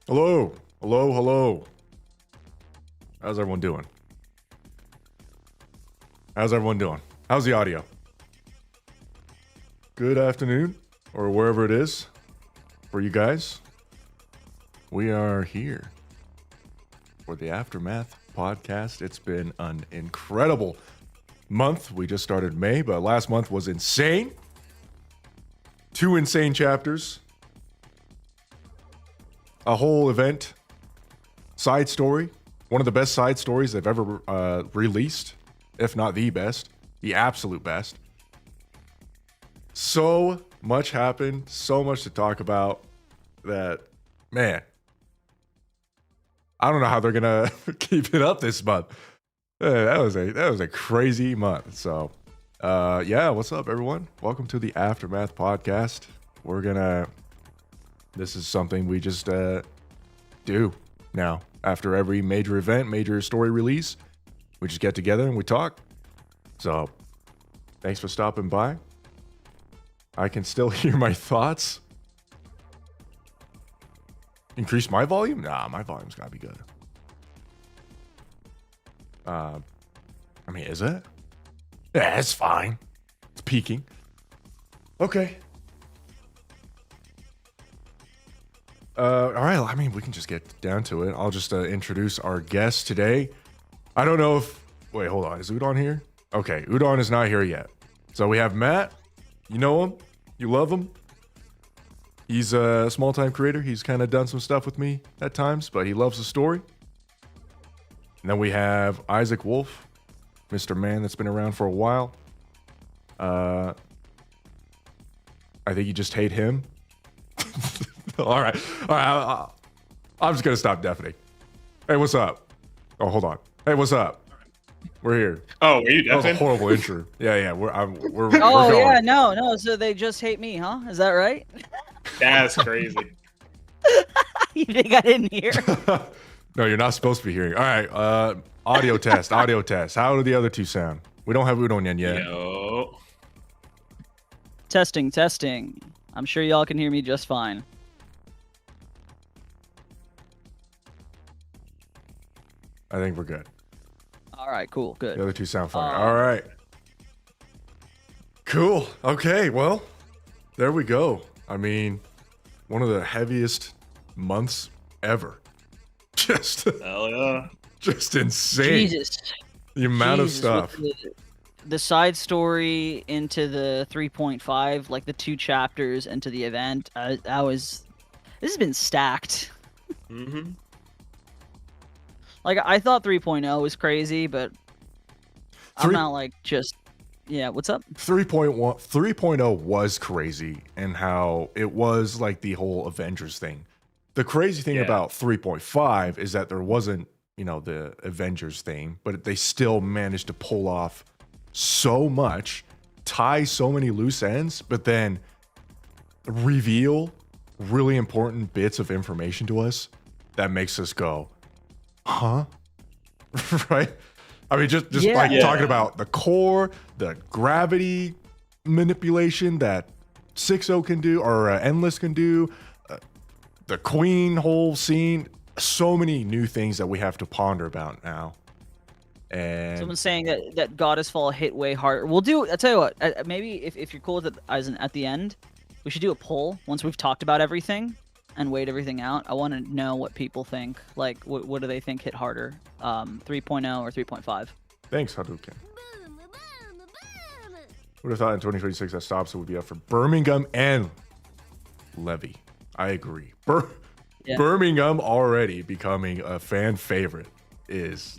Hello, hello, hello. How's everyone doing? How's everyone doing? How's the audio? Good afternoon, or wherever it is for you guys. We are here for the Aftermath podcast. It's been an incredible month. We just started May, but last month was insane. 2 insane chapters. A whole event. Side story. One of the best side stories they've ever released, if not the best, the absolute best. So much happened, so much to talk about that, man, I don't know how they're gonna keep it up this month. That was a crazy month. So, yeah, what's up, everyone? Welcome to the Aftermath podcast. This is something we just do now. After every major event, major story release, we just get together and we talk. So, thanks for stopping by. I can still hear my thoughts. Increase my volume? Nah, my volume's gotta be good. I mean, is it? Yeah, it's fine. It's peaking. Okay. All right. I mean, we can just get down to it. I'll just introduce our guest today. I don't know if... Wait, hold on. Is Udon here? Okay, Udon is not here yet. So we have Matt. You know him. You love him. He's a small-time creator. He's kind of done some stuff with me at times, but he loves the story. And then we have Isaac Wolf, Mr. Man that's been around for a while. I think you just hate him. All right. I'm just gonna stop deafening. Hey, what's up? Oh, hold on. Hey, what's up? We're here. Oh, were you That was a deafened? horrible intro. Yeah. We're Oh going. yeah, no. So they just hate me, huh? Is that right? That's crazy. You think I didn't hear? No, you're not supposed to be hearing. All right. Audio test. Audio test. How do the other two sound? We don't have Udon yet. Yo. Testing. I'm sure y'all can hear me just fine. I think we're good. All right, cool, good. The other two sound fine. All right. Cool. Okay. Well, there we go. I mean, one of the heaviest months ever. Hell yeah. Just insane. Jesus. The amount of Jesus, stuff. with the side story into the 3.5, like the 2 chapters into the event. This has been stacked. Mm-hmm. Like I thought 3.0 was crazy, but I'm not like just. Yeah, what's up? 3.0 was crazy, and how it was like the whole Avengers thing. The crazy thing about 3.5 is that there wasn't, the Avengers thing, but they still managed to pull off so much, tie so many loose ends, but then reveal really important bits of information to us that makes us go, huh? Right? I mean, just talking about the core, the gravity manipulation that 6.0 can do, or Endless can do, the Queen whole scene, so many new things that we have to ponder about now. And Someone's saying that Goddess Fall hit way harder. I'll tell you what, maybe if you're cool with it as at the end, we should do a poll once we've talked about everything and weighed everything out. I want to know what people think. Like, what do they think hit harder? 3.0 or 3.5? Thanks, Hadouken. Would have thought in 2026 that Stops would be up for Birmingham and Levy. I agree. Birmingham already becoming a fan favorite is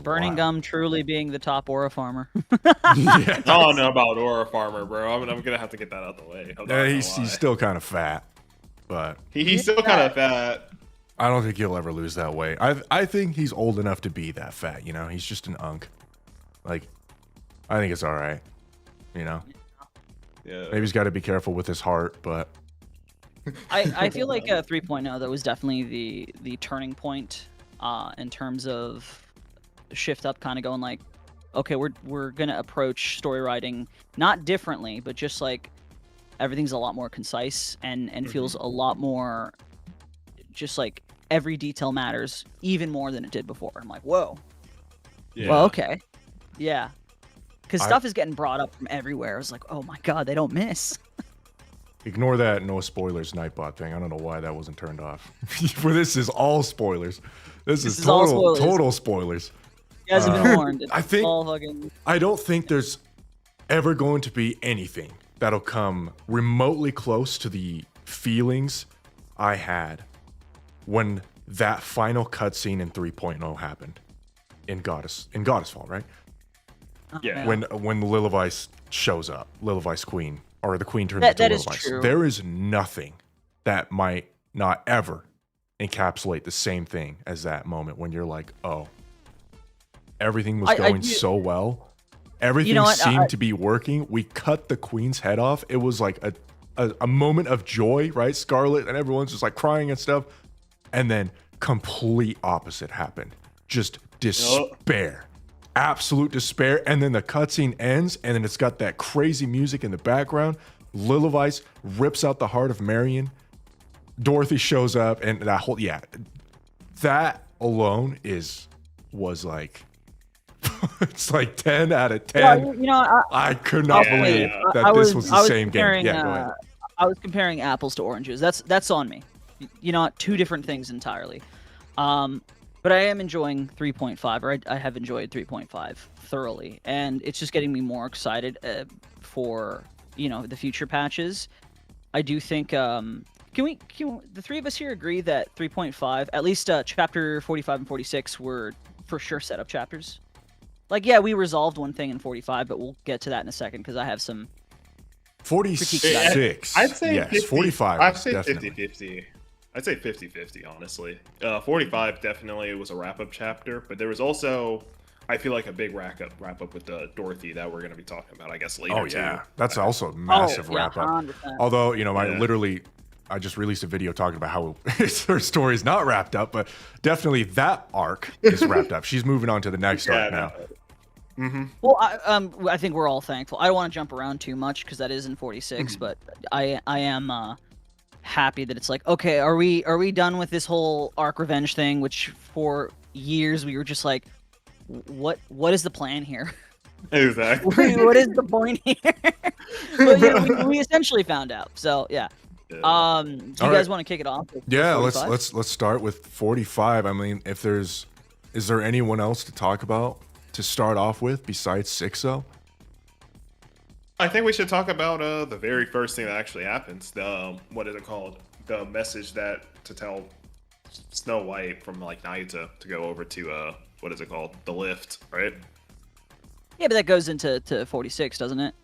Burning wild. Gum truly being the top Aura farmer. Yeah. I don't know about Aura Farmer, bro. I'm gonna have to get that out the way. He's still kind of fat, but He's still kind of fat. I don't think he'll ever lose that weight. I think he's old enough to be that fat. He's just an unk. Like, I think it's all right. Yeah. Maybe he's got to be careful with his heart, but I feel like 3.0 that was definitely the turning point in terms of shift up, kind of going like, okay, we're gonna approach story writing not differently, but just like everything's a lot more concise and feels a lot more just like every detail matters even more than it did before. I'm like, whoa. Yeah. Well, okay. Yeah. Because I- stuff is getting brought up from everywhere. I was like, oh my god, they don't miss. Ignore that no spoilers Nightbot thing. I don't know why that wasn't turned off. For this is all spoilers. This is all total spoilers. total spoilers. You guys have been warned. It's I think- all fucking... I don't think there's ever going to be anything that'll come remotely close to the feelings I had when that final cutscene in 3.0 happened in Goddessfall, right? Yeah. When Lillivice shows up, Lillivice Queen, or the Queen turns That into is Lillivice. true. There is nothing that might not ever encapsulate the same thing as that moment when you're like, oh, everything was going so well. Everything what? seemed to be working. We cut the Queen's head off. It was like a moment of joy, right? Scarlet and everyone's just like crying and stuff. And then complete opposite happened. Just despair. Absolute despair. And then the cutscene ends, and then it's got that crazy music in the background. Lillivice rips out the heart of Marion. Dorothy shows up, and that whole that alone was like it's like 10 out of 10. Well, you know, I could not believe that this was the same game. Yeah, go ahead. I was comparing apples to oranges. That's on me. You know, two different things entirely. But I am enjoying 3.5, or I have enjoyed 3.5 thoroughly, and it's just getting me more excited for the future patches. I do think can the three of us here agree that 3.5, at least chapter 45 and 46, were for sure setup chapters? Like, yeah, we resolved one thing in 45, but we'll get to that in a second because I have some 46. I'd say yes, 50, 45. I'd say definitely. 50-50. I'd say 50-50, honestly. 45 definitely was a wrap-up chapter, but there was also, I feel like, a big wrap-up with Dorothy that we're going to be talking about, I guess, later, Oh, too. yeah. That's also a massive yeah, wrap up. 100%. Although, I just released a video talking about how her story is not wrapped up, but definitely that arc is wrapped up. She's moving on to the next arc now. Well, I think we're all thankful. I don't want to jump around too much because that is in 46, but I am happy that it's like, okay, are we done with this whole arc revenge thing? Which for years we were just like, what is the plan here? Exactly. What is the point here? But we essentially found out. So yeah. Do you guys want to kick it off? Yeah, let's start with 45. I mean, is there anyone else to talk about to start off with besides 6-0? I think we should talk about the very first thing that actually happens. What is it called? The message to tell Snow White from like Naita to go over to what is it called? The lift, right? Yeah, but that goes into 46, doesn't it?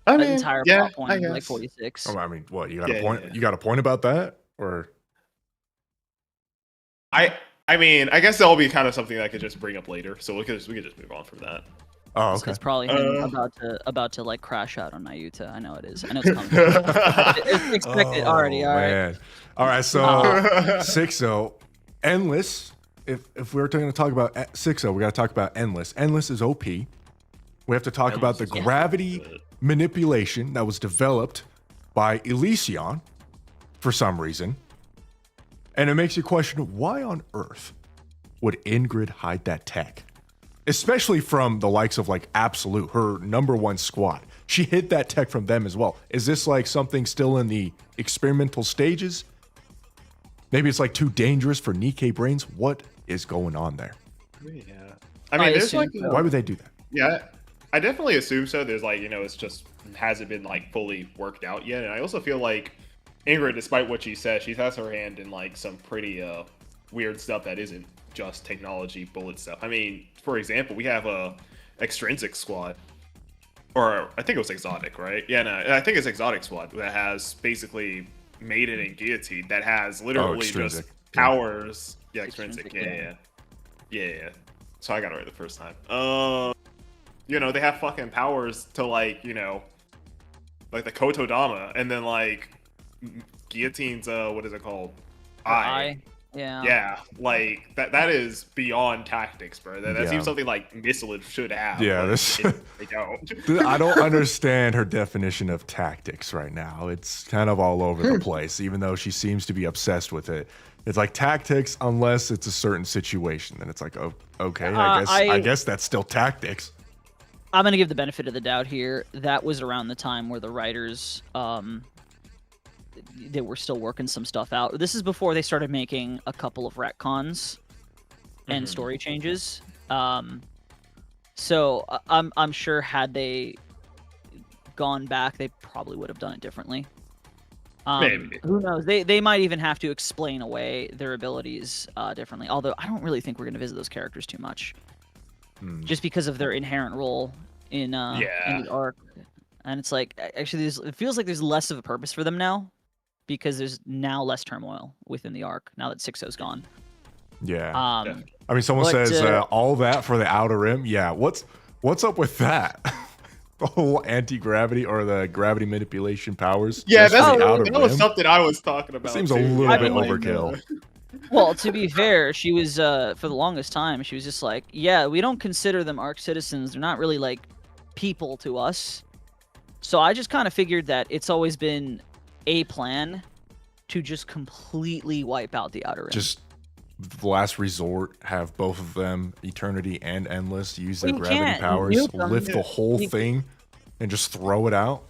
I An mean, entire yeah, plot point I in like guess. 46. Oh, I mean, what you got a Yeah, point? yeah. You got a point about that, or I mean, I guess that'll be kind of something that I could just bring up later. So we could just move on from that. oh, okay. It's probably him about to like crash out on Nayuta. I know it is. I know it's coming. It's expected already. All right. Man. All right, so 6-0, Endless. If we're going to talk about 6-0, we got to talk about Endless. Endless is OP. We have to talk about the Endless is gravity manipulation that was developed by Elysion for some reason. And it makes you question, why on earth would Ingrid hide that tech? Especially from the likes of like Absolute, her #1 squad. She hid that tech from them as well. Is this like something still in the experimental stages? Maybe it's like too dangerous for NIKKE brains. What is going on there? Yeah. I mean, there's assume like so. Why would they do that? Yeah, I definitely assume so. There's like, it's just hasn't been like fully worked out yet. And I also feel like Ingrid, despite what she says, she has her hand in like some pretty weird stuff that isn't just technology bullet stuff. I mean, for example, we have a extrinsic squad, or I think it was exotic, right? Yeah, no, I think it's exotic squad that has basically Maiden and Guillotine that has literally just extrinsic. powers. Yeah, extrinsic. Extrinsic, Yeah. So I got it right the first time. They have fucking powers to like like the Kotodama, and then like Guillotine's what is it called? Eye. Yeah, like that is beyond tactics, bro. That Yeah. seems something like Missilid should have. Yeah, but this they don't. I don't understand her definition of tactics right now. It's kind of all over the place, even though she seems to be obsessed with it. It's like tactics unless it's a certain situation. Then it's like, oh, okay, I guess that's still tactics. I'm gonna give the benefit of the doubt here. That was around the time where the writers, they were still working some stuff out. This is before they started making a couple of retcons and story changes. So I'm sure had they gone back, they probably would have done it differently. Maybe. Who knows? They might even have to explain away their abilities differently. Although I don't really think we're gonna visit those characters too much, just because of their inherent role in the arc. And it's like actually, it feels like there's less of a purpose for them now, because there's now less turmoil within the arc now that 6-0's gone. Yeah. Yeah. I mean, someone says all that for the Outer Rim. Yeah. What's up with that? The whole anti-gravity or the gravity manipulation powers. Yeah, just for the Outer that was Rim? something I was talking about. Seems a too. little bit like, overkill. Well, to be fair, she was for the longest time she was just like, yeah, we don't consider them arc citizens. They're not really like people to us. So I just kind of figured that it's always been a plan to just completely wipe out the Outer Rim. Just the last resort, have both of them, Eternity and Endless, use their You gravity can't. powers, You nuke them. lift the whole thing, and just throw it out.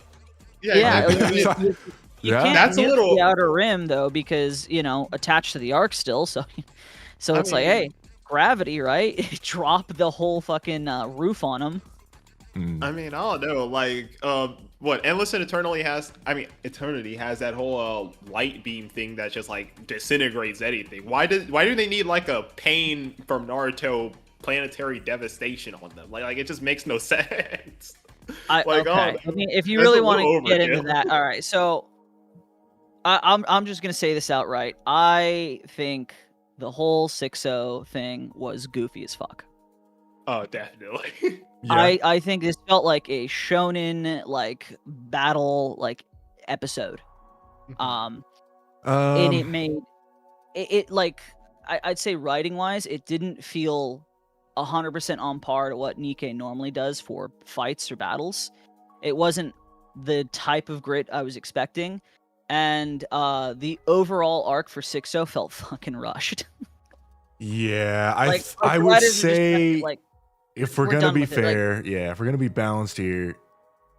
Yeah, Like, you yeah, can't That's a nuke little- the Outer Rim though, because attached to the arc still. So it's like, hey, gravity, right? Drop the whole fucking roof on them. I mean, I don't know. Like, what Endless and Eternity has? I mean, Eternity has that whole light beam thing that just like disintegrates anything. Why do they need like a pain from Naruto planetary devastation on them? Like it just makes no sense. Okay. I mean, if you that's really a want to little get into overkill. that, all right. So I'm just gonna say this outright. I think the whole 6-0 thing was goofy as fuck. Oh, definitely. yeah. I think this felt like a shonen like battle like episode. And it made it like I'd say writing wise, it didn't feel 100% on par to what NIKKE normally does for fights or battles. It wasn't the type of grit I was expecting, and the overall arc for 6-0 felt fucking rushed. Yeah, Like, I the would writers are just say, like, if we're we're gonna done be with it, like- fair, yeah, if we're gonna be balanced here,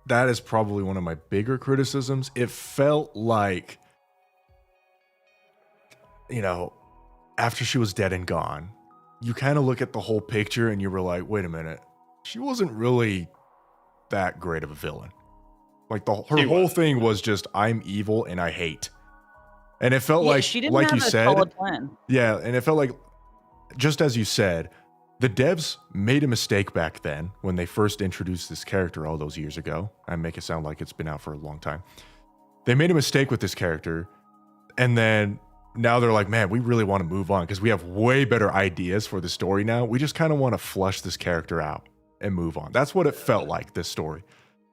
that is probably one of my bigger criticisms. It felt like, after she was dead and gone, you kind of look at the whole picture and you were like, wait a minute, she wasn't really that great of a villain. Like her She whole wasn't. thing was just, I'm evil and I hate. And it felt yeah, like, she didn't like have you a said, solid plan. yeah, and it felt like, just as you said, the devs made a mistake back then when they first introduced this character all those years ago. I make it sound like it's been out for a long time. They made a mistake with this character, and then now they're like, man, we really want to move on because we have way better ideas for the story now. We just kind of want to flush this character out and move on. That's what it felt like, this story.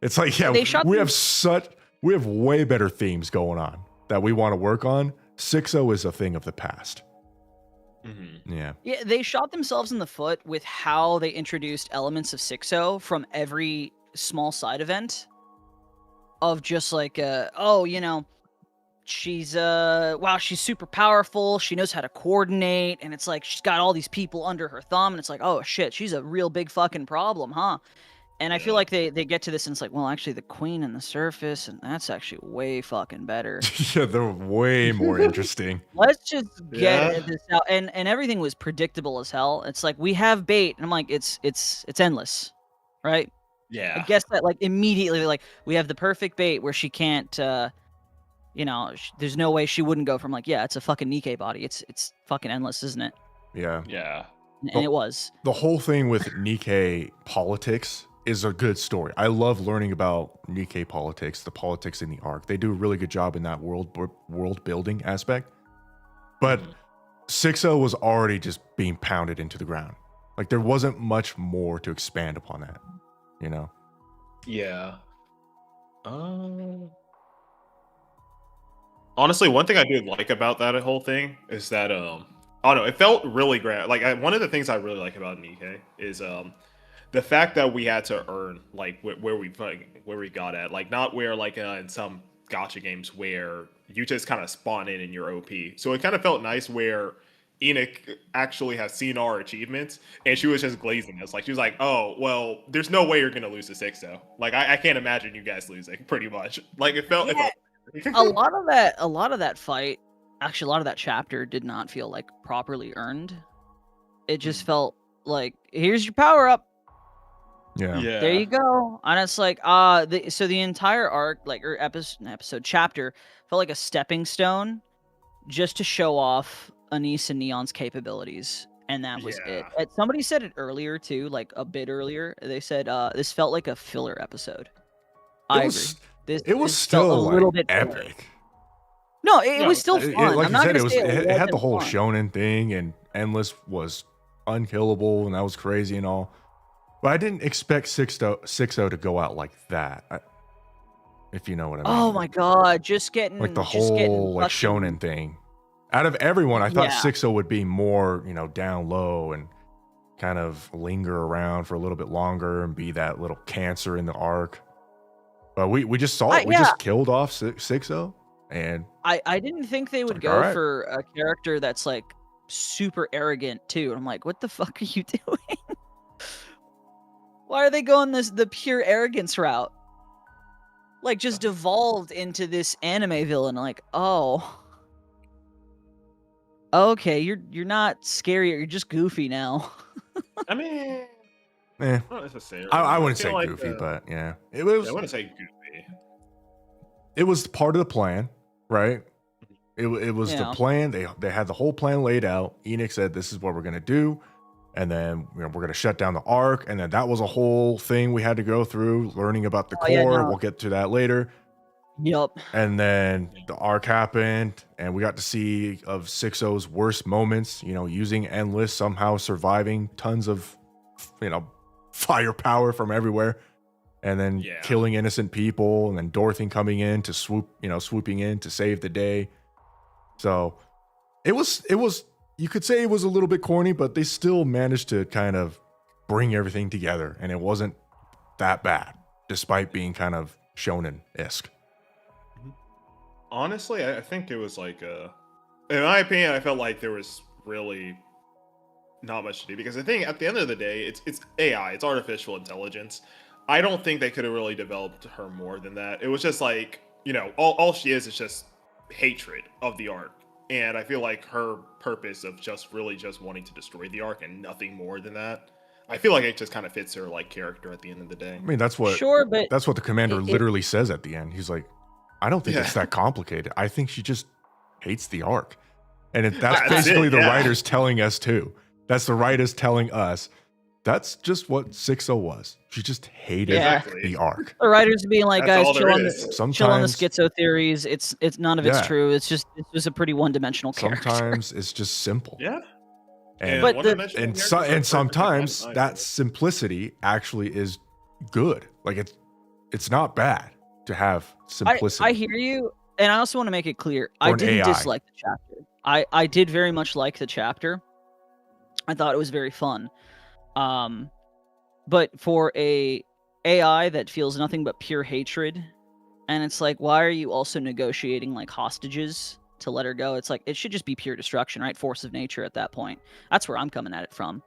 It's like, yeah, we have way better themes going on that we want to work on. 6-0 is a thing of the past. Yeah. Yeah, they shot themselves in the foot with how they introduced elements of 6-0 from every small side event. Of just like, she's she's super powerful. She knows how to coordinate, and it's like she's got all these people under her thumb, and it's like, oh shit, she's a real big fucking problem, huh? And I feel like they get to this, and it's like, well, actually, the Queen and the Surface, and that's actually way fucking better. Yeah, they're way more interesting. Let's just get this out, and everything was predictable as hell. It's like, we have bait, and I'm like, it's endless, right? Yeah. I guess that like immediately, like, we have the perfect bait where she can't, there's no way she wouldn't go from like, yeah, it's a fucking NIKKE body. It's fucking endless, isn't it? Yeah. Yeah. And it was. The whole thing with NIKKE politics is a good story. I love learning about NIKKE politics, the politics in the arc. They do a really good job in that world building aspect. But 6-0 was already just being pounded into the ground. Like, there wasn't much more to expand upon that, Yeah. Honestly, one thing I do like about that whole thing is that Oh no, it felt really great. Like one of the things I really like about NIKKE is the fact that we had to earn like where we got at, like not where like in some gotcha games where you just kind of spawn in your OP. So it kind of felt nice where Enoch actually has seen our achievements, and she was just glazing us. Like she was like, "Oh, well, there's no way you're gonna lose to 6-0. Like I can't imagine you guys losing. Pretty much. Like it felt. Yeah. It felt a lot of that fight, actually, a lot of that chapter did not feel like properly earned. It just felt like, here's your power up. Yeah. There you go. And it's like, so the entire arc, like, or episode chapter, felt like a stepping stone just to show off Anise and Neon's capabilities. And that was it. Somebody said it earlier, too, like a bit earlier. They said this felt like a filler episode. I agree. It was still a little bit epic. filler. No, it was still fun. Like I'm you not said, gonna say it had the whole fun. shonen thing, and Endless was unkillable, and that was crazy and all. But I didn't expect 6-0 to go out like that. If you know what I mean. Oh my god, just getting like the just getting whole like fucking- shonen thing. Out of everyone, I thought Yeah. 6-0 would be more, down low and kind of linger around for a little bit longer and be that little cancer in the arc. But we just saw it. We just killed off 6-0, and I didn't think they would like, go alright. for a character that's like super arrogant too. And I'm like, what the fuck are you doing? Why are they going the pure arrogance route? Like just devolved into this anime villain. Like, oh, okay, you're not scary. You're just goofy now. I mean, not necessarily. I wouldn't say feel like, goofy, but yeah, I wouldn't say goofy. It was part of the plan, right? It was the Yeah. plan. They had the whole plan laid out. Enoch said, "This is what we're gonna do," and then we're gonna shut down the arc. And then that was a whole thing we had to go through, learning about the core. yeah, no. We'll get to that later. Yup. And then the arc happened, and we got to see of 6-0's worst moments. Using Endless, somehow surviving tons of, firepower from everywhere, and then killing innocent people, and then Dorothy coming in to swooping in to save the day. So it was. You could say it was a little bit corny, but they still managed to kind of bring everything together, and it wasn't that bad, despite being kind of shonen-esque. Honestly, I think it was like in my opinion, I felt like there was really not much to do, because I think at the end of the day, it's AI, it's artificial intelligence. I don't think they could have really developed her more than that. It was just like, all she is just hatred of the arc. And I feel like her purpose of just wanting to destroy the arc and nothing more than that, I feel like it just kind of fits her like character at the end of the day. I mean, that's what that's what the commander literally says at the end. He's like, I don't think it's that complicated. I think she just hates the arc. And that's basically the writers telling us too. That's the writers telling us that's just what 6-0 was. She just hated the arc. The writers being like, That's guys, chill on the Sometimes schizo theories. It's none of it's true. It's just a pretty one-dimensional character. Sometimes it's just simple. Yeah. And sometimes that simplicity actually is good. Like it's not bad to have simplicity. I hear you, and I also want to make it clear, I didn't dislike the chapter. I did very much like the chapter. I thought it was very fun. But for a AI that feels nothing but pure hatred, and it's like, why are you also negotiating like hostages to let her go? It's like, it should just be pure destruction, right? Force of nature at that point. That's where I'm coming at it from.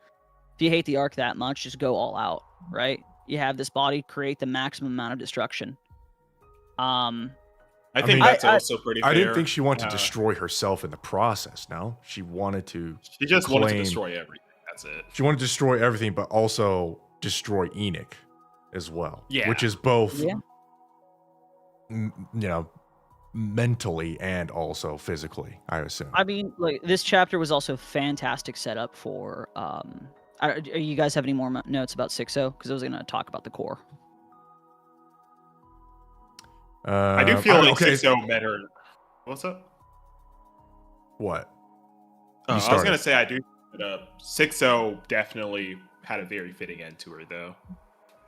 If you hate the arc that much, just go all out, right? You have this body, create the maximum amount of destruction. I think that's also pretty fair. I didn't think she wanted to destroy herself in the process. No, she wanted to. She just wanted to destroy everything. That's it. She wanted to destroy everything, but also destroy Enoch as well. Yeah, which is both. Mentally and also physically, I assume. I mean, like, this chapter was also fantastic setup for. You guys have any more notes about 6-0? Because I was going to talk about the core. I do feel like 6-0 better. What's up? What? I was going to say I do. 6-0 definitely had a very fitting end to her, though.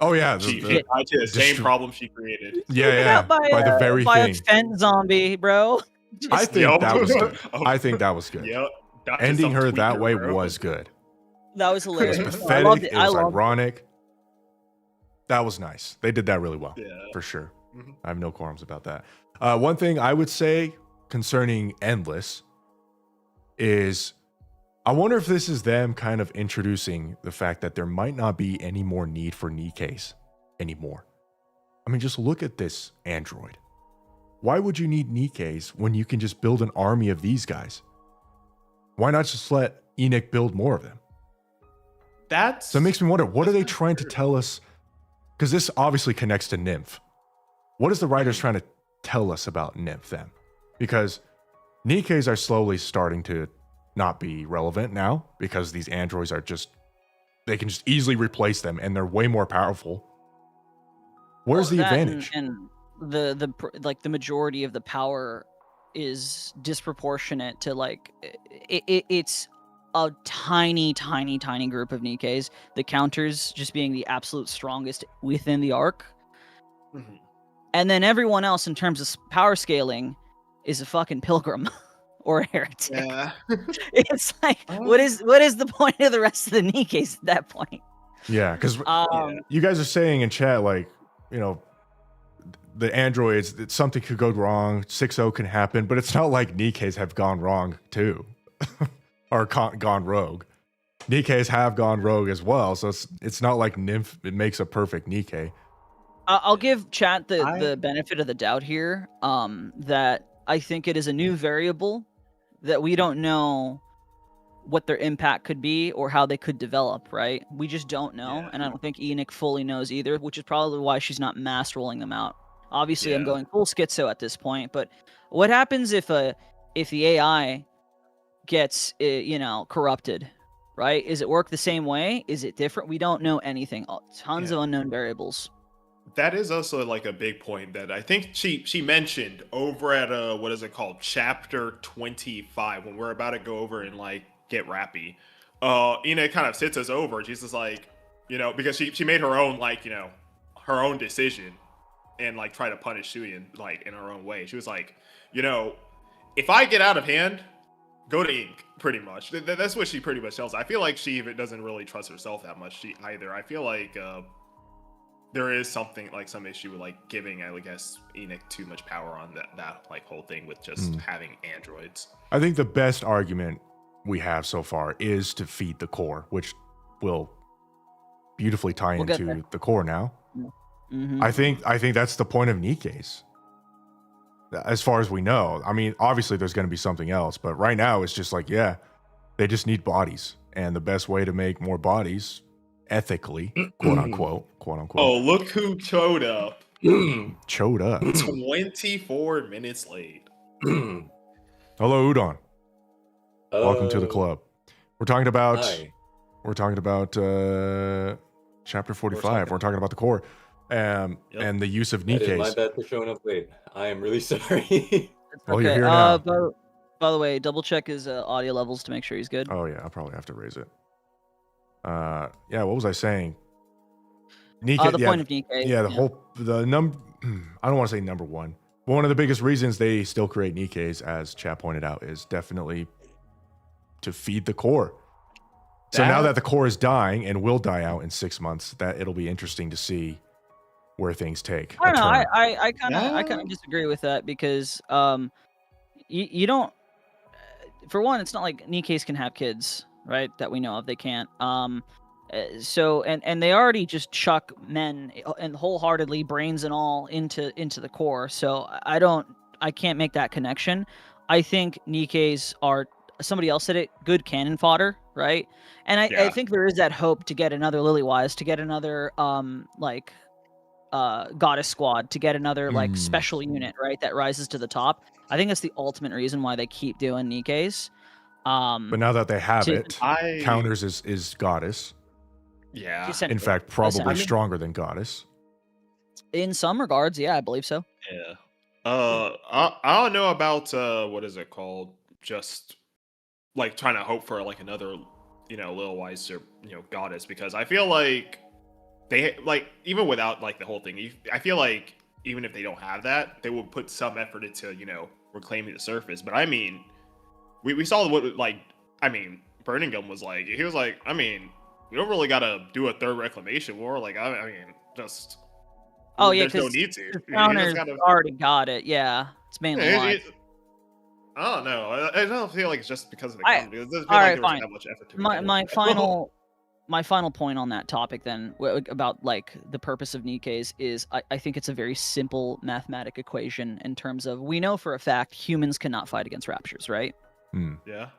Oh yeah, she did the same problem she created. Yeah, by the very by thing. a fent zombie, bro. I think that was good. I think that was good. Yep. Not just Ending some her that tweaker, way bro. was good. That was It was hilarious. I pathetic. loved it. It was ironic. That was nice. They did that really well, Yeah. for sure. Mhm. I have no qualms about that. One thing I would say concerning Endless is I wonder if this is them kind of introducing the fact that there might not be any more need for NIKKEs anymore. I mean, just look at this android. Why would you need NIKKEs when you can just build an army of these guys? Why not just let ENIKKE build more of them? So it makes me wonder, what are they trying to tell us? Because this obviously connects to Nymph. What is the writers trying to tell us about Nymph then? Because NIKKEs are slowly starting to not be relevant now because these androids are just, they can just easily replace them and they're way more powerful. Where's the advantage? And the majority of the power is disproportionate to like it's a tiny group of NIKKEs. The counters just being the absolute strongest within the arc. Mhm. And then everyone else in terms of power scaling is a fucking pilgrim or a heretic. Yeah. It's like, what is the point of the rest of the NIKKEs at that point? Yeah, because you guys are saying in chat, like, you know, the androids, that something could go wrong, 6-0 can happen, but it's not like NIKKEs have gone wrong too, or gone rogue. NIKKEs have gone rogue as well, so it's not like Nymph, it makes a perfect NIKKE. I'll give chat the benefit of the doubt here, that I think it is a new variable that we don't know what their impact could be or how they could develop, right? We just don't know, and I don't think ENIKKE fully knows either, which is probably why she's not mass rolling them out. Obviously, I'm going full schizo at this point, but what happens if the AI gets corrupted, right? Is it work the same way? Is it different? We don't know anything. Tons of unknown variables. That is also like a big point that I think she mentioned over at what is it called, chapter 25, when we're about to go over and like get rappy. Ina kind of sits us over. She's just like, because she made her own like her own decision and like try to punish Suyin like in her own way. She was like, if I get out of hand, go to Ink. Pretty much. That's what she pretty much tells. I feel like she even doesn't really trust herself that much either. I feel like there is something like some issue with like giving, I guess, ENIKKE too much power on that like whole thing with just having androids. I think the best argument we have so far is to feed the core, which will beautifully tie into the core now. Mm-hmm. I think that's the point of NIKKEs. As far as we know. I mean, obviously there's going to be something else, but right now it's just like, yeah, they just need bodies. And the best way to make more bodies ethically, quote unquote. Oh, look who showed up. Showed up. 24 minutes late. Hello, Udon. Welcome to the club. We're talking about chapter 45. We're talking about the core and the use of NIKKEs. My bad for showing up late. I am really sorry. Well, you're here now. By the way, double check his audio levels to make sure he's good. Oh yeah, I'll probably have to raise it. Yeah, what was I saying? NIKKE, the point of NIKKE. Yeah, the number. I don't want to say number one. But one of the biggest reasons they still create NIKKEs, as Chat pointed out, is definitely to feed the core. So now that the core is dying and will die out in 6 months, that it'll be interesting to see where things take. I don't know. I kind of disagree with that because you don't. For one, it's not like NIKKEs can have kids, right? That we know of, they can't. So and they already just chuck men and wholeheartedly, brains and all, into the core. So I can't make that connection. I think NIKKEs are, somebody else said it, good cannon fodder, right? And I think there is that hope to get another Lilywise, to get another goddess squad, to get another like special unit, right, that rises to the top. I think that's the ultimate reason why they keep doing NIKKEs. But now that they have it, counters is goddess. Yeah. In fact, probably stronger than goddess. In some regards, yeah, I believe so. Yeah. I don't know about what is it called? Just like trying to hope for like another, Lil Wise or goddess, because I feel like they like, even without like the whole thing, I feel like even if they don't have that, they will put some effort into reclaiming the surface. But I mean, we saw what like I mean, Birmingham was like, he was like, I mean, we don't really gotta do a third reclamation war. Like, I mean, just Oh yeah, there's no because need to. the You just founders gotta. already got it. Yeah, it's mainly Yeah, why. I don't know. I don't feel like it's just because of the I company. It doesn't feel all like right, there was fine. that much effort to My begin my with. final point on that topic then about like the purpose of Nikke's is I think it's a very simple mathematic equation in terms of we know for a fact humans cannot fight against raptures, right? Yeah.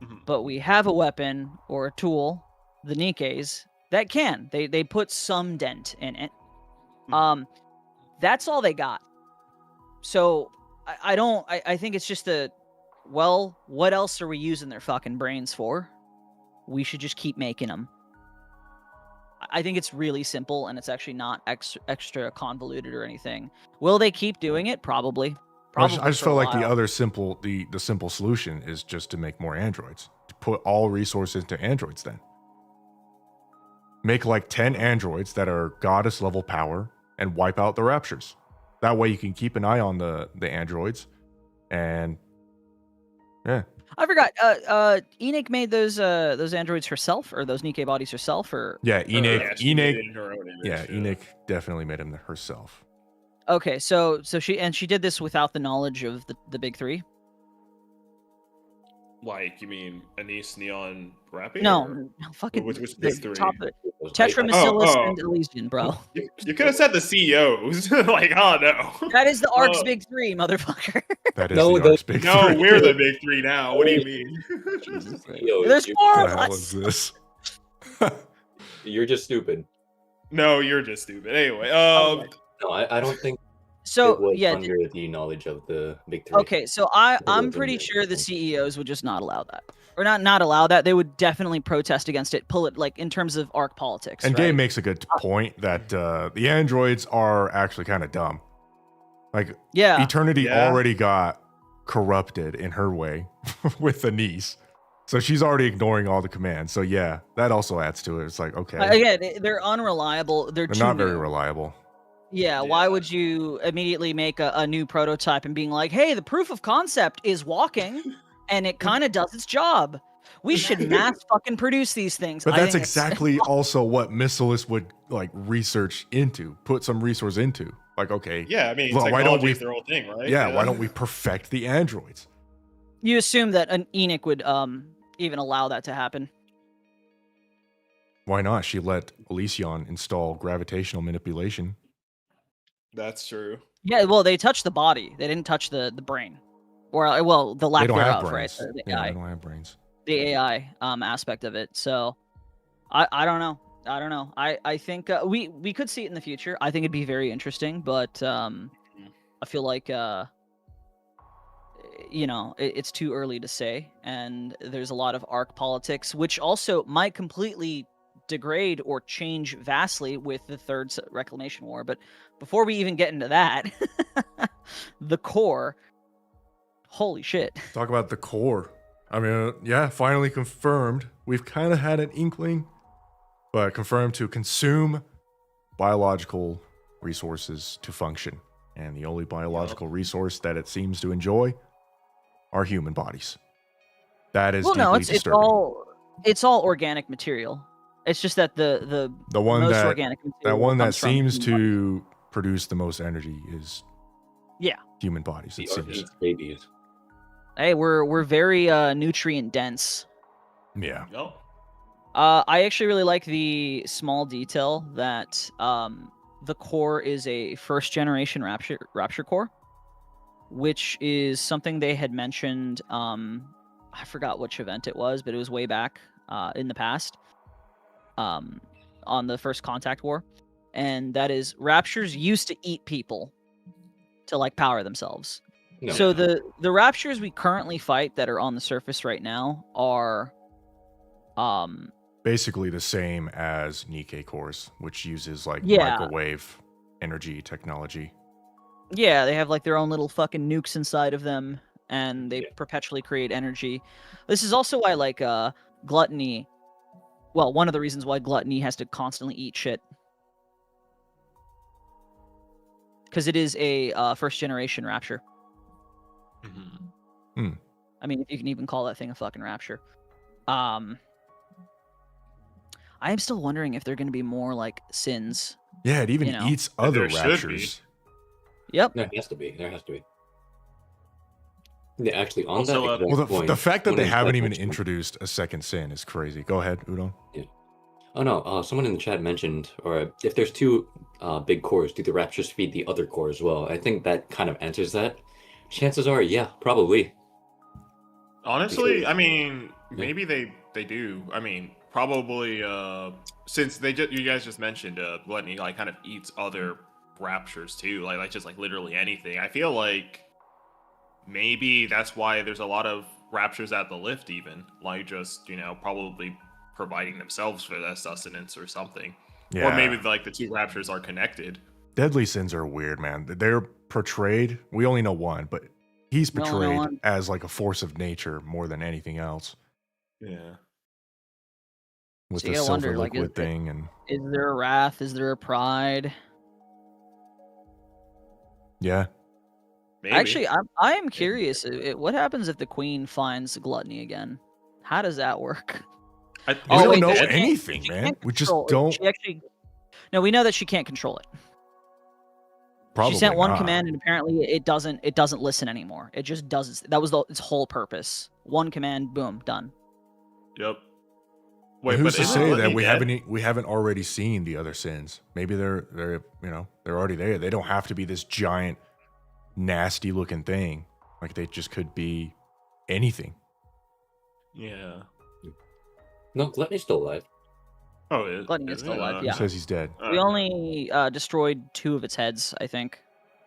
Mhm. But we have a weapon or a tool, the Nikke's, that can. They put some dent in it. That's all they got. So I think it's just well, what else are we using their fucking brains for? We should just keep making them. I think it's really simple, and it's actually not extra convoluted or anything. Will they keep doing it? Probably. I just for felt a like the while. other simple the simple solution is just to make more androids. To put all resources into androids then. Make like 10 androids that are goddess level power and wipe out the raptures. That way you can keep an eye on the androids and yeah. I forgot. Enoch made those androids herself, or those Nikke bodies herself, or Yeah, Enoch Yeah, she made Enoch it in her own image. yeah, Enoch definitely made him herself. okay. So she did this without the knowledge of the big three. Like, you mean Anise, Neon, Rappy? No, fucking Which the big three? top Right? Tetramasilus Oh. and Elysian, bro. You could have said the CEOs. Like, oh no. That is the Ark's big three, motherfucker. That is No, the Ark's big No, three. we're the big three now. What do you mean? Jesus. Yo, There's you're, four What of the hell us. is this? you're just stupid. No, you're just stupid. Anyway, Okay. No, I don't think it So was yeah. under the knowledge of the big three. Okay, so I'm wasn't pretty there. sure the CEOs would just not allow that, or not allow that. They would definitely protest against it. Pull it like in terms of Arc politics. And right? Gabe makes a good point that the androids are actually kind of dumb. Like Yeah. Eternity Yeah. already got corrupted in her way with Anise. So she's already ignoring all the commands. So yeah, that also adds to it. It's like, okay, Again, they're unreliable. They're they're too not very new. reliable. Yeah, why Yeah. would you immediately make a new prototype and being like, hey, the proof of concept is walking and it kind of does its job. We should mass fucking produce these things. But I that's think it's- exactly also what Missilis would like research into, put some resource into. Like, okay, Yeah, I mean, Well, why don't technology we- is their own thing, right? yeah, why don't we perfect the androids? You assume that an Enoch would even allow that to happen. Why not? She let Elysion install gravitational manipulation. That's true. Yeah, well, they touched the body. They didn't touch the brain. Or, well, the They lack don't have thereof, right? brains. The Yeah, AI. they don't have brains. The AI aspect of it. So I don't know. I don't know. I think we could see it in the future. I think it'd be very interesting, but I feel like it's too early to say, and there's a lot of arc politics, which also might completely degrade or change vastly with the third reclamation war. But before we even get into that, the core, holy shit. Talk about the core. I mean, yeah, finally confirmed. We've kind of had an inkling, but confirmed to consume biological resources to function. And the only biological resource that it seems to enjoy are human bodies. That is Well, deeply no, disturbing. it's all organic material. It's just that the one most that organic material one that comes from seems human bodies. to produce the most energy is Yeah. human bodies. The It seems. Artemis babies. Hey, we're very nutrient dense. Yeah. No. I actually really like the small detail that the core is a first generation rapture core, which is something they had mentioned. I forgot which event it was, but it was way back in the past, on the first contact war, and that is raptures used to eat people to like power themselves. No. So the raptures we currently fight that are on the surface right now are Basically the same as Nikke cores, which uses like Yeah. microwave energy technology. yeah, they have like their own little fucking nukes inside of them, and they Yeah. perpetually create energy. This is also why like gluttony, well, one of the reasons why gluttony has to constantly eat shit, because it is a first generation rapture. Mhm. I mean, if you can even call that thing a fucking rapture. I am still wondering if they're going to be more like sins. Yeah, it even You know. eats other There should be. raptures. Yep. There has to be. There has to be. Yeah, actually, on Also, that exact Well, point, the fact that someone they in the haven't chat even mentioned- introduced a second sin is crazy. Go ahead, Udon. Oh no, someone in the chat mentioned, or if there's two big cores, do the raptors feed the other core as well? I think that kind of answers that. Chances are, yeah, probably. Honestly, Because- I mean, Yeah. maybe they do. I mean, probably since you guys just mentioned Gluttony like kind of eats other raptures too, like just like literally anything. I feel like maybe that's why there's a lot of raptures at the lift, even like just probably providing themselves for that sustenance or something. Yeah. Or maybe like the two raptors are connected. Deadly sins are weird, man. They're portrayed. We only know one, but he's We only know portrayed one. as like a force of nature more than anything else. Yeah. With So the you gotta silver wonder, like, liquid thing, and Is there a wrath? Is there a pride? yeah, Maybe. Actually, I am curious. What happens if the queen finds gluttony again? How does that work? I, we Oh, don't wait, know she can't- anything, she man. can't We just control- don't. She actually. No, we know that she can't control it. Probably She sent one not. command, and apparently it doesn't listen anymore. It just does. That was its whole purpose. One command, boom, done. Yep. Wait, who's to isn't say that Gluttony we dead? haven't already seen the other sins? Maybe they're they're already there. They don't have to be this giant, nasty looking thing. Like they just could be anything. Yeah. No, Gluttony's still alive. Oh, it, Gluttony is still alive, Who yeah. says he's dead? We only destroyed 2 of its heads, I think.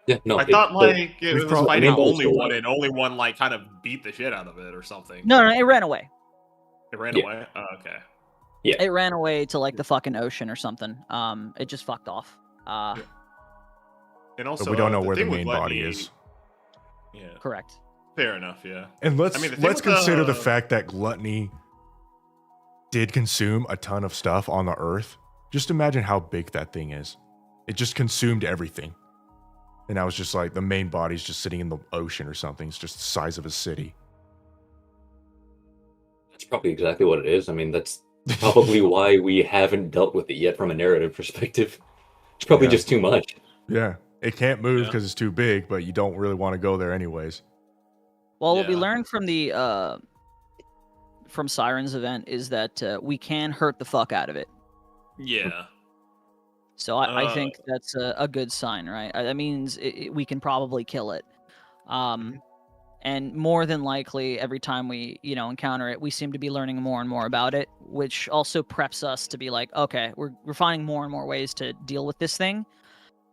Yeah, no. I thought like it we've was probably- fighting Rainbow's only still one, alive. and only one like kind of beat the shit out of it or something. No, it ran away. It ran Yeah. away. Oh, okay. It ran away to like the fucking ocean or something. It just fucked off. And also, But we don't know the where the thing with main body Gluttony- is. Yeah, Correct. fair enough. Yeah. And let's I mean, the thing let's with consider the the- fact that gluttony did consume a ton of stuff on the earth. Just imagine how big that thing is. It just consumed everything. And now it's just like the main body's just sitting in the ocean or something. It's just the size of a city. That's probably exactly what it is. I mean, that's probably why we haven't dealt with it yet from a narrative perspective. It's probably Yeah. just too much. Yeah. It can't move Yeah. because it's too big, but you don't really want to go there anyways. Well, what we Yeah. learned from the from Siren's event is that we can hurt the fuck out of it. Yeah. So I Uh, think that's a good sign, right? That means we can probably kill it. And more than likely, every time we encounter it, we seem to be learning more and more about it, which also preps us to be like, okay, we're finding more and more ways to deal with this thing.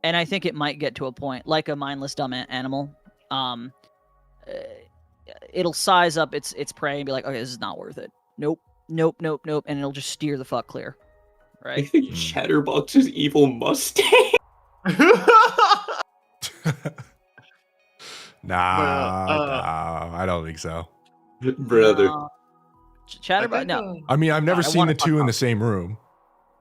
And I think it might get to a point, like a mindless dumb animal. It'll size up its prey and be like, okay, this is not worth it. Nope, nope, nope, nope, and it'll just steer the fuck clear. I Right? think Chatterbox's evil Mustang. Nah, I don't think so. Brother. Chatterbot, no. I mean, I've never I seen wanna the talk two in about- the same room.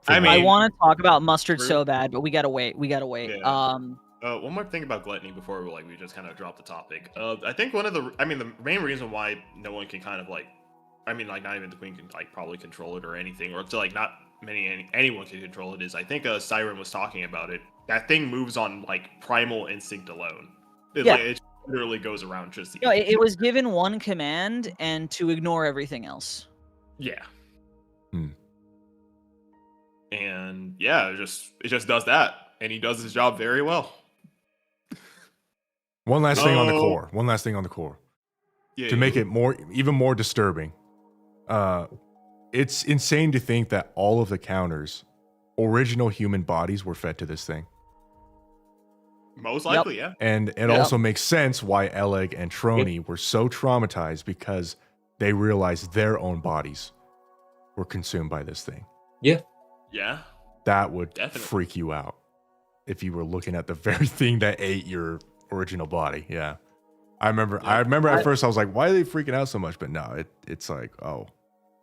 for I one. mean- I want to talk about mustard True. so bad, but we gotta wait. We gotta wait. Yeah. One more thing about gluttony before we just kind of drop the topic. I think the main reason why no one can kind of like, I mean, like not even the queen can like probably control it or anything, or to like not anyone can control it is I think Siren was talking about it. That thing moves on like primal instinct alone. Yeah. It literally goes around just. No, it was given one command and to ignore everything else. Yeah. Hmm. And yeah, it just does that, and he does his job very well. One last thing on the No. core. One last thing on the core. Yeah. To make it even more disturbing. It's insane to think that all of the counters, original human bodies, were fed to this thing. Most likely, yeah. And it Yep. also makes sense why Eleg and Trony were so traumatized because they realized their own bodies were consumed by this thing. Yeah. That would Definitely. freak you out if you were looking at the very thing that ate your original body. Yeah. I remember at first I was like, why are they freaking out so much? But no, it's like, oh,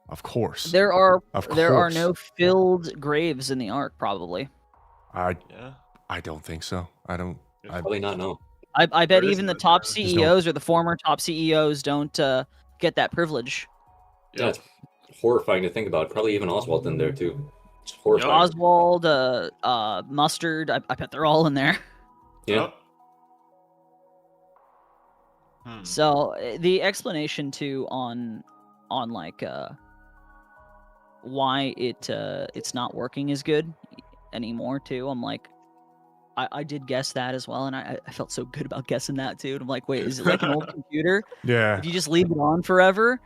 of course. There are Of no course. filled graves in the Ark, probably. Yeah. I don't think so. I don't. Probably not, no. I bet There is even the no- top there's no- CEOs or the former top CEOs don't get that privilege. Yep. That's horrifying to think about. Probably even Oswald in there too. It's horrifying. Oswald, Mustard. I bet they're all in there. Yeah. So the explanation too on like why it's not working as good anymore too. I'm like, I did guess that as well, and I felt so good about guessing that too. And I'm like, wait, is it like an old computer? Yeah. If you just leave it on forever,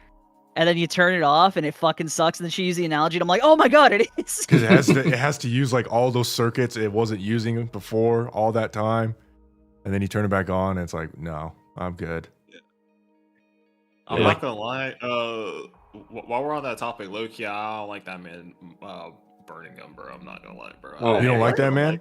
and then you turn it off, and it fucking sucks. And then she used the analogy, and I'm like, oh my god, it is. Because it has to use like all those circuits it wasn't using before all that time, and then you turn it back on, and it's like, no, I'm good. I'm not gonna lie. While we're on that topic, low-key, I don't like that man burning him, bro. I'm not gonna lie, bro. Oh, you don't like that man?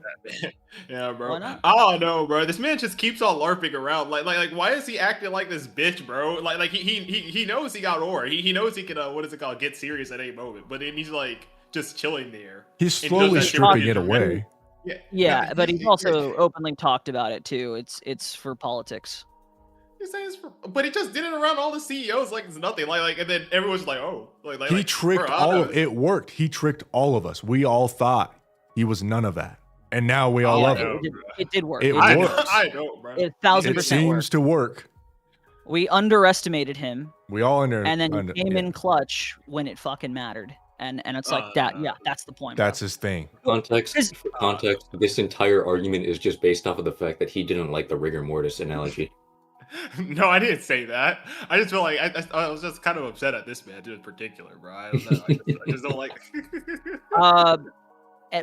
Yeah, bro. Why not? I don't know, bro. This man just keeps on larping around. Like, why is he acting like this bitch, bro? Like he knows he got ore. He knows he can what is it called? Get serious at any moment. But then he's like just chilling there. He's And he does slowly that shit stripping with it his away. Yeah, but he's also openly talked about it too. It's for politics. He's saying it's but he just did it around all the CEOs like it's nothing. Like, and then everyone's like, oh, He tricked bro, all of it. Worked. He tricked all of us. We all thought he was none of that, and now we all love it. It did work. It I works. know, bro. It It 1000% seems worked. to work. We underestimated him, We all under. and then he came yeah. in clutch when it fucking mattered. And it's like that. Yeah, that's the point. That's bro. his thing. For context, this entire argument is just based off of the fact that he didn't like the rigor mortis analogy. No, I didn't say that. I just feel like I was just kind of upset at this man in particular, bro. I don't know. I just don't like.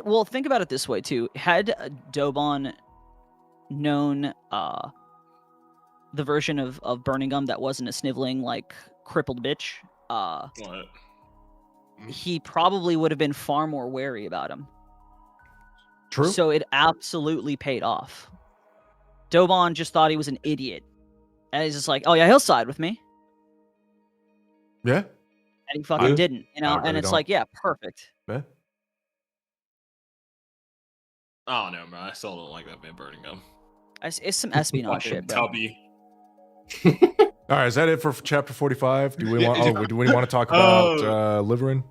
Well, think about it this way too. Had Dobon known the version of Burning Gum that wasn't a sniveling, like crippled bitch, What? he probably would have been far more wary about him. True. So it absolutely paid off. Dobon just thought he was an idiot. And he's just like, oh yeah, he'll side with me. Yeah. And he fucking didn't, you know? I really And it's don't. like, yeah, perfect. Yeah. I don't know, man. I still don't like that man burning him. It's some espionage shit, bro. Tubby. All right. Is that it for chapter 45? Do we want? Oh, do we want to talk about Liverin?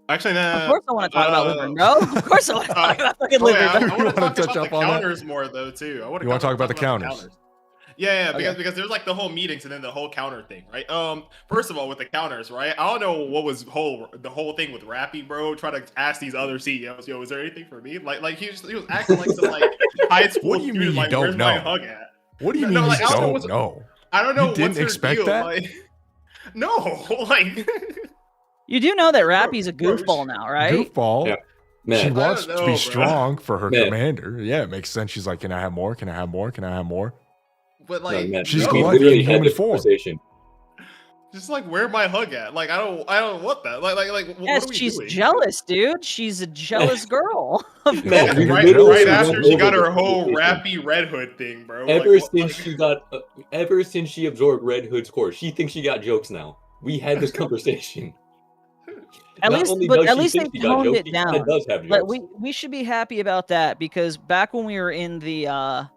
Actually, no. Of course I want to talk about Liverin, bro. Of course I want to talk about fucking Oh, yeah, I Liverin. want to wanna talk touch about up the on that? counters more, though, too. You want to talk about the counters? Yeah, Okay. because there's like the whole meetings and then the whole counter thing, right? First of all, with the counters, right? I don't know what was the whole thing with Rappy, bro. Trying to ask these other CEOs, yo, is there anything for me? Like he was acting like some like high school What do you student, mean you like, don't where's my know? hug at? What do you No, mean like, you I don't know don't what's- know? I don't know. You didn't what's her expect deal, that? Like, no, like You do know that Rappy's a Bro, goofball now, right? Goofball. Yeah. She Man, wants know, to be bro. strong for her Man. commander. Yeah, it makes sense. She's like, can I have more? Can I have more? Can I have more? but no, like, man, She's we gluttony literally in had human this form. conversation. just like where my hug at? Like I don't want that. Like Yes, what are we she's doing? jealous, dude. She's a jealous girl. Man, Yeah, we right, literally right after went she over got her this whole conversation. Rappy Red Hood thing, bro. Ever Like, since she got, ever since she absorbed Red Hood's core, she thinks she got jokes now. We had this conversation. At Not least, only but does at she least think they she got toned jokes, it she down. kinda does have But jokes. we should be happy about that because back when we were in the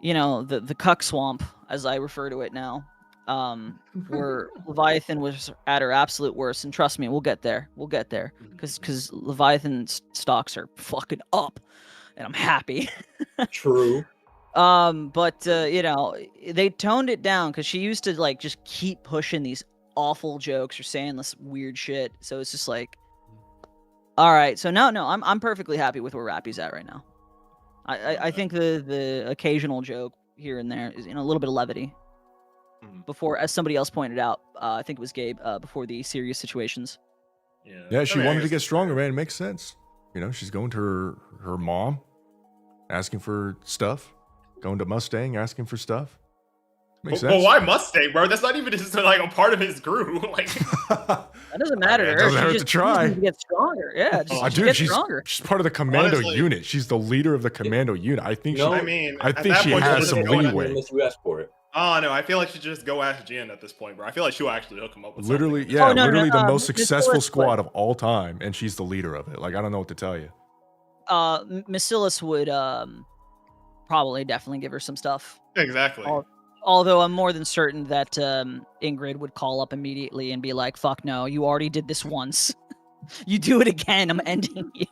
you know, the cuck swamp, as I refer to it now, where Leviathan was at her absolute worst, and trust me, we'll get there. We'll get there because Leviathan's stocks are fucking up, and I'm happy. True. But you know, they toned it down because she used to like just keep pushing these awful jokes or saying this weird shit. So it's just like, all right. So no, I'm perfectly happy with where Rappy's at right now. I think the occasional joke here and there is, you know, a little bit of levity. Before, as somebody else pointed out, I think it was Gabe, before the serious situations. Yeah, she I mean, I wanted to guess get it's stronger, fair. man. It makes sense. You know, she's going to her mom, asking for stuff. Going to Mustang, asking for stuff. Makes Well, sense. why Mustang, bro? That's not even just like a part of his crew. Like, That doesn't matter to It her. doesn't She hurt just to try. needs to get stronger. Yeah, just, Oh, just Dude, get she's stronger. part of the commando Honestly. unit. She's the leader of the commando unit. I think No. she. I mean, I at think that she point, has just some go- leeway. Unless you ask for it. Oh no, I feel like she just go ask Jen at this point, bro. I feel like she'll actually hook him up with Literally, something. yeah, Oh, no, literally the most Miss successful Phyllis squad would. of all time, and she's the leader of it. Like, I don't know what to tell you. Macilis would probably definitely give her some stuff. Exactly. Oh, Although I'm more than certain that Ingrid would call up immediately and be like, "Fuck no, you already did this once. You do it again, I'm ending you."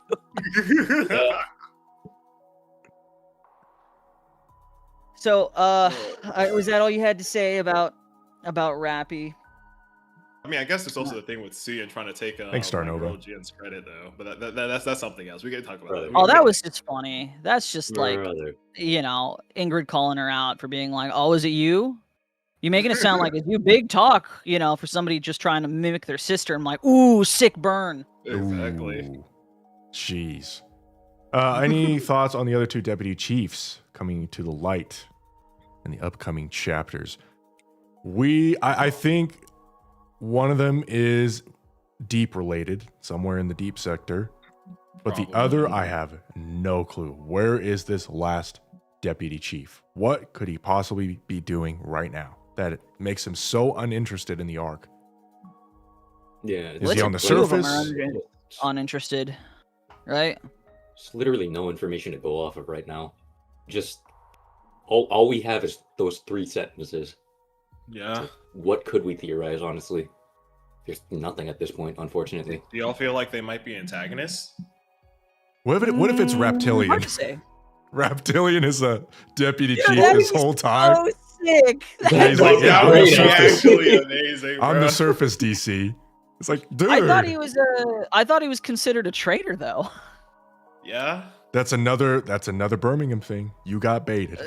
So, was that all you had to say about Rappy? I mean, I guess it's also the thing with Suya trying to take Thanks, Starnova. girl Jin's credit though, but that's something else. We can talk about that. Oh, that was just funny. That's just like, Brother. you know, Ingrid calling her out for being like, "Oh, is it you? You making it sound like it's you." Big talk, you know, for somebody just trying to mimic their sister. I'm like, ooh, sick burn. Exactly. Ooh, jeez. Any thoughts on the other two deputy chiefs coming to the light in the upcoming chapters? I think one of them is deep related, somewhere in the deep sector, but the other, I have no clue. Where is this last deputy chief? What could he possibly be doing right now that it makes him so uninterested in the arc? Yeah. Is he on the surface? Uninterested, right? There's literally no information to go off of right now. Just all we have is those 3 sentences. Yeah. So what could we theorize, honestly? There's nothing at this point, unfortunately. Do y'all feel like they might be antagonists? What if it's Reptilian? Hard to say. Reptilian is a deputy chief this whole time. So sick. Yeah, he's like, that I'm would the be surface. actually amazing, bro. I'm the surface DC. It's like, dude. I thought he was considered a traitor though. Yeah. That's another Birmingham thing. You got baited.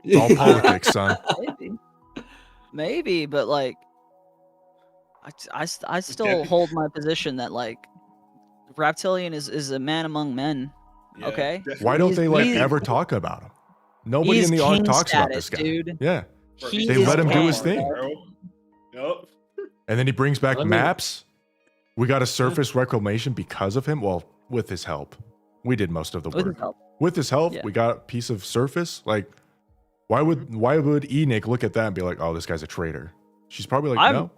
It's all politics, son. Maybe, but like, I still hold my position that like, Reptilian is a man among men. Yeah, Okay. definitely. Why don't they He's- ever talk about him? Nobody he's in the arc king talks about status, this guy. dude. Yeah. Bro, He They is let him do his king. thing. Bro. Yup. And then he brings back I mean- maps. We got a surface reclamation because of him. Well, with his help. We did most of the With work. his help. With his help, Yeah. we got a piece of surface. Like, why would Enoch look at that and be like, "Oh, this guy's a traitor"? She's probably like, I'm "No."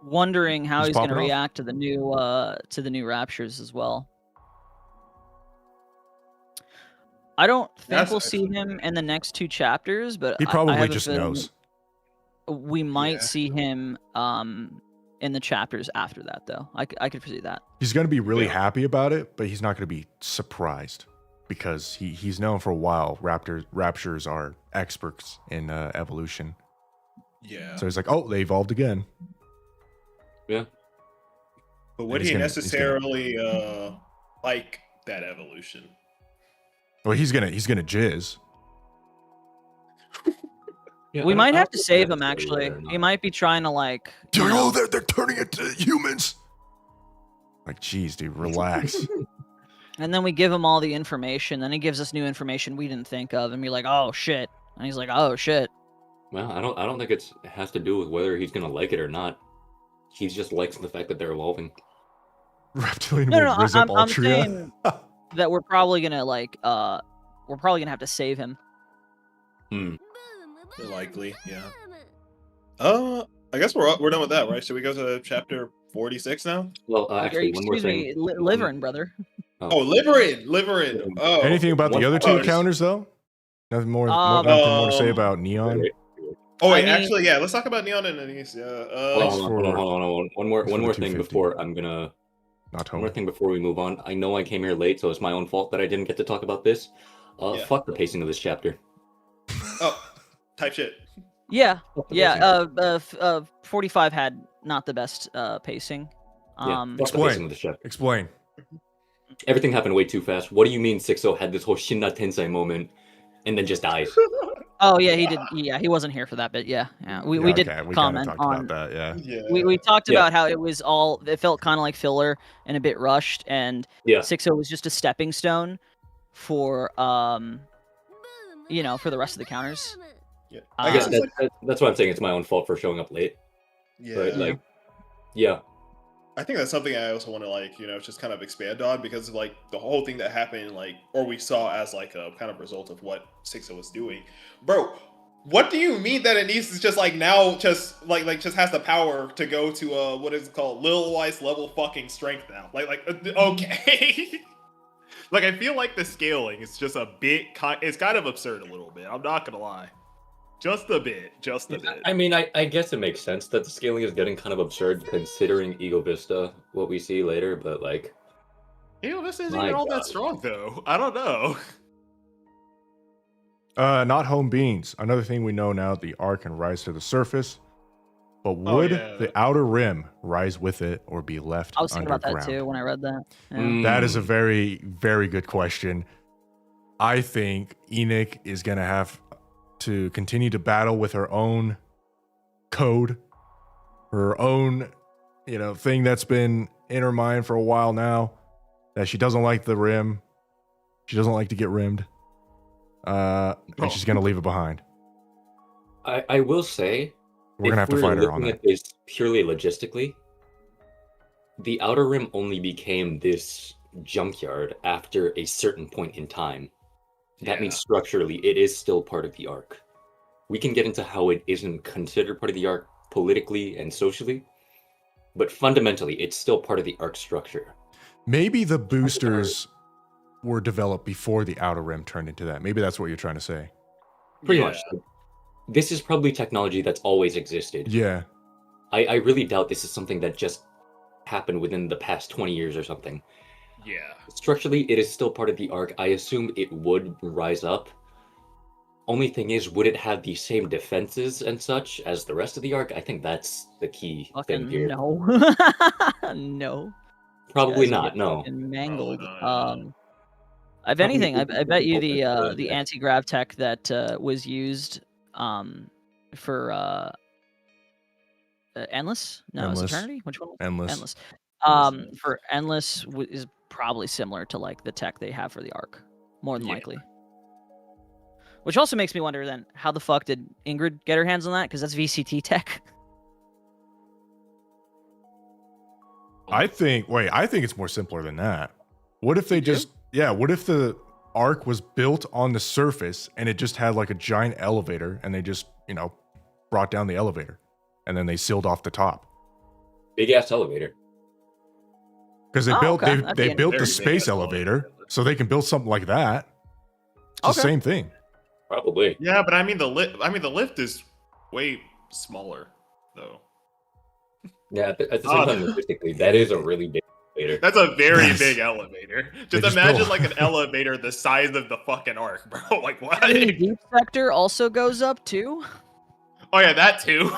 Wondering how He's he's going to popping off. react to the new Raptures as well. I don't think That's we'll see actually him in the next 2 chapters, but He I probably have a just feeling knows. we might Yeah. see him in the chapters after that, though. I could foresee that. He's going to be really Yeah. happy about it, but he's not going to be surprised because he's known for a while. Raptures are experts in evolution. Yeah. So he's like, "Oh, they evolved again." Yeah. But would he's he gonna- necessarily like that evolution? Well, he's gonna jizz. Yeah, We I might don't have to think save that's him, really actually. whether or He not- might be trying to, like, you Dude, know- oh, they're turning into humans. Like, geez, dude, relax. and then we give him all the information. Then he gives us new information we didn't think of, and we're like, "Oh shit!" And he's like, "Oh shit." Well, I don't think it has to do with whether he's gonna like it or not. He just likes the fact that they're evolving. Reptilian No, will no, rizz up I'm Altria. saying that we're probably gonna like, we're probably gonna have to save him. Likely, yeah. I guess we're done with that, right? Should we go to chapter 46 now? Well, actually, one more Excuse thing. me, Liverin, brother. Oh, Liverin. Oh, Anything about the One- other two oh, encounters, though? Nothing more to say about Neon? Wait, Oh wait, I mean- actually, yeah. Let's talk about Neon and Anise. Yeah. Thanks hold for- on. One thanks for more the thing 250. before Not one more home. thing before we move on. I know I came here late, so it's my own fault that I didn't get to talk about this. Yeah. Fuck the pacing of this chapter. Oh, type shit. Yeah, Fuck the yeah. pacing. 45 had not the best pacing. Yeah, fuck the Explain. pacing of this chapter. Explain. Everything happened way too fast. What do you mean 6-0 had this whole Shinna Tensei moment and then just dies? Oh yeah, he did. Yeah, he wasn't here for that bit. Yeah. We Yeah, did okay, we kinda comment talked on. about that, yeah. Yeah. We talked Yeah. about how it was all. It felt kind of like filler and a bit rushed, and Yeah. 6-0 was just a stepping stone for for the rest of the counters. Yeah. I I guess guess it's like, That's why I'm saying it's my own fault for showing up late. yeah. But like, yeah, I think that's something I also want to just kind of expand on because of like the whole thing that happened or we saw as like a kind of result of what Sixo was doing. Bro, what do you mean that Anise is just like now just just has the power to go to what is it called, Lil Weiss level fucking strength now? Okay. Like I feel like the scaling is just a bit it's kind of absurd a little bit. I'm not gonna lie. Just a bit. Just a bit. I mean, I guess it makes sense that the scaling is getting kind of absurd considering Eagle Vista, what we see later, but like... Ew, this isn't My even all that God. strong, though. I don't know. Not home beans. Another thing we know now, the Ark can rise to the surface, but would yeah. the outer rim rise with it or be left I was thinking about underground? that too when I read that. Yeah. That is a very, very good question. I think Enoch is going to have to continue to battle with her own code, her own, thing that's been in her mind for a while now, that she doesn't like the rim. She doesn't like to get rimmed. And she's going to leave it behind. I will say, We're going to have to fight her on that. At this purely logistically, the outer rim only became this junkyard after a certain point in time. That means structurally, it is still part of the Ark. We can get into how it isn't considered part of the Ark politically and socially, but fundamentally, it's still part of the Ark structure. Maybe the boosters were developed before the outer rim turned into that. Maybe that's what you're trying to say. Pretty much. This is probably technology that's always existed. Yeah. I really doubt this is something that just happened within the past 20 years or something. Yeah. Structurally, it is still part of the Ark. I assume it would rise up. Only thing is, would it have the same defenses and such as the rest of the Ark? I think that's the key thing here. No. No. Probably Guys not, get no. fucking mangled. No. If anything, I bet you the anti-grav tech that was used for Endless? No, it's Endless. Eternity? Which one? Endless. Endless. For Endless is probably similar to like the tech they have for the Ark, more than likely. Which also makes me wonder then, how the fuck did Ingrid get her hands on that? Because that's VCT tech. I think it's more simpler than that. What if they what if the Ark was built on the surface and it just had like a giant elevator and they just, brought down the elevator and then they sealed off the top? Big ass elevator. Because they built the space elevator, so they can build something like that. It's the same thing. Probably. Yeah, but I mean the lift is way smaller though. Yeah, at the same time, logistically, that is a really big elevator. That's a very big elevator. Just imagine like an elevator the size of the fucking Ark, bro. Like what? The deep sector also goes up too. Oh yeah, that too.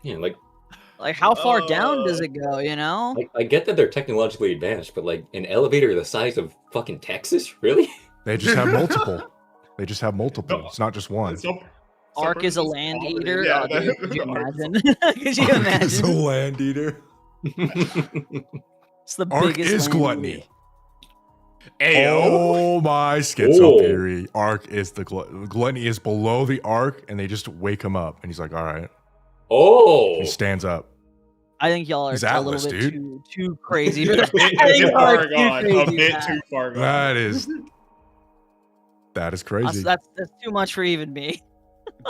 Yeah, like how far down does it go? I get that they're technologically advanced, but like an elevator the size of fucking Texas, really? They just have multiple. It's not just one. Ark is a land eater. Yeah, Could you imagine? Could you Ark is a imagine? land eater. It's the Ark biggest is land gluttony. eater. Ayo. Oh my schizo theory. Ark is the gluttony is below the Ark, and they just wake him up, and he's like, "All right." Oh, He stands up. I think y'all are He's a Atlas, little bit dude. too crazy. A I think bit y'all are far too gone. crazy A for bit that. too far gone. That is crazy. That's too much for even me.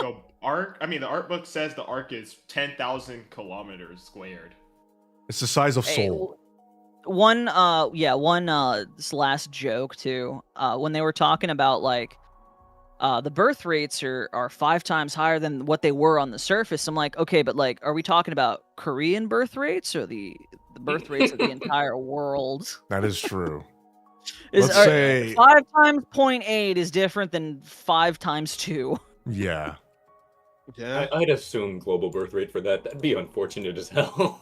The art book says the Ark is 10,000 kilometers squared. It's the size of Hey, Seoul. one this last joke too, when they were talking about like the birth rates are 5 times higher than what they were on the surface. I'm like, okay, but like, are we talking about Korean birth rates or the birth rates of the entire world? That is true. Let's say 5 times 0.8 is different than 5 times 2. Yeah. Yeah. I'd assume global birth rate for that. That'd be unfortunate as hell.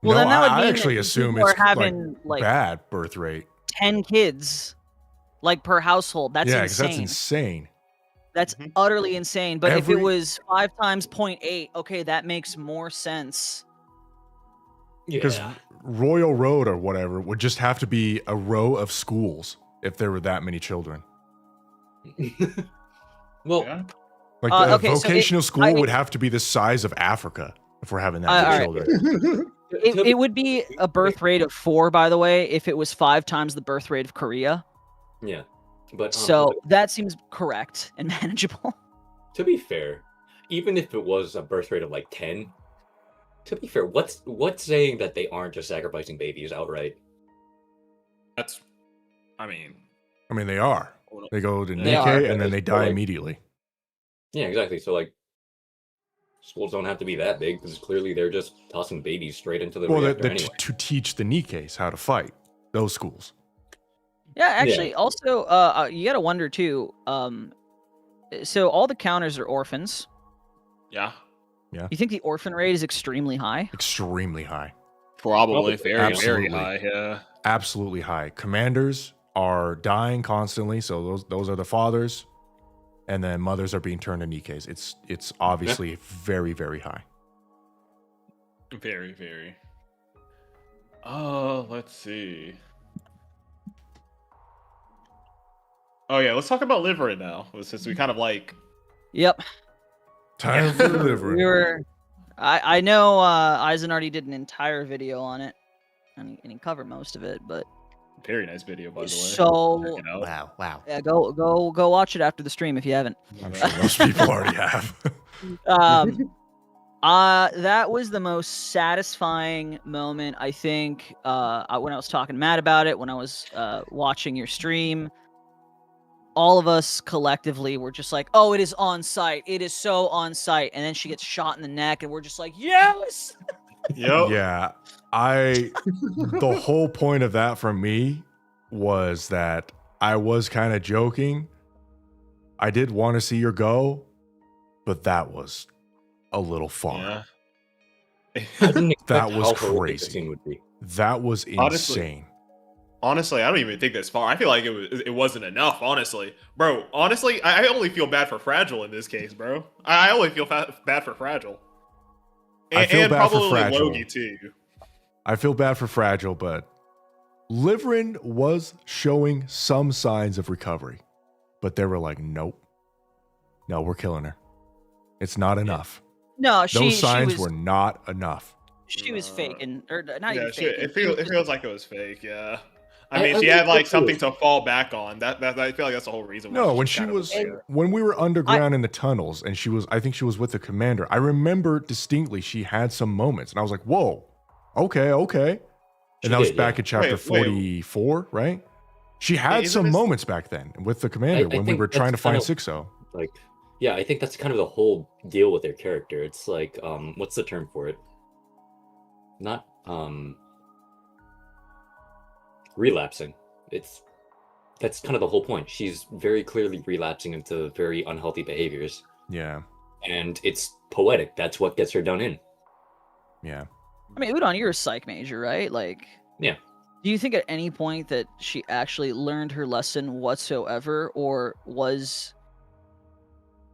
Well, then that would I mean actually that assume people it's are having like bad birth rate. 10 kids, like per household. That's Yeah, because insane. that's insane. That's utterly insane. But if it was 5 times 0.8, okay, that makes more sense. Because Royal Road or whatever would just have to be a row of schools if there were that many children. Well, like the okay, so vocational school would have to be the size of Africa if we're having that many children. It would be a birth rate of 4, by the way, if it was 5 times the birth rate of Korea. Yeah, but so that seems correct and manageable. To be fair, even if it was a birth rate of like 10, to be fair, what's saying that they aren't just sacrificing babies outright? I mean, they are. They go to They are. NIKKE and then they die immediately. Yeah, exactly. So like, schools don't have to be that big because clearly they're just tossing babies straight into the Well, reactor anyway. to teach the NIKKEs how to fight, those schools. Yeah, actually, also, you gotta wonder too. So all the counters are orphans. Yeah. You think the orphan rate is extremely high? Extremely high. Probably very, Absolutely. very high. Yeah. Absolutely high. Commanders are dying constantly, so those are the fathers, and then mothers are being turned to NIKKEs. It's obviously very, very high. Very, very. Let's see. Oh yeah, let's talk about Liverin now, since we kind of like. Yep. Time for Liverin. We were. I know Eisen already did an entire video on it, and he covered most of it, but Very nice video, by the way. so Check it out. Wow. yeah, go watch it after the stream if you haven't. I'm sure most people already have. That was the most satisfying moment, I think, when I was talking to Matt about it, when I was watching your stream. All of us collectively were just like, oh, it is on site. It is so on site. And then she gets shot in the neck, and we're just like, yes! Yep. Yeah. The whole point of that for me was that I was kind of joking. I did want to see her go, but that was a little far. Yeah. I didn't expect That was how horrific the crazy. scene would be. That was insane. Honestly, I don't even think that's far. I feel like it wasn't enough, honestly. Bro, honestly, I only feel bad for Fragile in this case, bro. I only feel bad for Fragile. I feel bad for probably Fragile. Logie, too. I feel bad for Fragile, but Liverin was showing some signs of recovery. But they were like, nope. No, we're killing her. It's not enough. No, Those signs she was, were not enough. She was faking, or not Yeah, even faking. it feels like it was fake, yeah. I I mean, she really had like hope something it to fall back on. That I feel like that's the whole reason. Why No, when just she kind of was there. when we were underground in the tunnels and I think she was with the commander. I remember distinctly she had some moments and I was like, "Whoa. Okay." She And that was did, back yeah. in chapter Wait. 44, right? She had Isn't some this- moments back then with the commander I when we think were trying to that's find kind of- Sixo. Like, yeah, I think that's kind of the whole deal with their character. It's like, what's the term for it? Not relapsing. That's kind of the whole point. She's very clearly relapsing into very unhealthy behaviors, Yeah. and it's poetic. That's what gets her done in. Yeah. I mean, Udon, you're a psych major, right? Like, Yeah. do you think at any point that she actually learned her lesson whatsoever, or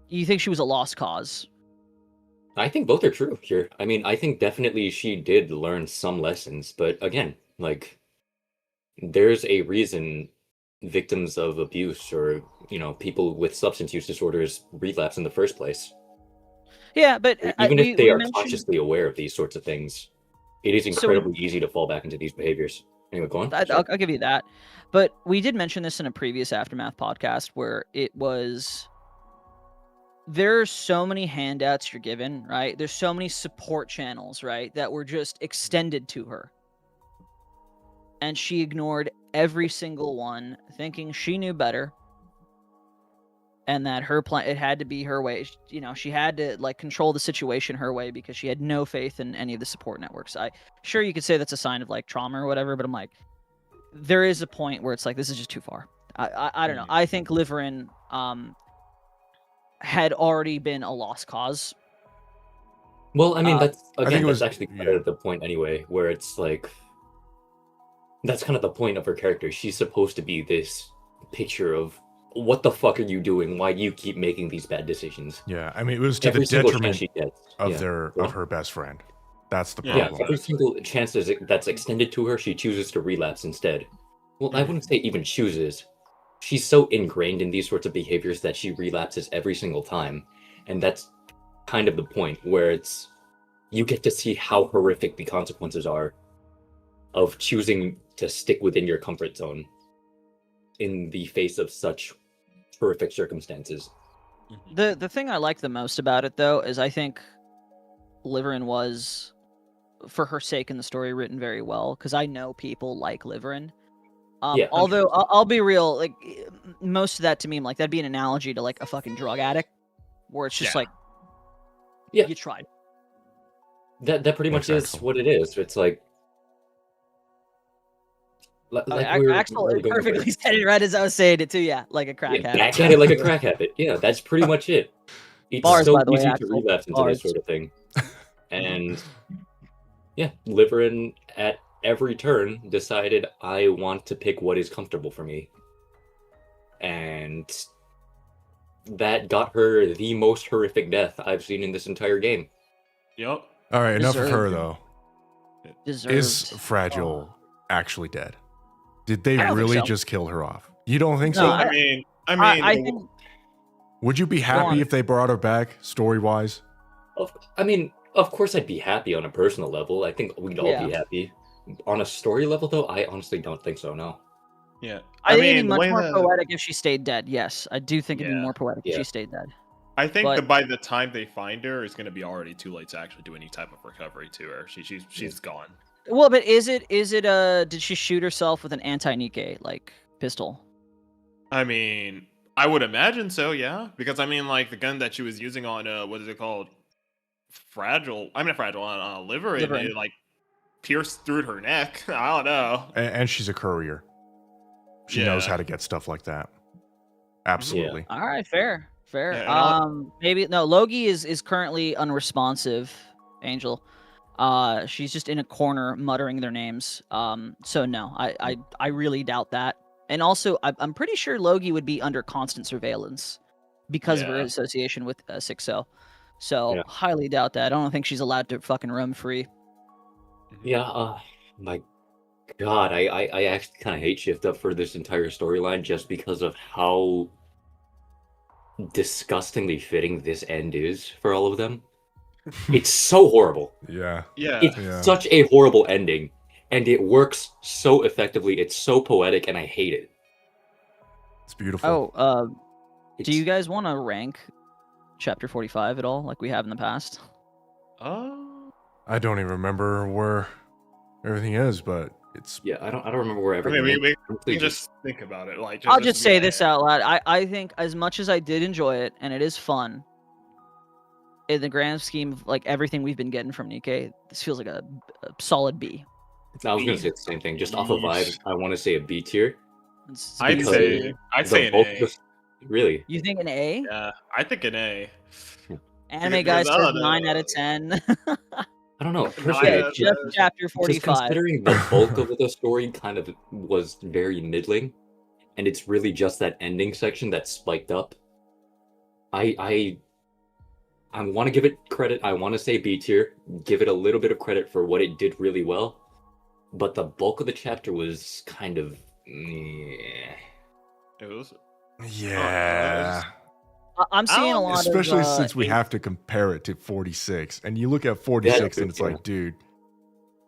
you think she was a lost cause? I think both are true here. I mean, I think definitely she did learn some lessons, but again, like, there's a reason victims of abuse or, people with substance use disorders relapse in the first place. Yeah, but Even if they we are mentioned- consciously aware of these sorts of things, it is So we- incredibly easy to fall back into these behaviors. Anyway, go on. I'll give you that. But we did mention this in a previous Aftermath podcast where it was, there are so many handouts you're given, right? There's so many support channels, right, that were just extended to her. And she ignored every single one, thinking she knew better. And that her plan, it had to be her way. She had to control the situation her way because she had no faith in any of the support networks. Sure, you could say that's a sign of trauma or whatever, but I'm like, there is a point where it's like, this is just too far. I don't know. I think Liverin had already been a lost cause. Well, I mean, think it was- that's actually kind of the point anyway, where it's like, that's kind of the point of her character. She's supposed to be this picture of, what the fuck are you doing? Why do you keep making these bad decisions? Yeah. I mean, it was to Every the single chance detriment she gets. of Yeah. of her best friend. That's the Yeah, problem. Every single chance that's extended to her, she chooses to relapse instead. Well, I wouldn't say even chooses. She's so ingrained in these sorts of behaviors that she relapses every single time. And that's kind of the point where you get to see how horrific the consequences are of choosing to stick within your comfort zone in the face of such horrific circumstances. The thing I like the most about it, though, is I think Liverin was, for her sake in the story, written very well, because I know people like Liverin. Yeah, Although I'll be real, most of that to me, I'm like, that'd be an analogy to a fucking drug addict. where it's just Yeah. like, Yeah. you tried. That pretty much is Axel. what it is. It's like Axel we were going perfectly over. said it right as I was saying it too. Yeah, like a crack Yeah, habit. back at it like a crack habit. Yeah, that's pretty much it. It's Bars, so by the way, easy to Axel. relapse into Bars. this sort of thing. And yeah, Liverin at every turn decided I want to pick what is comfortable for me. And that got her the most horrific death I've seen in this entire game. Yep. All right, enough of her Deserved. though. Deserved. Is Fragile actually dead? Did they I don't think really so. just kill her off? You don't think No, so? I mean, I think Would you be on. happy if they brought her back, story-wise? Of course I'd be happy on a personal level. I think we'd all Yeah. be happy. On a story level, though, I honestly don't think so, no. yeah. I think it'd be the much way more that- poetic if she stayed dead. Yes, I do think it'd be Yeah. more poetic if Yeah. she stayed dead. I think But- that by the time they find her, it's going to be already too late to actually do any type of recovery to her. She's gone. Well, but is it did she shoot herself with an anti-NIKKE like pistol? I mean, I would imagine so, yeah. Because I mean, like the gun that she was using on what is it called? Fragile. I mean, fragile on liver, and Liverin. it like pierced through her neck. I don't know. And she's a courier. She knows Yeah. how to get stuff like that. Absolutely. All right, fair. Yeah, and I'll- Maybe no. Logie is currently unresponsive. Angel, she's just in a corner muttering their names. So no, I really doubt that. And also, I'm pretty sure Logie would be under constant surveillance because of her Yeah. association with 6-0. So Yeah. highly doubt that. I don't think she's allowed to fucking roam free. Yeah, my God, I actually kind of hate Shift Up for this entire storyline just because of how disgustingly fitting this end is for all of them. It's so horrible. Yeah. Yeah. It's Yeah. such a horrible ending, and it works so effectively. It's so poetic, and I hate it. It's beautiful. Oh, do It's- you guys want to rank chapter 45 at all, like we have in the past? I don't even remember where everything is, but it's Yeah, I don't remember where I everything. mean, we went. can Honestly, just think about it. Like, I'll just say yeah. this out loud. I think as much as I did enjoy it, and it is fun, in the grand scheme of like everything we've been getting from NIKKE, this feels like a solid B. I was gonna say the same thing. Just off of vibe, Yeesh. I want to say a B tier. It's I'd because say an bulk A. of the- Really? You think an A? Yeah, I think an A. Anime Because- guy no, says no, 9 out no. of 10. I don't know. Yeah, Personally, yeah, that's- just chapter just 45. considering the bulk of the story kind of was very middling, and it's really just that ending section that spiked up. I want to give it credit. I want to say B tier. Give it a little bit of credit for what it did really well, but the bulk of the chapter was kind of. It was. yeah. I'm seeing a lot Especially of since we have to compare it to 46. And you look at 46 and it's Yeah. like, dude,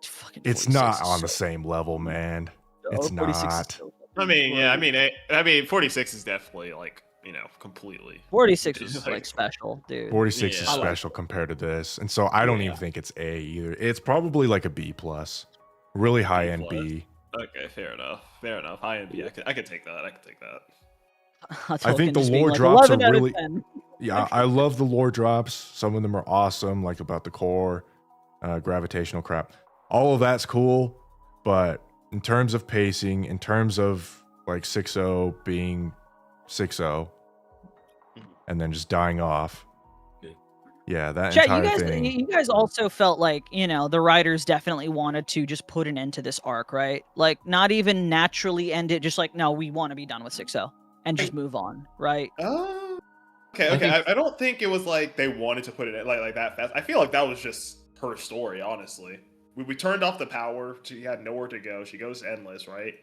fucking it's 46 not is on the so- same level, man. Oh, It's 46 is not. so I mean, yeah. fucking I mean, 46 is definitely like completely. 46 is like- like special, dude. 46 Yeah. is I like special compared to this. And so I don't Yeah. even think it's A either. It's probably like a B plus. Really high end plus. B. Okay, fair enough. Fair enough. High end B. I could take that. I could take that. I think the Just being lore like, drops are 11 out of really- 10. Yeah, I love the lore drops. Some of them are awesome, like about the core, gravitational crap. All of that's cool, but in terms of pacing, in terms of like 6-0 being 6-0 and then just dying off. Yeah, that Chat, entire thing. you guys also felt like, the writers definitely wanted to just put an end to this arc, right? Like, not even naturally end it, just like, no, we want to be done with 6-0 and just move on, right? Okay. I Okay. think- I don't think it was like they wanted to put it in like that fast. I feel like that was just her story, honestly. We turned off the power. She had nowhere to go. She goes endless, right?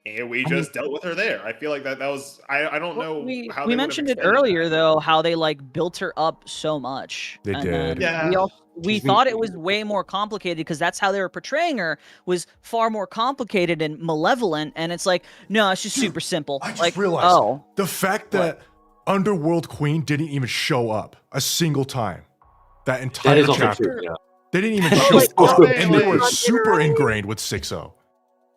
And we just dealt with her there. I feel like that was. I don't know we how we they would've mentioned it extended earlier, that. though, how they like built her up so much. They and did. then Yeah. we Excuse me. thought it was way more complicated because that's how they were portraying her, was far more complicated and malevolent. And it's like, no, it's just super simple. I just like, realized oh, the fact that Underworld Queen didn't even show up a single time. That That entire is also chapter. true. Yeah. they didn't even But, show like, up. okay, And they were like- super ingrained with 6-0.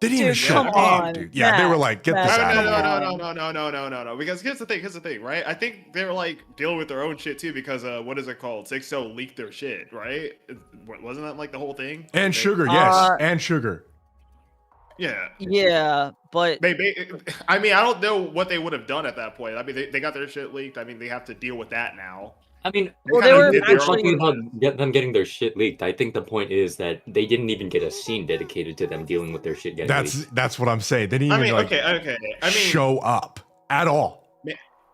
They didn't even Dude, show come up, on, dude. Yeah, they were Matt, like, get Matt, this No, out no, of no, here. no, no, no, no, no, no, no. Because here's the thing, right? I think they're like dealing with their own shit too. Because what is it called? 6-0 leaked their shit, right? Wasn't that like the whole thing? And They- sugar, yes, Uh, and sugar. Yeah. Yeah, but I mean, I don't know what they would have done at that point. I mean, they got their shit leaked. I mean, they have to deal with that now. I mean, Well, they kinda were did if their we're own talking about version. them getting their shit leaked, I think the point is that they didn't even get a scene dedicated to them dealing with their shit getting leaked. That's what I'm saying. They didn't I even mean, like okay. I mean, show up at all.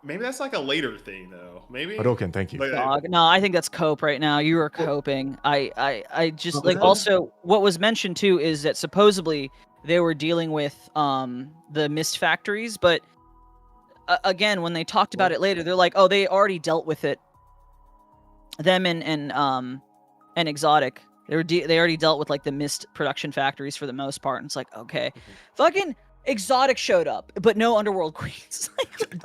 maybe that's like a later thing, though. Maybe. Hadouken, thank you. Like, dog. No, I think that's cope right now. You were coping. I just like Okay. also what was mentioned too is that supposedly they were dealing with the mist factories, but again, when they talked about it later, they're like, oh, they already dealt with it. Them and Exotic, they already dealt with like the mist production factories for the most part. And it's like, okay, fucking Exotic showed up, but no Underworld Queens.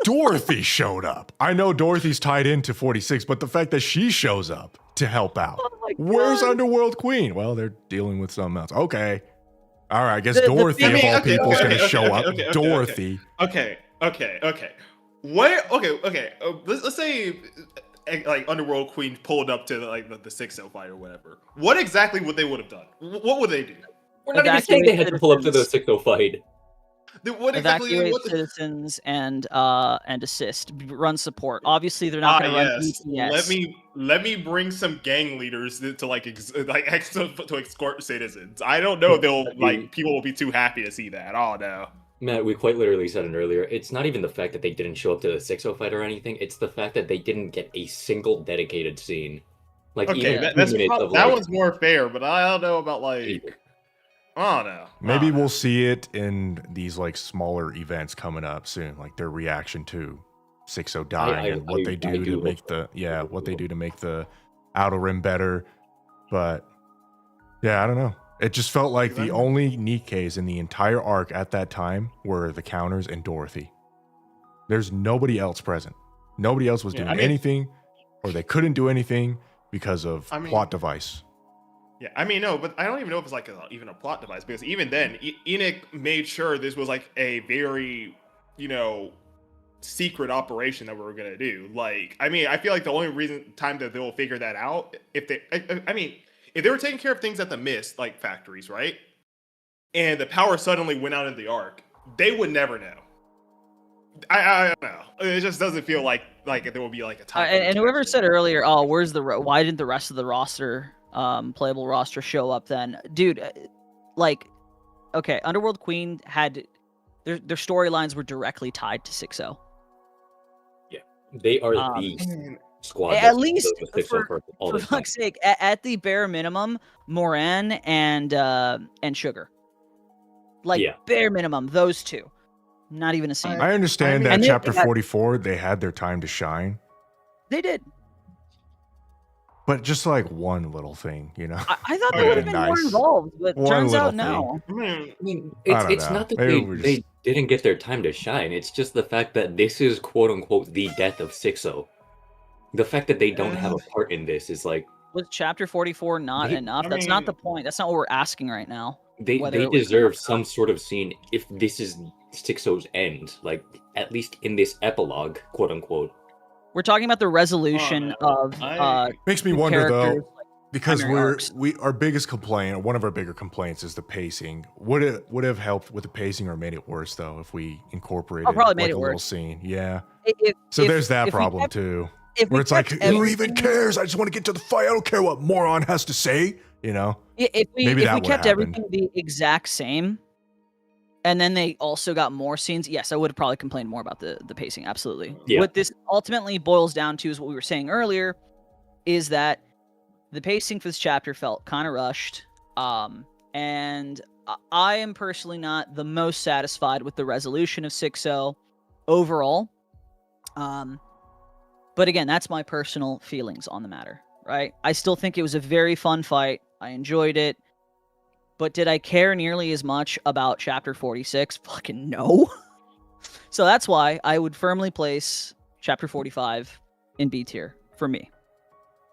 Dorothy showed up. I know Dorothy's tied into 46, but the fact that she shows up to help out. Oh my Where's God. Underworld Queen? Well, they're dealing with something else. Okay. All right, I guess The Dorothy, thing- of all okay, people, is going to okay, show okay, up. okay, okay, Dorothy. Okay. What? Okay. Let's say like Underworld Queen pulled up to like the 6-0 fight or whatever. What exactly would they would have done? What would they do? We're not even saying they had to pull up to the Evacuate 6-0 fight. What exactly? Evacuate What the, citizens and assist, run support. Obviously, they're not going to run yes. BTS. Let me bring some gang leaders to like to escort citizens. I don't know if they'll like people will be too happy to see that. Oh no. Matt, we quite literally said it earlier. It's not even the fact that they didn't show up to the 6-0 fight or anything. It's the fact that they didn't get a single dedicated scene. Like, Okay, even that's 2 minutes of, that like, one's more fair, but I don't know about like. either. I don't know. Maybe we'll see it in these like smaller events coming up soon, like their reaction to 6-0 dying and what they do to make what they do to make the outer rim better. But yeah, I don't know. It just felt like the only NIKKEs in the entire arc at that time were the counters and Dorothy. There's nobody else present. Nobody else was doing anything, or they couldn't do anything because of plot device. Yeah, I mean, no, but I don't even know if it's like even a plot device, because even then, Enoch made sure this was like a very, secret operation that we were gonna do. Like, I mean, I feel like the only time that they'll figure that out, if they were taking care of things at the Mist, like factories, right? And the power suddenly went out in the Arc, they would never know. I don't know. It just doesn't feel like there will be like a time. And whoever said earlier, oh, why didn't the rest of the roster, playable roster, show up then? Dude, okay, Underworld Queen had their storylines were directly tied to 6-0. Yeah, they are the squad. At least for fuck's sake, at the bare minimum, Moran and Sugar. Bare minimum, those two. Not even a scene. I understand that chapter 44, they had their time to shine. They did. But just like one little thing, I thought they would have been more involved, but turns out no. I mean, it's not that they didn't get their time to shine. It's just the fact that this is quote unquote the death of 6-0. The fact that they don't have a part in this is like. Was chapter 44 not enough? That's not the point. That's not what we're asking right now. They deserve some sort of scene if this is 6-0's end, like at least in this epilogue, quote unquote. We're talking about the resolution of makes me wonder though, like, because our biggest complaint, or one of our bigger complaints, is the pacing. Would it have helped with the pacing or made it worse though if we incorporated probably like a little scene? Yeah. So there's that problem too. Where it's like, who even cares? I just want to get to the fight. I don't care what moron has to say. If we kept everything the exact same, and then they also got more scenes, yes, I would have probably complained more about the pacing. Absolutely. Yeah. What this ultimately boils down to is what we were saying earlier, is that the pacing for this chapter felt kind of rushed. And I am personally not the most satisfied with the resolution of 6-0 overall. But again, that's my personal feelings on the matter, right? I still think it was a very fun fight. I enjoyed it. But did I care nearly as much about chapter 46? Fucking no. So that's why I would firmly place chapter 45 in B tier for me.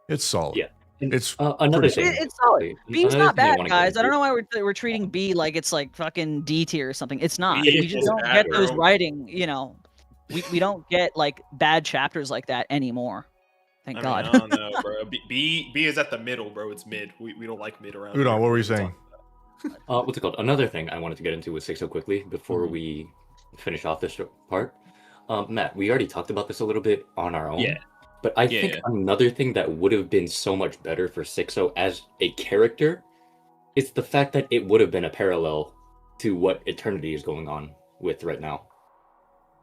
It's solid. Yeah. And, It's another pretty thing. It's solid. okay, B's another not thing I bad, wanna get guys. I don't into- know why we're treating B like it's like fucking D tier or something. It's not. B We just is don't bad, get those bro. writing. We don't get like bad chapters like that anymore. Thank I God. mean, I don't know, bro. B is at the middle, bro. It's mid. We don't like mid around here. Udon, what were you saying? What's it called? Another thing I wanted to get into with 6 quickly before Mhm. we finish off this part. Matt, we already talked about this a little bit on our own. Yeah. But I Yeah, think yeah. another thing that would have been so much better for 6 as a character is the fact that it would have been a parallel to what Eternity is going on with right now.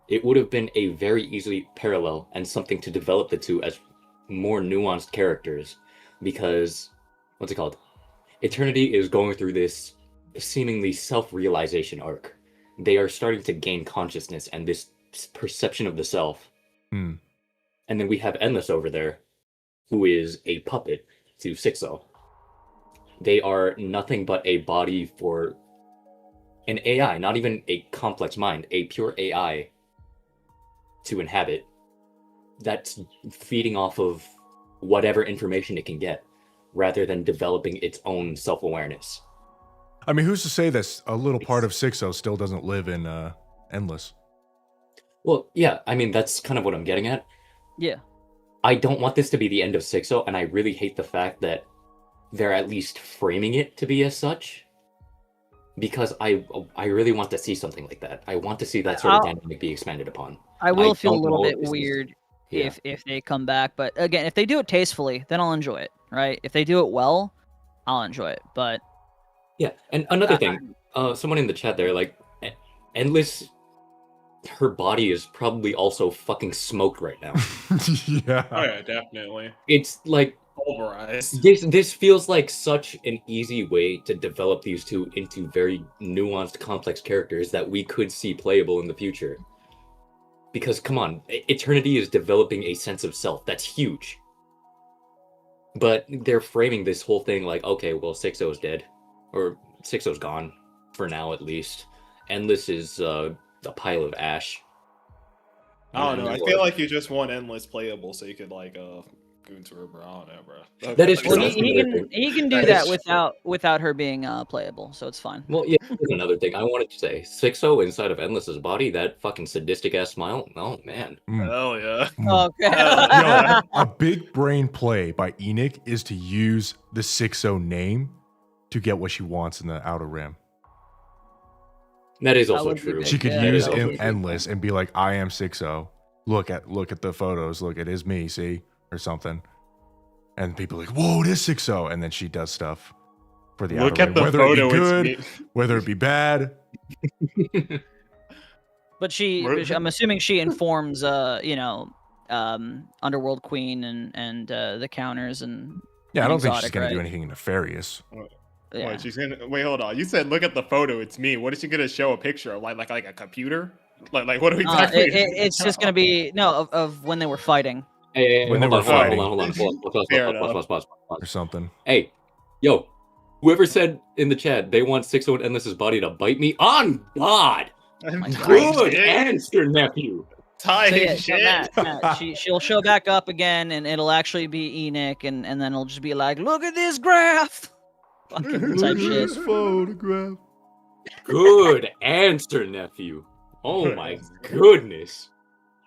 It would have been a very easily parallel and something to develop the two as more nuanced characters, because what's it called? Eternity is going through this seemingly self-realization arc. They are starting to gain consciousness and this perception of the self. Hmm. And then we have Endless over there, who is a puppet to 6. They are nothing but a body for an AI, not even a complex mind, a pure AI to inhabit that's feeding off of whatever information it can get, rather than developing its own self-awareness. I mean, who's to say that a little part of 6 still doesn't live in Endless? Well, yeah, I mean, that's kind of what I'm getting at. Yeah. I don't want this to be the end of 6, and I really hate the fact that they're at least framing it to be as such, because I really want to see something like that. I want to see that sort of dynamic be expanded upon. I will I feel a don't little know if bit this is- weird Yeah. if they come back, but again, if they do it tastefully, then I'll enjoy it, right? If they do it well, I'll enjoy it. But Yeah, and another thing, someone in the chat there, like, Endless, her body is probably also fucking smoked right now. Yeah. Oh yeah, definitely. It's like, Pulverized. this feels like such an easy way to develop these two into very nuanced, complex characters that we could see playable in the future. Because, come on, Eternity is developing a sense of self. That's huge. But they're framing this whole thing like, okay, well, 6-0 is dead. Or 6-0's gone, for now at least. Endless is a pile of ash. I don't know. I Or- feel like you just want Endless playable so you could like goon to her, bro. I don't know, bro. That is well, true. That's another thing. he can do That that is without her being playable, so it's fine. Well, yeah, here's another thing I wanted to say. 6-0 inside of Endless's body, that fucking sadistic ass smile. Oh, man. Hell yeah. Okay. Yo, a big brain play by NIKKE is to use the 6-0 name to get what she wants in the Outer Rim. That is That also would be true. big. She could Yeah, use that is also true. Endless and be like, I am 6-0. Look at the photos. Look, it is me, see? Or something. And people are like, whoa, it is 6-0. And then she does stuff for the Look Outer at Rim. the Whether photo. it be good, It's me. whether it be bad. But Where- I'm assuming she informs, Underworld Queen and the counters and Yeah, I don't think she's Exotic, going to do right? anything nefarious. yeah. Wait, she's gonna wait. Hold on. You said look at the photo. It's me. What is she gonna show a picture of? Like a computer? Like what exactly? It's just gonna be of when they were fighting. Hey, When they hold were on, fighting. hold on. Fair Pause. Or something. Hey, yo, whoever said in the chat they want 6-0 and Endless's body to bite me, on God! my God. Good answer, nephew! Tight So, yeah, shit. so Matt, she'll show back up again, and it'll actually be NIKKE, and then it'll just be like, look at this graph, fucking type shit. Photograph. Good answer, nephew. Oh my goodness.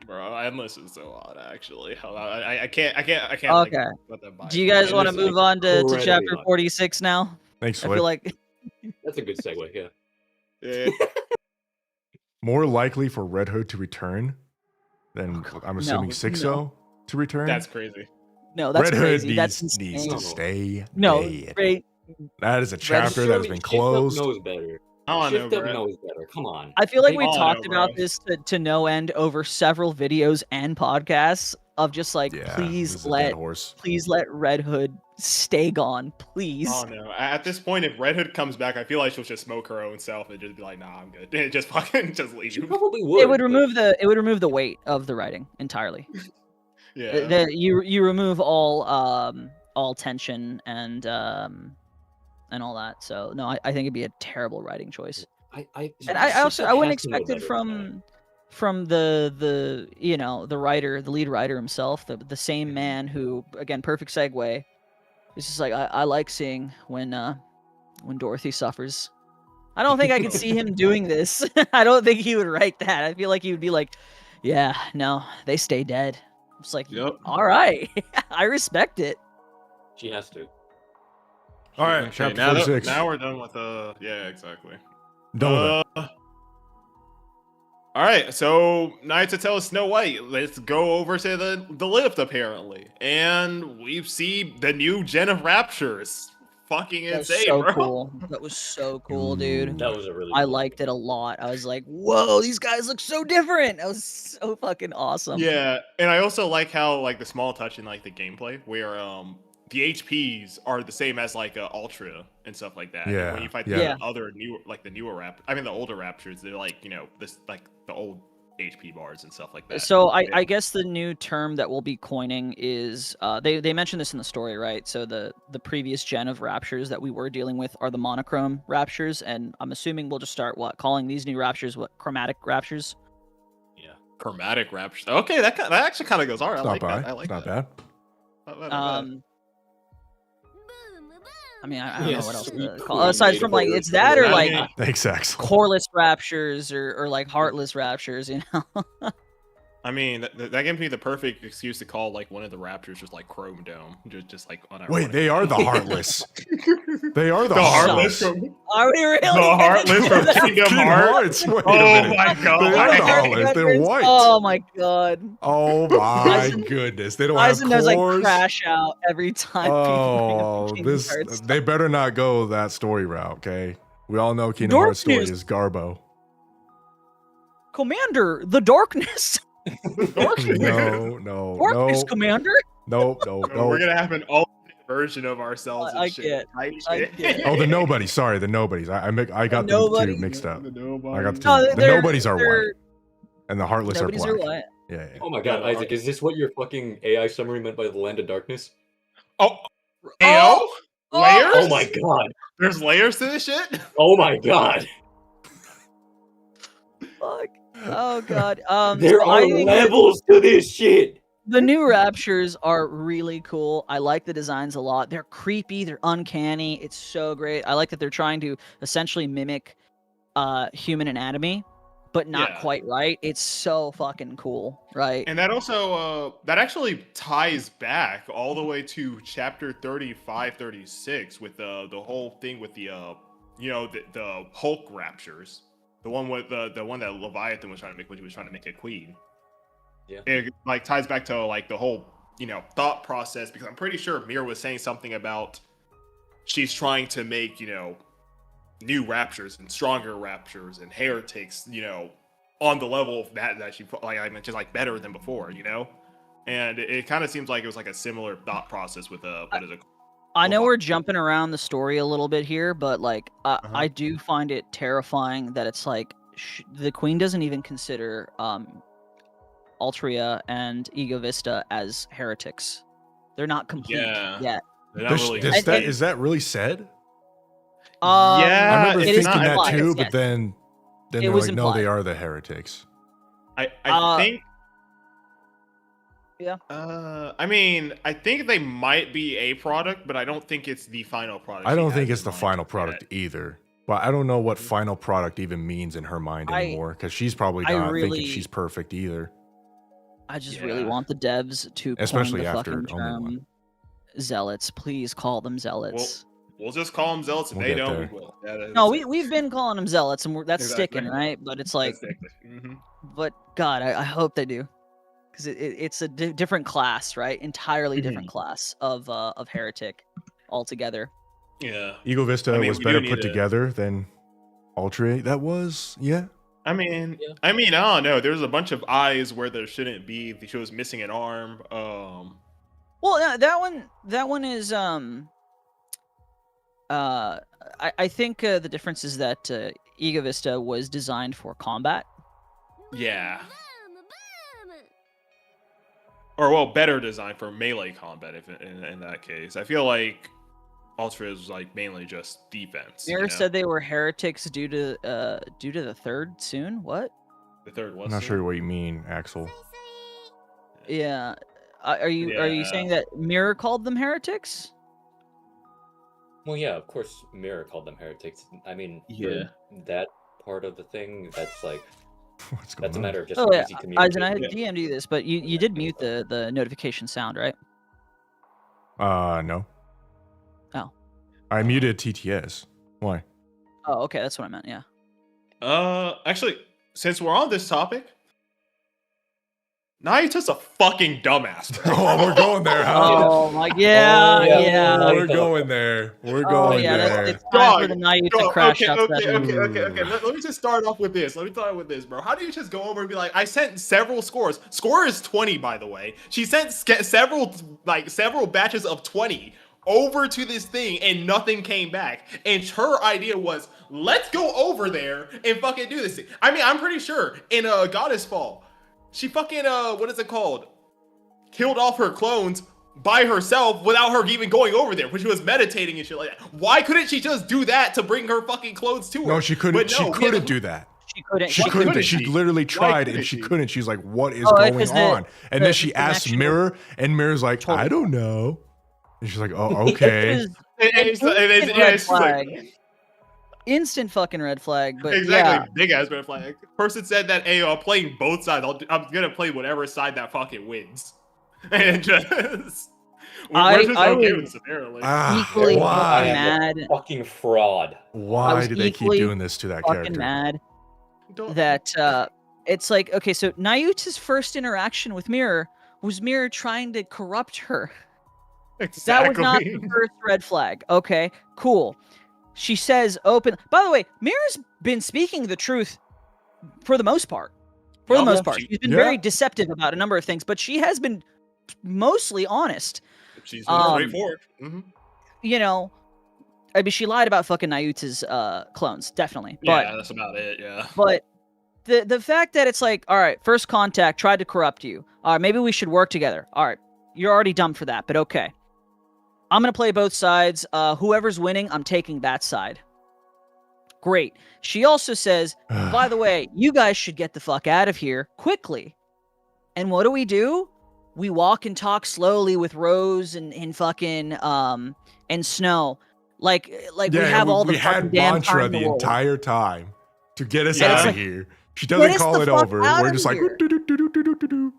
Bro, Endless is so odd. Actually, I can't. Okay. Like, let them buy Do you it. guys want to Endless is move on to incredibly chapter odd. 46 now? Thanks, I Flip. feel like That's a good segue, yeah. Yeah. More likely for Red Hood to return than, I'm assuming, No, 6-0 to return. That's crazy. no, that's Red crazy. Hood That's needs insane. to stay No, dead. Ray, That is a chapter that has been Shift Up closed. knows better. I don't know, Shift Up bro. knows better. Come on. I feel like we Oh, I talked know, about bro. this to no end over several videos and podcasts of just like, Yeah, this please is a dead let horse. Red Hood stay gone, please. Oh no! At this point, if Red Hood comes back, I feel like she'll just smoke her own self and just be like, "Nah, I'm good." Just fucking just She leave. probably would. It would but- remove the weight of the writing entirely. Yeah. You remove all tension and all that. So no, I think it'd be a terrible writing choice. And I also I wouldn't expect it from the the writer, the lead writer himself, the same man who, again, perfect segue, It's just like I like seeing when Dorothy suffers. I don't think I could see him doing this. I don't think he would write that. I feel like he would be like, yeah, no, they stay dead. It's like, Yep. all right, I respect it. She has to. All right, Okay, chapter now 46. now we're done with yeah, exactly. Done with it. All right, so now to tell Snow White, let's go over to the lift apparently, and we see the new gen of Raptures. Fucking That was insane, so bro. cool. That was so cool, dude. That was a really. I cool liked it a lot. I was like, whoa, these guys look so different. That was so fucking awesome. Yeah, and I also like how like the small touch in like the gameplay where the HPs are the same as like Ultra and stuff like that. And Yeah, when you fight yeah. the other new like the newer the older Raptors, they're like this like the old HP bars and stuff like that. So Yeah. I guess the new term that we'll be coining is they mentioned this in the story, right? So the previous gen of Raptures that we were dealing with are the monochrome Raptures, and I'm assuming we'll just start calling these new Raptures chromatic Raptures. Yeah. Chromatic Raptures. Okay, that actually kind of goes. All right, It's I not like bad. that. I like It's not that. bad. Not bad. I mean, I don't know Yes, what else sweet, to cool, call aside from like native it's that or I like mean, Thanks, Axel. coreless Raptures or like heartless Raptures, you know? I mean, that gives me the perfect excuse to call like one of the Raptors just like Chrome Dome, just like on. Wait, they are the Heartless. They are the The Heartless. Heartless from Are we really? the Heartless from Kingdom Kingdom Hearts. Hearts. Wait a Oh minute. my They god! are the Heartless. They're white. Oh my god. Oh my Eisen- goodness. They don't have Eisen does like cores. crash out every time. Oh, people bring up Kingdom this Hearts. they better not go that story route, okay? We all know Kingdom Hearts story Darkness. is Garbo. Commander, the darkness. No, Darkness, Commander. no. We're gonna have an alternate version of ourselves. And I shit. get. Type I shit. get. Oh, the nobodies. Sorry, the nobodies. I got the nobodies? two mixed up. The I got the nobodies. two. No, The they're- nobodies are they're- white, and the heartless are Nobodies black. are what? Yeah. Oh my god, No, Isaac, is this what your fucking AI summary meant by the Land of Darkness? Oh, Oh! AO? Layers? Oh my god. There's layers to this shit. Oh my god. Fuck. Oh god. There so are I think levels to this shit. the new Raptures are really cool. I like the designs a lot. They're creepy. They're uncanny. It's so great. I like that they're trying to essentially mimic human anatomy, but not Yeah. quite right. It's so fucking cool, right? And that also that actually ties back all the way to chapter 35, 36 with the whole thing with the the Hulk Raptures. The one with the one that Leviathan was trying to make when he was trying to make a queen. Yeah. It like ties back to like the whole, thought process, because I'm pretty sure Mira was saying something about she's trying to make, new Raptures and stronger Raptures and heretics, on the level of that she like I mentioned, like better than before, And it kind of seems like it was like a similar thought process with what is it? I know Well, we're jumping around the story a little bit here, but like Uh-huh. I do find it terrifying that it's like the queen doesn't even consider Altria and Ego Vista as heretics. They're not complete Yeah. yet. They're not really Is that really said? Yeah, I remember it is thinking that implied, too, yes. but then It they're was like, no, they implied. are the heretics. I think. Yeah. I mean, I think they might be a product, but I don't think it's the final product. I she don't has think in it's the mind final yet. product either. But I don't know what final product even means in her mind anymore, because she's probably I not really- thinking she's perfect either. I just really Yeah. want the devs to Especially coin the after fucking only one. term zealots. Please call them zealots. We'll just call them zealots. If We'll they get don't, there. we will. Yeah, No, we've been calling them zealots, and that's Exactly. sticking, right? But it's like, Mm-hmm. but God, I hope they do, because it's a different class, right? Entirely different class of heretic altogether. Yeah. Ego Vista I mean, was we better do put need to- together than Ultra. That was, yeah. I mean, Yeah. I don't know. There's a bunch of eyes where there shouldn't be. She was missing an arm. Well, yeah, that one is I think the difference is that Ego Vista was designed for combat. Yeah. Or well, better designed for melee combat. If in that case, I feel like Ultra is like mainly just defense. Mira said they were heretics due to the third soon. What? the third was. I'm not sure what you mean, Axel. Yeah. Are you Yeah. saying that Mira called them heretics? Well, yeah, of course, Mirror called them heretics. I mean, Yeah. that part of the thing, that's like, What's going that's a on? matter of just Oh yeah, easy Eisen, I communication. DM'd you this, but you did mute the notification sound, right? No. Oh. I muted TTS. Why? Oh, okay, that's what I meant. Yeah. Actually, since we're on this topic, Nayuta's a fucking dumbass, bro. Oh, we're going there, huh? Oh my yeah, Oh, yeah. yeah. Oh, we're going there. We're Oh going yeah, there. it's time for Dog, the Nayuta Dog, crash okay, outside. okay. Let me just start off with this. Bro. How do you just go over and be like, I sent several scores. Score is 20, by the way. She sent several batches of 20 over to this thing and nothing came back. And her idea was, let's go over there and fucking do this thing. I mean, I'm pretty sure in Goddess Fall, she fucking what is it called? Killed off her clones by herself without her even going over there, when she was meditating and shit like that. Why couldn't she just do that to bring her fucking clones to her? No, she couldn't. But no, She couldn't do that. She couldn't. She Why couldn't. couldn't She she? literally tried couldn't and she she? couldn't. She's like, "What is Oh, going because on?" And then the she asked connection- Mirror, and Mirror's like, Totally. "I don't know." And she's like, "Oh, okay." It was And instant red it's like, flag. Instant fucking red flag. But exactly, big ass red flag. Person said that, hey, I'm playing both sides. I'm gonna play whatever side that fucking wins. And just we're just I okay was with this, apparently. equally fucking why? mad. Fucking fraud. I Why was do they keep equally doing this to that Fucking character? mad Don't- that it's like, okay, so Nayuta's first interaction with Mirror was Mirror trying to corrupt her. That was not the first red flag. Okay, cool. She says open. By the way, Mirror's been speaking the truth for the most part. For the Yeah, most part, she- she's been yeah. very deceptive about a number of things, but she has been mostly honest. She's Um, straightforward. Mhm. You know, I mean, she lied about fucking Nayuta's clones, definitely. Yeah, that's about it. Yeah. But the fact that it's like, all right, first contact tried to corrupt you. All right, maybe we should work together. All right, you're already dumb for that, but okay. I'm gonna play both sides. Whoever's winning, I'm taking that side. Great. She also says, by the way, you guys should get the fuck out of here quickly. And what do? We walk and talk slowly with Rose and fucking and Snow. Like we have all the we had fucking damn mantra time in the the world. entire time to get us Yeah. out It's of like, here. She doesn't us call the it fuck over. out We're of just like, here. "Do-do-do-do-do-do-do-do."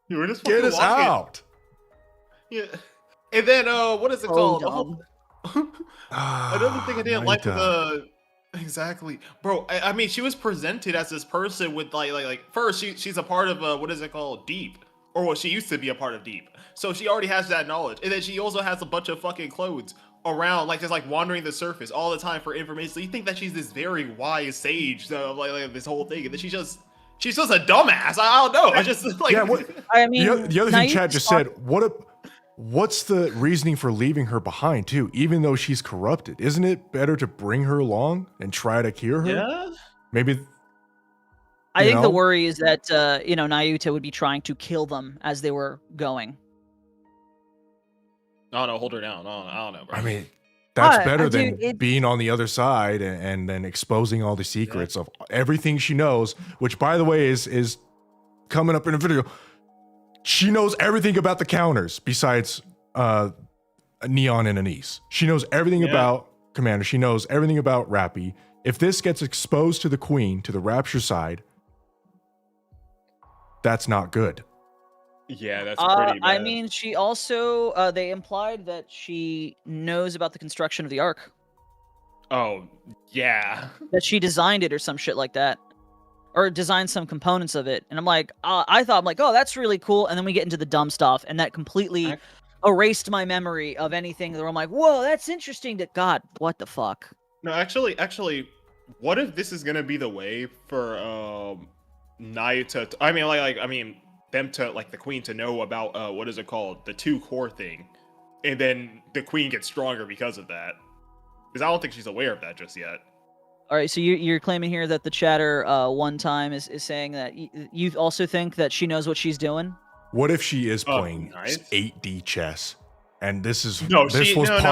You were just Get fucking us walking. out. Yeah. And then what is it So called? dumb. Another thing I didn't like with Naita. exactly, bro. I mean, she was presented as this person with like first she's a part of what is it called, Deep, or well, she used to be a part of Deep, so she already has that knowledge, and then she also has a bunch of fucking clones around, like just like wandering the surface all the time for information. So you think that she's this very wise sage of like this whole thing, and then she's just a dumbass. I don't know. I just like Yeah, what, I mean, the other thing Naita's Chad just talk- said, what's the reasoning for leaving her behind too, even though she's corrupted? Isn't it better to bring her along and try to cure her? yeah. Maybe I you think the know? worry is that Nayuta would be trying to kill them as they were going. Oh no, hold her down. I don't know, bro. I mean, that's But, better dude, than being on the other side and then exposing all the secrets of everything she knows, which by the way is coming up in a video. She knows everything about the counters besides Neon and Anise. She knows everything about Commander. She knows everything about Rappy. If this gets exposed to the Queen, to the Rapture side, that's not good. yeah, that's pretty bad. I mean, she also they implied that she knows about the construction of the Ark, oh yeah. that she designed it or some shit like that, or designed some components of it. And I'm like, I thought, I'm like, oh, that's really cool. And then we get into the dumb stuff, and that completely erased my memory of anything. Where I'm like, whoa, that's interesting. To God, what the fuck? No, actually, what if this is gonna be the way for Naita? I mean, them to like the Queen to know about what is it called, the 2 core thing, and then the Queen gets stronger because of that. Because I don't think she's aware of that just yet. All right, so you're claiming here that the chatter one time is saying that you also think that she knows what she's doing. What if she is Oh, playing nice. 8D chess? And this was No, part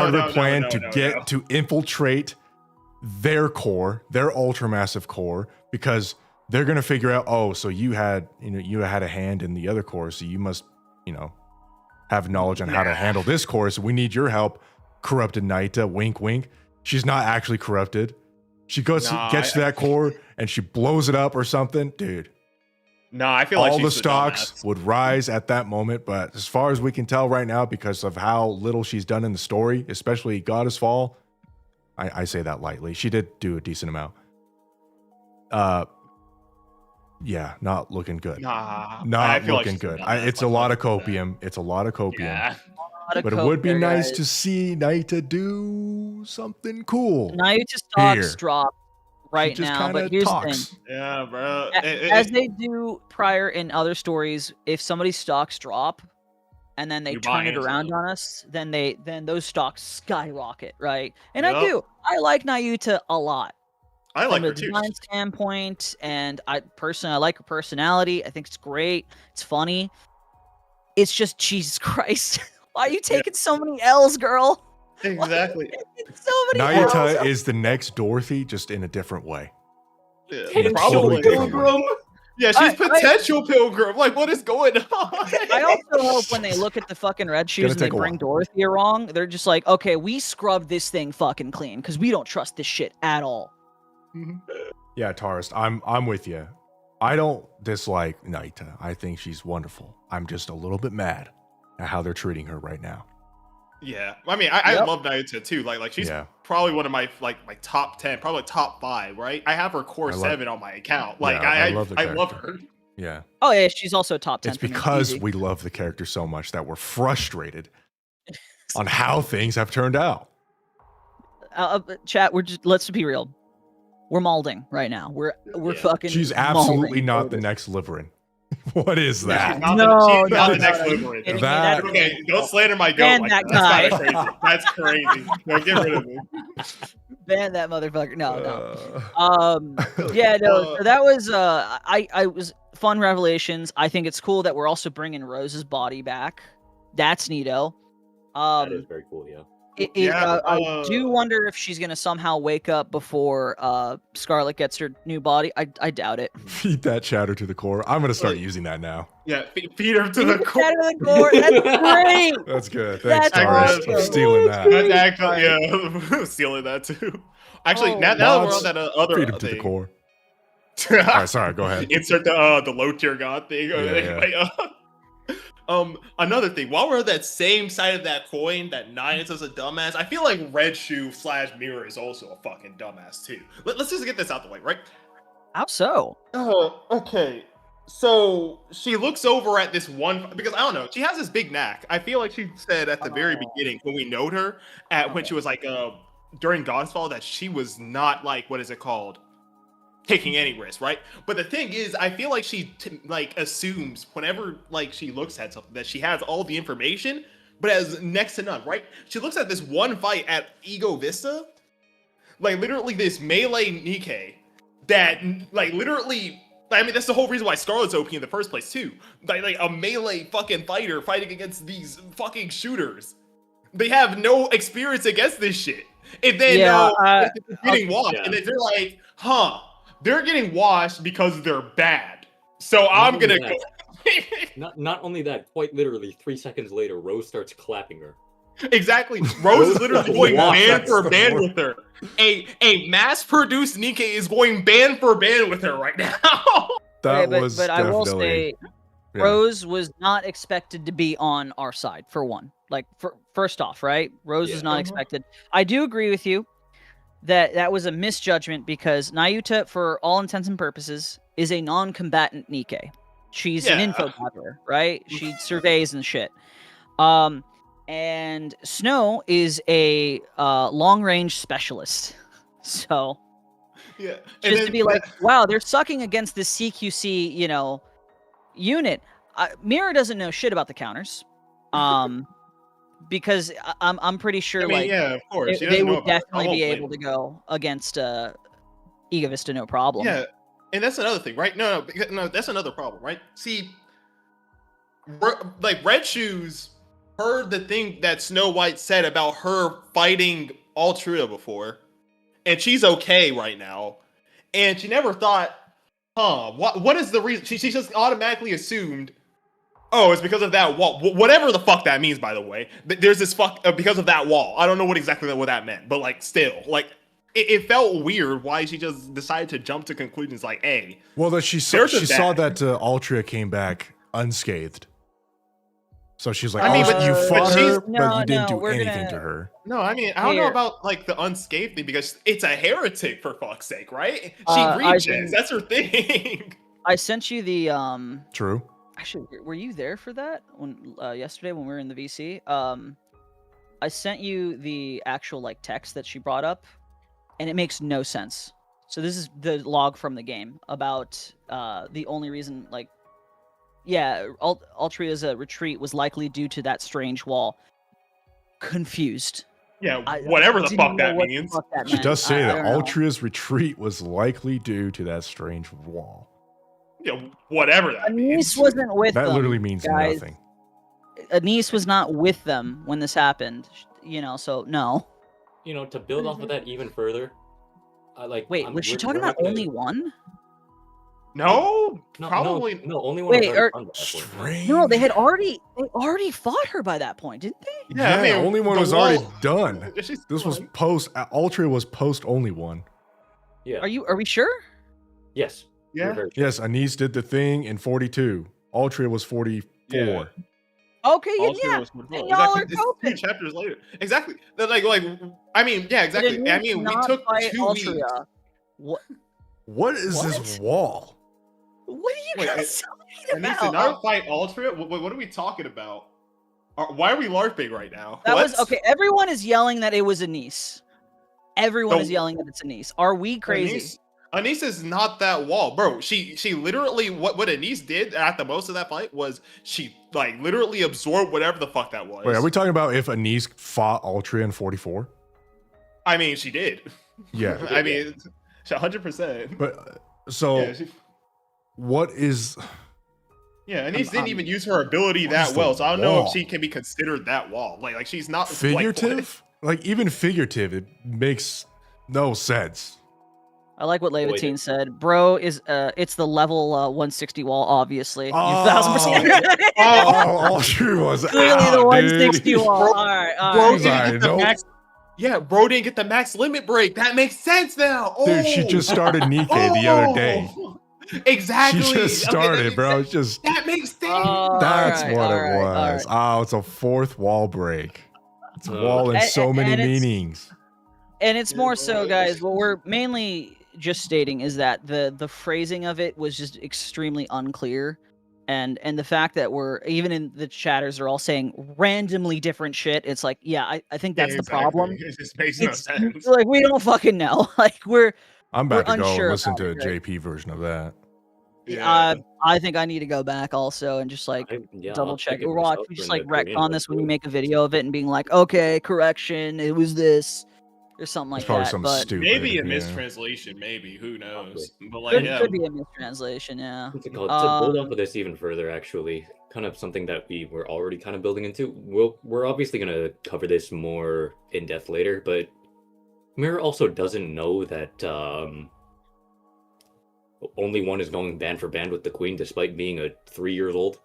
of her no, plan no, to no, get no. to infiltrate their core, their ultramassive core, because they're gonna figure out, oh, so you had a hand in the other core, so you must, have knowledge on how to handle this core. So we need your help. corrupted Naita. Wink, wink. She's not actually corrupted. She gets to that core and she blows it up or something, dude. No, I feel like all she's the stocks would rise at that moment. But as far as we can tell right now, because of how little she's done in the story, especially Goddess Fall, I say that lightly. She did do a decent amount. Yeah, not looking good. Not looking good. It's a lot of copium. It's a lot of copium. Yeah. But it would be nice to see Naita do something cool. Naita stocks drop right now, but here's the thing. Yeah, bro. As they do prior in other stories, if somebody's stocks drop and then they turn it around on us, then those stocks skyrocket, right? And I like Naita a lot. I like her too. too. From a design standpoint, and I like her personality. I think it's great. It's funny. It's just, Jesus Christ. Why are you taking so many L's, girl? Exactly. So many Naita L's. is the next Dorothy, just in a different way. Yeah, probably. Pilgrim. Yeah, she's potential Pilgrim. Like, what is going on? I also hope when they look at the fucking red shoes and they bring Dorothy along, they're just like, okay, we scrubbed this thing fucking clean because we don't trust this shit at all. Yeah, Tarist, I'm with you. I don't dislike Naita. I think she's wonderful. I'm just a little bit mad at how they're treating her right now. Yeah, I mean, I love Naita too. Like she's probably one of my my top 10, probably top 5. Right? I have her core 7 on my account. Like I love her. Yeah. Oh yeah, she's also top 10. It's because we love the character so much that we're frustrated on how things have turned out. Chat, let's be real. We're molding right now. We're fucking. She's absolutely not the next Liverin. What is that? She's not the next Liverin. Okay, don't slander my goat. Ban that guy. That's crazy. No, get rid of him. Ban that motherfucker. No. Yeah, no. So that was I was fun revelations. I think it's cool that we're also bringing Rose's body back. That's neato. That is very cool. Yeah. I do wonder if she's gonna somehow wake up before Scarlet gets her new body. I doubt it. Feed that chatter to the core. I'm gonna start using that now. Yeah, feed her to the core. That's great. That's good. Thanks, Taurus. I'm stealing that. That's actually, yeah, stealing that too. Actually, now that we're on that other feed him to the core. All right, sorry. Go ahead. Insert the low tier god thing. Another thing, while we're on that same side of that coin, that Naita's a dumbass, I feel like Red Shoe / Mirror is also a fucking dumbass too. Let's just get this out the way, right? How so? Oh, okay. So she looks over at this one, because I don't know, she has this big knack. I feel like she said at the very beginning when we knowed her, when she was like during Godfall, that she was not like, what is it called? Taking any risk, right? But the thing is, I feel like she assumes whenever like she looks at something that she has all the information, but has next to none, right? She looks at this one fight at Ego Vista, like literally this melee NIKKE that like literally, I mean, that's the whole reason why Scarlet's OP in the first place too. Like a melee fucking fighter fighting against these shooters. They have no experience against this shit. And then getting washed, and then they're like, they're getting washed because they're bad. So I'm gonna go. not only that, quite literally 3 seconds later, Rose starts clapping her. Exactly. Rose is literally going band for band with her. A mass-produced NIKKE is going band for band with her right now. But I will say, Rose was not expected to be on our side, for one. Like, first off, right? Rose was not expected. I do agree with you that was a misjudgment because Naita, for all intents and purposes, is a non-combatant NIKKE. She's an info gatherer, right? She surveys and shit. And Snow is a long-range specialist. So, just to be like, wow, they're sucking against this CQC, unit. Mirror doesn't know shit about the counters. Because I'm pretty sure, of course, they would definitely be able to go against Ego Vista, no problem. Yeah, and that's another thing, right? No, that's another problem, right? See, like Red Shoes heard the thing that Snow White said about her fighting Altruda before, and she's okay right now, and she never thought, what is the reason? She just automatically assumed Oh, it's because of that wall. Whatever the fuck that means, by the way. There's this because of that wall. I don't know what that meant, but like still, like it felt weird. Why she just decided to jump to conclusions like, "Hey, Well, that she saw that Altria came back unscathed. So she's like, I mean, you fought her, but no, you didn't no, do anything to her. No, I mean, I don't know Here. about like the unscathed thing because it's a heretic for fuck's sake, right? She Aizen- regens. That's her thing. I sent you the True. Actually, were you there for that when yesterday when we were in the VC? I sent you the actual like text that she brought up, and it makes no sense. So this is the log from the game about the only reason, like, yeah, Altria's retreat was likely due to that strange wall. Confused. Yeah, I whatever the didn't fuck know that what means. the fuck that She meant. does say I that don't know. Altria's retreat was likely due to that strange wall. Yeah, whatever that means. Anise wasn't with That them. literally means guys. nothing. Anise was not with them when this happened. You know, so no. You know, to build off of that even further, Wait, was she talking about only one? No, No, probably. no, only one. Wait, was already done by that point. Strange. No, they already fought her by that point, didn't they? Yeah, I mean, only one the was already wall- done. She's This was fine. post. Altria was post only one. Yeah. Are we sure? Yes. Yeah. You're very sure. Yes, Anise did the thing in 42. Altria was 44. Yeah. Okay, All three yeah. of us were wrong. And y'all are It's coping. 2 chapters later. Exactly. They're like, I mean, yeah, exactly. I mean, we took 2 weeks. What? What is this wall? What are you Wait, guys And talking these did about? not fight Altria? What are we talking about? Why are we LARPing right now? That was What? okay. Everyone is yelling that it was Anise. Everyone No. is yelling that it's Anise. Are we crazy? Anise is not that wall, bro. She literally what Anise did at the most of that fight was she like literally absorbed whatever the fuck that was. Wait, are we talking about if Anise fought Altria in 44? I mean, she did. Yeah. I mean, 100%. But so Yeah, what is Anise didn't even use her ability what is that the well, so I don't know if wall? she can be considered that wall. Like she's not figurative? Like even figurative, it makes no sense. I like what Wait. Levatine said. Bro is it's the level 160 wall, obviously. Oh. You 1000%. Oh, Altria was Clearly out, the dude. 160 wall. All right, all Bro right. He's didn't like, get the nope. max. Yeah, bro didn't get the max limit break. That makes sense now. Oh. Dude, she just started NIKKE the other day. Exactly. She just Okay, started, bro. It's just That makes sense. that's Alright, what alright, it was. alright. Oh, it's a fourth wall break. It's a wall in And- so many and it's- meanings. And it's more so, boys. guys, what we're mainly just stating is that the phrasing of it was just extremely unclear. And the fact that we're even in the chatters are all saying randomly different shit. It's like, yeah, I think that's the problem. It just makes no It's sense. like we don't fucking know. Like I'm about we're to go unsure and listen about to a it, right? JP version of that. I think I need to go back also and just like Yeah, double I'll check it or watch. myself We just during like the retcon Korean this when you episode. make a video of it and being like, okay, correction, it was this or something like It's probably that. something But stupid. Maybe a yeah. mistranslation, maybe. Who knows? But like, could, yeah. could be a mistranslation, yeah. What's it called? To build off of this even further, actually, kind of something that we were already kind of building into. We're obviously going to cover this more in depth later, but Mirror also doesn't know that only one is going band for band with the Queen, despite being a 3 years old.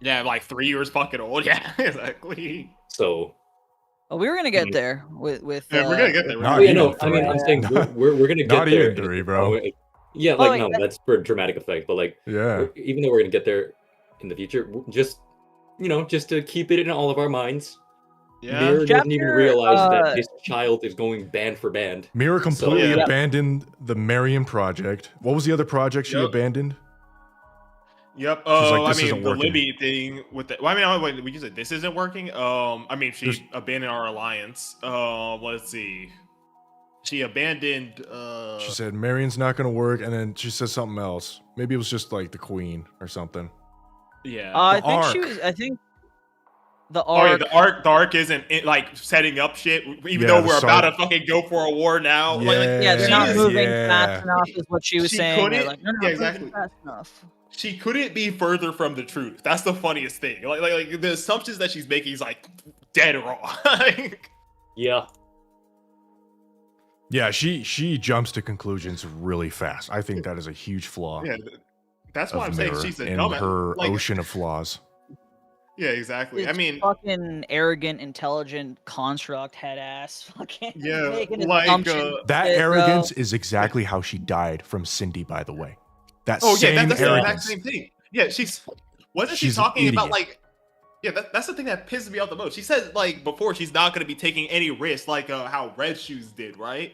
Yeah, like 3 years fucking old. Yeah, exactly. So Oh, we were gonna get there with. Yeah, we're gonna get there. Not oh, yeah, even no, I mean, I'm three. saying we're gonna get Not there. even three, bro. Yeah, Oh, like wait, no, that's for dramatic effect. But like, Yeah. even though we're gonna get there in the future, just just to keep it in all of our minds. Yeah. Mirror doesn't even Chapter, realize uh, that this child is going band for band. Mira completely yeah. abandoned the Marion project. What was the other project she Yep. abandoned? Yep. like, Oh, "This I isn't mean, the working." Libby thing with the. Well, I mean, wait, we just said this isn't working. I mean, she There's- abandoned our alliance. Let's see. She abandoned. She said Marion's not going to work, and then she said something else. Maybe it was just like the Queen or something. Yeah. I The think she arc. was. I think the Oh, yeah, arc. the arc isn't like setting up shit. Even Yeah, though the we're about to Sark- fucking go for a war now. yeah, they're she not is- moving yeah. fast enough, is what she was She saying. They're couldn't- like, they're not yeah, moving exactly. fast enough. She couldn't be further from the truth. That's the funniest thing. Like the assumptions that she's making is like dead wrong. Yeah, Yeah, she jumps to conclusions really fast. I think that is a huge flaw Yeah, that's why I'm of saying Mirror she's a in dumbass. her Like, ocean of flaws. Yeah, exactly. I This mean, fucking arrogant, intelligent construct head ass fucking yeah, making like, assumptions. That shit, bro. arrogance is exactly how she died from Cindy, by the way. That oh yeah, same that's the exact arrogance. same thing. Yeah, wasn't she She's an talking about idiot. like, yeah, that's the thing that pisses me off the most. She said like before she's not gonna be taking any risks like how Red Shoes did, right?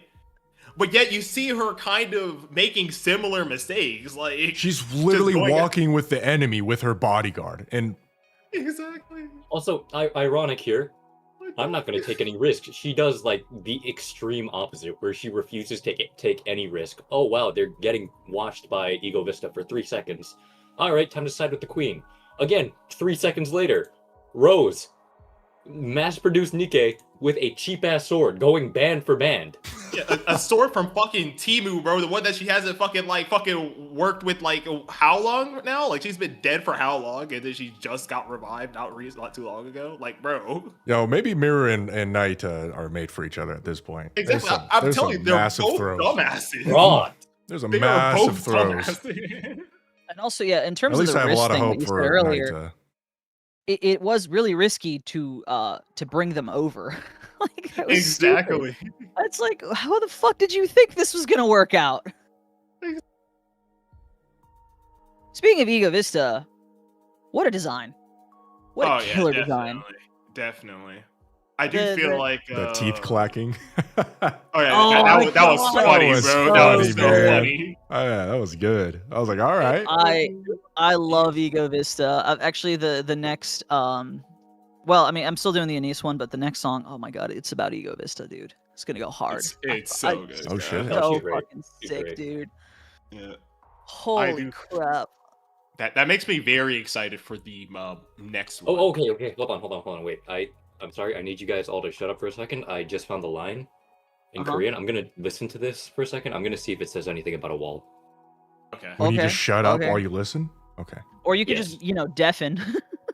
But yet you see her kind of making similar mistakes, like She's just literally going at- walking with the enemy with her bodyguard. And exactly. Also, ironic here. What I'm the- not going to take any risks. She does like the extreme opposite, where she refuses to take any risk. Oh wow, they're getting watched by Ego Vista for 3 seconds. All right, time to side with the queen. Again, 3 seconds later, Rose, mass-produced Nikke with a cheap-ass sword, going band for band. Yeah, a sword from fucking Timu, bro. The one that she hasn't fucking worked with like how long now? Like she's been dead for how long, and then she just got revived not too long ago. Like, bro. maybe Mirror and Knight are made for each other at this point. Exactly. There's some- I'm there's telling some you, they're massive both throws. dumbasses. God. There's a They are massive both throws. dumbasses. And also, yeah, in At terms of least the I have a risk lot of thing that hope you said for earlier, Knight. it was really risky to bring them over. Like that was stupid. Exactly. It's like, how the fuck did you think this was gonna work out? Speaking of Ego Vista, what a design! What a killer design! Definitely. I do The- feel the- like The teeth clacking. Oh yeah, Oh that my was God. funny, That was bro. That was funny, so man. funny. Oh, yeah, that was good. I was like, all right. I love Ego Vista. Actually, the next well, I mean, I'm still doing the Anise one, but the next song, oh my god, it's about Ego Vista, dude. It's gonna go hard. It's I- so good. Oh, shit. bro. So she's great. fucking She's sick, great. dude. Yeah. Holy do- crap! That makes me very excited for the next one. Oh, okay. Hold on. Wait. I'm sorry. I need you guys all to shut up for a second. I just found the line in Uh-huh. Korean. I'm gonna listen to this for a second. I'm gonna see if it says anything about a wall. Okay. When you Okay, just shut up okay. while you listen? Okay. Or you could Yes. just, deafen.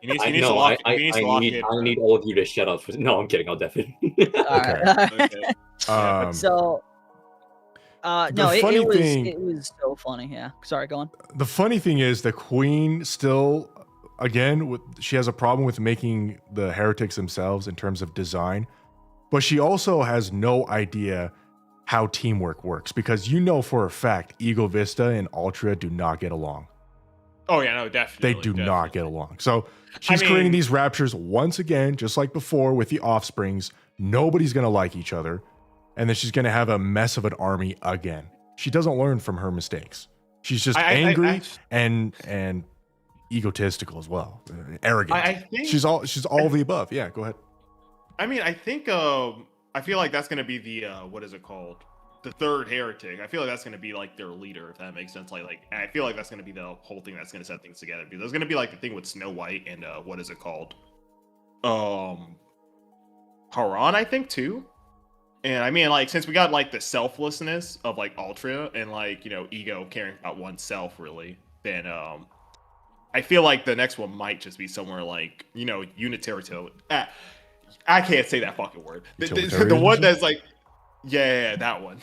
He needs, I he needs to know. lock, I he needs to lock need in. I need all of you to shut up. No, I'm kidding. I'll deafen. Alright. Okay. Yeah, So, no, The funny it thing- was so funny. Yeah. Sorry, go on. The funny thing is, the queen still, again, she has a problem with making the heretics themselves in terms of design, but she also has no idea how teamwork works because for a fact Ego Vista and Ultra do not get along. Oh yeah, no, definitely. They do not definitely. get along. So she's mean- creating these raptures once again, just like before with the offsprings. Nobody's going to like each other. And then she's going to have a mess of an army again. She doesn't learn from her mistakes. She's just angry and egotistical as well. Arrogant. I think she's all of the above. Yeah, go ahead. I mean, I think I feel like that's gonna be the what is it called? The third heretic. I feel like that's gonna be like their leader, if that makes sense. Like and I feel like that's gonna be the whole thing that's gonna set things together. Because there's gonna be like the thing with Snow White and what is it called? Haran, I think too. And I mean, like, since we got like the selflessness of like Ultra and like, ego caring about oneself really, then I feel like the next one might just be somewhere like, unitarian. I can't say that fucking word. The one that's like, yeah, that one.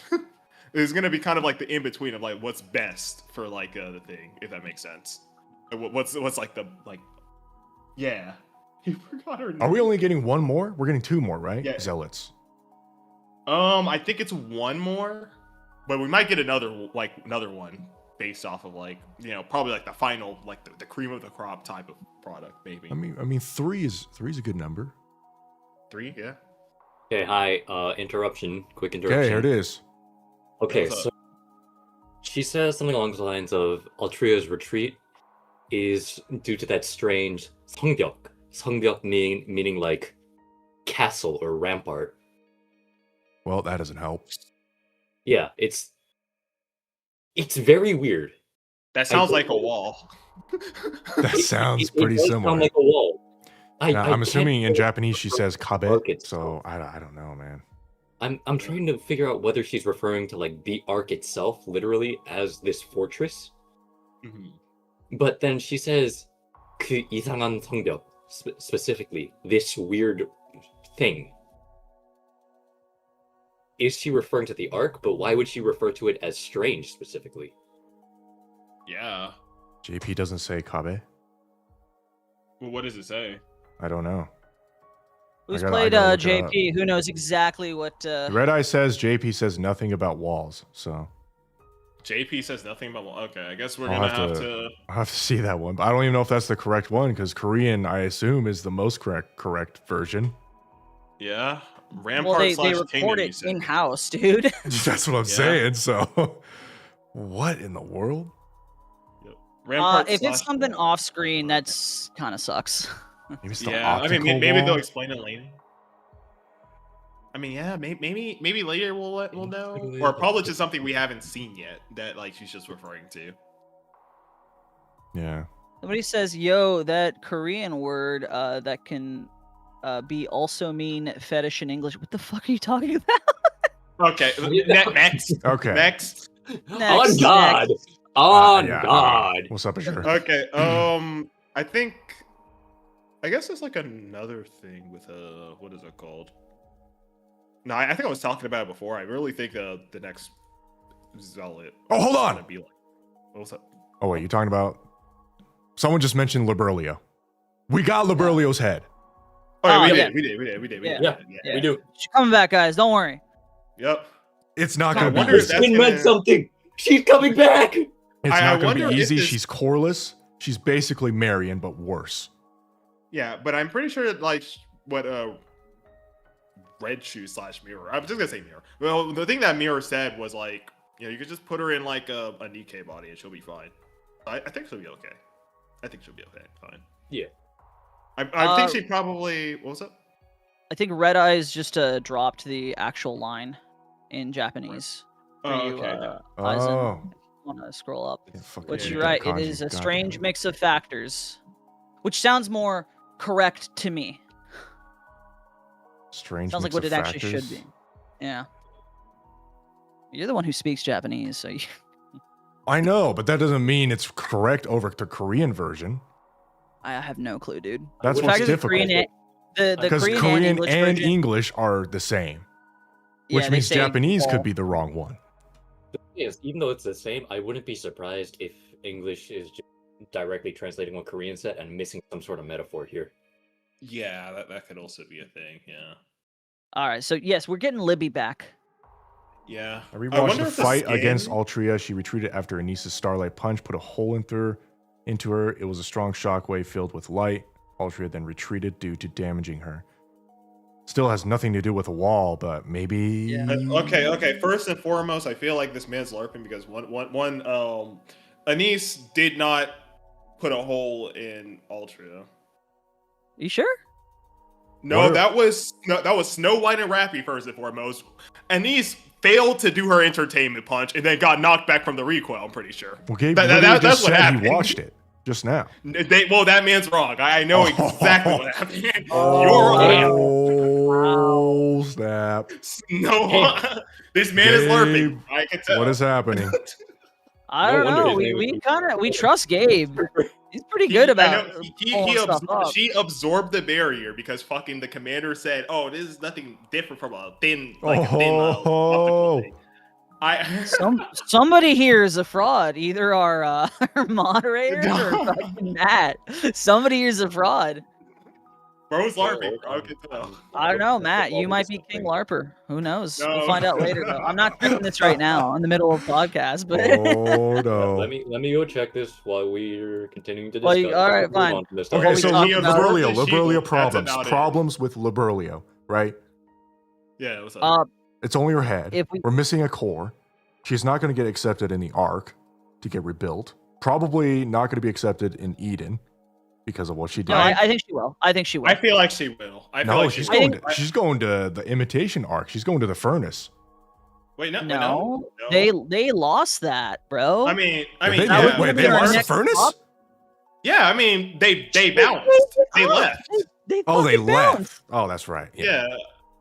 It's gonna be kind of like the in between of like what's best for like the thing, if that makes sense. What's like the like, yeah. He forgot her name. Are we only getting one more? We're getting two more, right? Yeah. Zealots. I think it's one more, but we might get another one based off of like, probably like the final, like the cream of the crop type of product, maybe. I mean, three is a good number. 3, yeah. Okay, hi. Interruption. Quick interruption. Okay, here it is. Okay, What's so she says something along the lines of Altria's retreat is due to that strange 성벽. 성벽 meaning like castle or rampart. Well, that doesn't help. Yeah, it's very weird. That sounds like a wall. That sounds It pretty does similar. Sound like a wall. Now, I'm can't assuming in figure Japanese she says kabe, arc itself. so I don't know, man. I'm trying to figure out whether she's referring to like the arc itself, literally as this fortress. Mhm. But then she says 그 이상한 성벽, specifically this weird thing. Is she referring to the arc? But why would she refer to it as strange specifically? Yeah. JP doesn't say kabe. Well, what does it say? I don't know. Who's I played gotta look it up. JP? Who knows exactly what? Red Eye says JP says nothing about walls, so JP says nothing about. Okay, I guess we're I'll gonna have have to- to. I'll have to see that one. But I don't even know if that's the correct one because Korean, I assume, is the most correct version. Yeah, Rampart Well, they slash record Kingdom, you it said. in house, dude. That's what I'm saying. So, what in the world? Yep. Rampart If slash it's something wall. off screen, that's kind of sucks. Maybe it's the Yeah, I mean, optical maybe wall? they'll explain it later. I mean, yeah, maybe later we'll know, or probably just something we haven't seen yet that like she's just referring to. Yeah. Somebody says, "Yo, that Korean word that can be also mean fetish in English." What the fuck are you talking about? Okay, next. Okay. Next. Next, On God. next. On Yeah, God. What's up, Azure? Okay. I guess there's like another thing with what is it called? No, I think I was talking about it before. I really think the next Zealot. Oh, hold is on! gonna be like, what's up? Oh, wait, you talking about? Someone just mentioned Liberlio. We got Liberlio's head. Oh, yeah, Oh, we yeah. did. We did. Yeah. Yeah. We do. She's coming back, guys. Don't worry. Yep. It's not I going to wonder be if easy. that's It meant gonna- something. She's coming back. It's I not going to wonder be if easy. this- She's coreless. She's basically Marion, but worse. Yeah, but I'm pretty sure like what Red Shoe slash Mirror. I'm just gonna say Mirror. Well, the thing that Mirror said was like, you could just put her in like a NIKKE body and she'll be fine. I think she'll be okay. Fine. Yeah. I think she probably. What was it? I think Red Eyes just dropped the actual line in Japanese. For Oh, you, okay. Aizen. Oh. Want to scroll up? Yeah, fucking Which Yeah, you're that right. It kanji. is a God strange damn it. mix of factors, which sounds more correct to me. Strange. Sounds like mix what of it actually should factors. be. Yeah. You're the one who speaks Japanese, so you... I know, but that doesn't mean it's correct over the Korean version. I have no clue, dude. That's The what's fact that difficult. the Because Korean, Korean and English and version, English are the same, yeah, which they means say Japanese all. could be the wrong one. Yes, even though it's the same, I wouldn't be surprised if English is just directly translating what Korean said and missing some sort of metaphor here. Yeah, that could also be a thing. Yeah. All right, so yes, we're getting Libby back. Yeah. I rewatched wonder the if fight skin- against Altria. She retreated after Anissa's Starlight Punch put a hole into her. It was a strong shockwave filled with light. Altria then retreated due to damaging her. Still has nothing to do with a wall, but maybe. Yeah. Okay. First and foremost, I feel like this man's LARPing because one Anise did not put a hole in Ultra. You sure? No, What? that was Snow White and Rappy first and foremost. Anise failed to do her entertainment punch and then got knocked back from the recoil. I'm pretty sure. Well, Gabe That- literally that's just what said happened. he watched it just now. Well, that man's wrong. I know exactly what happened. You're Oh, snap. no, this man is Gabe, LARPing. I can tell. What is happening? I No don't wonder know. his We, name is we Bruce kind of Wayne. we trust Gabe. He's pretty good I about. know, pulling stuff up. she absorbed the barrier because fucking the commander said, "Oh, this is nothing different from a thin, optical thing." Somebody here is a fraud. Either our, our moderator or fucking Matt. Somebody here is a fraud. Bro's LARPing. Bro, I can tell. I don't know, Matt. You might be King LARPer. Who knows? No. We'll find out later. Though. I'm not doing this right now in the middle of podcast, but Oh, no. Let me go check this while we're continuing to Well, discuss. all right, Move fine. on from this Okay, What so we talking about? Liberlio That's problems. about it. Problems with Liberlio, right? Yeah, what's up? It's only her head. If we- We're missing a core. She's not going to get accepted in the Ark to get rebuilt. Probably not going to be accepted in Eden because of what she did. no, I think she will. I think she will. I feel like she will. No, she's going. I She's going to the imitation Ark. She's going to the furnace. Wait, no, no, no. they lost that, bro. I mean, They, that yeah, would wait, be they our lost the next furnace? top. yeah. I mean, they bounced. They left. They Oh, they fucking left. bounced. Oh, that's right. Yeah,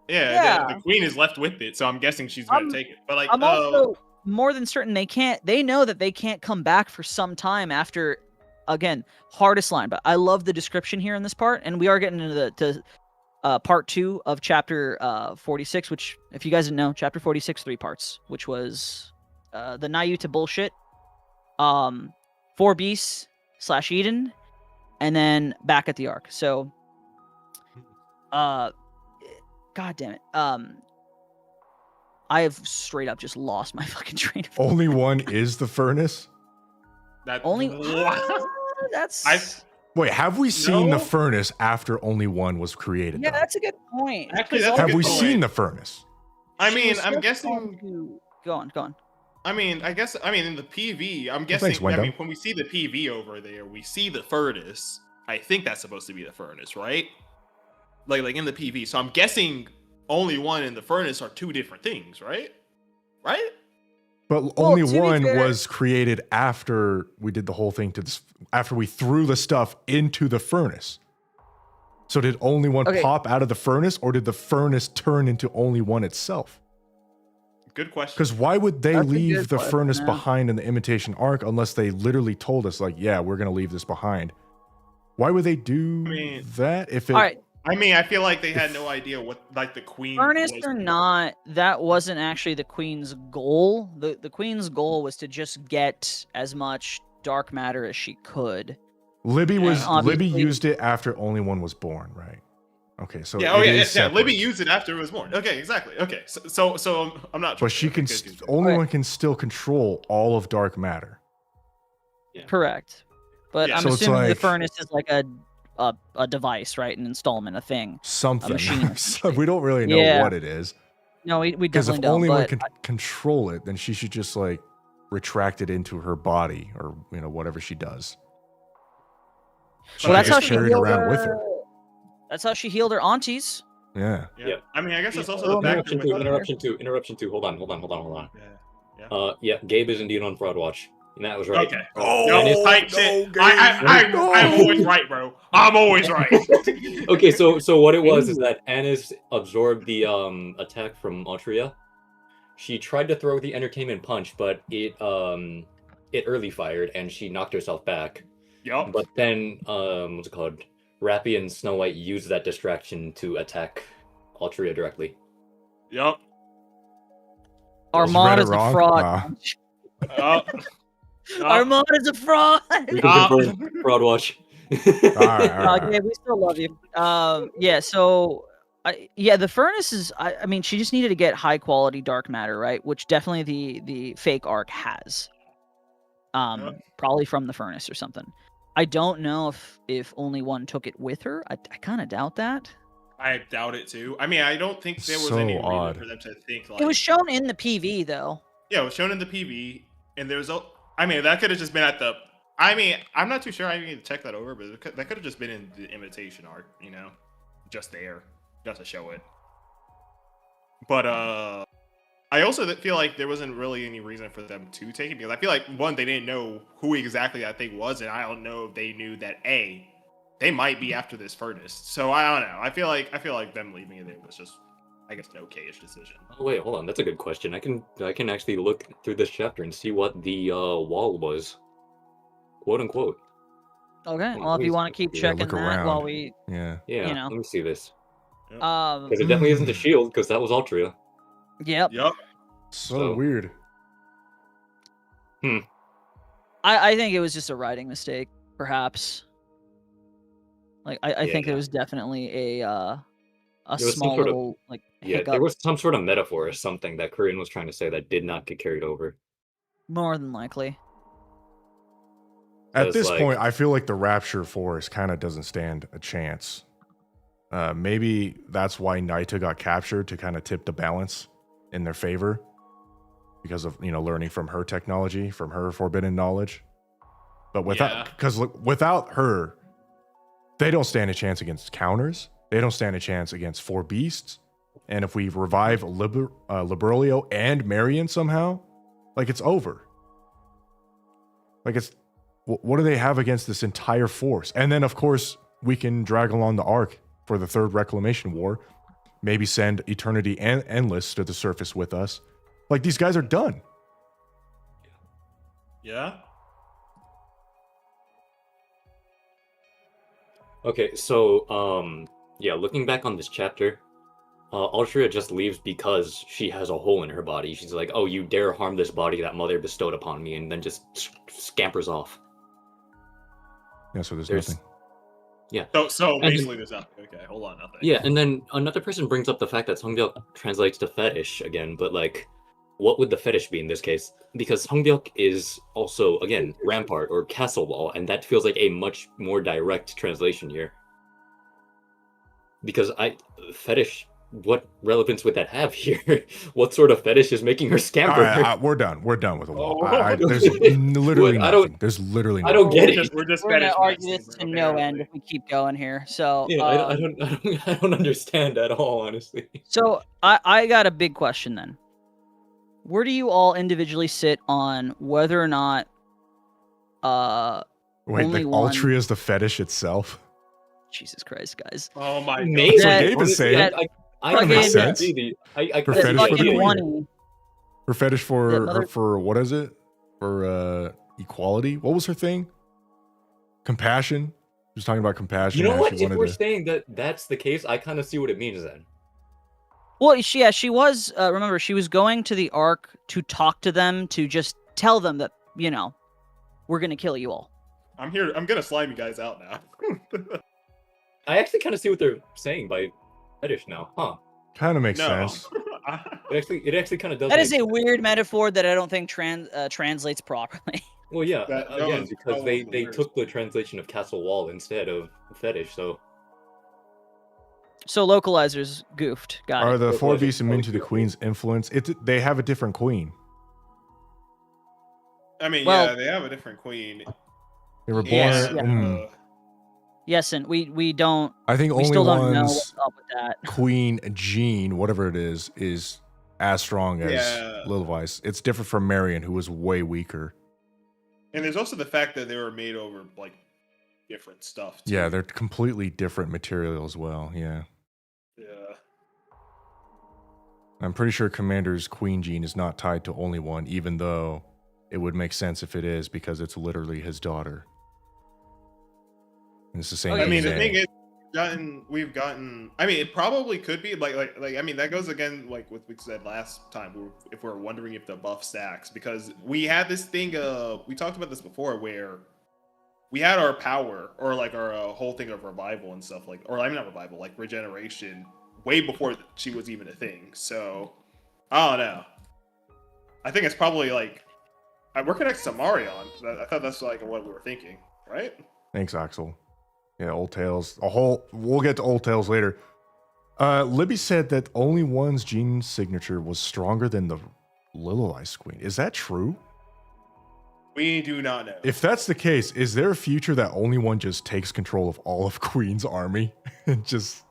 yeah. Yeah. The queen is left with it, so I'm guessing she's gonna I'm- take it. But like, I'm also more than certain they know that they can't come back for some time after, again, hardest line. But I love the description here in this part, and we are getting into part 2 of chapter 46, which, if you guys didn't know, chapter 46, 3 parts, which was the Nayuta bullshit, 4 Beasts / Eden, and then back at the Ark. So God damn it. I have straight up just lost my fucking train of Only one is the furnace. That Only What? that's Wait, have we seen the No. furnace after only one was created? yeah, though? that's a good point. Actually, Because that's a Have good we point. seen the furnace? I she mean, was I'm just guessing. going to- Go on. I mean, in the PV, I'm guessing. thanks, Wendell. I mean, when we see the PV over there, we see the furnace. I think that's supposed to be the furnace, right? Like in the PV. So I'm guessing only one and the furnace are two different things, right? Right? But only to be one fair- was created after we did the whole thing to this. After we threw the stuff into the furnace. So did only one Okay. pop out of the furnace, or did the furnace turn into only one itself? Good question. Because why would they That's a leave good the question, furnace yeah. behind in the imitation arc unless they literally told us, like, yeah, we're gonna leave this behind? Why would they do mean- that if it? All right, I mean, I feel like they had no idea what like the queen furnace was. or not, that wasn't actually the queen's goal. The queen's goal was to just get as much dark matter as she could. Libby Yeah, Libby obviously. used it after only one was born, right? Okay, so Yeah, oh it yeah, is yeah. separate. Libby used it after it was born. Okay, exactly. Okay, so I'm not. But she okay, can good. only Okay. one can still control all of dark matter. Correct. But Yeah. I'm So it's assuming the like- furnace is like a device, right? An installment, a thing. Something. machine, So we don't really know Yeah. what it is. No, we Because definitely if don't. only one But can control it, then she should just like retract it into her body, or whatever she does. She well, can that's how just she carry it healed around her. with her. That's how she healed her aunties. Yeah. Yeah. Yeah. I mean, I guess that's also Oh, the factor with Interruption two. Hold on. Yeah. Yeah, Gabe isn't indeed on fraud watch. And that was right. Okay. Oh, No, type shit. I'm always right, bro. I'm always right. Okay, so what it was is that Annis absorbed the attack from Altria. She tried to throw the entertainment punch, but it early fired and she knocked herself back. Yup. But then what's it called? Rappy and Snow White used that distraction to attack Altria directly. Yup. Armand read it is a wrong? fraud. Armand is a fraud. We can confirm fraud watch. All right, all right. Yeah, we still love you. Yeah. So, the furnace is. I mean, she just needed to get high quality dark matter, right? Which definitely the fake arc has. Yep. Probably from the furnace or something. I don't know if only one took it with her. I kind of doubt that. I doubt it too. I mean, I don't think there was So any reason odd. for them to think like. It was shown in the PV though. Yeah, it was shown in the PV, and there's a. I mean, that could have just been at the. I mean, I'm not too sure. I need to check that over, but that could have just been in the invitation arc, just there, just to show it. But I also feel like there wasn't really any reason for them to take it because I feel like one, they didn't know who exactly that thing was, and I don't know if they knew that they might be after this furnace. So I don't know. I feel like them leaving it there was just, I guess, an okay-ish decision. Oh wait, hold on. That's a good question. I can actually look through this chapter and see what the wall was, quote unquote. Okay. Yeah, Well, if you please. want to keep Yeah, checking look that while around. we, Yeah. Yeah, You know. let me see this um, because it definitely isn't the shield because that was Altria. yep. Yup. So So- weird. I think it was just a writing mistake, perhaps. Like I think it Yeah. was definitely a was some small sort of- little like Yeah, hiccup. there was some sort of metaphor or something that Korean was trying to say that did not get carried over. More than likely. At 'Cause, this like- point, I feel like the Rapture Force kind of doesn't stand a chance. Maybe that's why Naita got captured, to kind of tip the balance in their favor because of learning from her technology, from her forbidden knowledge. But without her, they don't stand a chance against counters. They don't stand a chance against four beasts. And if we revive Liberolio and Marion somehow, like, it's over. Like, what do they have against this entire force? And then, of course, we can drag along the arc for the third Reclamation War. Maybe send Eternity and Endless to the surface with us. Like, these guys are done. Yeah. Okay, so yeah, looking back on this chapter, Altria just leaves because she has a hole in her body. She's like, "Oh, you dare harm this body that Mother bestowed upon me," and then just scampers off. Yeah, so there's There's- nothing. Yeah. So And basically there's nothing. Okay, hold on, nothing. Yeah, and then another person brings up the fact that Songbyuk translates to fetish again, but like, what would the fetish be in this case? Because Songbyuk is also, again, rampart or castle wall, and that feels like a much more direct translation here. Because fetish, what relevance would that have here? What sort of fetish is making her All scamper? right, we're done. We're done with the wall. Oh. There's literally What? nothing. There's literally I nothing. don't get it. We're just We're gonna fetish argue maxing, this to no end if we keep going here. So Yeah, I don't understand at all, honestly. So I got a big question then. Where do you all individually sit on whether or not Wait, only the one- Altria is the fetish itself? Jesus Christ, guys. Oh my god. Maybe. That's what That- Gabe is saying. that That makes fucking- sense. I For That fetish for the fucking queen. one- Her fetish for Yeah, mother- for what is it? For equality? What was her thing? Compassion? She was talking about compassion. You know how what? she If wanted we're to- saying that that's the case, I kind of see what it means then. Well, she was. Remember, she was going to the Ark to talk to them, to just tell them that we're gonna kill you all. I'm here. I'm gonna slime you guys out now. I actually kind of see what they're saying by fetish now, huh? Kind of makes No. sense. It actually kind of does. That is make a sense. weird metaphor that I don't think translates properly. Well, yeah, That again, was because probably they worse. took the translation of castle wall instead of fetish, so So localizers goofed. Got Are it. the It four was beasts immune to the probably- queen's influence? They have a different queen. I mean, Well- yeah, they have a different queen. They were born. Yes, yeah. Yes, and we don't. I think We only still don't know one's what's up with that. Queen Jean, whatever it is as strong as Yeah. Lilweiss. It's different from Marion, who was way weaker. And there's also the fact that they were made over like different stuff. Too. Yeah, they're completely different material as well. Yeah. Yeah. I'm pretty sure Commander's Queen Jean is not tied to only one, even though it would make sense if it is, because it's literally his daughter. And it's the same. Okay. I mean, the DNA. thing is, we've gotten. I mean, it probably could be like. I mean, that goes again like what we said last time. If we're wondering if the buff stacks, because we had this thing. We talked about this before, where we had our power or like our whole thing of revival and stuff like, or I mean not revival, like regeneration, way before she was even a thing. So I don't know. I think it's probably like we're connected to Marion. I thought that's like what we were thinking, right? Thanks, Axel. Yeah, Old Tales. We'll get to Old Tales later. Libby said that only one's gene signature was stronger than the Lilweiss Queen. Is that true? We do not know. If that's the case, is there a future that only one just takes control of all of Queen's army and just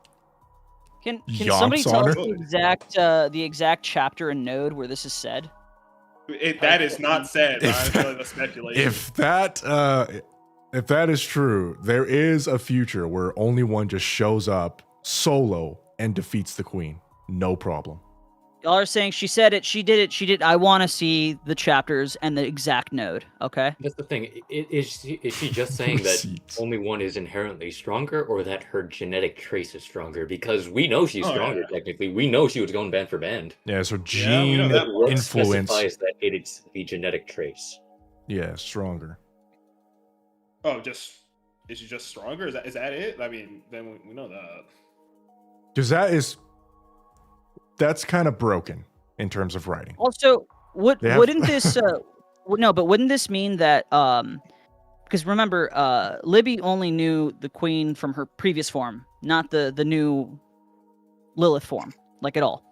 Can Yonks somebody tell on us her? the exact chapter and node where this is said? That is not said. If I feel like that's speculation. if that is true, there is a future where only one just shows up solo and defeats the queen. No problem. Y'all are saying she said it, she did it, she did. I want to see the chapters and the exact node. Okay. that's the thing. Is she just saying that Receipts. only one is inherently stronger, or that her genetic trace is stronger? Because we know she's Oh, stronger. yeah. Technically, we know she was going band for band. Yeah, so Yeah, we know gene that The work influence. specifies that it is the genetic trace. Yeah, stronger. Oh, is she just stronger? Is that it? I mean, then we know that. Because that's kind of broken in terms of writing. Also, They have- wouldn't this no, but wouldn't this mean that because remember, Libby only knew the queen from her previous form, not the new Lilith form, like at all.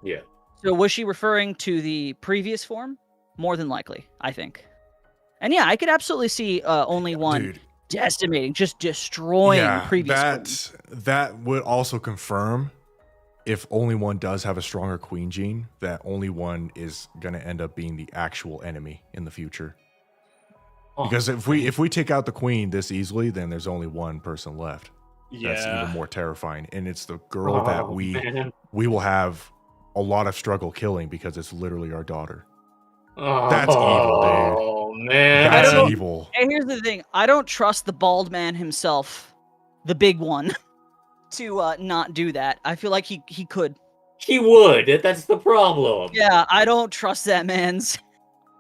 Yeah. So was she referring to the previous form? More than likely, I think. And yeah, I could absolutely see only one Dude, decimating, just destroying the previous form. that would also confirm if only one does have a stronger queen gene, that only one is gonna end up being the actual enemy in the future. Oh, Because if we take out the queen this easily, then there's only one person left. That's Yeah. even more terrifying, and it's the girl that oh, we man. will have a lot of struggle killing because it's literally our daughter. Oh, That's evil, dude. Oh man. That's don't know. evil. And here's the thing: I don't trust the bald man himself, the big one, to not do that. I feel like he could. He would. That's the problem. Yeah, I don't trust that man's.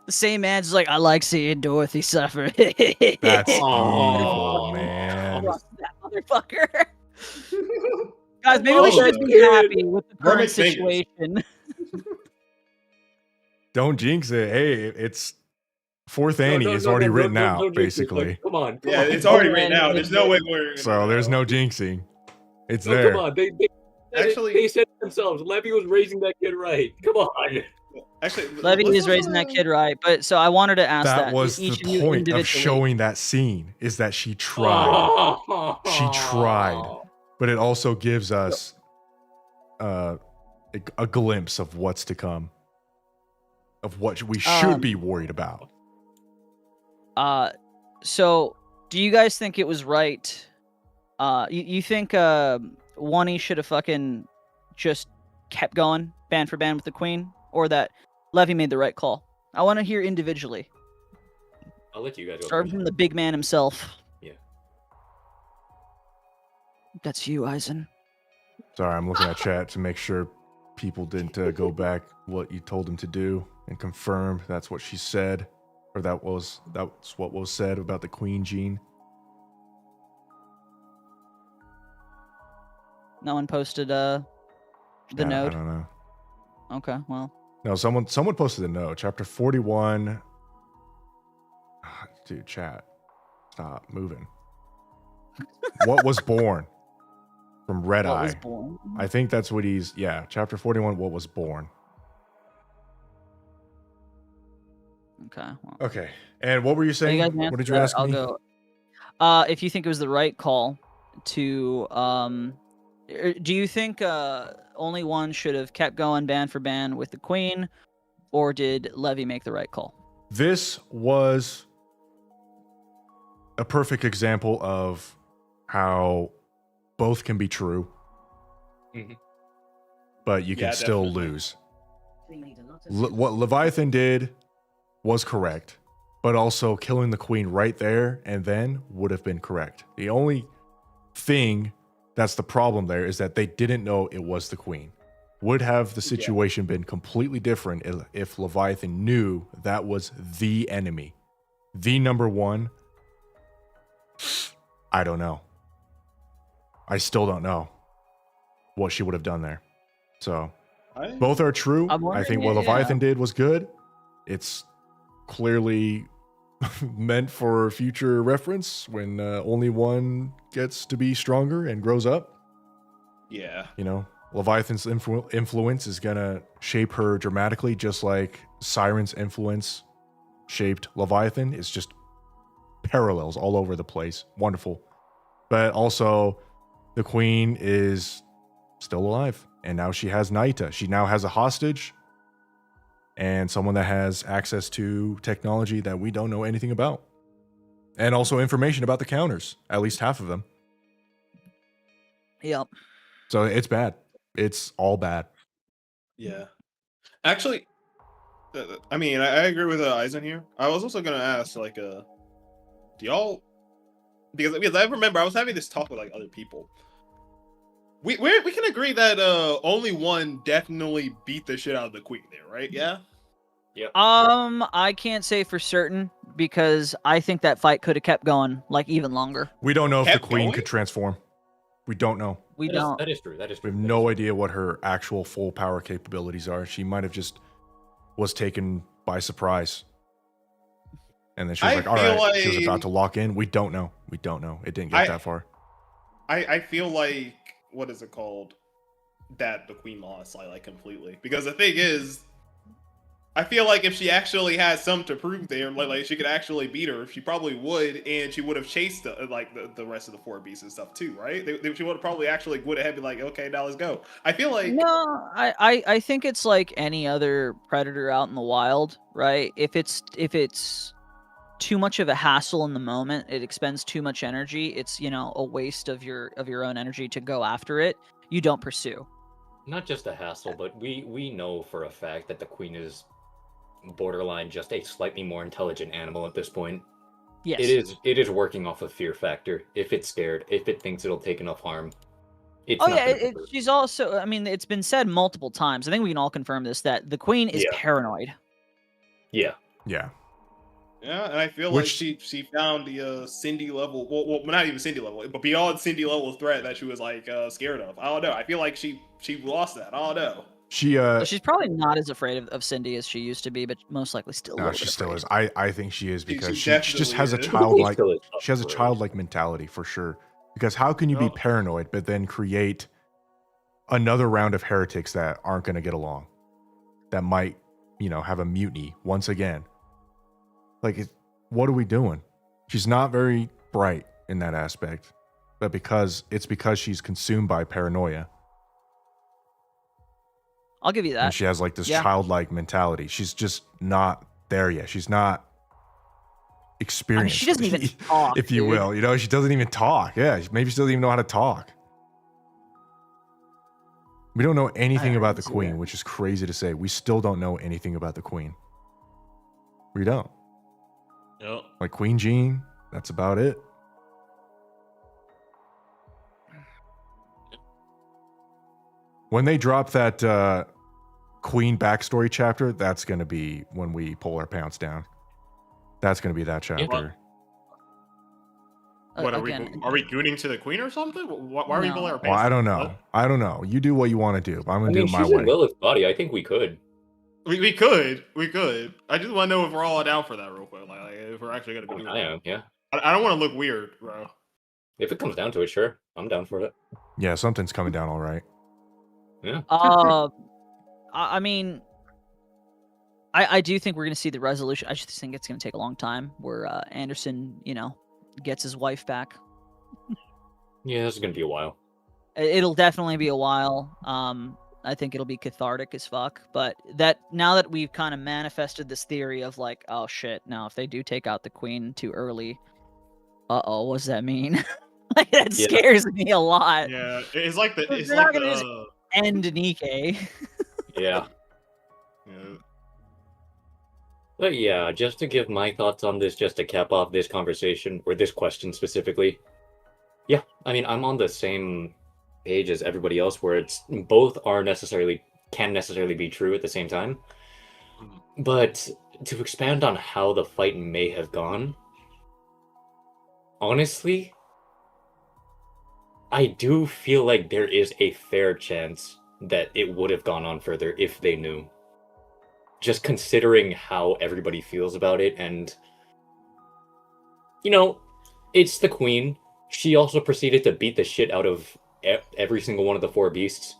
The same man's like, I like seeing Dorothy suffer. That's Oh. evil, man. Trust that motherfucker. Guys, maybe Oh, we should just be happy with the current Mermaid fingers. situation. Don't jinx it. Hey, it's fourth No, Annie no, is no, already no, written no, out, no, jinx it. basically. Like, come on. Yeah, on. it's already Oh, written man, out. it There's is no way it. we're So there's no jinxing. It's No, there. come on. They Actually- they said themselves. Levy was raising that kid right. Come on. Actually, Levy let's is raising that also- kid right, but so I wanted to ask That that was the each of you point of individually. showing that scene, is that she tried. She tried. But it also gives us a glimpse of what's to come, of what we should be worried about. So do you guys think it was right? You think Wani should have fucking just kept going band for band with the Queen, or that Levy made the right call? I want to hear individually. I'll let you guys go. Start first. from the big man himself. Yeah. That's you, Eisen. Sorry, I'm looking at chat to make sure people didn't go back what you told them to do and confirm that's what she said, or that's what was said about the Queen Gene. No one posted the I node. don't know. Okay, well, No, someone posted a note. Chapter 41. Dude, chat. Stop moving. What was born from Red what Eye? was born? I think that's what he's. Yeah, chapter 41. What was born? Okay, well. Okay. And what were you You saying? guys What answer did you that, ask I'll me? go. If you think it was the right call to do you think only one should have kept going band for band with the Queen, or did Levy make the right call? This was a perfect example of how both can be true, Mhm. but you can Yeah, still definitely. lose. What Leviathan did was correct, but also killing the Queen right there and then would have been correct. The only thing that's the problem there is that they didn't know it was the Queen. Would have the situation been completely different if Leviathan knew that was the enemy, the number one? I don't know. I still don't know what she would have done there. So both are true. I'm I think wondering, what yeah. Leviathan did was good. It's clearly meant for future reference when only one gets to be stronger and grows up. Yeah. You know, Leviathan's influence is going to shape her dramatically, just like Siren's influence shaped Leviathan. It's just parallels all over the place. Wonderful. But also, the Queen is still alive. And now she has Naita. She now has a hostage and someone that has access to technology that we don't know anything about. And also information about the counters, at least half of them. Yep. So it's bad. It's all bad. Yeah. Actually, I mean, I agree with Eisen here. I was also gonna ask, like, do y'all? Because I remember I was having this talk with like other people. We can agree that only one definitely beat the shit out of the Queen there, right? Yeah. I can't say for certain because I think that fight could have kept going like even longer. We don't know if the Kept Queen going? could transform. We don't know. We That is- don't. that is true. That is We true. have no idea what her actual full power capabilities are. She might have just was taken by surprise. And then she was I like, all feel right, she was about like- to lock in. We don't know. We don't know. It didn't get that far. I feel like, what is it called? That the Queen lost like completely. Because the thing is, I feel like if she actually had something to prove there, like she could actually beat her, she probably would, and she would have chased the rest of the four beasts and stuff too, right? She would have probably actually would have been like, okay, now let's go. I feel like No, I think it's like any other predator out in the wild, right? If it's too much of a hassle in the moment, it expends too much energy. It's, you know, a waste of your own energy to go after it. You don't pursue. Not just a hassle, but we know for a fact that the Queen is borderline just a slightly more intelligent animal at this point. Yes. It is working off of fear factor. If it's scared, if it thinks it'll take enough harm, it's Oh not yeah, gonna hurt. she's also. I mean, it's been said multiple times. I think we can all confirm this that the Queen is Yeah. paranoid. Yeah. Yeah. Yeah, and I feel like Which- she found the Cindy level, well, not even Cindy level, but beyond Cindy level threat that she was like scared of. I don't know. I feel like she lost that. I don't know. She Well, she's probably not as afraid of Cindy as she used to be, but most likely still a no, little she bit still afraid. is. I think she is She because she just definitely has a is. childlike Still is she has a afraid. childlike mentality for sure. Because how can you be Oh. paranoid but then create another round of heretics that aren't going to get along, that might, have a mutiny once again? Like, what are we doing? She's not very bright in that aspect, but because she's consumed by paranoia. I'll give you that. And she has like this Yeah. childlike mentality. She's just not there yet. She's not experienced. she doesn't even talk, if you dude. will. She doesn't even talk. Yeah, maybe she doesn't even know how to talk. We don't know anything I about the can see queen, that. which is crazy to say. We still don't know anything about the queen. We don't. Yep. Like Queen Jean, that's about it. When they drop that Queen backstory chapter, that's going to be when we pull our pants down. That's going to be that chapter. What Again, are we gooning to the queen or something? Why are we No. pulling our Well, pants? I don't down? know. I don't know. You do what you want to do. But I'm I going to mean, do it my she's in way. Lilith's body. I think we could. We could. I just want to know if we're all down for that real quick. Like if we're actually gonna be doing I that. am, yeah. I don't want to look weird, bro. If it comes down to it, sure. I'm down for it. Yeah, something's coming down all right. Yeah. I mean, I do think we're going to see the resolution. I just think it's going to take a long time where Anderson, gets his wife back. Yeah, this is going to be a while. It'll definitely be a while. I think it'll be cathartic as fuck. But that now that we've kind of manifested this theory of like, oh shit, now if they do take out the queen too early, what does that mean? Like that Yeah. scares me a lot. Yeah, it's like the. But It's they're like not gonna the. just- End NIKKE. Yeah. Yeah. But yeah, just to give my thoughts on this, just to cap off this conversation, or this question specifically. Yeah, I mean, I'm on the same page as everybody else, where it's both can necessarily be true at the same time. But to expand on how the fight may have gone, honestly, I do feel like there is a fair chance that it would have gone on further if they knew. Just considering how everybody feels about it, and it's the queen. She also proceeded to beat the shit out of every single one of the four beasts.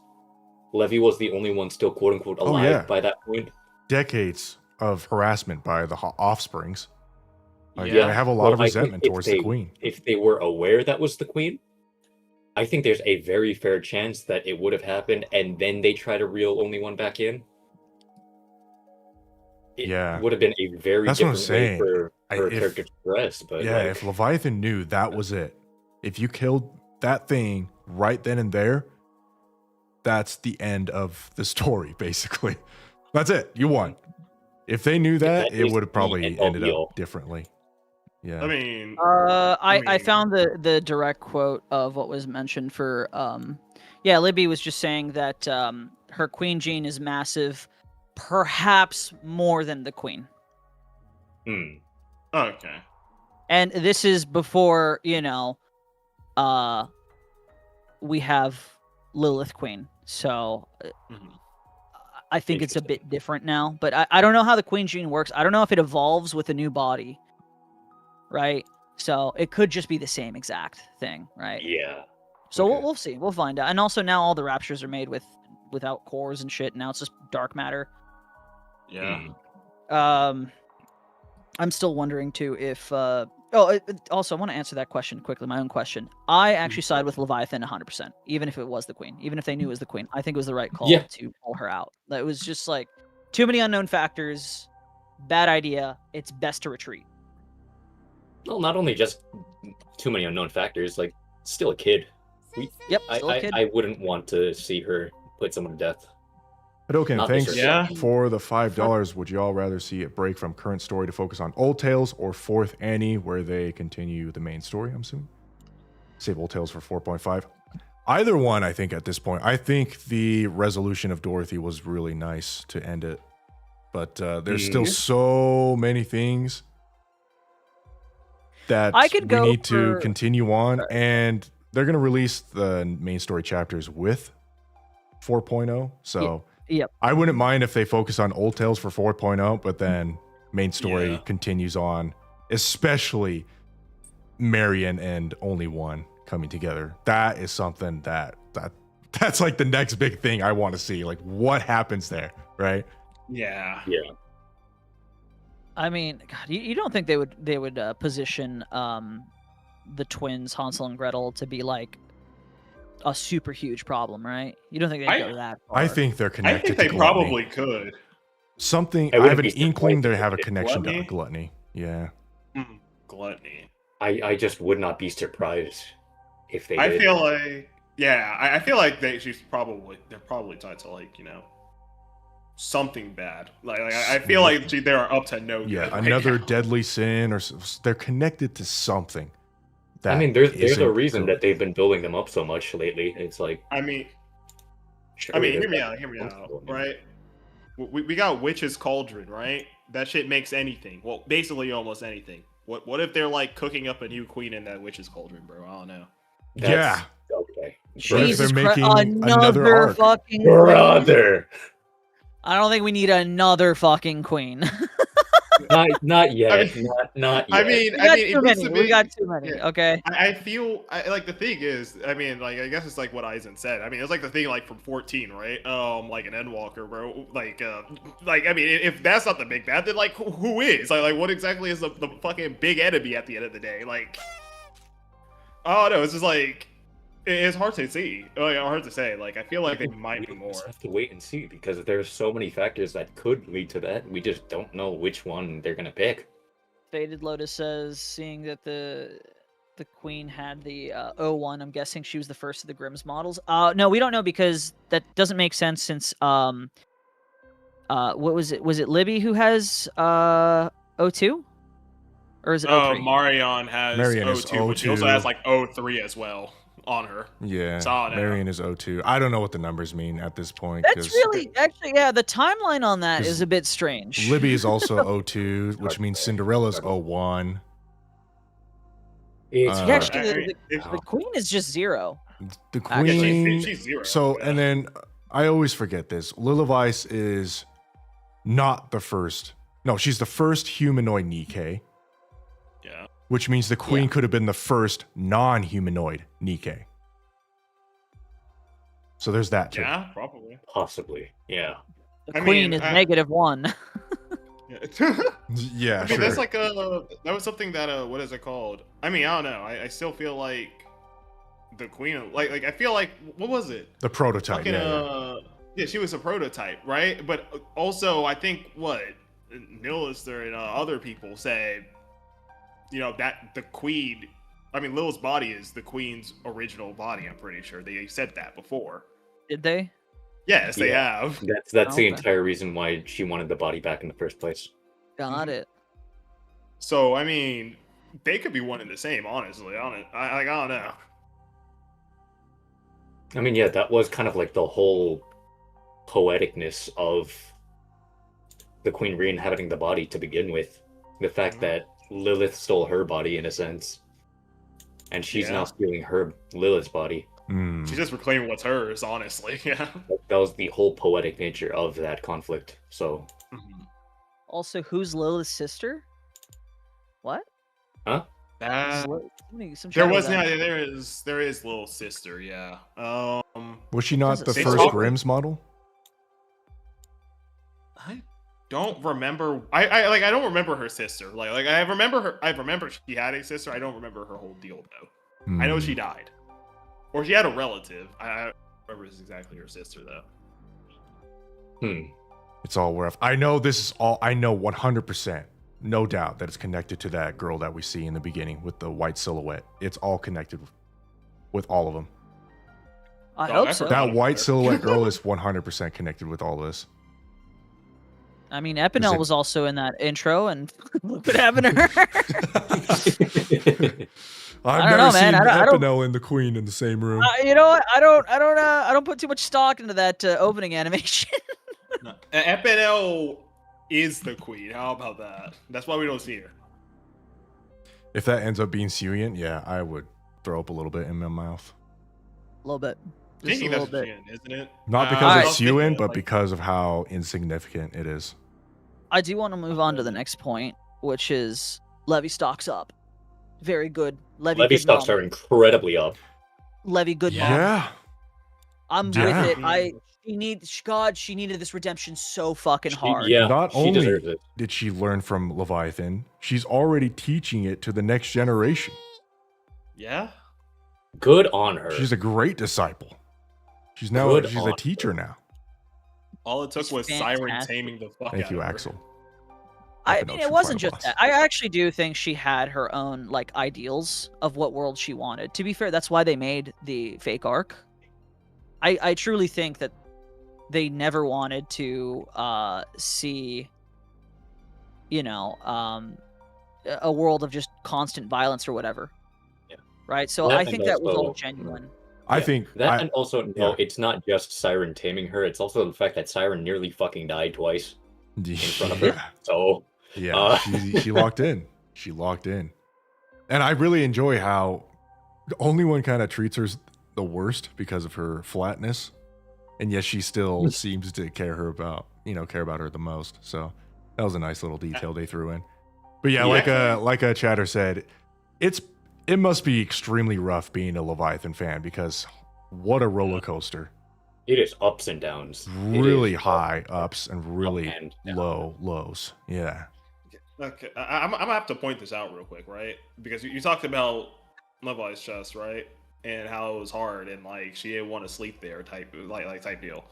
Levy was the only one still quote unquote alive yeah. by that point. Decades of harassment by the offsprings. Like, Yeah. I have a lot of Well, I think resentment if towards the queen. If they were aware that was the queen, I think there's a very fair chance that it would have happened, and then they try to reel only one back in. It Yeah. would have been a very That's what I'm different way saying. for her If- character to progress. But Yeah, like, if Leviathan knew that was it, if you killed that thing right then and there, that's the end of the story, basically. That's it. You won. If they knew that, that it is would have the probably end all ended be up all. differently. Yeah. I mean, I mean- found the direct quote of what was mentioned for yeah, Libby was just saying that her queen gene is massive, perhaps more than the queen. okay. And this is before, we have Lilith Queen. So Mhm. I think it's a Interesting. bit different now. But I don't know how the queen gene works. I don't know if it evolves with a new body. Right? So it could just be the same exact thing, right? yeah. So Okay. we'll see. We'll find out. And also now all the raptures are made without cores and shit. Now it's just dark matter. Yeah. I'm still wondering too if also I want to answer that question quickly, my own question. I actually side with Leviathan 100%, even if it was the queen, even if they knew it was the queen. I think it was the right call Yeah. to pull her out. It was just like too many unknown factors, bad idea. It's best to retreat. Well, not only just too many unknown factors, like still a kid. Yep, still a kid. I wouldn't want to see her put someone to death. But okay, Not thanks Yeah. for the $5. Would you all rather see it break from current story to focus on Old Tales or Fourth Annie, where they continue the main story, I'm assuming? Save Old Tales for 4.5. Either one, I think, at this point. I think the resolution of Dorothy was really nice to end it. But there's still so many things that I could we go need to for- continue on, and they're gonna release the main story chapters with 4.0. So Yep. I wouldn't mind if they focus on old tales for 4.0, but then main story Yeah. continues on, especially Marion and Only One coming together. That is something that's like the next big thing I want to see. Like what happens there, right? Yeah. Yeah. I mean, God, you don't think they would position the twins Hansel and Gretel to be like a super huge problem, right? You don't think they'd go that far? I think they're I connected think they to gluttony. probably could. Something I I have wouldn't an be inkling surprised they if have a they did. connection to Gluttony? gluttony. Yeah. Gluttony. I just would not be surprised if they I did. feel like, yeah, I feel like they're probably tied to like, something bad. Like I feel like they're up to no good. Yeah, right another now. deadly sin, or they're connected to something. I mean, there's a isn't reason good. that they've been building them up so much lately. It's like, I mean, surely hear there's me got out, hear me something out, going on. right? We got Witch's Cauldron, right? That shit makes anything. Well, basically almost anything. What if they're like cooking up a new queen in that Witch's Cauldron, bro? I don't know. Yeah. Okay. What if Jesus they're Christ, making another arc? fucking queen. Brother. I don't think we need another fucking queen. Not yet. I mean- not I yet. mean, we got it too needs many. to We be- got too many. yeah. Okay. I feel like the thing is, I mean, like I guess it's like what Eisen said. I mean, it's like the thing like from 14, right? Like an Endwalker, bro. Like I mean, if that's not the big bad, then like who is? Like what exactly is the fucking big enemy at the end of the day? Like, oh no, it's just like it's hard to see. Like, hard to say. Like I feel like it might We be more. just have to wait and see because there's so many factors that could lead to that. We just don't know which one they're gonna pick. Faded Lotus says, seeing that the queen had the 01, I'm guessing she was the first of the Grimm's models. No, we don't know because that doesn't make sense since what was it? Was it Libby who has 02? Or is it 03? Marion has Marion is 02, but she also 02. has like 03 as well on her. Yeah, Saw it, Marion is 02. I don't know what the numbers mean at this point. That's 'cause really actually yeah. The timeline on that 'Cause is a bit strange. Libby is also 02, which means Cinderella's 01. It's Uh, Yeah, actually, I mean, the queen is just 0. The yeah, queen. she's zero. So, yeah. and then I always forget this. Lilivise is not the first. No, she's the first humanoid Nikke, yeah. which means the queen Yeah. could have been the first non-humanoid Nikke. So there's that too. Yeah, probably. possibly, yeah. The I queen mean, is I- -1. Yeah. Yeah, I mean, sure. that's like that was something that what is it called? I mean, I don't know. I still feel like the queen, like I feel like what was it? The prototype. Fucking, Yeah, yeah, she was a prototype, right? But also, I think what Nilister and other people said, that the queen. I mean, Lil's body is the queen's original body. I'm pretty sure they said that before. Did they? Yes, they Yeah. have. That's the Okay. entire reason why she wanted the body back in the first place. Got it. So I mean, they could be one and the same. Honestly, I don't know. I mean, yeah, that was kind of like the whole poeticness of the queen re-inhabiting the body to begin with. The fact Mhm. that Lilith stole her body in a sense, and she's Yeah. now stealing Lilith's body. Mm. She's just reclaiming what's hers. Honestly, yeah. That was the whole poetic nature of that conflict. So, Also, who's Lilith's sister? What? That, Some there shadow was that. there is little sister. Yeah. Was she not the Doesn't say first so. Grimm's model? I don't remember. I don't remember her sister. Like I remember her. I remember she had a sister. I don't remember her whole deal though. I know Hmm. she died, or she had a relative. I don't remember it's exactly her sister though. It's all rough. I know this is all. I know 100%, no doubt that it's connected to that girl that we see in the beginning with the white silhouette. It's all connected with all of them. I Oh, hope I so. forgot. That white silhouette girl is 100% connected with all this. I mean, Epinel it- was also in that intro, and look what happened to her. I've I don't never know, man. seen I don't- Epinel and the Queen in the same room. You know what? I don't put too much stock into that opening animation. FNL is the queen. How about that? That's why we don't see her. If that ends up being Suyin, yeah, I would throw up a little bit in my mouth. A little bit. I Just think a that's little bit. Jin, isn't it? Not I because Alright. it's Suyin, but like, because of how insignificant it is. I do want to move on to the next point, which is Levy stocks up. Very good. Levy Levy good stocks mom. are incredibly up. Levy good mom. Yeah. I'm Yeah. with it. She needed this redemption so fucking hard. Yeah, Not she only deserves it. did she learn from Leviathan, she's already teaching it to the next generation. Yeah. Good on her. She's a great disciple. She's Good a on teacher now. All it took It's was Siren fantastic. taming the fuck Thank out you, of her. Axel. I Up mean, and it up, wasn't Final just Boss. that. I actually do think she had her own like ideals of what world she wanted. To be fair, that's why they made the fake arc. I truly think that they never wanted to see, you know, a world of just constant violence or whatever. Yeah. Right. So That I and think that was all also- genuine. I Yeah, think that, and also no, yeah. it's not just Siren taming her. It's also the fact that Siren nearly fucking died twice in front of her. yeah, So yeah, she locked in. She locked in, and I really enjoy how the only one kind of treats her the worst because of her flatness, and yet she still seems to care about her the most. So that was a nice little detail they threw in. But yeah, like a chatter said, it must be extremely rough being a Leviathan fan because what a roller coaster. it is ups and downs. It Really is high ups and really and down. low lows. Yeah. Okay, I'm gonna have to point this out real quick, right? Because you talked about Levi's chest, right? And how it was hard and like she didn't want to sleep there, type deal.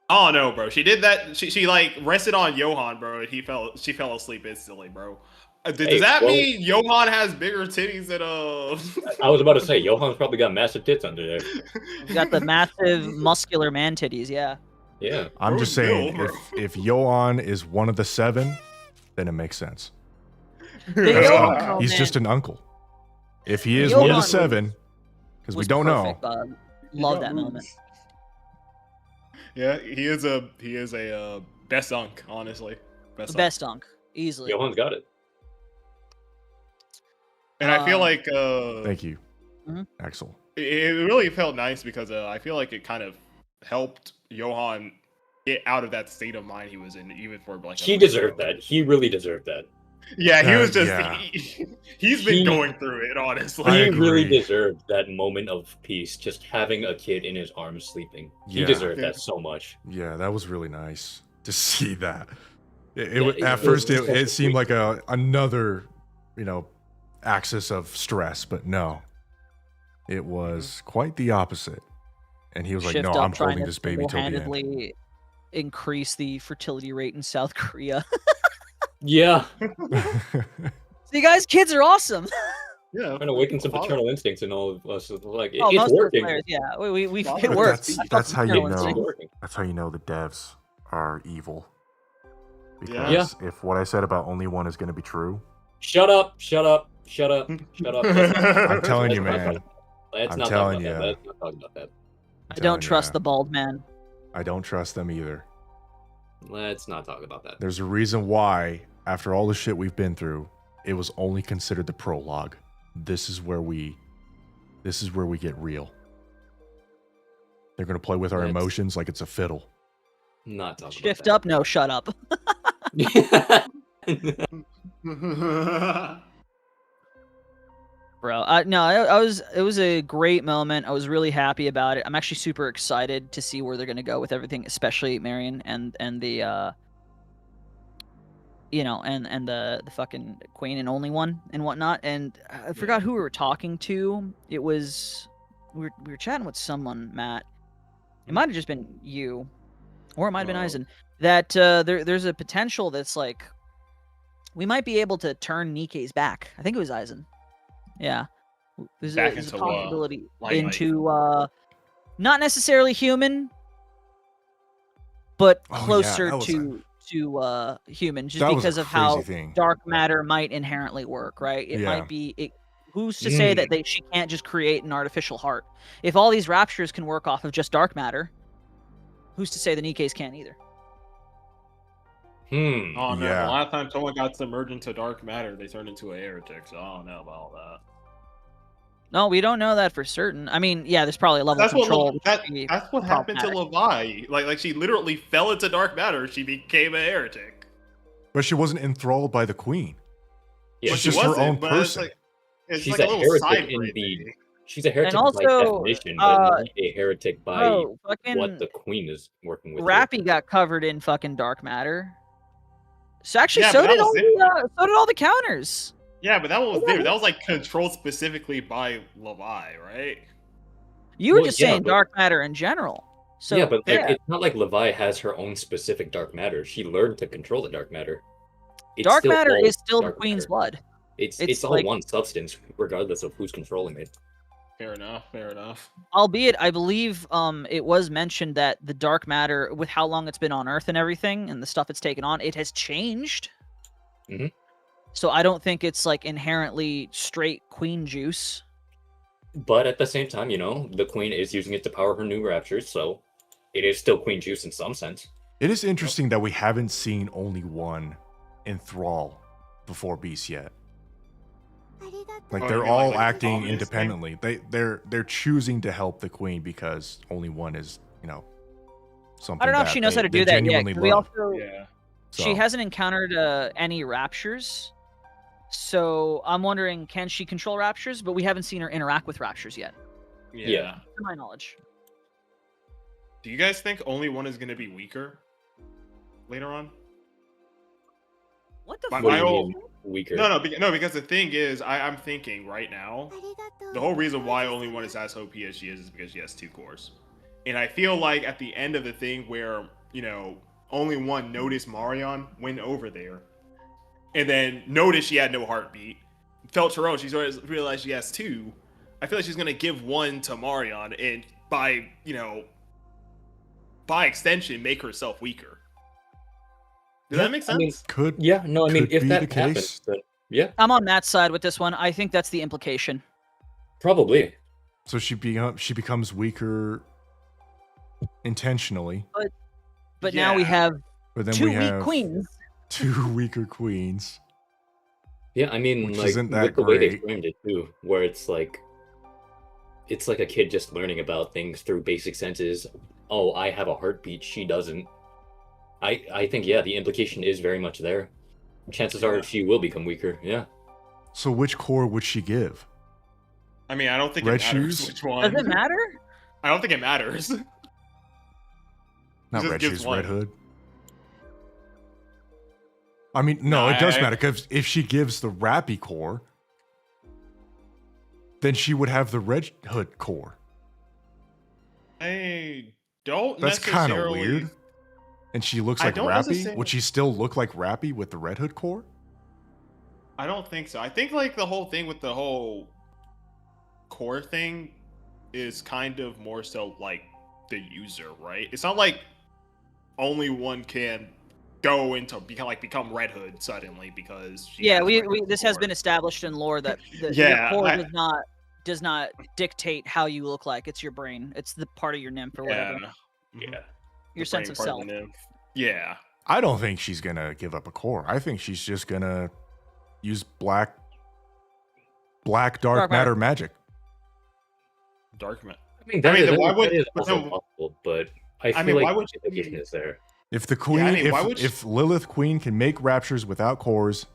Oh no, bro. She did that. She like rested on Johan, bro, and she fell asleep instantly, bro. Does that mean Johan has bigger titties than I was about to say, Johan's probably got massive tits under there. You got the massive muscular man titties. Yeah. Yeah. I'm just saying, Bro. if Johan is one of the 7, then it makes sense. The That's Johan all. He's moment just an uncle. If he is one of Johan the 7, because we was don't perfect, know. bud. Love that moment. Yeah, he is a best unk, honestly. The best dunk, easily. Johan's got it. And I feel like Thank you, Mhm. Axel. it really felt nice because I feel like it kind of helped Johan get out of that state of mind he was in, even for like. He deserved that. He really deserved that. Yeah, he was just. Yeah. He's been going through it, honestly. I He really agree. deserved that moment of peace, just having a kid in his arms sleeping. He Yeah. deserved that so much. Yeah, that was really nice to see that. Yeah, At first, was it such seemed a like another, axis of stress, but no, it was quite the opposite. And he was like, Shift "No, up I'm trying holding to this baby till the end." single-handedly increase the fertility rate in South Korea. Yeah. So you guys, kids are awesome. Yeah, Trying to awaken some paternal instincts in all of us. Like, Oh, it's most of the working. players, yeah, we But it works. that's- I felt that's the how you paternal know. It's instinct. working. That's how you know the devs are evil. Yeah. Because if what I said about only one is going to be true, Shut up! Shut up! Shut up! Shut up! I'm telling you, Let's not man. talk- Let's I'm not talk telling about that. ya. Let's not talk about that. I don't trust the bald man. I don't trust them either. Let's not talk about that. There's a reason why, after all the shit we've been through, it was only considered the prologue. This is where we get real. They're gonna play with our Let's- emotions like it's a fiddle. Not talk Shift about up, no, shut up. that. Bro, no, it was a great moment. I was really happy about it. I'm actually super excited to see where they're gonna go with everything, especially Marion and the and the fucking Queen and Only One and whatnot. And I forgot who we were talking to. It was we were chatting with someone, Matt. It might have just been you, or it might have been Oh. Eisen. That there's a potential that's like we might be able to turn NIKKE's back. I think it was Eisen. Yeah, there's Back a into, possibility like- into not necessarily human, but Oh, yeah, closer that was to human, just That was a because of how crazy thing. dark matter might inherently work, right? It Yeah. might be. Who's to say that she can't just create an artificial heart? If all these raptures can work off of just dark matter, who's to say the NIKKE's can't either? Oh no! Yeah. The last time someone got submerged into dark matter, they turned into a heretic. So I don't know about all that. No, we don't know that for certain. I mean, yeah, there's probably a level That's of control. what which that, would be that's what happened to problematic. Levi. Like she literally fell into dark matter. She became a heretic. But she wasn't enthralled by the queen. Yeah, But She's she just her wasn't, own but person. It's she's like a a little heretic side in brain the. thing. She's a heretic by also, definition, but not a heretic by bro, what fucking the queen is working with. Rappy got covered in fucking dark matter. So actually, Yeah, but that was so did all the counters. Yeah, but that was Yeah. different. That was like controlled specifically by Levi, right? You were Well, just yeah, saying but- dark matter in general. So yeah, but like, yeah, it's not like Levi has her own specific dark matter. She learned to control the dark matter. It's dark still matter all is still the dark queen's matter. blood. It's it's all like- one substance, regardless of who's controlling it. Fair enough. Fair enough. Albeit, I believe it was mentioned that the dark matter, with how long it's been on Earth and everything, and the stuff it's taken on, it has changed. Mhm. So I don't think it's like inherently straight queen juice. But at the same time, you know, the queen is using it to power her new raptures, so it is still queen juice in some sense. It is interesting that we haven't seen only one enthrall before Beast yet. Like Oh, they're you mean all like acting obvious independently. They're choosing to help the queen because only one is, you know, something. I don't know if that she knows they- how to they do that yet. genuinely 'Cause we love. also Yeah. she So, hasn't encountered any raptures. So I'm wondering, can she control raptures? But we haven't seen her interact with raptures yet, Yeah. to my knowledge. Do you guys think only one is going to be weaker later on? What the My- fuck? What do my you whole- mean weaker? No, because the thing is, I'm thinking right now, the whole reason why only one is as OP as she is because she has 2 cores. And I feel like at the end of the thing where, you know, only one noticed Marion went over there and then noticed she had no heartbeat, felt her own, she's always realized she has 2. I feel like she's going to give one to Marion and by, you know, by extension, make herself weaker. Does Yeah, that make I mean, sense? could Yeah, no, I mean, Could if be that the happens, case. then yeah, I'm on Matt's side with this one. I think that's the implication. probably. so she becomes weaker intentionally, But now we Yeah. have but then 2 we weak have queens. 2 weaker queens. Yeah, I mean, Which like isn't that with the way they great. framed it too, where it's like a kid just learning about things through basic senses. Oh, I have a heartbeat, she doesn't. I think yeah, the implication is very much there. Chances are Yeah. she will become weaker. Yeah. So which core would she give? I mean, I don't think Red it matters shoes? which one. Does it matter? I don't think it matters. Not just Red gives Shoes, one. Red Hood. I mean, no, No, it does I- matter because if she gives the Rappy core, then she would have the Red Hood core. I don't That's kind of necessarily. weird. And she looks I like don't Rappy. necessarily- Would she still look like Rappy with the Red Hood core? I don't think so. I think like the whole thing with the whole core thing is kind of more so like the user, right? It's not like only one can go into become Red Hood suddenly because she Yeah, has we Red Hood this has core. been established in lore that your Yeah, core I- does not dictate how you look like. It's your brain. It's the part of your nymph or whatever. Yeah. Yeah. Mhm. Your The sense brain of part self. the nymph. Yeah. I don't think she's gonna give up a core. I think she's just gonna use black dark Dark matter. matter magic. Dark man. I mean, that mean, is, then why that would- is but also then- possible, but I feel mean, like why would the implication she- is there. If the queen, I mean, why would she- if Lilith Queen can make raptures without cores,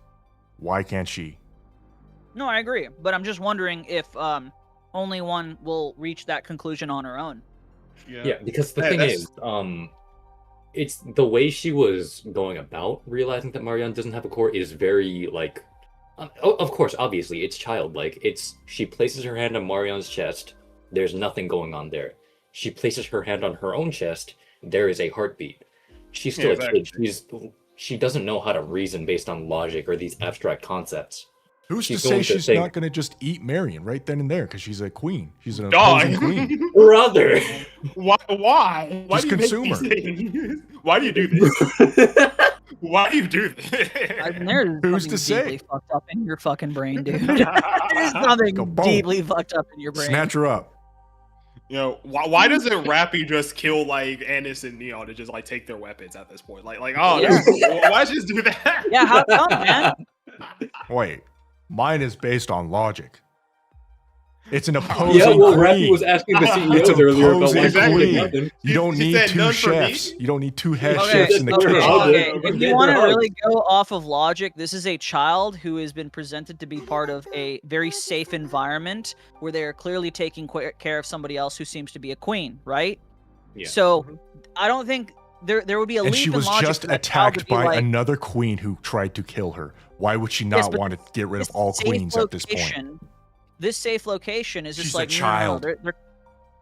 why can't she? No, I agree, but I'm just wondering if only one will reach that conclusion on her own. Yeah, because the Yeah, thing that's- is, it's the way she was going about realizing that Marianne doesn't have a core is very like, of course, obviously, it's childlike. She places her hand on Marianne's chest. There's nothing going on there. She places her hand on her own chest. There is a heartbeat. She's still Yeah, a kid. She doesn't know how to reason based on logic or these abstract concepts. Who's She's to say going to she's think- not gonna just eat Marion right then and there because she's a queen? She's an Dog. opposing queen. Brother! Why? Why? Why Just do you consume make her. these things? Why do you do this? Why do you do this? I mean, there's Who's something to say? deeply fucked up in your fucking brain, dude. There's something Go boom. deeply fucked up in your brain. Snatch her up. You know, why doesn't Rappy just kill like Anis and Neon to just like take their weapons at this point? Oh, Yeah. why just do that? Yeah, how come, man? Wait, mine is based on logic. It's an opposing Yeah, well, queen. Rappy was asking the It's CEOs an earlier about opposing why she did queen. nothing. You don't She need said two none for me? chefs. You don't need two head Okay, chefs in the okay, kitchen. okay. Okay, if Get you their want to hugs. really go off of logic, this is a child who has been presented to be part of a very safe environment where they are clearly taking care of somebody else who seems to be a queen, right? Yeah. So I don't think there would be a And leap she in was logic just for that child to attacked be by like, another queen who tried to kill her. Why would she not but want to get rid of this all safe queens at this point? location- This safe location is just She's a like child. No, they're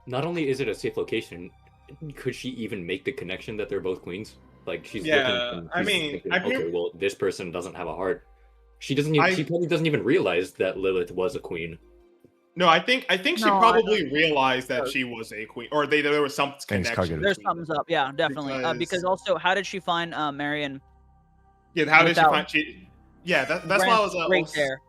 Not only is it a safe location, could she even make the connection that they're both queens? Like she's Yeah, looking. And I she's mean, thinking, I okay, feel- well, this person doesn't have a heart. She doesn't. Even, she probably doesn't even realize that Lilith was a queen. No, I think she No, I probably realized that she was a queen, or there was some Thanks, connection. Kage. there's between thumbs them. up. Yeah, definitely. Because Because- also, how did she find Marion? Yeah, how did she without- find? Yeah, that's why I was right there.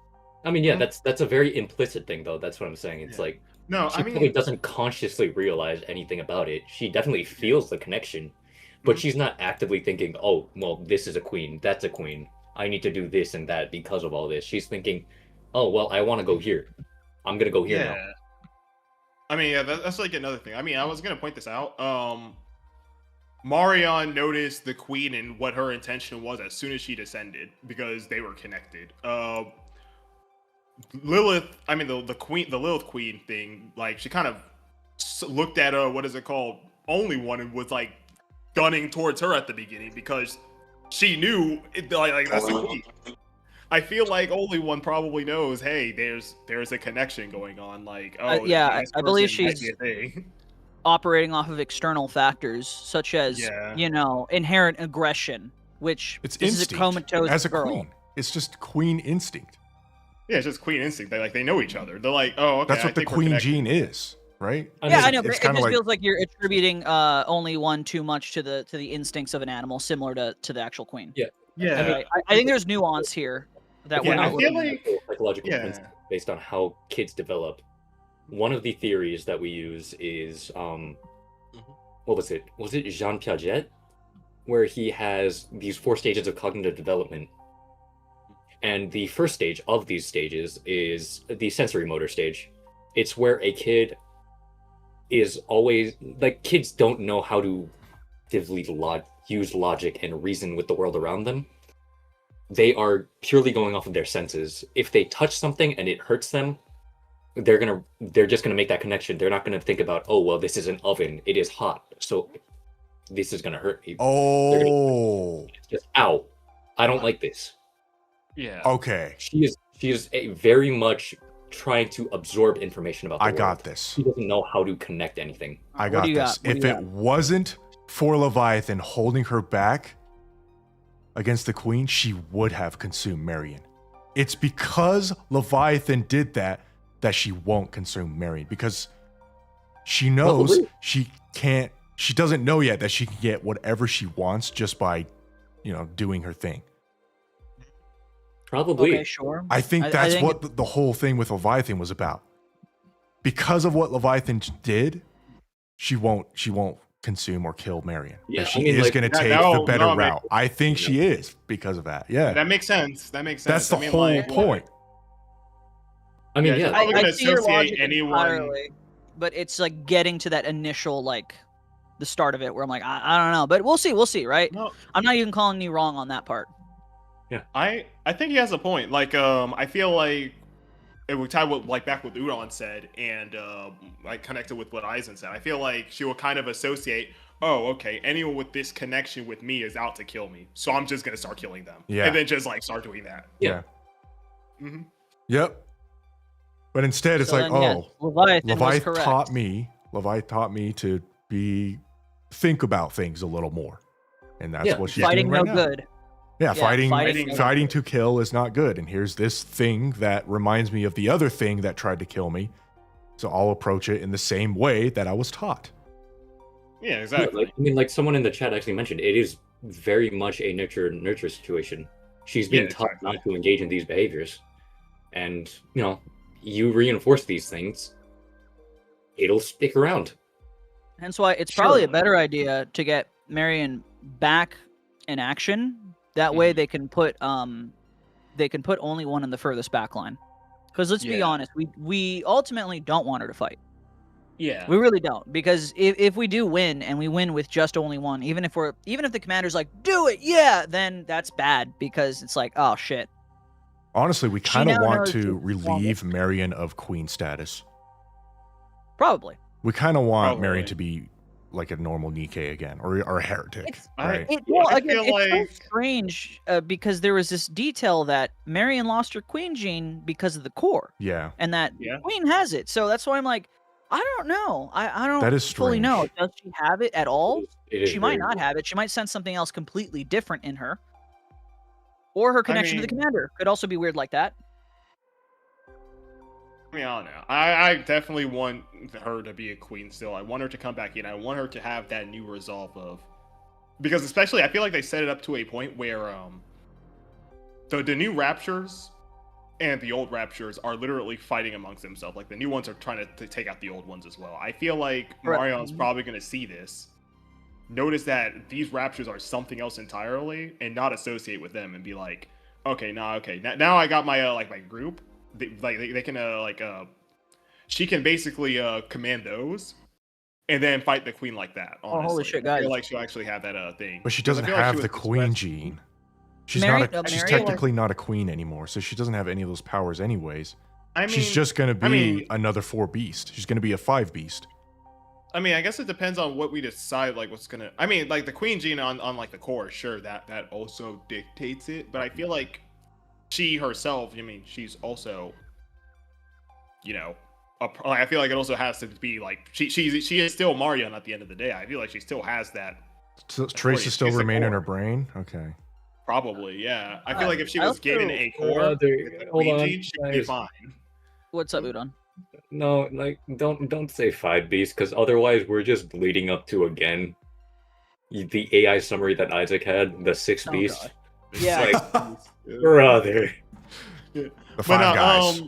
I mean, yeah, Mhm. that's a very implicit thing, though. That's what I'm saying. It's Yeah. like No, she I probably mean, doesn't consciously realize anything about it. She definitely feels the connection, but Mhm. she's not actively thinking, "Oh, well, this is a queen. That's a queen. I need to do this and that because of all this." She's thinking, "Oh, well, I want to go here. I'm gonna go here now." yeah. I mean, yeah, that's like another thing. I mean, I was gonna point this out. Marion noticed the queen and what her intention was as soon as she descended because they were connected. Lilith, I mean the queen, the Lilith queen thing, like she kind of looked at what is it called, only one, and was like gunning towards her at the beginning because she knew like that's the queen. I feel like only one probably knows. Hey, there's a connection going on. Like, oh, yeah, this I believe person might she's- be a thing. Operating off of external factors such as Yeah. inherent aggression, which It's this is a instinct. comatose As a girl. queen, it's just queen instinct. Yeah, it's just queen instinct. They know each other. They're like, oh, okay. That's what I the think we're queen connected. gene is, right? Yeah, I know, It's but it kinda just like- feels like you're attributing only one too much to the instincts of an animal, similar to the actual queen. Yeah. Yeah, Right? I think there's nuance here that we're Yeah, not I looking feel at. like Psychological yeah. principle based on how kids develop. One of the theories that we use is what was it? Was it Jean Piaget, where he has these 4 stages of cognitive development, and the first stage of these stages is the sensory motor stage. It's where a kid is always like, kids don't know how to use logic and reason with the world around them. They are purely going off of their senses. If they touch something and it hurts them, they're just gonna make that connection. They're not gonna think about, oh well, this is an oven, it is hot, so this is gonna hurt me. Oh, It's just, ow, I don't like this. Yeah. okay. She is a very much trying to absorb information about the I world. got this. She doesn't know how to connect anything. I What got do you this. got? What do If you it got? wasn't for Leviathan holding her back against the queen, she would have consumed Marion. It's because Leviathan did that she won't consume Marion, because she knows Probably. she doesn't know yet that she can get whatever she wants just by, doing her thing. Probably. Okay, sure. I think I that's think what the whole thing with Leviathan was about. Because of what Leviathan did, she won't consume or kill Marion. Yeah, That she I mean, is like- going to take No, the better no, man. route. I think she is because of that. Yeah, That makes sense. That makes that's sense. the I mean, whole like, point. I mean, Yeah, yeah. probably gonna I see your associate logic anyone- entirely, but it's like getting to that initial the start of it where I'm like, I don't know, but we'll see, right? No, I'm not even calling you wrong on that part. I think he has a point. Like, I feel like it would tie with back what Udon said and connected with what Aizen said. I feel like she will kind of associate, oh, okay, anyone with this connection with me is out to kill me, so I'm just gonna start killing them. Yeah. And then just start doing that. Yeah. hmm Yep. But instead, it's So like, then, yes, Leviathan was Leviathan correct. taught me to think about things a little more, and that's Yeah, what she's Fighting doing no right now. good. Yeah, Yeah, fighting fighting- to kill is not good. And here's this thing that reminds me of the other thing that tried to kill me. So I'll approach it in the same way that I was taught. Yeah, Yeah, exactly. like someone in the chat actually mentioned, it is very much a nurture situation. She's being Yeah, taught exactly. not to engage in these behaviors, and you reinforce these things, it'll stick around. Hence why it's Sure. probably a better idea to get Marion back in action. That way they can put only one in the furthest back line. Because let's be Yeah. honest, we ultimately don't want her to fight. Yeah. We really don't, because if we do win and we win with just only one, even if the commander's like, do it, yeah, then that's bad, because it's like, oh shit. Honestly, we She kind of now want knows to she's relieve Marion of queen status. Probably. We kind of want Probably. Marion to be like a normal Nikke again, or a heretic, It's- right? Well, I again, feel it's so like- strange because there was this detail that Marion lost her queen gene because of the core, Yeah, and that Yeah. queen has it. So that's why I'm like, I don't know. I don't That is fully know. strange. Does she have it at all? It is She might very not have it. She might sense something else completely different in her. Or her connection to the mean- commander could also be weird like that. I mean, I don't know. I definitely want her to be a queen still. I want her to come back in. I want her to have that new resolve of, because especially I feel like they set it up to a point where the new Raptures and the old Raptures are literally fighting amongst themselves. Like the new ones are trying to take out the old ones as well. I feel like Right. Marion's probably going to see this, notice that these Raptures are something else entirely, and not associate with them and be like, okay, now I got my like my group. They can she can basically command those and then fight the queen like that. Honestly. Oh, holy shit, I guys. feel like she'll actually have that thing. but she Because I doesn't feel like she have was the queen expressed- gene. She's Mary- not. She's Mary- technically not a queen anymore, so she doesn't have any of those powers anyways. I mean, She's just gonna be I mean- another 4 beast. She's gonna be a 5 beast. I mean, I guess it depends on what we decide. Like, what's gonna? I mean, like the queen gene on like the core, sure, that also dictates it. But I feel like she herself. I mean, she's also, you know, I feel like it also has to be like she is still Marion at the end of the day. I feel like she still has that. So traces still she's the remain in her core. brain. Okay. Probably, yeah. I feel like if she I was given also- a core, with the Hold queen on, gene, she'd be guys. fine. What's up, Udon? No, like don't say 5 beasts, because otherwise we're just leading up to again the AI summary that Isaac had, the 6 Oh, beast. God. It's Yeah. like, brother. The But 5 guys.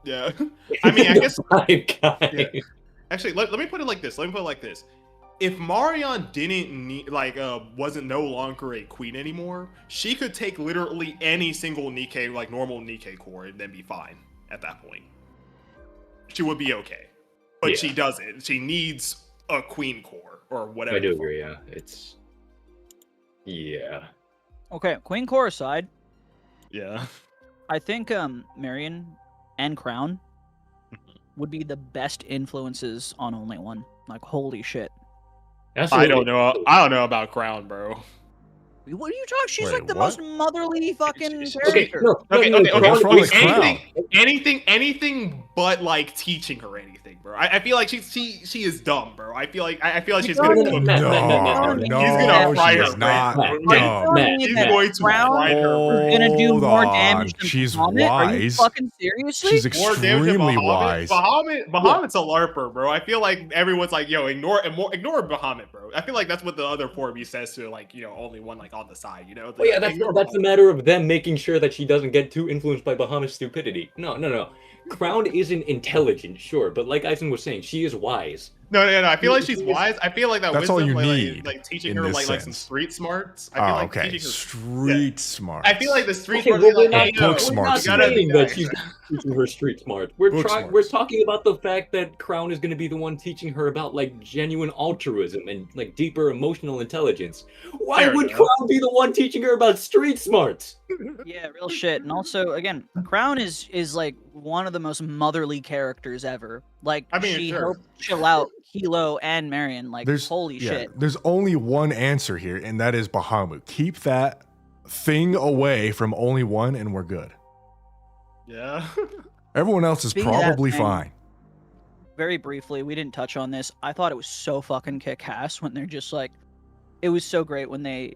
yeah. I mean, I guess 5 guys. Yeah. Actually, let me put it like this. If Marion didn't need, wasn't no longer a queen anymore, she could take literally any single Nikke, like normal Nikke core, and then be fine at that point. She would be okay. But Yeah. she doesn't. She needs a queen core or whatever. I do agree, yeah. It's yeah. Okay, queen core aside, Yeah. I think Marion and Crown would be the best influences on Only One. Like, holy shit. I don't know. I don't know about Crown, bro. What are you talking? She's Wait, like the what? most motherly fucking Okay, character. Okay, no, okay, Crown what's wrong is- with Crown? anything but like teaching her anything, bro. I feel like she is dumb, bro. I feel like she's No, gonna no, cook no, her. no, He's no, gonna fry she her is brain, not bro. Are you dumb. telling me He's that going to Crown fry her brain. is gonna do Hold more on. damage than She's Bahamut? Are you wise. fucking seriously? She's More damage than extremely Bahamut. wise. Bahamut's a larper, bro. I feel like everyone's like, yo, ignore Bahamut, bro. I feel like that's what the other 4B says to like, only one like on the side, Well, yeah, that's Ignore a Bahamut. matter of them making sure that she doesn't get too influenced by Bahamut's stupidity. No. Crown isn't intelligent, sure, but like Eisen was saying, she is wise. No. I feel like she's wise. I feel like that That's all wisdom, you like, need like teaching in her this like some sense. street smarts. I feel like okay. teaching her. Street smart. I feel like the street Okay, smarts. well, is we're like, not, hey, book yo, we're smart not smart. gotta be saying that nice. she's teaching her street smart. We're Book we're smarts. talking about the fact that Crown is going to be the one teaching her about like genuine altruism and like deeper emotional intelligence. Why Fair would enough. Crown be the one teaching her about street smarts? Yeah, real shit. And also, again, Crown is like one of the most motherly characters ever. Like, I mean, she sure. helped chill out Hilo and Marion. Like, holy shit. There's only one answer here, and that is Bahamut. Keep that thing away from only one, and we're good. Yeah. Everyone else is Speaking of that probably thing- fine. Very briefly, we didn't touch on this. I thought it was so fucking kick-ass when they're just like, it was so great when the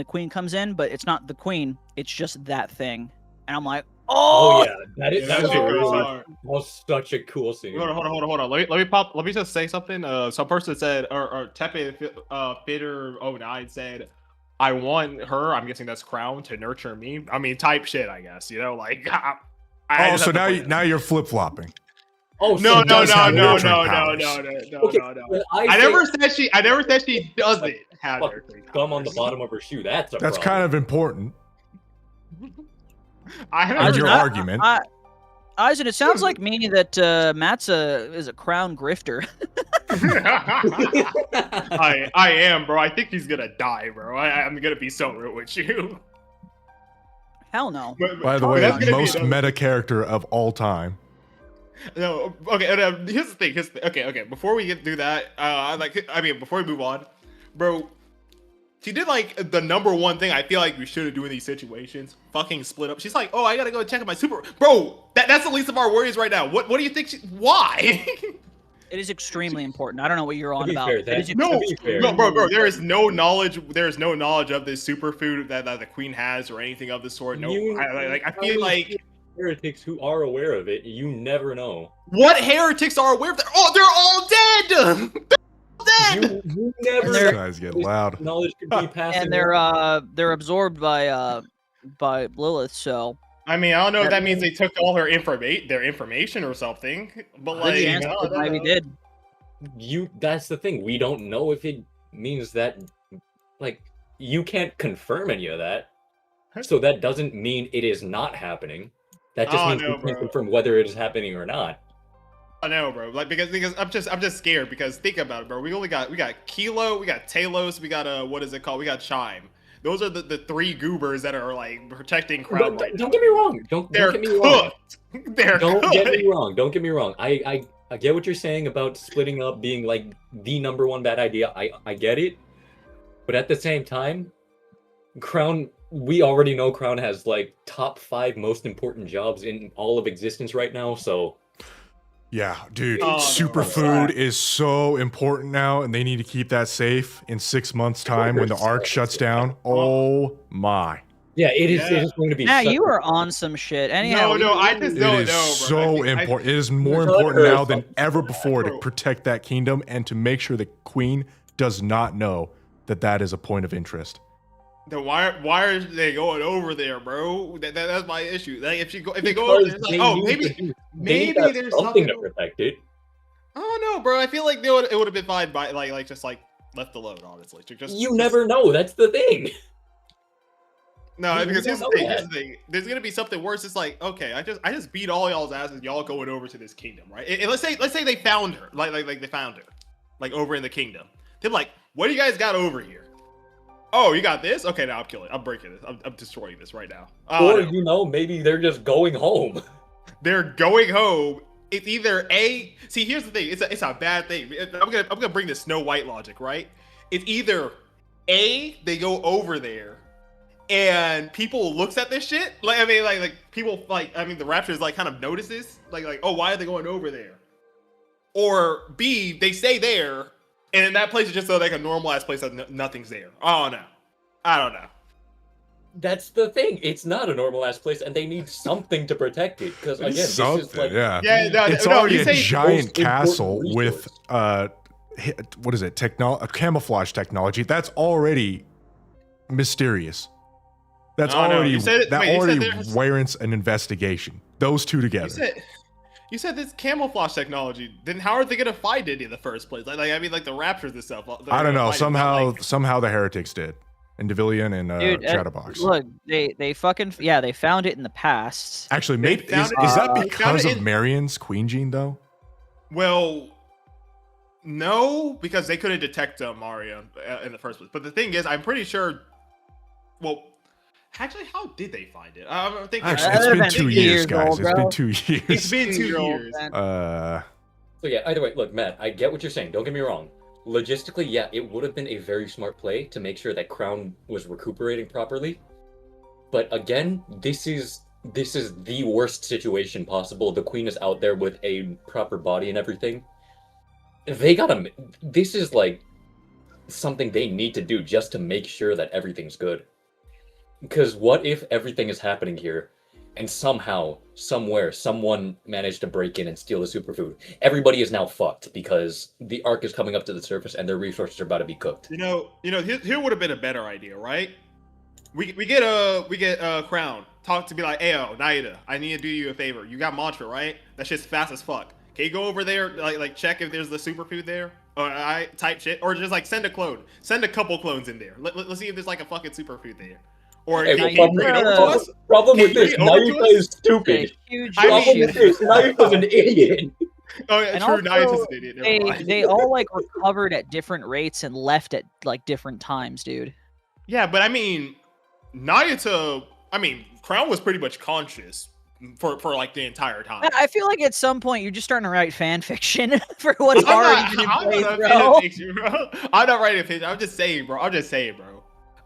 queen comes in, but it's not the queen, it's just that thing. And I'm like, Oh, oh, yeah, that is Yeah, that was, so a really, hard. that was such a cool scene. Hold on. Let me just say something. Some person said, or Tepe Fitter 09 said, I want her, I'm guessing that's Crown, to nurture me. I mean, type shit, I guess. Like, I Oh, just so have to point it out. now you're flip flopping. Oh, No, so no, does no, have no, nurturing no, no, powers. no, no, no, Okay, no, no. when I never said she doesn't have fuck, nurturing gum on the powers. bottom of her shoe. That's a That's problem. kind of important I in never your said- argument. Eisen, it sounds like me that Matt's is a crown grifter. I am, bro. I think he's gonna die, bro. I'm gonna be so real with you. Hell no. By the but way, that's gonna be most another- meta character of all time. No, okay. Here's the thing. Okay. Before we do that, before we move on, bro, she did like the number one thing I feel like we should do in these situations: fucking split up. She's like, "Oh, I gotta go check out my super." Bro, that's the least of our worries right now. What do you think? Why? It is extremely important. I don't know what you're on be about. fair, It that- is No, To be fair. no, bro. There is no knowledge. There is no knowledge of this superfood that the queen has or anything of the sort. No, I feel like heretics who are aware of it, you never know. what heretics are aware of that? Oh, they're all dead. You never These they're- guys get this loud. knowledge could be passed. and they're absorbed by Lilith. So I mean, I don't know if that means they took all their information or something, but like, the I answer don't maybe know. did. That's the thing. We don't know if it means that, like, you can't confirm any of that. So that doesn't mean it is not happening. That just Oh, means no, we can't bro. confirm whether it is happening or not. I know, bro. Like because I'm just scared because think about it, bro. We got Kilo, we got Talos, we got what is it called? We got Chime. Those are the three goobers that are like protecting Crown right now. Don't get me wrong. Don't They're get me wrong. cooked. They're Don't cooked. get me wrong. Don't get me wrong. I get what you're saying about splitting up being like the number one bad idea. I get it. But at the same time, Crown, we already know Crown has like top 5 most important jobs in all of existence right now, so Yeah, dude, Oh, no, superfood is so important now, and they need to keep that safe in 6 months' time when the arc shuts down. Oh my. yeah, it is Yeah. it is going to be Now such you a- are on some shit. Anyhow, No, I just It don't is know, bro. so important. It is more Let important her now than fucking ever do that, before to bro. protect that kingdom and to make sure the queen does not know that that is a point of interest. Then why are they going over there, bro? That's my issue. Like if they go over there, because it's like, they oh, need maybe to do- they maybe need to have there's something something. to protect it. I don't know, bro. I feel like it would have been fine by like just like left alone, honestly. You never know. That's the thing. No, You because don't here's know the thing. that. Here's the thing. There's gonna be something worse. It's like, okay, I just beat all y'all's asses. Y'all going over to this kingdom, right? And let's say they found her, like they found her, like over in the kingdom. They're like, what do you guys got over here? Oh, you got this? Okay, now I'm killing. I'm breaking this. I'm destroying this right now. Oh, Or no. you know, maybe they're just going home. They're going home. It's either A. See, here's the thing. It's a bad thing. I'm gonna bring the Snow White logic, right? It's either A, they go over there, and people looks at this shit. Like I mean, like people like the Raptors like kind of notices like oh, why are they going over there? Or B, they stay there, and in that place is just like a normal ass place that nothing's there. Oh no, I don't know. That's the thing. It's not a normal ass place, and they need something to protect it. Because again, this is Something, like yeah. Yeah, no, It's no, already you a say giant most important castle resource. with what is it? Camouflage technology. That's already mysterious. That's No, no, already you said it- that wait, you said already there's- warrants an investigation. Those two together. You said this camouflage technology. Then how are they gonna find it in the first place? Like I mean, like the Raptors and stuff. I don't know. Somehow Like, somehow the heretics did. And Devillion and Dude, Chatterbox. look, they fucking they found it in the past. Actually, They maybe found is it- that they found because it of in- Marion's Queen Gene though? well, no, because they couldn't detect Mario in the first place. But the thing is, I'm pretty sure. Well, actually, how did they find it? I'm thinking. Actually, That it's would've been been 2 years years, guys. old, It's bro. been 2 it's years. been 2 2-year-old, years. man. So yeah, either way, look, Matt, I get what you're saying. Don't get me wrong. Logistically, yeah, it would have been a very smart play to make sure that Crown was recuperating properly. But again, this is the worst situation possible. The Queen is out there with a proper body and everything. This is like something they need to do just to make sure that everything's good. Because what if everything is happening here and somehow, somewhere, someone managed to break in and steal the superfood? Everybody is now fucked because the arc is coming up to the surface and their resources are about to be cooked. Here would have been a better idea, right? We get Crown talk to be like, Ayo, Naida, I need to do you a favor. You got Mantra, right? That shit's fast as fuck. Can you go over there, like check if there's the superfood there? Or I type shit, or just like send a clone, send a couple clones in there. Let's see if there's like a fucking superfood there. Or Hey, can well, you bring it over to problem- us? Problem Can with you this, bring it over to Naika us? is stupid. Huge I mean- Problem with this, Naika's an idiot. Oh yeah, And true. Nice also, is an idiot. Never mind. they all like recovered at different rates and left at like different times, dude. Yeah, but I mean, Nayata. I mean, Crown was pretty much conscious for like the entire time. I feel like at some point you're just starting to write fan fiction for what's I'm already been in not place, a bro. fan fiction, bro. I'm not writing a fiction. I'm just saying, bro.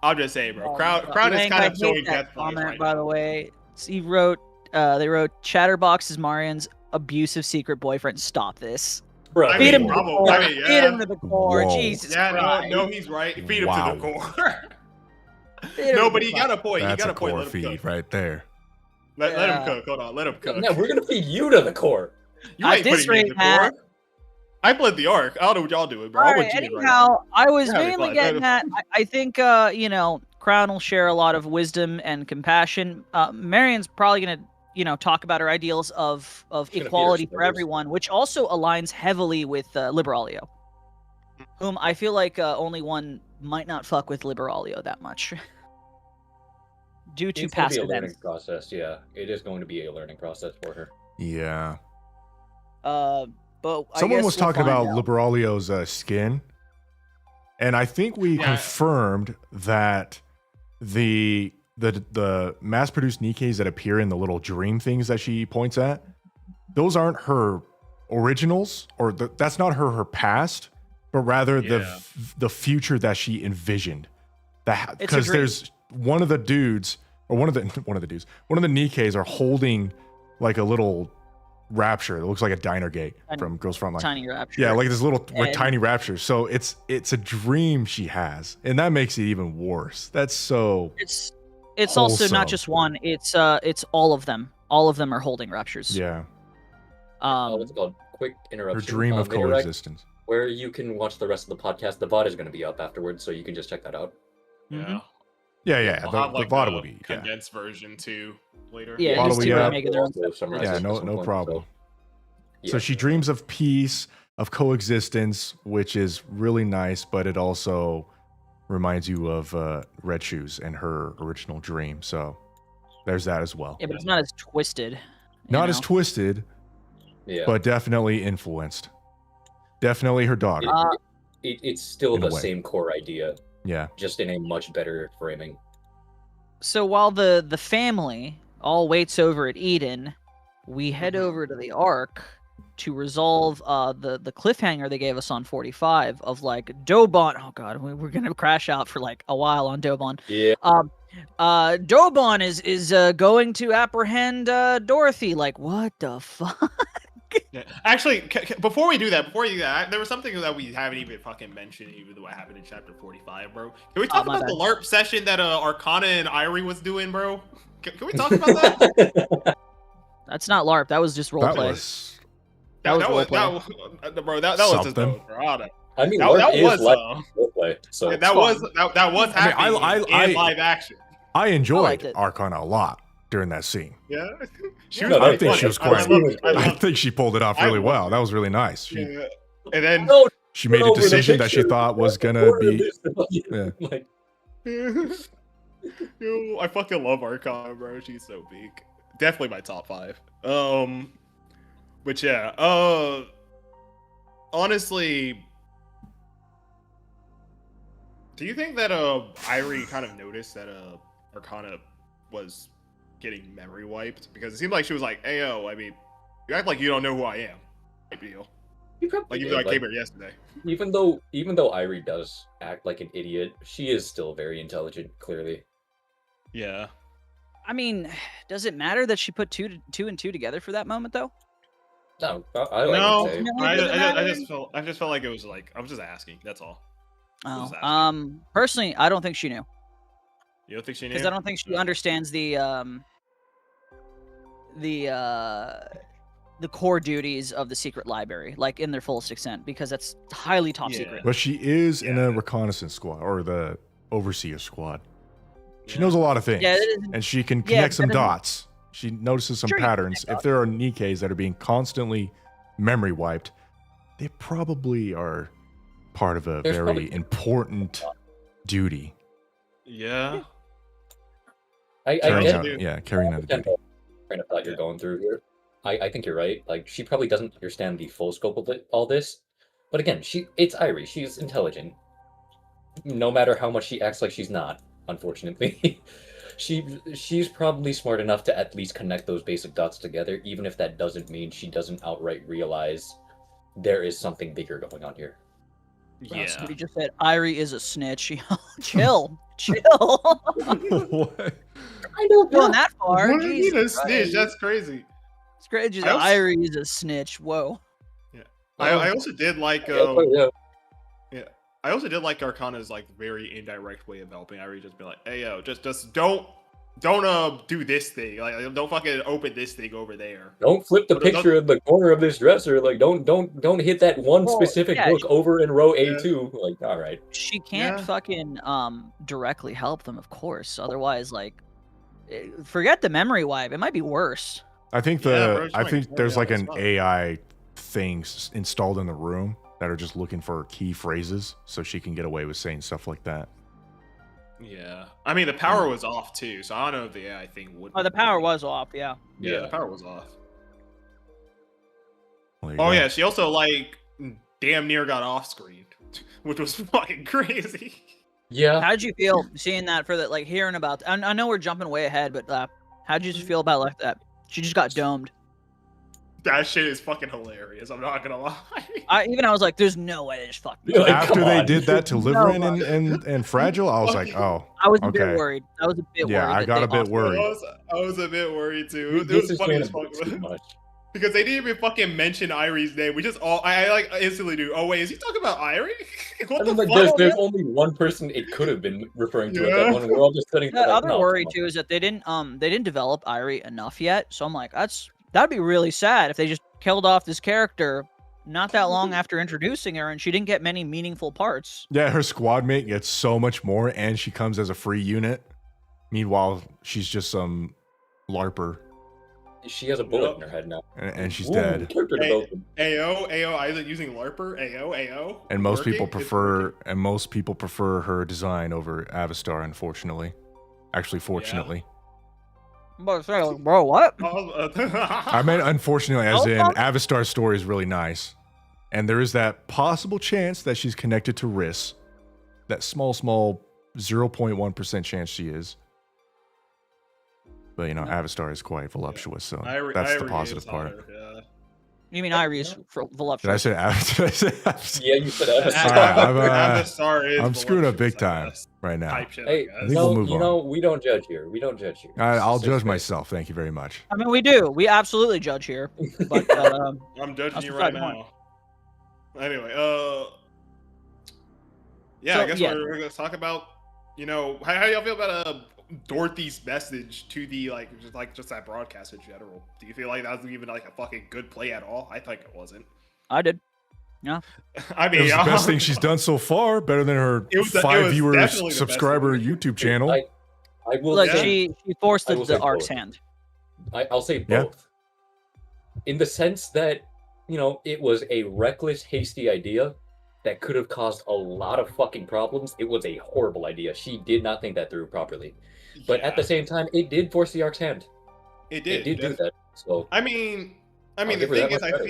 Crown is Yank, kind I of hate showing that death comment, right by now. the way. He wrote, they wrote, Chatterbox is Marian's abusive secret boyfriend. Stop this. Bro, I Feed mean, him to the bravo. core. I mean, Feed yeah. him to the core. Whoa. Jesus Yeah, Christ. no, he's right. Feed him Wow. to the core. Feed him No, to but the he core. got a point. That's he got a a point. core Let him feed cook. right there. Let him Yeah. cook. Hold on. Let him cook. no, we're gonna feed you to the core. You At ain't this putting me in rate, the Matt. core. I played the arc. I don't know what y'all doing, bro. I'm Alright, with Gene right anyhow, now. I was We're having mainly fun. getting at, I think, you know, Crown will share a lot of wisdom and compassion. Marian's probably going to, you know, talk about her ideals of gonna feed her equality for slivers. everyone, which also aligns heavily with Liberalio, whom I feel like only one might not fuck with Liberalio that much. Due to It's gonna past be a learning events. process, yeah. It is going to be a learning process for her. Yeah. But I Someone guess was we'll talking find about out. Liberalio's skin, and I think we Yeah. confirmed that the mass-produced Nikkes that appear in the little dream things that she points at, those aren't her originals, or that's not her past, but rather Yeah. the future that she envisioned. That It's a because dream. there's one of the dudes, or one of the Nikkes are holding like a little rapture. It looks like a diner gate from Girls Frontline. Tiny rapture. Yeah, like this little And- tiny rapture. So it's a dream she has, and that makes it even worse. That's so It's also wholesome. not just one. It's all of them. All of them are holding raptures. yeah. What's it called? Quick Her interruption. dream of Midirect, coexistence. where you can watch the rest of the podcast. The VOD is going to be up afterwards, so you can just check that out. Yeah. Yeah. I'll The have like VOD the will be condensed version too later. Yeah, Bottle just we two have are making their own. Also summarized Yeah, at no some no point, problem. So, So yeah. she dreams of peace, of coexistence, which is really nice, but it also reminds you of Red Shoes and her original dream. So there's that as well. Yeah, but it's not as twisted. you Not as know? twisted, Yeah. but definitely influenced. Definitely her daughter. It's still in a the way. same core idea, Yeah. just in a much better framing. So while the family all waits over at Eden, we head Mm-hmm. over to the Ark to resolve the cliffhanger they gave us on 45 of like Dobon. Oh god, we're gonna crash out for like a while on Dobon. Yeah. Dobon is going to apprehend Dorothy. Like, what the fuck? Yeah. Actually, before we do that, there was something that we haven't even fucking mentioned, even what happened in chapter 45, bro. Can we talk my about the bad. LARP session that Arcana and Irie was doing, bro? Can we talk about that? That's not LARP. That was just That roleplay. was That was bro. That was just Something. bro. I don't know. I mean, That LARP was is live roleplay, so that fun. was happening I- in live action. I enjoyed liked it. Arcana a lot during that scene. Yeah, she No, I that think was she was funny. quite. loved it. I I loved it. think she pulled it off I really loved well. it. That was really nice. She Yeah. And then No, she made a over the decision that she picture. thought was gonna Order be. this. Yeah. Like, Yo, I fucking love Arcana, bro. She's so big. Definitely my top 5. But yeah, honestly, do you think that Irie kind of noticed that Arcana was getting memory wiped? Because it seemed like she was like, "Hey, yo, I mean, you act like you don't know who I am." Type deal. you probably Like did, even though I like, came here yesterday. even though Irie does act like an idiot, she is still very intelligent. Clearly, Yeah. I mean, does it matter that she put two and two together for that moment though? no, I like No, to say. No, I, it doesn't I matter. just felt like it was like I was just asking. That's all. Oh, was asking. personally, I don't think she knew You don't think she knew? because I don't think she understands the core duties of the secret library, like in their fullest extent, because that's highly top Yeah. secret. But she is in Yeah. a reconnaissance squad or the overseer squad. She Yeah. knows a lot of things, Yeah, it is- and she can yeah, connect some that is- dots. She notices some Sure you can patterns. connect If there are Nikkes that are being constantly memory wiped, they probably are part of a There's very probably- important duty. Yeah. I Carrying get out, dude. yeah, carrying out a kind duty. of train of thought you're going through here. I think you're right. Like, she probably doesn't understand the full scope of all this. But again, it's Irie. She's intelligent. No matter how much she acts like she's not, unfortunately. She's probably smart enough to at least connect those basic dots together, even if that doesn't mean she doesn't outright realize there is something bigger going on here. Yeah. Somebody just said Irie is a snitch. Chill. What? I don't Going that far. What do you mean a Jesus snitch? Christ. That's crazy. It's great. Just I also- Irie is a snitch. Whoa. I also did like Yeah. I also did like Arcana's like very indirect way of helping Irie, just be like, hey yo, just don't do this thing. Like don't fucking open this thing over there. Don't flip the But it picture in the corner of this dresser. Like, don't hit that one Well, specific yeah, book over in row Yeah. A2. Like, all right. She can't Yeah. fucking directly help them, of course. Otherwise, like, forget the memory wipe. It might be worse. I think Yeah, bro, it's I like- think there's yeah, like it's an fun. AI thing installed in the room that are just looking for key phrases so she can get away with saying stuff like that. Yeah. I mean the power was off too, so I don't know if the AI thing would Oh, the power was off. Yeah. Yeah, the power was off. Well, there you Oh go. yeah, she also like damn near got off screen, which was fucking crazy. Yeah. How'd you feel seeing that for that? Like hearing about. I know we're jumping way ahead, but how'd you just feel about like that? She just got domed. That shit is fucking hilarious. I'm not gonna lie. I was like, "There's no way they just fucked me." You're like, After come they on. did that to Liverin No. and Fragile, I was like, oh, I was a bit Okay. worried. I was a bit worried. Yeah, I that got they a bit offed- worried. I was a bit worried too. It This was is funny going as a fuck. bit too much. Because they didn't even fucking mention Irie's name. We just all I like instantly do. Oh wait, is he talking about Irie? What I the mean, like, fuck? there's only one person it could have been referring to at Yeah. that one. We're all just sitting there The like, other no, worry come on. too is that they didn't develop Irie enough yet. So I'm like, that'd be really sad if they just killed off this character not that long after introducing her and she didn't get many meaningful parts. yeah, her squad mate gets so much more, and she comes as a free unit. Meanwhile, she's just some LARPer, She has a bullet in her head now. and she's Ooh, dead. character Hey. development. Ayo, Isaac using LARPer. Ayo. And most Working? people It's prefer her design over Avistar, unfortunately. Actually, fortunately. I'm about to say, like, bro, what? working. I meant unfortunately, as in fuck? Avistar's story is really nice. And there is that possible chance that she's connected to Riss. That small 0.1% chance she is. But, Avistar is quite voluptuous, so that's the positive part. You mean Irie's voluptuous? Did I say Avistar? Yeah, you said that. Alright, I'm screwed up big time right now. Type shit, Hey, I think guess. we'll move on. we don't judge here. We don't judge here. I'll It's judge just- myself. Thank you very much. I mean, we do. We absolutely judge here. But I'm judging That's you the right second one. now. Anyway, yeah, So, I guess yeah. we're gonna talk about, how y'all feel about Dorothy's message to the just that broadcast in general. Do you feel like that was even like a fucking good play at all? I think it wasn't. I did. I It mean, was the best thing she's done so far. Better than her It was 5 viewers definitely the best subscriber thing. YouTube channel. I will Like say, she forced I will say the Ark's both. hand. I'll say Yeah. both. In the sense that, it was a reckless, hasty idea that could have caused a lot of fucking problems. It was a horrible idea. She did not think that through properly. But at the same time, it did force the Ark's hand. it It did do that. So I mean, I'll the give her thing that is, much I credit.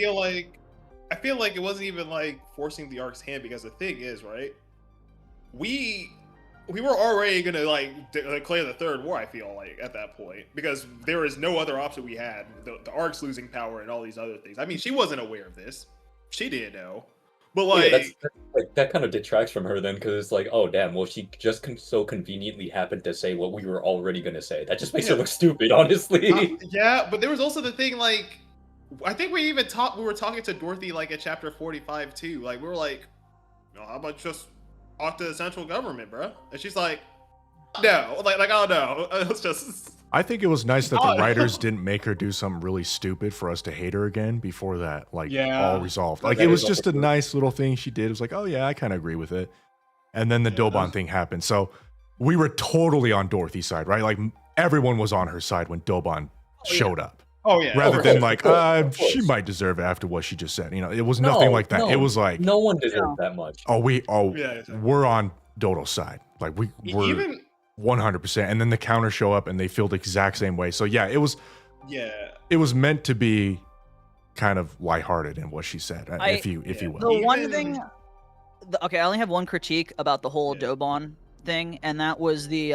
feel like it wasn't even like forcing the Ark's hand, because the thing is, right? We were already gonna declare the third war. I feel like at that point, because there is no other option we had. The Ark's losing power and all these other things. I mean, she wasn't aware of this. She didn't know, but that kind of detracts from her then, because it's like, oh damn, well she just so conveniently happened to say what we were already gonna say. That just makes her Yeah. look stupid, honestly. yeah. But there was also the thing, I think we were talking to Dorothy at chapter 45 too. Like we were like, how about just talk to the central government, bro? And she's like, no, I don't know. It's just. I think it was nice that Oh, the no. writers didn't make her do something really stupid for us to hate her again before that, Yeah. all resolved. Well, Like that it was is just a also true. nice little thing she did. It was like, oh yeah, I kind of agree with it. And then the Yeah, Dobon that's- thing happened. So we were totally on Dorothy's side, right? Like everyone was on her side when Dobon showed up. Oh yeah. rather of than course, like, of she course. might deserve it after what she just said. You know, it was nothing like that. It was like, no one deserves No. that much. oh, Yeah, exactly. we're on Dodo's side. Like we're Even 100%. And then the counters show up and they feel the exact same way. So yeah, it was meant to be kind of lighthearted in what she said, if you will. The one Even- thing, okay, I only have one critique about the whole Yeah. Dobon thing, and that was the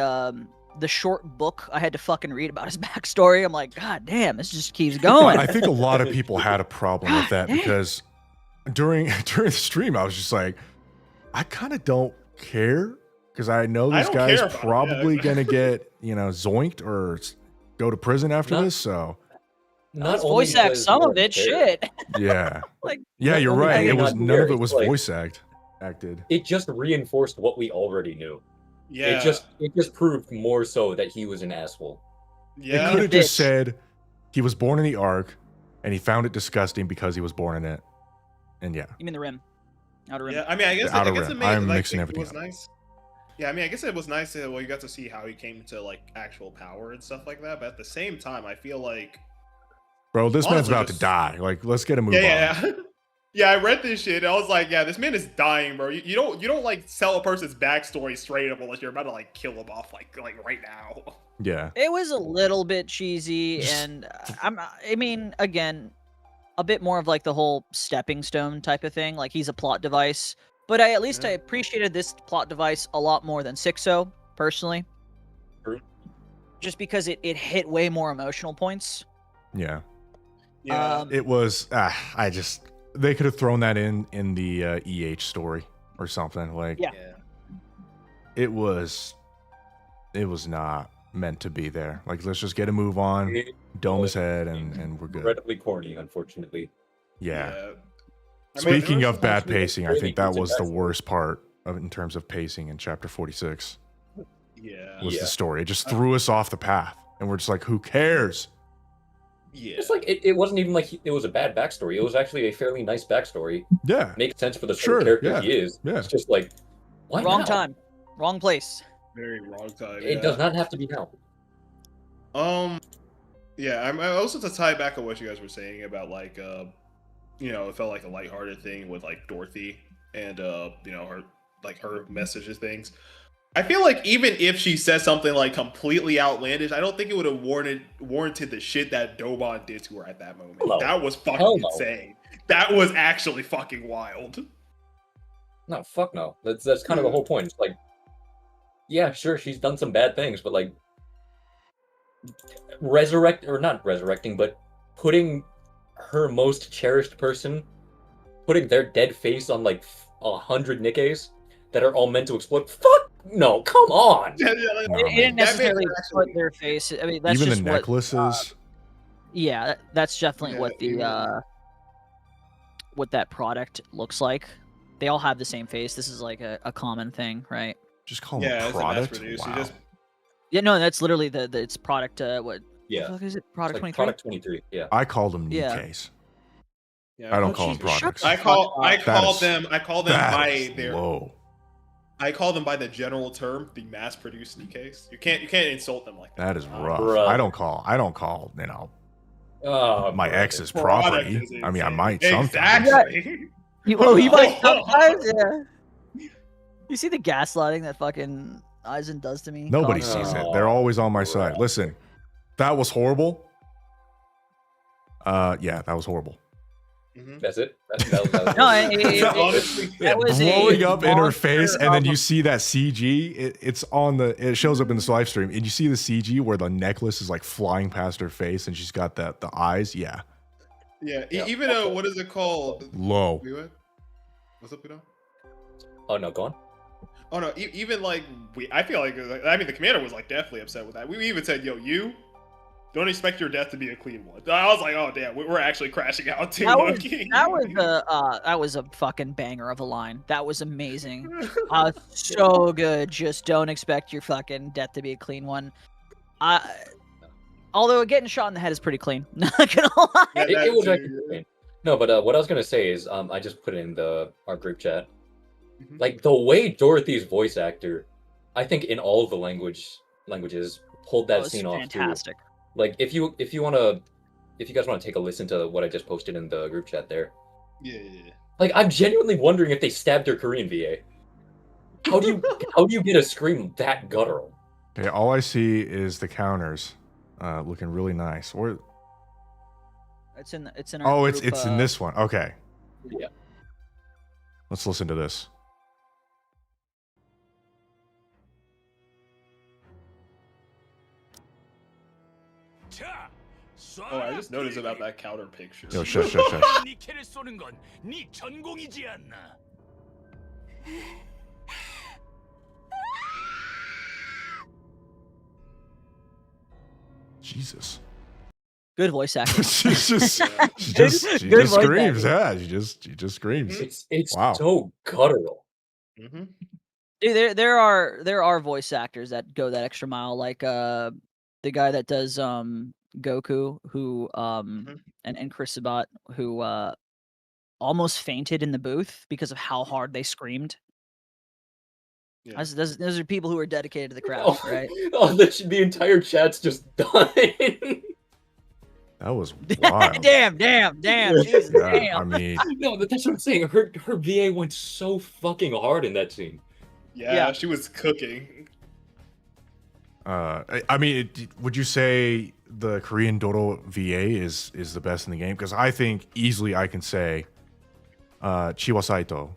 short book I had to fucking read about his backstory. I'm like, God damn, this just keeps going. I think a lot of people had a problem with that Damn. because during the stream, I was just like, I kind of don't care because I know I this don't guy's care about him, yeah, probably exactly. gonna get zoinked or go to prison after Not- this. So Not It's only voice act, because some you of don't it, care, shit. yeah, Like, yeah, not you're only right. do It we was not none of care, it was it's like- voice acted. It just reinforced what we already knew. yeah. It just proved more so that he was an asshole. yeah. It could have just Bitch. said he was born in the Ark and he found it disgusting because he was born in it. And yeah, you mean the rim, outer rim? Yeah, I mean, I guess The outer I guess rim. it made I'm like, mixing it everything was up. nice. Yeah, I mean, I guess it was nice that you got to see how he came to like actual power and stuff like that. But at the same time, I feel like bro, this man's Honestly, about to just- die. Like, let's get a move yeah, on. yeah. Yeah, I read this shit. And I was like, yeah, this man is dying, bro. You don't like sell a person's backstory straight up unless you're about to like kill him off like right now. Yeah. It was a little bit cheesy, and I mean, again, a bit more of like the whole stepping stone type of thing. Like he's a plot device, but at least I Yeah. appreciated this plot device a lot more than Sixo, personally. True. Just because it hit way more emotional points. Yeah. Yeah. It was they could have thrown that in the EH story or something. Like Yeah. it was not meant to be there. Like, let's just get a move on, dome his head, and we're good. Incredibly corny, unfortunately. Yeah. I mean, Speaking there of was bad actually pacing, I really think that decent was the backstory. worst part in terms of pacing in chapter 46 yeah. was Yeah. the story. It just threw us off the path. And we're just like, who cares? Yeah. It's like it wasn't even like it was a bad backstory. It was actually a fairly nice backstory. Yeah. Makes sense for the sort Sure, of character yeah, he is. yeah. It's just like why Wrong now? time, wrong place. very wrong time. It does not have to be now. Yeah, I also to tie back on what you guys were saying about like it felt like a lighthearted thing with like Dorothy and her messages things. I feel like even if she said something like completely outlandish, I don't think it would have warranted the shit that Dobon did to her at that moment. No. That was Hell fucking no. insane. That was actually fucking wild. No, fuck no. That's kind of the whole point. It's like, yeah, sure, she's done some bad things, but like not resurrecting, but putting her most cherished person, putting their dead face on like 100 Nikkes that are all meant to explode. Fuck no, come on. Yeah, No, It man. didn't That necessarily makes her put their face. I mean, that's Even just the what. necklaces. Yeah, that's definitely Yeah, what the even- what that product looks like. They all have the same face. This is like a common thing, right? just call Yeah, them it's a mass product. produce. You Wow. just Yeah, no, that's literally the it's product. What Yeah. the fuck is it? It's Product like 23. product 23. Yeah. I called them Yeah. Nikkes. yeah, I don't but call she- them products. I call That them That by is their low. I call them by the general term, the mass-produced case. You can't insult them like that. That is rough. Bruh. I don't call Oh, my brother. ex's Product property. is I mean, I insane. might sometimes. Exactly. You might sometimes, yeah. You see the gaslighting that fucking Eisen does to me? Nobody constantly? sees it. They're always on my bruh. side. Listen, that was horrible. Yeah, that was horrible. Mhm. That's it. That was No, Honestly, that was blowing a up in her monster face, and then of you a- see that CG. It shows up in this live stream, and you see the CG where the necklace is like flying past her face, and she's got the eyes. Yeah, yeah. Yeah. Even what is it called? low. Wait, what? What's up, Udo? Oh no, go on. Oh no, even like I feel like I mean the commander was like definitely upset with that. We even said, "Yo, you don't expect your death to be a clean one." I was like, "Oh damn, we're actually crashing out too." That was Low-key. that was a fucking banger of a line. That was amazing. So good. Just don't expect your fucking death to be a clean one. Although getting shot in the head is pretty clean. Not gonna lie. Yeah, It was too, actually insane. No, but what I was gonna say is, I just put it in our group chat. Mhm. Like the way Dorothy's voice actor, I think in all the languages pulled that was scene off too. fantastic. Like if you want to if you guys want to take a listen to what I just posted in the group chat there. Yeah. Like, I'm genuinely wondering if they stabbed their Korean VA. How do you get a scream that guttural? Okay, all I see is the counters, looking really nice. Or It's in our group, it's in this one. Okay, Yeah. let's listen to this. Oh, I just noticed about that counter picture. Yo, shush. 니케를 쏘는 건 네 전공이지 않나? Jesus. Good voice acting. she just Good voice screams. acting. Yeah, she just screams. It's Wow. so guttural. Mm-hmm. Dude, there are voice actors that go that extra mile, like the guy that does Goku, who and Chris Sabat, who almost fainted in the booth because of how hard they screamed. Yeah. Those are people who are dedicated to the craft, right? Oh, the entire chat's just dying. That was wild. damn, Jesus, Yeah, damn. I mean, No, that's what I'm saying. Her VA went so fucking hard in that scene. Yeah, she was cooking. I mean, would you say the Korean Dodo VA is the best in the game? Because I think easily I can say Chiwa Saito,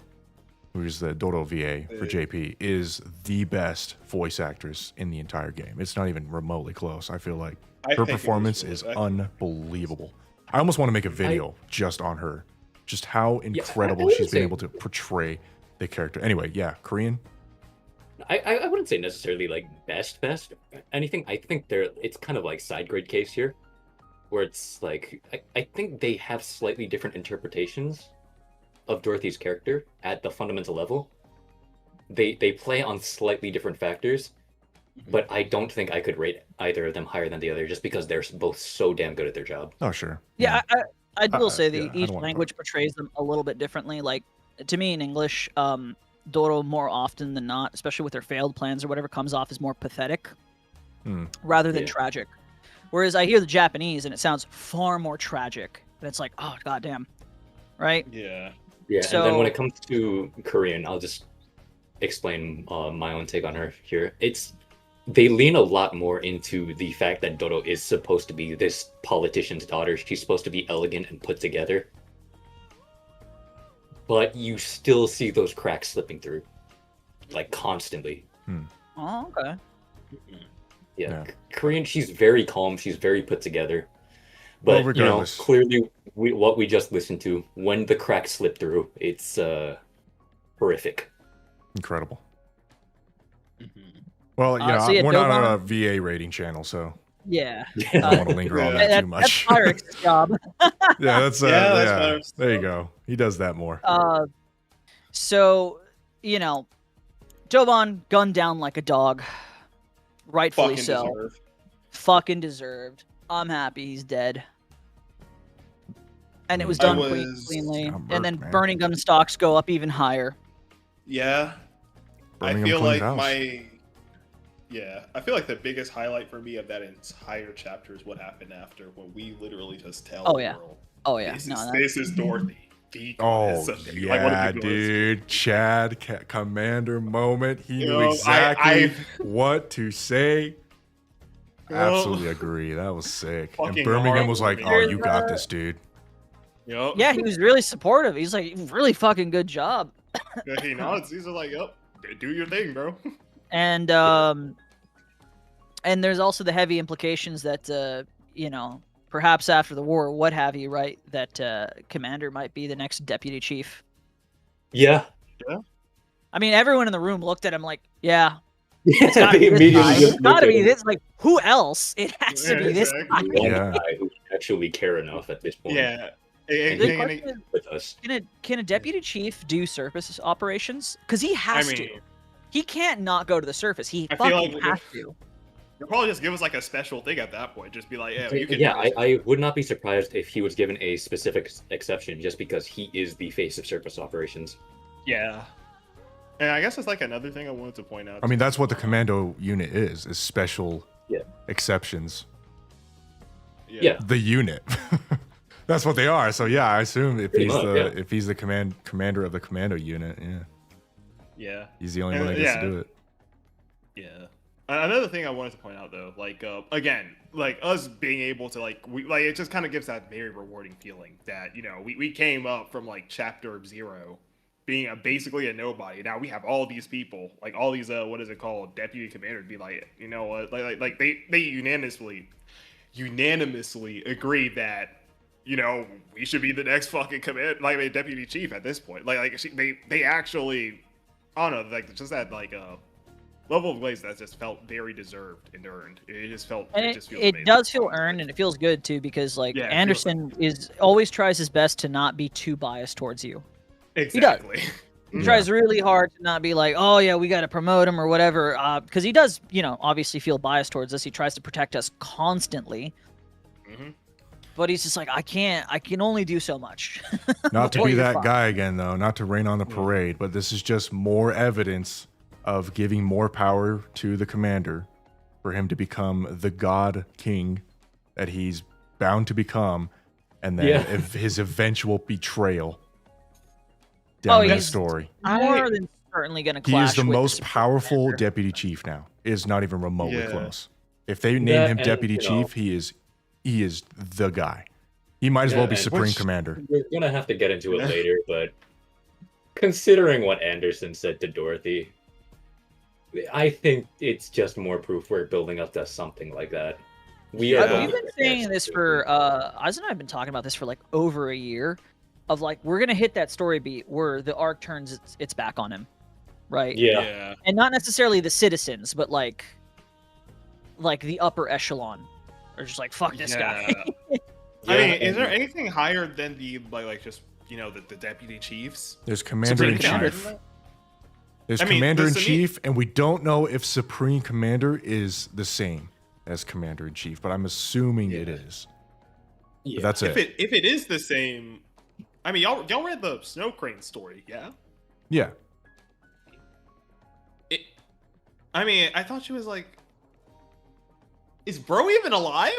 who is the Dodo VA for JP, is the best voice actress in the entire game. It's not even remotely close. I feel like her performance is unbelievable. I almost want to make a video just on her, just how incredible she's been able to portray the character. Anyway, yeah, Korean. I wouldn't say necessarily like best anything. I think it's kind of like side grade case here, where it's like I think they have slightly different interpretations of Dorothy's character at the fundamental level. They play on slightly different factors, but I don't think I could rate either of them higher than the other just because they're both so damn good at their job. Oh, sure. Yeah, I will say that yeah, I each don't wanna language portrays them a little bit differently. Like, to me in English, Doro more often than not, especially with their failed plans or whatever, comes off as more pathetic rather than tragic. Whereas I hear the Japanese and it sounds far more tragic. And it's like, oh, goddamn. Right? Yeah. Yeah, So- and then when it comes to Korean, I'll just explain my own take on her here. They lean a lot more into the fact that Dodo is supposed to be this politician's daughter. She's supposed to be elegant and put together. But you still see those cracks slipping through, like constantly. Oh, okay. Yeah. Korean, she's very calm. She's very put together. But Well, you know, regardless. clearly, what we just listened to, when the cracks slip through, it's horrific. Incredible. Well, you know, so yeah, we're not Dogon- on a VA rating channel, so Yeah. I don't want to linger on that too That's much. Pyrex's job. Yeah, that's that's yeah. better. There you go. He does that more. So, you know, Jovan gunned down like a dog. Rightfully Fucking so. deserve. Fucking deserved. I'm happy he's dead. And it was I done was- cleanly. got And then murked, man. burning gun stocks go up even higher. Yeah. Birmingham I feel cleans like house. I feel like the biggest highlight for me of that entire chapter is what happened after, when we literally just tell Oh, the yeah. world, Oh yeah. this, No, is, that- this is Dorothy. The Oh goddess of the- yeah, like, what a big goddess. dude! Chad Commander moment. He You knew know, exactly what to say. You know, Absolutely agree. That was sick. And Fucking Birmingham was like, heartwarming. "Oh, you got this, dude." you know, yeah, he was really supportive. He's like, really fucking good job. he nods. He's like, "Yep, do your thing, bro." And there's also the heavy implications that you know, perhaps after the war, what have you, right? That Commander might be the next deputy chief. Yeah. I mean, everyone in the room looked at him like, yeah, It's gotta be this guy. It's just gotta looked be at this. Like, who else? It has to Yeah, be this exactly. guy. one Yeah. guy who actually care enough at this point Yeah. And The he- question is, with us. can a deputy chief do surface operations? Because he has to. He can't not go to the surface. He I feel fucking like- has to. They'll probably just give us like a special thing at that point. Just be like, "Yeah, you can." Yeah, do this." I would not be surprised if he was given a specific exception just because he is the face of surface operations. Yeah. And I guess it's like another thing I wanted to point out. I mean, that's what the commando unit is special Yeah. exceptions. Yeah. The unit. That's what they are. So yeah, I assume if Pretty he's much, the yeah. if he's the commander of the commando unit, yeah, Yeah. he's the only one that gets to do it. Yeah. Another thing I wanted to point out though, like again, like us being able to like it just kind of gives that very rewarding feeling that we came up from like chapter 0, being basically a nobody. Now we have all these people, like all these what is it called, deputy commanders, be like, you know what, like they unanimously agreed that we should be the next fucking deputy chief at this point. They actually, I don't know, like just that level of glaze that just felt very deserved and earned. It just felt. And it just feels it amazing. does feel earned, and it feels good too, because like Yeah, it feels Anderson always tries his best to not be too biased towards you. Exactly. He tries really hard to not be like, oh yeah, we got to promote him or whatever, because he does, obviously feel biased towards us. He tries to protect us constantly. Mhm. But he's just like, I can only do so much. Not to Before be you're that fine. guy again, though. Not to rain on the parade, but this is just more evidence of giving more power to the commander for him to become the god king that he's bound to become, and then his eventual betrayal down the he's story. More than certainly going to He clash is the with most Supreme powerful Commander. deputy chief now. It is not even remotely Yeah. close. If they name That him and, deputy chief, he is the guy. He might as well be and supreme commander. We're gonna have to get into it Yeah. later, but considering what Anderson said to Dorothy, I think it's just more proof we're building up to something like that. We are. Yeah. going We've to been get saying there this soon. for Eisen and I have been talking about this for like over a year, of like we're gonna hit that story beat where the arc turns its back on him, right? Yeah. And not necessarily the citizens, but like the upper echelon are just like, fuck this guy. I mean, Yeah, is there and- anything higher than the just the deputy chiefs? There's commander in Supreme Commander, chief. isn't it? There's I mean, commander in to me- chief, and we don't know if supreme commander is the same as commander in chief, but I'm assuming it is. Yeah. But that's If it. it is the same, I mean, y'all read the Snow Crane story, yeah? Yeah. I mean, I thought she was like, is Bro even alive?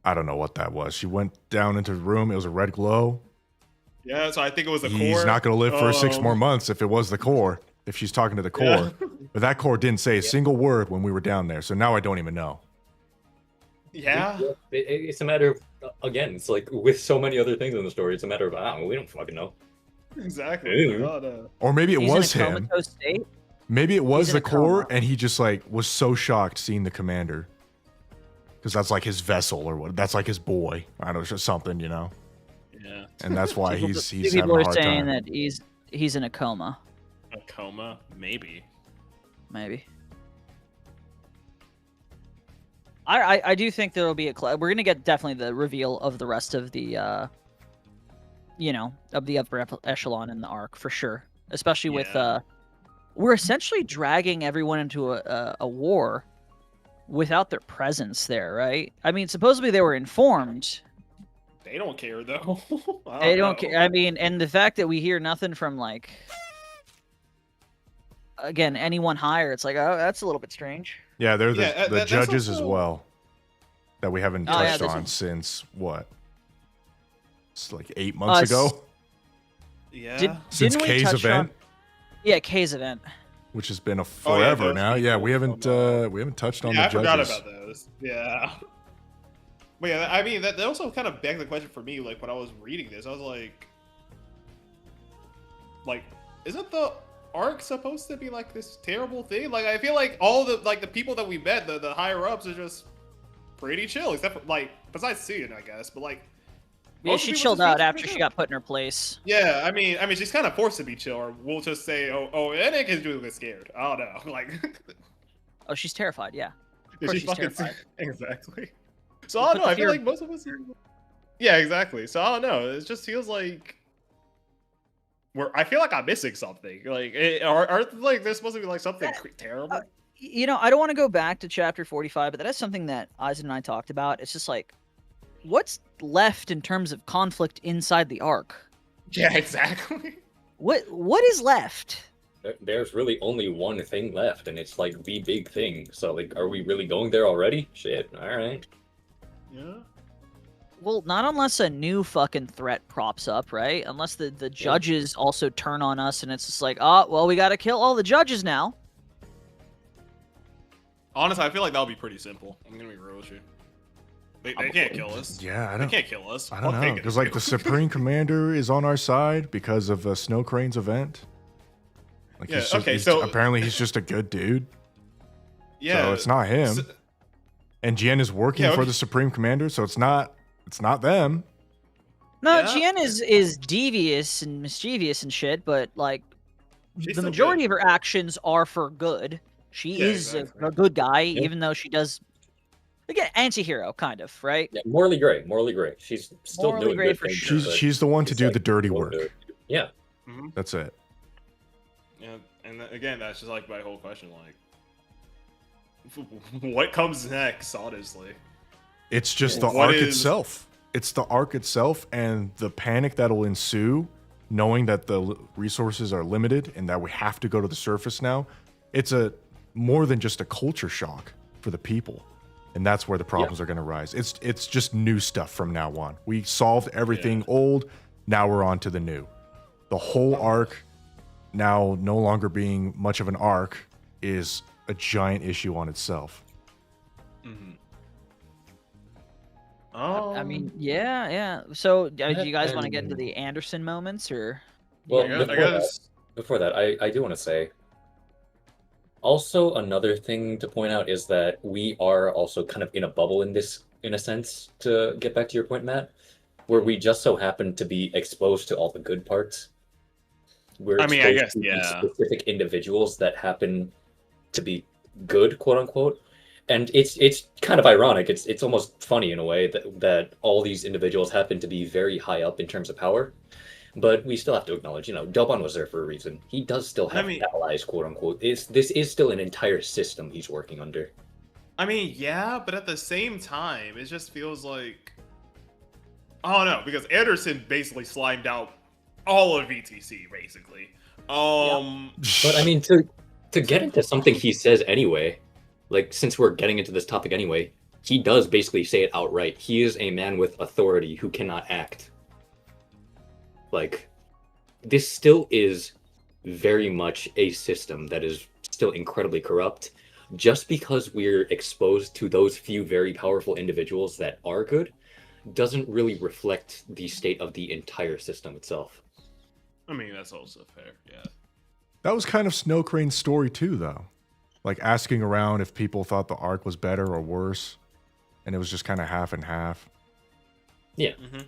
I don't know what that was. She went down into the room. It was a red glow. Yeah, so I think it was the He's core. not going to live for 6 more Um, months if it was the core, if she's talking to the core. Yeah. But that core didn't say a single word when we were down there. So now I don't even know. Yeah. It's a matter of, again, it's like with so many other things in the story, it's a matter of, we don't fucking know. Exactly. Yeah. Oh, no. Or maybe it He's was in a him. comatose state. Maybe it was He's in the a core, coma. and he just like was so shocked seeing the commander, because that's like his vessel or what? That's like his boy. I don't know, just something, Yeah. and that's why he's having People a are hard saying time. that he's in a coma, A coma, maybe. maybe. I do think there'll be we're gonna get definitely the reveal of the rest of the of the upper echelon in the arc for sure, especially with Yeah. we're essentially dragging everyone into a war without their presence there, right? I mean, supposedly they were informed. They don't care though. They don't care. I mean, and the fact that we hear nothing from like again anyone higher, it's like, oh, that's a little bit strange. Yeah, they're the, Yeah, the that's judges as also- well that we haven't Oh, yeah, touched this on is- since what? It's like 8 months Uh, ago Yeah. since didn't we Kay's touch event, Yeah, Kay's event. which has been a Oh, yeah, forever those now. Yeah, people we haven't touched on Yeah, I the forgot judges. about those. Yeah. But yeah, I mean, that also kind of begged the question for me. Like when I was reading this, I was like, isn't the arc supposed to be like this terrible thing? Like I feel like all the people that we met, the higher ups, are just pretty chill, except for besides Suyin, I guess. But like, Yeah, most she people chilled just out be after pretty she chill. got put in her place. Yeah, I mean, she's kind of forced to be chill, or we'll just say, oh, Enik is doing this scared. I don't know, like. Oh, she's terrified. Yeah. Yeah, course she's she's fucking terrified. exactly. So You I put don't know. the I feel fear- like most of us. Yeah, exactly. So I don't know. It just feels like I feel like I'm missing something. Like, aren't like there's supposed to be like something terrible? I don't want to go back to chapter 45, but that is something that Eisen and I talked about. It's just like, what's left in terms of conflict inside the arc? Yeah, exactly. What is left? There's really only one thing left, and it's like the big thing. So, like, are we really going there already? Shit. All right. Yeah. Well, not unless a new fucking threat props up, right? Unless the judges also turn on us and it's just like, oh, well, we gotta kill all the judges now. Honestly, I feel like that'll be pretty simple. I'm gonna be real with you. They can't kill us. Yeah, They can't kill us. I don't What are they know. gonna Because like do? the Supreme Commander is on our side because of Snow Crane's event. Like Yeah, he's okay, he's so- apparently he's just a good dude. Yeah, So it's not him. so- And Jien is working Yeah, for okay. the Supreme Commander, so it's not them. No, Yeah. Jien is devious and mischievous and shit, but like She's the still majority good. of her actions are for good. She Yeah, is exactly. a good guy, Yeah. even though she does again anti-hero kind of, right? Yeah, morally gray. Morally gray. She's still Morally doing gray good for things. sure. She's but she's the one to it's do like, the dirty don't work. do it. Yeah. Mhm. That's it. Yeah, and again, that's just like my whole question. Like, what comes next? Honestly, It's just the What arc is- itself. It's the arc itself and the panic that'll ensue, knowing that the resources are limited and that we have to go to the surface now. It's a more than just a culture shock for the people, and that's where the problems are going to rise. It's just new stuff from now on. We solved everything old. Now we're on to the new. The whole arc, now no longer being much of an arc, is a giant issue on itself. I mean, yeah. So, do you guys want to get into And- the Anderson moments, or? Well, Yeah, I before, guess. before that, I do want to say. Also, another thing to point out is that we are also kind of in a bubble in this, in a sense, to get back to your point, Matt, where we just so happen to be exposed to all the good parts. We're I mean, I exposed guess, to these yeah. specific individuals that happen to be good, quote unquote. And it's kind of ironic. It's almost funny in a way that all these individuals happen to be very high up in terms of power. But we still have to acknowledge, Delbon was there for a reason. He does still have allies, quote unquote. This is still an entire system he's working under. I mean, yeah, but at the same time, it just feels like I don't know, because Anderson basically slimed out all of VTC, basically. But I mean, to get into something he says anyway, like since we're getting into this topic anyway, he does basically say it outright. He is a man with authority who cannot act. Like, this still is very much a system that is still incredibly corrupt. Just because we're exposed to those few very powerful individuals that are good, doesn't really reflect the state of the entire system itself. I mean, that's also fair, yeah. That was kind of Snow Crane's story too, though. Like asking around if people thought the arc was better or worse, and it was just kind of half and half. Yeah. Mm-hmm.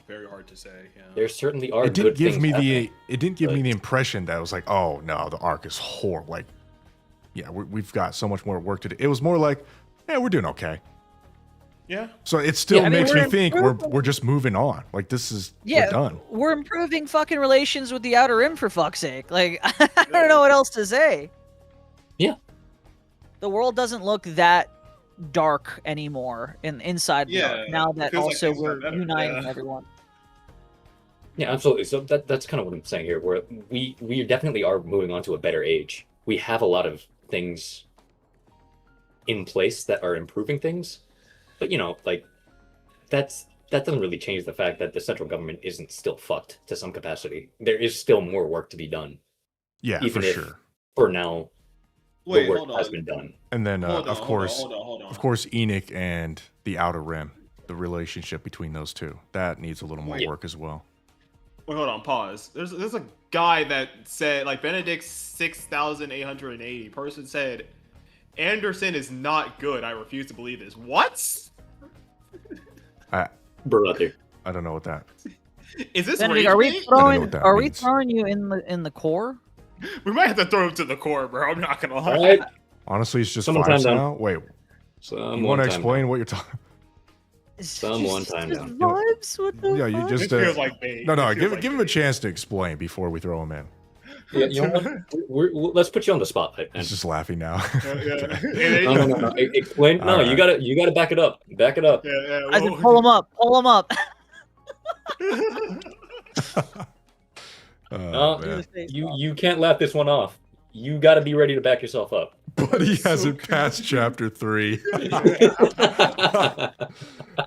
Very hard to say, yeah. There certainly are It good didn't give things me happening. it didn't give me but- the impression that it was like, oh no, the arc is horrible. Like, yeah, we've got so much more work to do. It was more like, yeah, we're doing okay. Yeah. So it still Yeah, I mean, makes we're me think improving. we're just moving on. Like this is Yeah, we're done. we're improving fucking relations with the Outer Rim for fuck's sake. Like, I don't know what else to say. Yeah. The world doesn't look that dark anymore inside the Yeah, arc, now that feels like also things got we're better, uniting yeah. everyone. Yeah, absolutely. So that's kind of what I'm saying here. Where we definitely are moving on to a better age. We have a lot of things in place that are improving things, but like that doesn't really change the fact that the central government isn't still fucked to some capacity. There is still more work to be done. Yeah, Even for if- sure. For now, Wait, the work hold on. has been done. And then Hold on, of course, hold on. of course, Enoch and the Outer Rim, the relationship between those two, that needs a little more Yeah. work as well. Wait, hold on, pause. There's a guy that said, like, Benedict 6,880 person said, Anderson is not good. I refuse to believe this. What? Brother. I don't know what that. Is this Benedict, rage are we bait? throwing? what that Are we means. throwing you in the core? We might have to throw him to the core, bro. I'm not gonna lie. All right. Honestly, it's just Someone fives time down. now. Wait, you Someone want to time explain what you're talking? It's Someone just, time just down. vibes. What the Yeah, you fuck? just This feels like bait. no, This feels give like him a bait. chance to explain before we throw him in. Yeah, you know what? Let's put you on the spotlight. Man. He's just laughing now. Yeah. No. Explain. No, All you right. gotta back it up. Back it up. Yeah, I said, pull him up. Pull him up. Oh, No, man. the face You off. you can't laugh this one off. You gotta be ready to back yourself up. But he So hasn't creepy. passed chapter 3.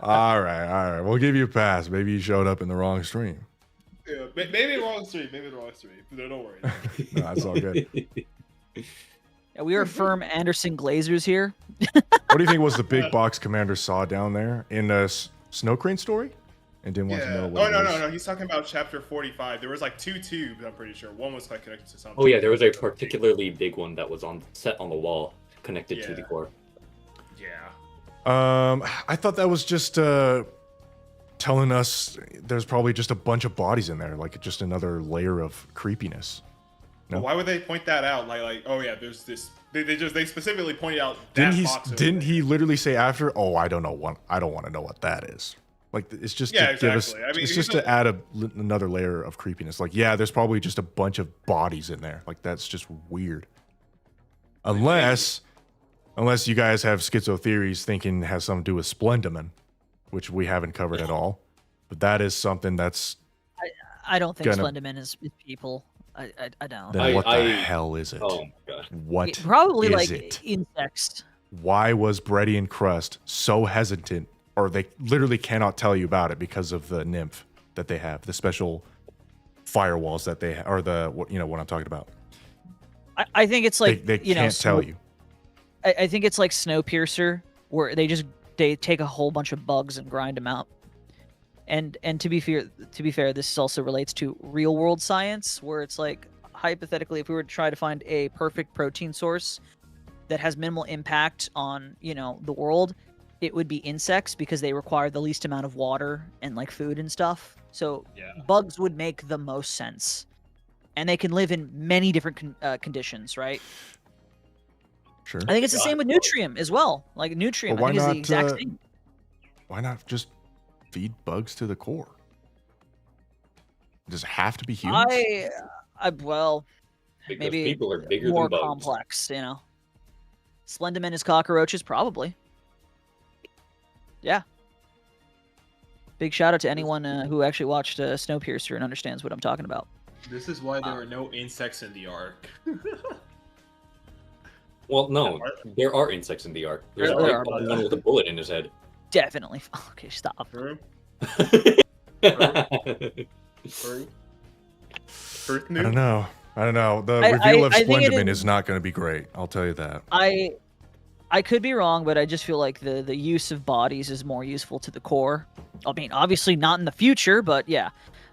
All right. We'll give you a pass. Maybe you showed up in the wrong stream. Yeah, maybe the wrong stream. But don't worry. No, that's all good. Yeah, we are firm Anderson Glazers here. What do you think was the big box Commander saw down there in the Snow Crane story? And didn't want to know Yeah. what Oh it was? no. He's talking about chapter 45. There was like 2 tubes. I'm pretty sure. One was like connected to something. Oh yeah, there was a particularly big one that was set on the wall, connected to the Yeah. core. Yeah. I thought that was just telling us there's probably just a bunch of bodies in there, like just another layer of creepiness. No? But why would they point that out? Like, oh yeah, there's this. They specifically pointed out. That box over Didn't there. he literally say after? Oh, I don't know I don't want to know what that is. Like it's just Yeah, to give us. exactly. I mean, It's just to add another layer of creepiness. Like yeah, there's probably just a bunch of bodies in there. Like that's just weird. Unless you guys have schizo theories thinking it has something to do with Splendoman, which we haven't covered at all. But that is something that's I don't think Gonna- Splendoman is people. I don't. then what the I- hell is it? Oh my god. What Probably is like it? insects. Why was Brady and Crust so hesitant, or they literally cannot tell you about it because of the nymph that they have, the special firewalls that they or the what what I'm talking about. I think it's like They you know, can't tell you. I think it's like Snowpiercer, where they take a whole bunch of bugs and grind them out. And to be fair, this also relates to real world science, where it's like hypothetically, if we were to try to find a perfect protein source that has minimal impact on the world, it would be insects because they require the least amount of water and like food and stuff. So Yeah. bugs would make the most sense, and they can live in many different conditions, right? Sure. I think it's the same with Nutrium as well. Like Nutrium, Well, I think is why the exact not, same. Why not just feed bugs to the core? Does it have to be humans? Well, Because maybe people are bigger more than bugs. complex, Splendoman is cockroaches, probably. Yeah. Big shout out to anyone who actually watched Snowpiercer and understands what I'm talking about. This is why there are no insects in the Ark. Well, no, there are insects in the Ark. There's There a are big bugs. one with a bullet in his head. Definitely. Okay, stop. True. I don't know. The reveal of I think it Splendoman is- is not going to be great. I'll tell you that. I could be wrong, but I just feel like the use of bodies is more useful to the core. I mean, obviously not in the future, but yeah,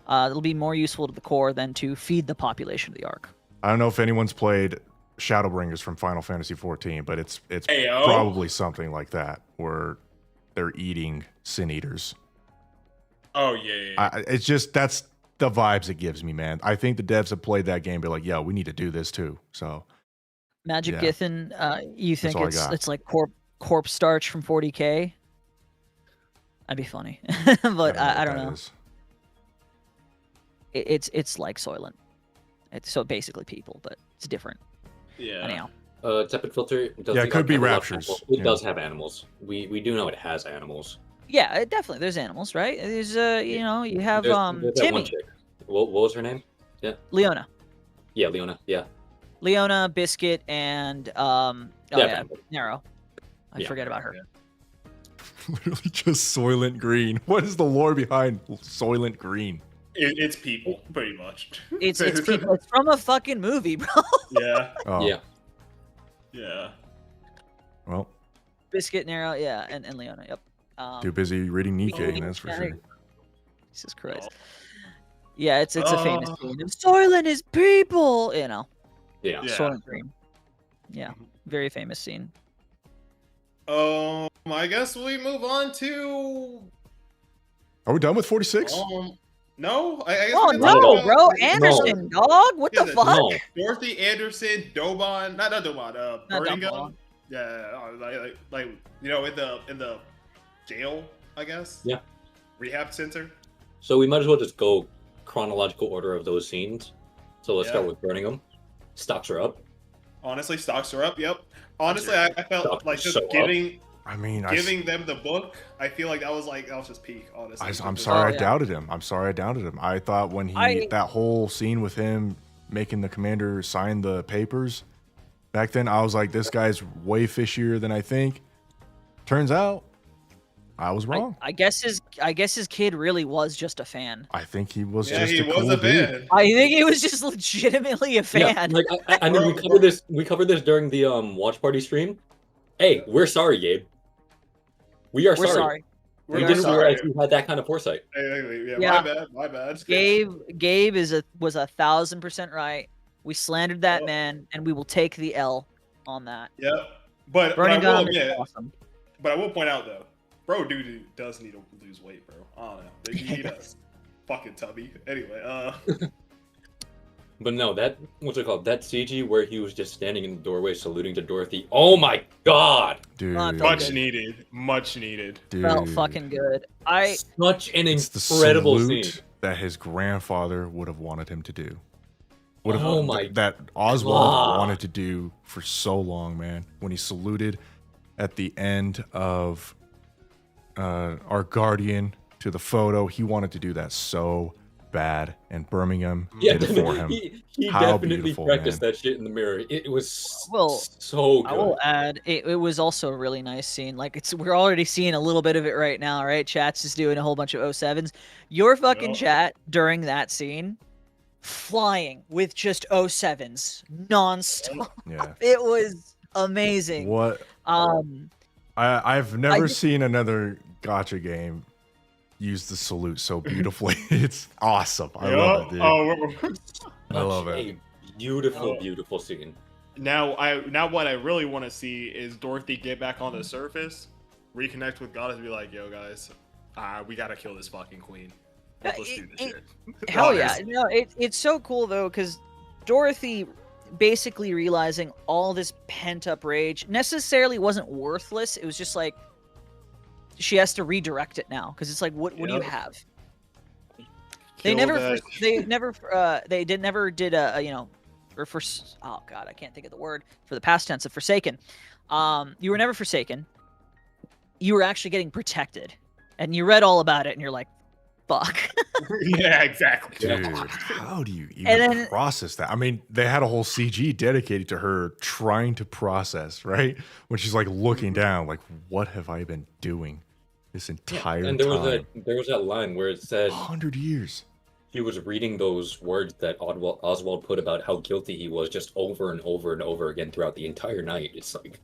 it'll be more useful to the core than to feed the population of the Ark. I don't know if anyone's played Shadowbringers from Final Fantasy XIV, but it's Ayo. probably something like that where they're eating sin eaters. Oh yeah. It's just that's the vibes it gives me, man. I think the devs have played that game, be like, "Yo, we need to do this too." So Magic Yeah. Githin, you think all I got. it's like corpse starch from 40K? That'd be funny, but I don't know. It's like Soylent. It's so basically people, but it's different. Yeah. Anyhow, Tepid filter. Does Yeah, it the could Ark be have a lot of raptures, animals? It yeah. does have animals. We do know it has animals. yeah, definitely. There's animals, right? There's you have There's that one Timmy, chick. What was her name? Leona, Yeah, Leona. Yeah. Leona, Biscuit, and Definitely. Nero. I Yeah. forget about her. Literally just Soylent Green. What is the lore behind Soylent Green? It's people, pretty much. It's people. It's from a fucking movie, bro. Yeah. Oh, Yeah. Yeah. Well, Biscuit, Nero, yeah, and Leona. Yep. too busy reading NIKKE, that's for yeah. sure. Jesus Christ. Yeah, it's a famous Oh. scene. Soylent is people, Yeah. Yeah. Soylent Green. Yeah, very famous scene. I guess we move on to. Are we done with 46? No. I guess Oh we can Not at no, all. talk bro, about Anderson, dog. What Yeah, the fuck? No. Dorothy Anderson, Dobon, not Dobon, Not Burning Dobon. Gun. Yeah, like in the jail, I guess. Yeah. Rehab center. So we might as well just go chronological order of those scenes. So let's Yeah. start with burning them. Stocks are up. Honestly, stocks are up. Yep. Honestly, I felt Stocks like are just so up. giving I mean, them the book. I feel like that was just peak. Honestly, I'm Just- sorry Oh, I yeah. doubted him. I thought when I- that whole scene with him making the commander sign the papers, Back then, I was like, this guy's way fishier than I think. Turns out, I was wrong. I guess his kid really was just a fan. I think he was Yeah, just he a was cool a dude. fan. I think he was just legitimately a fan. Yeah, like I mean, we covered this. We covered this during the watch party stream. Hey, we're sorry, Gabe. We're sorry. sorry. We We are didn't sorry. realize you had that kind of foresight. Yeah, Yeah. my bad. Gabe was 1,000% right. We slandered that Oh. man, and we will take the L on that. Yep. But I Burning will Gun is admit, awesome. but I will point out though, bro, dude does need to lose weight, bro. I don't know. He does. Fucking tubby. Anyway, But no, that what's it called? That CG where he was just standing in the doorway saluting to Dorothy. Oh my god! Dude. Not much good. needed. Much needed. Dude. Felt fucking good. Such an It's the incredible salute scene. that his grandfather would have wanted him to do. Oh my that Oswald God. wanted to do for so long, man. When he saluted at the end of our Guardian to the photo, he wanted to do that so bad, and Birmingham Yeah, did it for him. he How definitely beautiful, practiced man. that shit in the mirror. It was Well, so I good. will add, it was also a really nice scene. Like we're already seeing a little bit of it right now, right? Chat's just doing a whole bunch of 07s. Your fucking Yep. chat during that scene, flying with just 07s nonstop. Yeah. It was amazing. What I've never seen another gotcha game use the salute so beautifully. It's awesome. I love it, dude. I love Such it. A beautiful, Oh. beautiful scene. Now what I really want to see is Dorothy get back on the surface, reconnect with God, and be like, "Yo, guys, we gotta kill this fucking queen. Let's do this shit." Hell yeah. Honest. No, it's so cool though, because Dorothy basically realizing all this pent up rage necessarily wasn't worthless. It was just like she has to redirect it now, because it's like, what do you Yep. have? Kill that- They never did a or for oh god, I can't think of the word for the past tense of forsaken. You were never forsaken. You were actually getting protected, and you read all about it, and you're like, fuck. Yeah, exactly. Dude, how do you even And then- process that? I mean, they had a whole CG dedicated to her trying to process, right? When she's like looking down, like, what have I been doing this entire And there time? was that line where it said 100 years. he was reading those words that Oswald put about how guilty he was just over and over and over again throughout the entire night. It's like,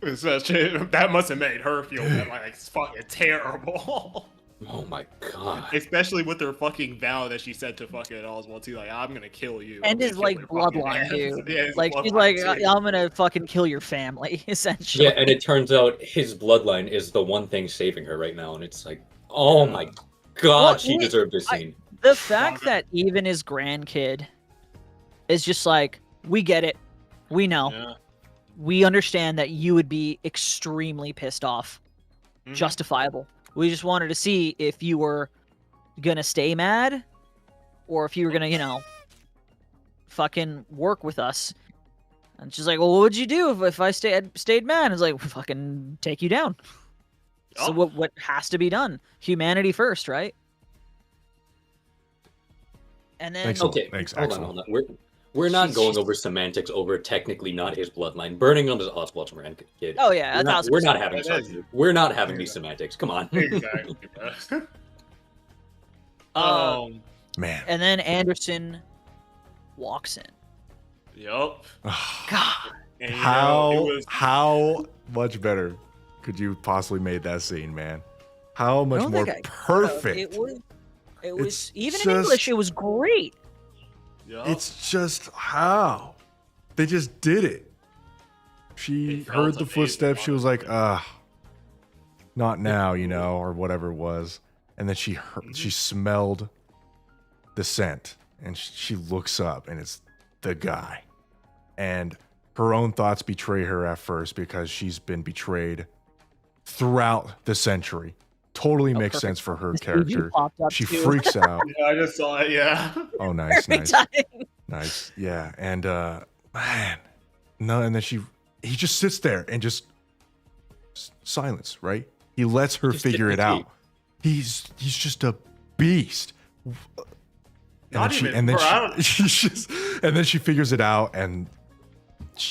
That must have made her feel like it's fucking terrible. oh my god. Especially with her fucking vow that she said to fucking Oswald too, like, "I'm gonna kill you." And I'm his gonna like kill your fucking bloodline, ass." dude. Yeah, his Like she's bloodline, like, too. I'm gonna fucking kill your family, essentially. Yeah, and it turns out his bloodline is the one thing saving her right now, and it's like, oh my god, Well, she deserved this scene. The fact that even his grandkid is just like, we get it, we know, Yeah. we understand that you would be extremely pissed off, Mhm. justifiable. We just wanted to see if you were gonna stay mad, or if you were gonna, fucking work with us. And she's like, well, what would you do if I stayed mad? It's like, fucking take you down. So Oh. what has to be done? Humanity first, right? And then Excellent. Okay, Thanks, hold excellent. on. We're not She's- going she's- over semantics over technically not his bloodline. Burning on his Oswald's kid. oh yeah, We're not 1,000%. having That this is- argument. We're not having these semantics. Come on. Exactly, bro. Man. And then Anderson walks in. Yup. God, And, you know, How it was how much better could you possibly made that scene, man? How I much don't more think I perfect? It was. It was It's even in just- English. It was great. yup. It's just how they just did it. She It felt heard the amazing, footsteps. She was like, honestly. not now, or whatever it was. And then she smelled the scent, and she looks up, and it's the guy. And her own thoughts betray her at first because she's been betrayed throughout the century. Totally makes perfect. sense for her This CG character. popped up She too. freaks out. Yeah, I just saw it. Yeah. Oh, nice, Every nice. time. Nice. Yeah. And man. No, and then he just sits there and just silence, right? He lets her Just figure it sitting out. He's just a beast. Not even, and then bro, I don't- she just, and then she figures it out, and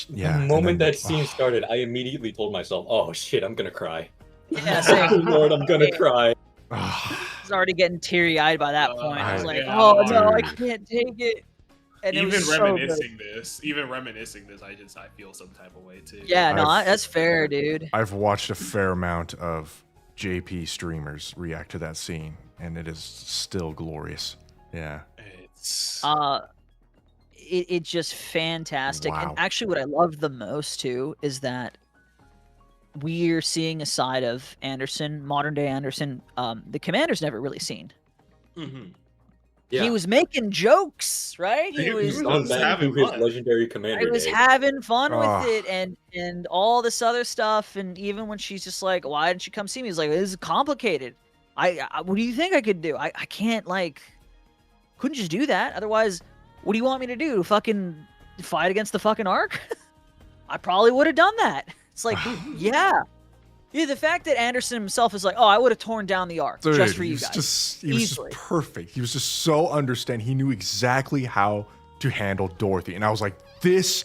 Yeah. The and moment then- that scene started, I immediately told myself, "Oh shit, I'm gonna cry." Yeah, Oh same. Lord, I'm gonna cry. I was already getting teary-eyed by that point. I was like, yeah, oh no, I dude. can't take it. And it even was so good. reminiscing this, I feel some type of way too. Yeah, no, I've- that's fair, dude. I've watched a fair amount of JP streamers react to that scene, and it is still glorious. Yeah. It's It's just fantastic. Wow. And actually, what I love the most too is that we're seeing a side of Anderson, modern day Anderson. The commander's never really seen. Yeah. He was making jokes, right? He He was was just on back having to his fun. legendary commander I was day. having fun with Ah. it and all this other stuff. And even when she's just like, why didn't you come see me? He's like, this is complicated. What do you think I could do? I can't, like, couldn't just do that. Otherwise, what do you want me to do? Fucking fight against the fucking Ark? I probably would have done that. It's like, yeah. Yeah, the fact that Anderson himself is like, oh, I would have torn down the Ark Dude, just for he you was guys. he was just Easily. perfect. He was just so understanding. He knew exactly how to handle Dorothy. And I was like, this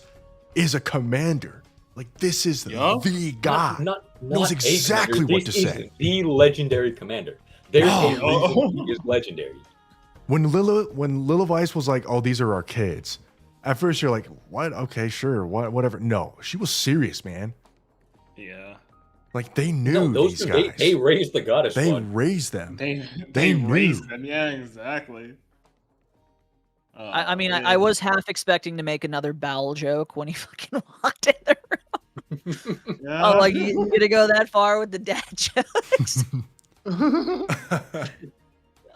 is a commander. Like, this is Yup. the guy. Not knows a exactly commander. what This to is say. The legendary commander. There's a Oh. reason he is legendary. When Lil Vice was like, oh, these are our kids. At first you're like, what? Okay, sure. Whatever. No, she was serious, man. Yeah. Like, they knew No, those these two, guys. they raised the goddess They one. raised them. They They raised knew. them. Yeah, exactly. I mean, I was half expecting to make another bowel joke when he fucking walked in the room. Yeah. Oh, like, you gonna go that far with the dad jokes?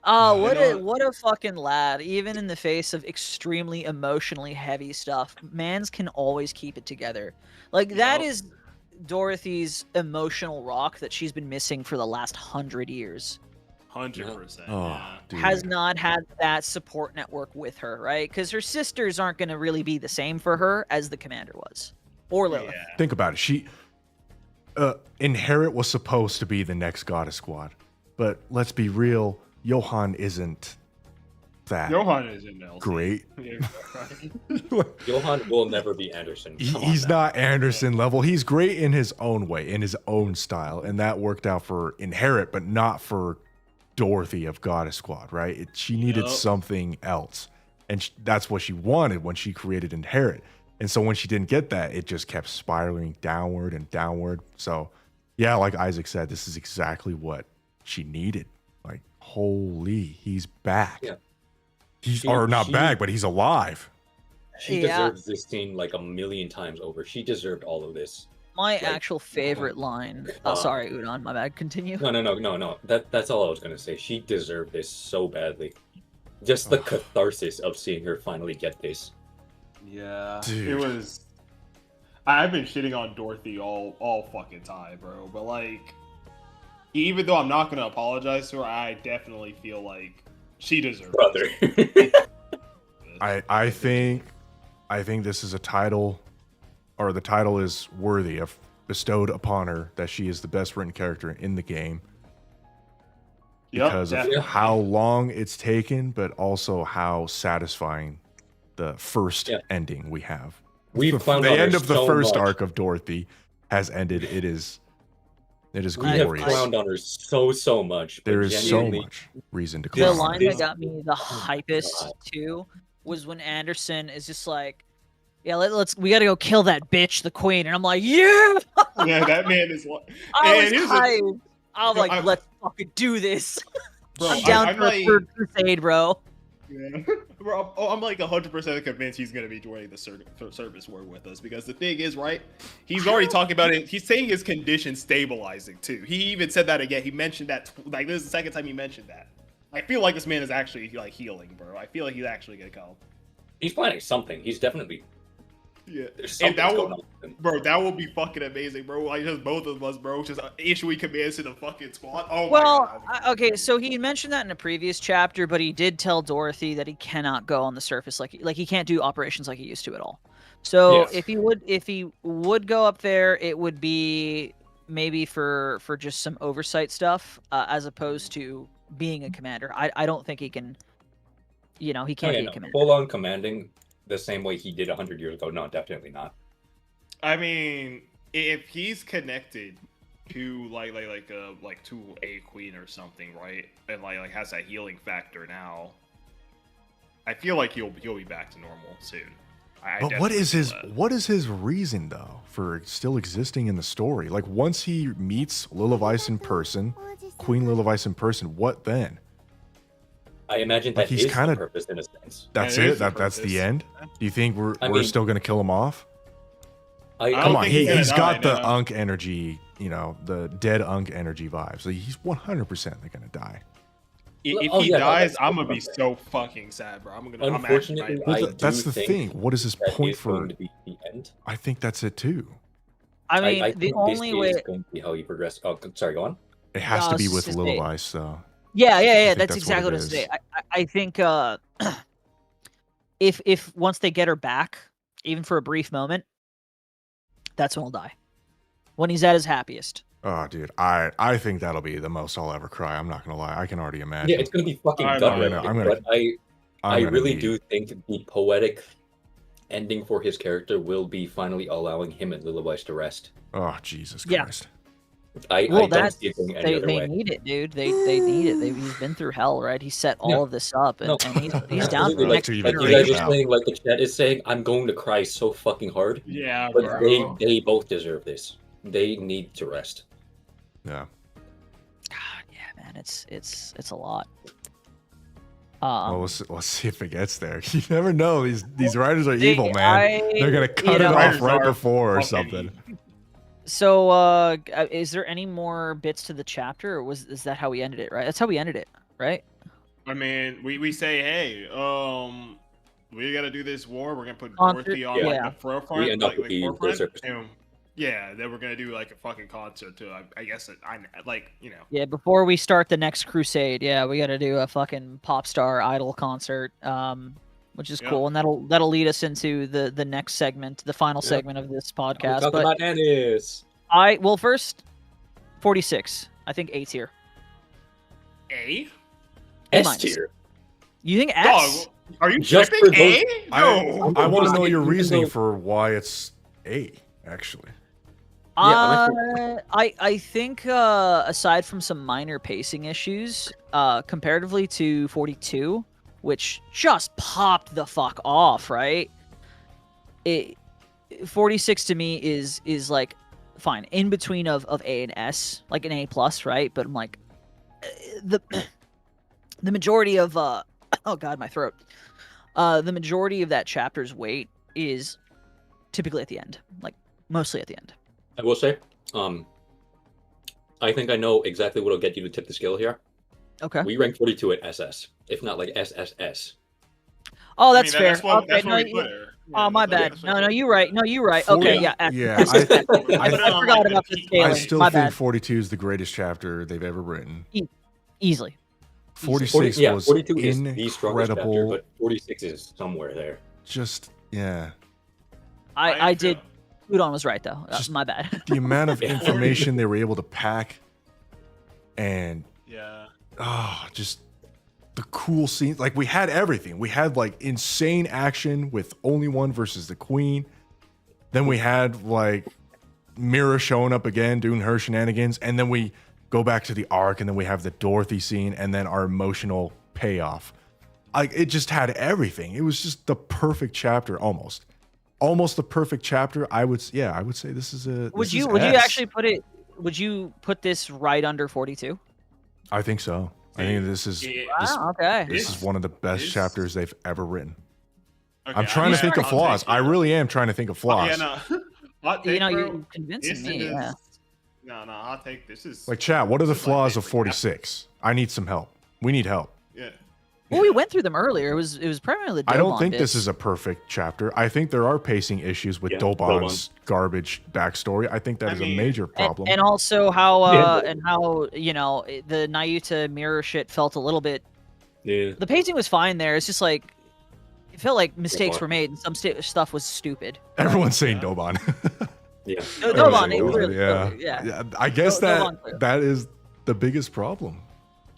Oh, what a fucking lad. Even in the face of extremely emotionally heavy stuff, mans can always keep it together. Like, that Yup. is Dorothy's emotional rock that she's been missing for the last 100 years. 100%. Oh, Yeah. dude. Has not had that support network with her, right? Because her sisters aren't going to really be the same for her as the commander was. Or Lilith. Yeah. Think about it. She Inherit was supposed to be the next goddess squad. But let's be real, Johan isn't that Johan is in LC. great. Yeah, right. Johan will never be Anderson. Come on He's now. not Anderson level. He's great in his own way, in his own style, and that worked out for Inherit, but not for Dorothy of Goddess Squad, right? She needed Yup. something else, and that's what she wanted when she created Inherit. And so when she didn't get that, it just kept spiraling downward and downward. So, yeah, like Isaac said, this is exactly what she needed. Like, holy, he's back. Yeah. He's or not back, but he's alive. She Yeah. deserves this scene like a million times over. She deserved all of this. My Like, actual favorite line. Oh, sorry, Udon. My bad. Continue. No. That's all I was gonna say. She deserved this so badly. Just the catharsis of seeing her finally get this. Yeah. Dude. It was. I've been shitting on Dorothy all fucking time, bro. But like, even though I'm not gonna apologize to her, I definitely feel like she deserves Brother. it. I think this is a title, or the title is worthy of bestowed upon her that she is the best written character in the game Yup, because of definitely. how long it's taken, but also how satisfying the first Yeah. ending we have. We've clowned The on her end of the so first much. arc of Dorothy has ended. It is We have glorious. clowned on her so much. but There is so genuinely, much reason to The clown. line her. that got me the hypest God. too was when Anderson is just like, "Yeah, we gotta go kill that bitch, the queen," and I'm like, "Yeah!" Yeah, that man is. I And was here's the- hyped. I was Bro, like, "Let's fucking do this." Bro, I'm down I'm for like, a third crusade, bro. yeah. Bro, I'm like 100% convinced he's gonna be joining the service war with us because the thing is, right? He's already talking about it. He's saying his condition stabilizing too. He even said that again. He mentioned that like this is the second time he mentioned that. I feel like this man is actually like healing, bro. I feel like he's actually gonna come. He's planning something. He's definitely Yeah, there's and something that going will, on with him. bro, that will be fucking amazing, bro. Like just both of us, bro, just issuing commands to the fucking squad. Oh Well, my god. okay, so he mentioned that in a previous chapter, but he did tell Dorothy that he cannot go on the surface like he can't do operations like he used to at all. So Yes. if he would go up there, it would be maybe for just some oversight stuff, as opposed to being a commander. I don't think he can. He can't be a commander. Full on commanding the same way he did 100 years ago. No, definitely not. I mean, if he's connected to to a queen or something, right? And like has that healing factor now. I feel like he'll be back to normal soon. But what is his reason though for still existing in the story? Like once he meets Lillivice in person, Queen Lillivice in person, what then? I imagine Like that he's is kinda- the purpose in a sense. That's That it. is the That's the purpose. end. Do you think we're mean- still gonna kill him off? I Come don't on, think he's gonna he's got die, the no. Unk energy, you know, the dead Unk energy vibes. So he's 100% gonna die. If Oh, he yeah, no, dies, that's I'm gonna cool. be so fucking sad, bro. I'm actually Unfortunately, dying. Well, I that's do the think thing. What is his that point is for? going to be the end. I think that's it too. I mean, I the think only this way. is going to be how he progressed. Oh, sorry, go on. It has I to was be with just gonna say- Lillivice, though. Yeah, think that's that's exactly what what it I was saying. is. I think if once they get her back, even for a brief moment, that's when he'll die. When he's at his happiest. Oh, dude, I think that'll be the most I'll ever cry. I'm not gonna lie. I can already imagine. Yeah, it's going to be fucking I'm gut gonna- wrenching. I'm gonna- But I I'm gonna really be- do think the poetic ending for his character will be finally allowing him and Lillivice to rest. Oh, Jesus Yeah. Christ. I Well, don't that's see it going any they other way. need it, dude. They need it. He's been through hell, right? He set all No. of this up, and, No. and he's down for the Like, next to even Like you think guys generation. are about. saying, like the chat is saying, I'm going to cry so fucking hard. Yeah, But bro. they both deserve this. They need to rest. Yeah. God, yeah, man, it's a lot. Well, let's see if it gets there. You never know. These writers are See, evil, man. They're gonna cut it know- off Writers right are before or fucking something. So, is there any more bits to the chapter, or is that how we ended it? Right, that's how we ended it, right? I mean, we say, hey, we gotta do this war. We're gonna put Concert, Dorothy on yeah. like the forefront. We end up like, with the forefront, circus. and yeah, then we're gonna do like a fucking concert too. I guess I'm like, you know. Yeah, before we start the next crusade, yeah, we got to do a fucking pop star idol concert, which is Yeah. cool, and that'll lead us into the next segment, the final Yeah. segment of this We podcast. talk But about Ennis. first, 46. I think A tier. A? A S minus. tier. You think S? Dog, are you Just tripping? for those- A? No. I want to Just know your even reasoning though- for why it's A. Actually, I think aside from some minor pacing issues, comparatively to 42, which just popped the fuck off, right? 46 to me is like fine in between of A and S, like an A plus, right? But I'm like the majority of oh god, my throat. The majority of that chapter's weight is typically at the end, like mostly at the end. I will say, I think I know exactly what'll get you to tip the scale here. Okay. We rank 42 at SS, if not like SSS. Oh, I that's mean, fair. That's what, Okay, that's no, what we you- put her. Oh, my bad. That's No, what no, we you're put right. her. No, you're right. 40 Okay, yeah. yeah, S- I forgot about the I scaling. still My think bad. 42 is the greatest chapter they've ever written. Easily. 46 yeah, was 42 is the strongest chapter, incredible. but 46 is somewhere there. Just yeah, I did. feel- Udon was right though. Just- My bad. the amount of Yeah. information they were able to pack, and Yeah. just the cool scenes. Like we had everything. We had like insane action with only one versus the queen. Then we had like Mira showing up again, doing her shenanigans, and then we go back to the arc, and then we have the Dorothy scene, and then our emotional payoff. Like it just had everything. It was just the perfect chapter, almost the perfect chapter. I would say this is a. Would this you is would you S. actually put it? Would you put this right under 42? I think so. I think this is Yeah. this, Wow. Okay. this is one of the best This- chapters they've ever written. Okay, I'm trying to think of I'll flaws. take I it. really am trying to think of flaws. Yeah, no. Hot take, You know, bro. you're convincing This me. is- Yeah. No, hot take. This is Like, chat, what are the this is my flaws of favorite 46? I need some help. We need help. Yeah. Well, we went through them earlier. It was primarily. I don't Dobon think this bits. is a perfect chapter. I think there are pacing issues with Yeah, Dobon's garbage backstory. I think that I is mean- a major problem. And also how Yeah. and how the Nayuta mirror shit felt a little bit. Yeah. The pacing was fine there. It's just like it felt like mistakes Dobon. were made and some stuff was stupid. Everyone's saying Yeah. Dobon. Yeah. No, Everyone's Dobon, saying it Dobon, really, yeah. yeah. I guess Dobon, clear. that is the biggest problem.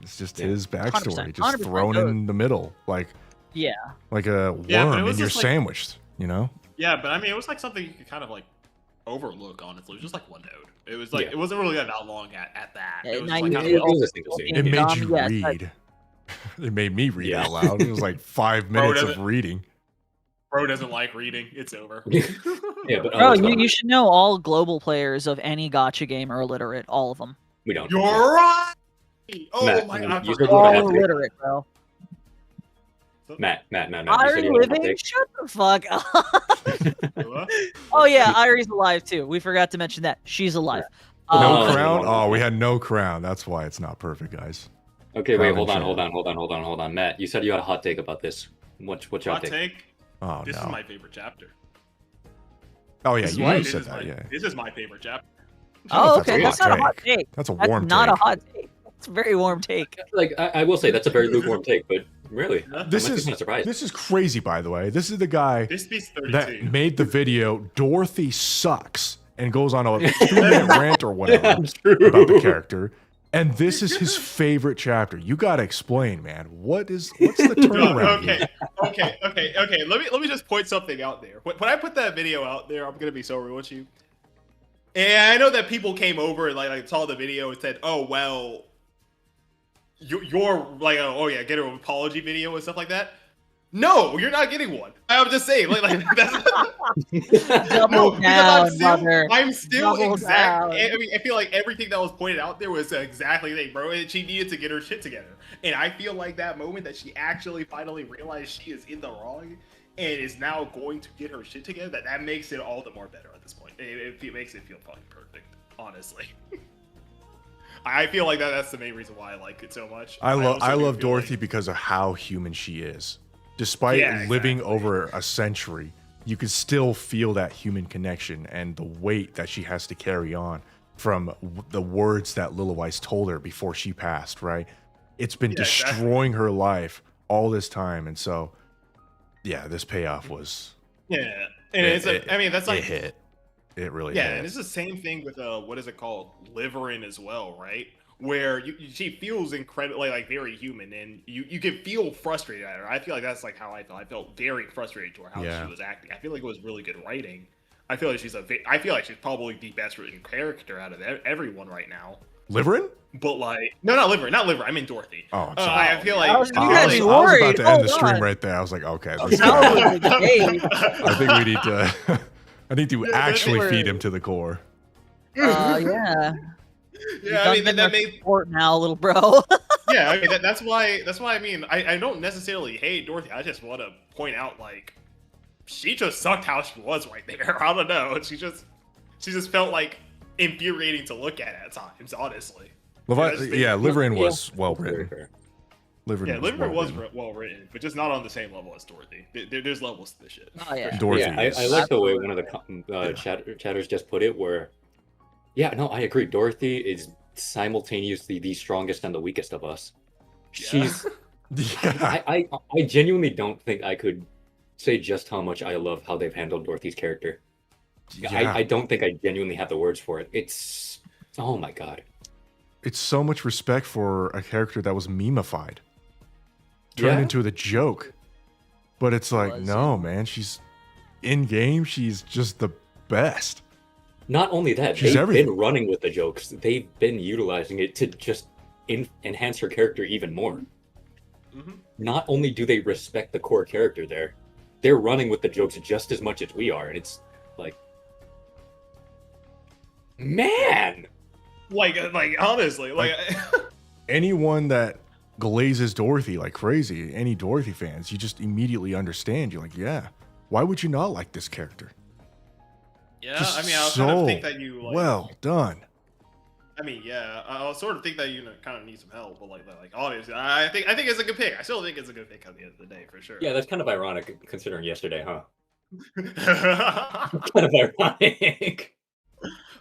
It's just Yeah. his backstory, 100%, just thrown in the middle, like Yeah. a Yeah, but it worm was and you're just like- sandwiched. You know? Yeah, but I mean, it was like something you could kind of like overlook, honestly. It was just like one node. It was like Yeah. it wasn't really that long at that. Yeah, It was now just like you kind It of was a single scene. It made you Yeah, read. It made me read Yeah. out loud. It was like 5 Bro, minutes of doesn't- reading. bro doesn't like reading. It's over. Yeah, but Bro, let's go. you should know all global players of any gotcha game are illiterate. All of them. We don't. You're right. Oh Matt, my you god. I said forgot. you had All a hot take. illiterate, bro. Matt. You said Irie you had a hot living? take. Shut the fuck up. What? Oh yeah, Irie's alive too. We forgot to mention that. She's alive. No Oh. crown? Oh, we had no crown. That's why it's not perfect, guys. Okay, wait, Crown hold and on. Matt, you said you had a hot take about this. What's your hot Hot take? take. Oh, This is no. my favorite chapter. Oh, yeah, This is you my- already this said is that, my- yeah. This is my favorite chapter. Oh, That's a okay. That's not a hot take. take. That's a That's warm not take. a hot take. It's a very warm take. Like, I will say that's a very lukewarm take, but really, This I'm is kind of surprised. this is crazy, by the way. This is the guy This beats that 32. made the video Dorothy sucks and goes on a 2-minute rant or whatever True. about the character. And this is his favorite chapter. You gotta explain, man. What's the turnaround here? Okay. Let me just point something out there. When I put that video out there, I'm gonna be so real with you. And I know that people came over and like saw the video and said, "Oh well, you're like, oh yeah, get an apology video and stuff like that." No, you're not getting one. I'm just saying, like that's Double because down, mother. I'm still Double exact. down. I mean, I feel like everything that was pointed out there was exactly the thing, bro. And she needed to get her shit together. And I feel like that moment that she actually finally realized she is in the wrong and is now going to get her shit together, that makes it all the more better at this point. It makes it feel fucking perfect, honestly. I feel like that's the main reason why I like it so much. I also do love feel Dorothy like- because of how human she is. Despite Yeah, living exactly. over a century, you can still feel that human connection and the weight that she has to carry on from the words that Lilywise told her before she passed, right? It's been Yeah, exactly. destroying her life all this time. And so, yeah, this payoff was... Yeah, and I mean, that's like it hit. It really yeah, hit. and it's the same thing with what is it called, Liverin as well, right? Where she feels incredibly like very human, and you can feel frustrated at her. I feel like that's like how I felt. I felt very frustrated to her how Yeah. she was acting. I feel like it was really good writing. I feel like she's probably the best written character out of everyone right now. Liverin? But like, no, not Liverin. I mean Dorothy. Oh, I'm sorry. I feel like I was- you I guys was, be I was about worried. to end the Hold stream on. right there. I was like, okay, this How guy- was the game? I think we need to... I need to Yeah, actually we're- feed him to the core. Yeah. yeah, I mean that made sport now, little bro. yeah, I mean that's why I mean I don't necessarily hate Dorothy. I just want to point out like she just sucked how she was right there. I don't know. She just felt like infuriating to look at times, honestly. Liverin was well Very written. fair. Liverin Yeah, Liverin was well written. well written, but just not on the same level as Dorothy. There's levels to this shit. Oh, yeah. Dorothy Yeah, is- I like the way one of the chatters just put it, where, yeah, no, I agree. Dorothy is simultaneously the strongest and the weakest of us. She's, Yeah. I genuinely don't think I could say just how much I love how they've handled Dorothy's character. Yeah. I don't think I genuinely have the words for it. It's, oh my god. It's so much respect for a character that was memeified. Turned Yeah. into the joke. But it's like, Was, no, man, she's in game, she's just the best. Not only that, She's they've everything. been running with the jokes. They've been utilizing it to just enhance her character even more. Mhm. Not only do they respect the core character there, they're running with the jokes just as much as we are, and it's like, man, Like honestly, like Anyone that glazes Dorothy like crazy, any Dorothy fans, you just immediately understand. You're like, yeah, why would you not like this character? yeah. Just I mean, I so kind of think that you like. well done. I mean, yeah. I sort of think that you kind of need some help, but like obviously, I think it's a good pick. I still think it's a good pick at the end of the day for sure. yeah, that's kind of ironic considering yesterday, huh? Kind of ironic.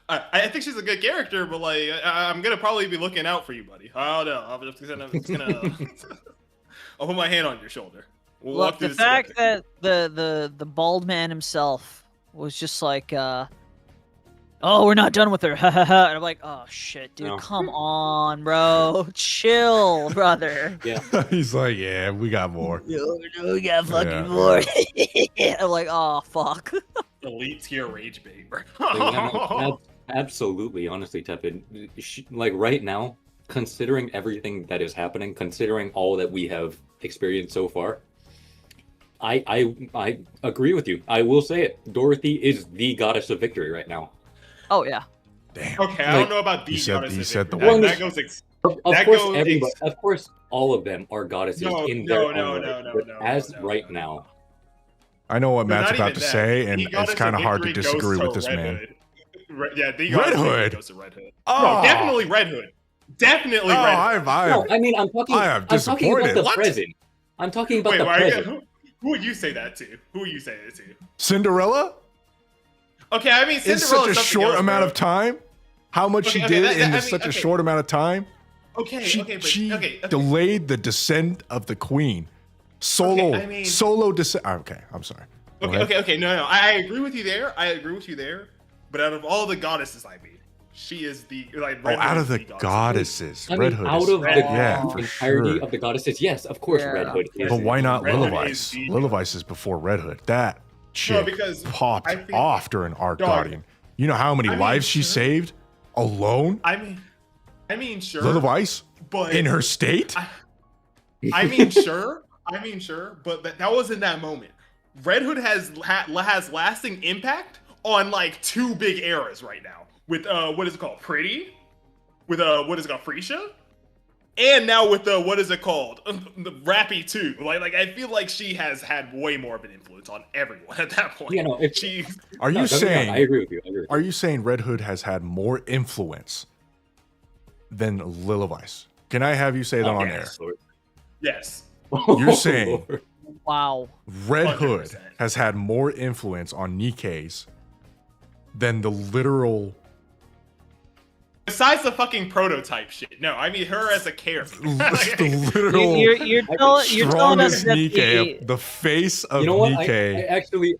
I think she's a good character, but like I'm gonna probably be looking out for you, buddy. I don't know. I'm just gonna I'll put my hand on your shoulder. We'll Look, walk through the this fact together. that the bald man himself was just like, oh, we're not done with her, and I'm like, oh shit, dude, No. come on, bro, chill, brother. Yeah, He's like, yeah, we got more. No, we got fucking Yeah. more. I'm like, oh fuck. elite tier rage bait, bro. Like, yeah, no, absolutely, honestly, Tepid. Like right now, considering everything that is happening, considering all that we have experienced so far, I agree with you. I will say it. Dorothy is the goddess of victory right now. Oh yeah. Damn. Okay, I Like, don't know about the you said- goddess you of said the victory. one- That goes Of That course, goes everybody, of course, all of them are goddesses No, in no, their no, own no, right. no, But no, as no, right no. now, I know what No, Matt's not about even to that. say, The and goddess it's kind of hard to victory goes disagree to with this Red man. Hood. Yeah, the Red goddess victory Hood? goes to Red Hood. Oh. No, definitely Red Hood. Definitely Oh, Red Hood. no, I mean, I'm talking am about the disappointed. What? present. I'm talking about Wait, the why present. who would you say that to? Who would you say that to? Cinderella? Okay, I mean, In Cinderella such a is something short else, amount bro. of time? How much she Okay, did that- in I mean, such a okay. short amount of time? Okay, She, okay, but she okay. delayed the descent of the queen. Solo, I mean- solo descent. Okay, I'm sorry. Go ahead. Okay. No. I agree with you there. But out of all the goddesses I mean, she is the like. Oh, Red out Hood of is the goddess. goddesses, I Red mean, Hood out is of the yeah, for entirety sure. of the goddesses, yes, of course, Yeah. Red Hood is. But why not Red Hood Lilith is the- Lilith is before Red Hood. That chick because popped I think- off during Arc Dog, Guardian. You know how many I mean, lives she sure. saved alone? I mean, sure. Lilith but in her state? I mean, sure. But that was in that moment. Red Hood has lasting impact on like two big eras right now. With what is it called? Pretty. With what is it called? Freesia. And now with the what is it called? The Rappy 2. Like I feel like she has had way more of an influence on everyone at that point. Yeah, no, if- she. Are No, you don't get me wrong, saying I agree with you. I agree with Are you saying Red Hood has had more influence than Lilith? Can I have you say that on air? Yes, Lord. Yes. You're saying Lord. Wow. Red Hood 100%. has had more influence on NIKKE's than the literal Besides the fucking prototype shit. No, I mean her as a character. the literal You're telling us strongest that Nikke, the face of You know what? Nikke.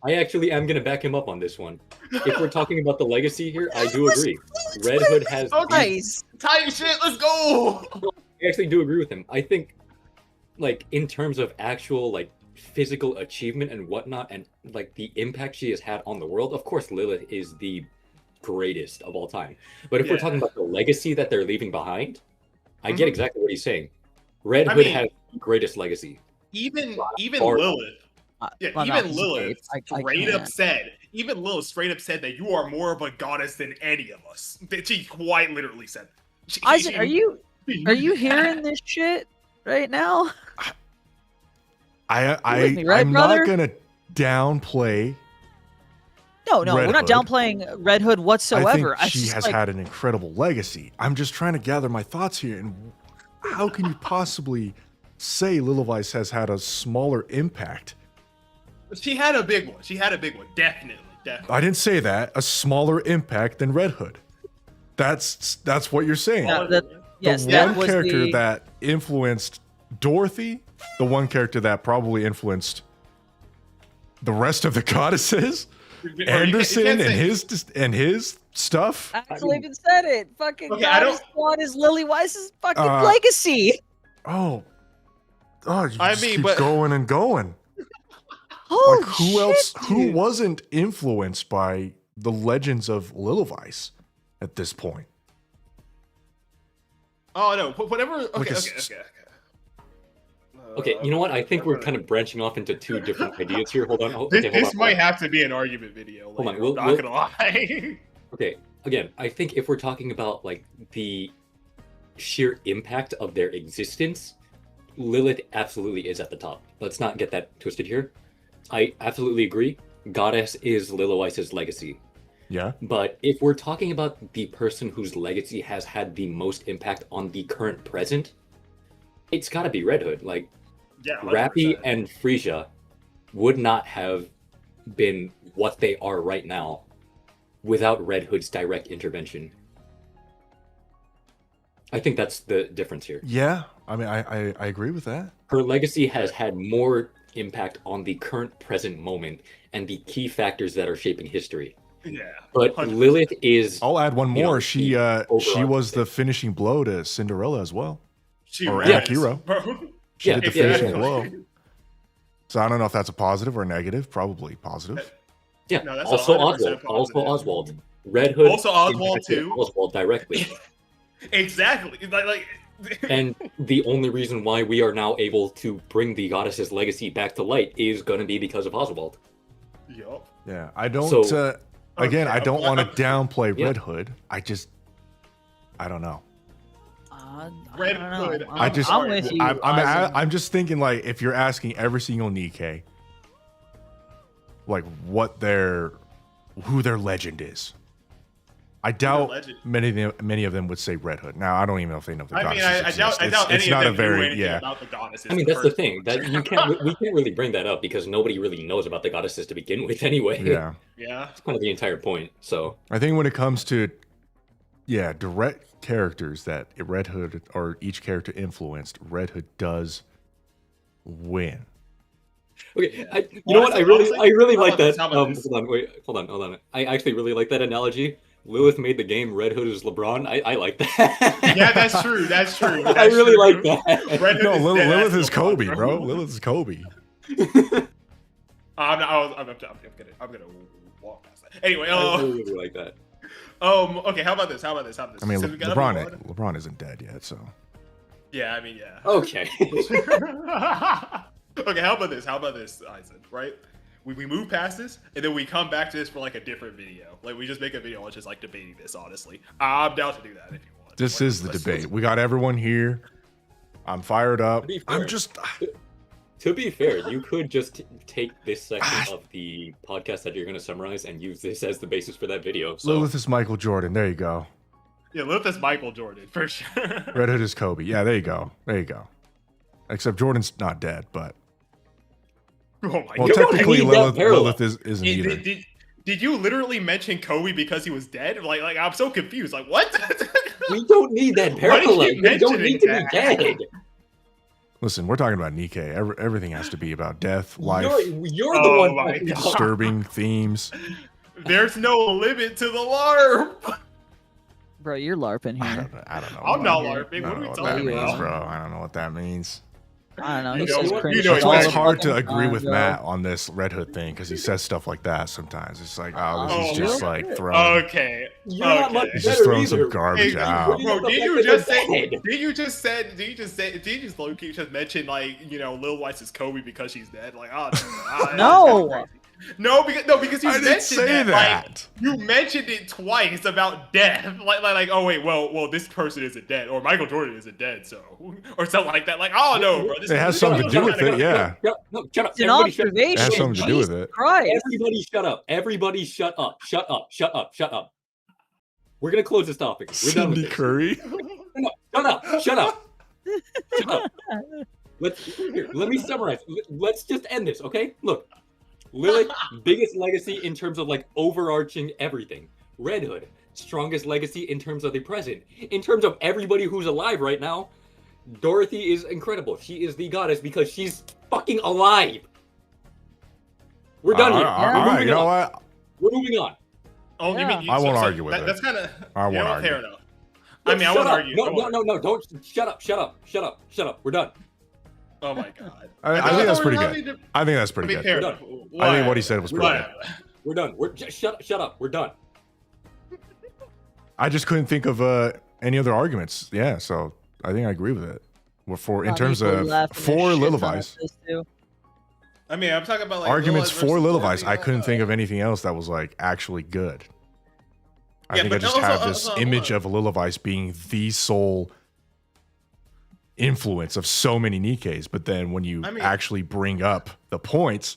I actually am gonna back him up on this one. If we're talking about the legacy here, I do agree. Red Hood has. Okay. Tight shit, let's go! I actually do agree with him. I think, like in terms of actual like physical achievement and whatnot, and like the impact she has had on the world. Of course, Lilith is the greatest of all time. But if we're Yeah. talking about the legacy that they're leaving behind, I get Mhm. exactly what he's saying. Red I Hood mean- has the greatest legacy. Even Or- Lilith. Yeah, Well, no, even it's Lilith great. I straight up can't. said, even Lilith straight up said that you are more of a goddess than any of us. That she quite literally said. Isaac, are you hearing this shit right now? I with me, right, I'm brother? not gonna downplay. No, Red we're not Hood. downplaying Red Hood whatsoever. I think she just, has like, had an incredible legacy. I'm just trying to gather my thoughts here, and how can you possibly say Lilith has had a smaller impact? She had a big one. Definitely. I didn't say that. A smaller impact than Red Hood. That's what you're saying. Yeah, The yes, one that was character the, that influenced Dorothy, the one character that probably influenced the rest of the goddesses, Anderson and his stuff. actually even said it. Fucking Okay, I Goddess don't- Squad is Lily Weiss's fucking Uh, legacy. Oh, you I just mean, keep but- going and going. Holy Like who shit, else? Who dude. wasn't influenced by the legends of Lilith at this point? Oh no, whatever. Okay, Like a okay, s- okay. Okay, you know what? I think we're kind of branching off into two different ideas here. Hold on. This, Okay, hold this on. might have to be an argument video. Hold on, Later. we'll- I'm not gonna lie. Okay, again, I think if we're talking about like the sheer impact of their existence, Lilith absolutely is at the top. Let's not get that twisted here. I absolutely agree. Goddess is Lilith legacy. Yeah. But if we're talking about the person whose legacy has had the most impact on the current present, it's got to be Red Hood. Like, Yeah, Rappy 100%. and Frisia would not have been what they are right now without Red Hood's direct intervention. I think that's the difference here. Yeah. I mean, I agree with that. Her legacy has had more impact on the current present moment and the key factors that are shaping history. Yeah. But 100%. Lilith is I'll add one You know, more. She the overall was the thing. finishing blow to Cinderella as well. She or was, Akira. bro. She Yeah, did the yeah, finishing yeah. blow. So I don't know if that's a positive or a negative. Probably positive. Yeah. No, that's Also 100% Oswald. Also positive. Oswald. Red Hood. Also Oswald, impacted too. Oswald directly. Exactly. Like And the only reason why we are now able to bring the goddess's legacy back to light is going to be because of Oswald. Yup. Yeah, I don't. So- Again, Okay, I don't want to downplay Yeah. Red Hood. I don't know. Red I don't know. Hood. I just, I'm with you. I'm just thinking like if you're asking every single NIKKE, like who their legend is. I doubt legend? many of them would say Red Hood. Now I don't even know if they know the I goddesses mean, I exist. doubt It's any not of a them knew very anything about the goddesses. I mean, that's the first thing place. that we can't really bring that up because nobody really knows about the goddesses to begin with anyway. Yeah, Yeah. It's kind of the entire point. So I think when it comes to direct characters that Red Hood or each character influenced, Red Hood does win. okay, you know what? I really how like about that. this? How about this? Hold on. I actually really like that analogy. Lilith made the game. Red Hood is LeBron. I like that. Yeah, that's true. That's true. That's I really true. like that. Red Hood No, is dead Lilith ass is LeBron, Kobe, bro. Lilith is Kobe. I'm gonna walk past that. Anyway, I really like that. okay. How about this? How about this? I mean, So we got LeBron. LeBron isn't dead yet, so. Yeah, I mean, yeah. Okay. Okay, how about this? How about this, Eisen? Right? We move past this, and then we come back to this for like a different video. Like we just make a video on just like debating this. Honestly, I'm down to do that if you want. This Like, is the let's- debate. We got everyone here. I'm fired up. To be I'm fair. just. To be fair, you could just take this section of the podcast that you're going to summarize and use this as the basis for that video. So Lilith is Michael Jordan. There you go. Yeah, Lilith is Michael Jordan for sure. Red Hood is Kobe. Yeah, there you go. There you go. Except Jordan's not dead, but Oh my well, god. technically need that parallel. Lilith isn't either. Did you literally mention Kobe because he was dead? Like I'm so confused. Like what? we don't need that Why parallel. do you keep They don't mentioning need to that? be dead. Listen, we're talking about NIKKE. Everything has to be about death, life, You're the Oh one my talking God. about- disturbing themes. There's no limit to the LARP. Bro, you're LARPing I here. don't know. I don't know. I'm not Yeah. LARPing. I What don't are we know what that talking means, about? bro. I don't know what that means. I don't know. You He know says what- cringe you know shit what- all It's the hard to fucking agree time, with bro. Matt on this Red Hood thing because he says stuff like that sometimes. It's like, oh, this is Oh, just really? like throwing. Okay. You're not much Okay. He's better just throwing either. some garbage Hey, out. Bro, The did fact you that just they're say? dead. Did you just low key just mention like Lil Weiss is Kobe because she's dead? Like oh No. that's crazy. No, because you I didn't mentioned say that. that. Like, you mentioned it twice about death. Like oh wait, well this person isn't dead or Michael Jordan isn't dead, so or something like that. Like oh no, bro, It has something to do with it, yeah. No, shut up. It's an Everybody shut up. observation. It has something to do with Jesus it. Christ. Everybody shut up. Everybody shut up. Shut up. Shut up. Shut up. We're gonna close this topic. We're done with Cindy this. Curry. No, shut up. Shut up. Shut up. Let me summarize. Let's just end this, okay? Look, Lilith, biggest legacy in terms of like overarching everything. Red Hood, strongest legacy in terms of the present. In terms of everybody who's alive right now, Dorothy is incredible. She is the goddess because she's fucking alive. We're done here. All We're right, moving you know on. what? We're moving on. Oh, you Yeah. mean I won't argue with it. That's kind of. I won't argue. Fair enough. I mean, I Shut won't up. argue. No, don't. Shut up. Shut up. Shut up. Shut up. We're done. Oh my god. I think that's pretty good. I think that's I pretty mean, good. fair We're enough. I think what he said was pretty good. Whatever. We're done. We're just shut up. We're done. I just couldn't think of any other arguments. Yeah, so I think I agree with it. Well, in Lot terms people of left and for there's shit Lil ton of Weiss, this too. I mean, I'm talking about like arguments Lil for versus Lil Dorothy, Weiss, I couldn't think of anything else that was like actually good. I Yeah, think I but just also- have this also- image of Lil Weiss being the sole influence of so many NIKKEs, but then when you I mean- actually bring up the points,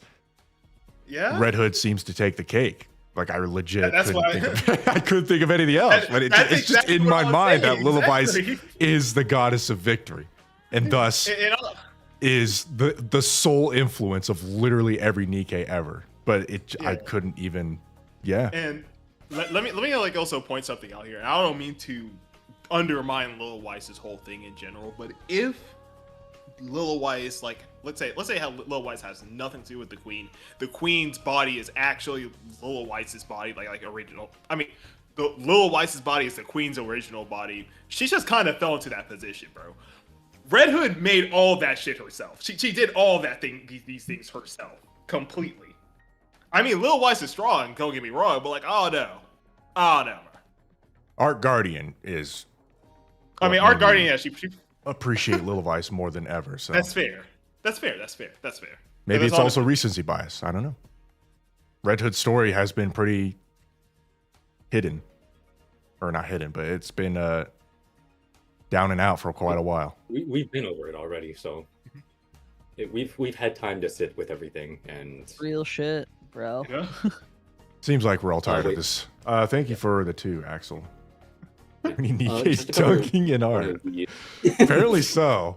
Yeah. Red Hood seems to take the cake. Like I legit That's couldn't why- think of, I couldn't think of anything else. That- But that's it's just exactly in what my I was mind saying, that Lil Weiss exactly. is the goddess of victory, and thus And all- is the sole influence of literally every NIKKE ever. But I Yeah. couldn't even. Yeah. And let me like also point something out here. And I don't mean to undermine Lil Weiss's whole thing in general, but if Lil Weiss, like let's say how Lil Weiss has nothing to do with the Queen. The Queen's body is actually Lil Weiss's body, like original. I mean, the Lil Weiss's body is the Queen's original body. She just kind of fell into that position, bro. Red Hood made all that shit herself. She did all that these things herself completely. I mean, Lil Weiss is strong. Don't get me wrong, but like, oh no. Art Guardian is. I mean, what Art made Guardian, me yeah, she appreciate Lil Weiss more than ever. So that's fair. That's fair. maybe That's it's also honestly- recency bias. I don't know. Red Hood's story has been pretty hidden, or not hidden, but it's been down and out for quite a while. We've been over it already, so we've had time to sit with everything, and Real shit, bro. You know? Seems like we're all tired of wait. this. Thank you for the 2, Axel. We need Nikke's just to cover- dunking in art. Apparently so.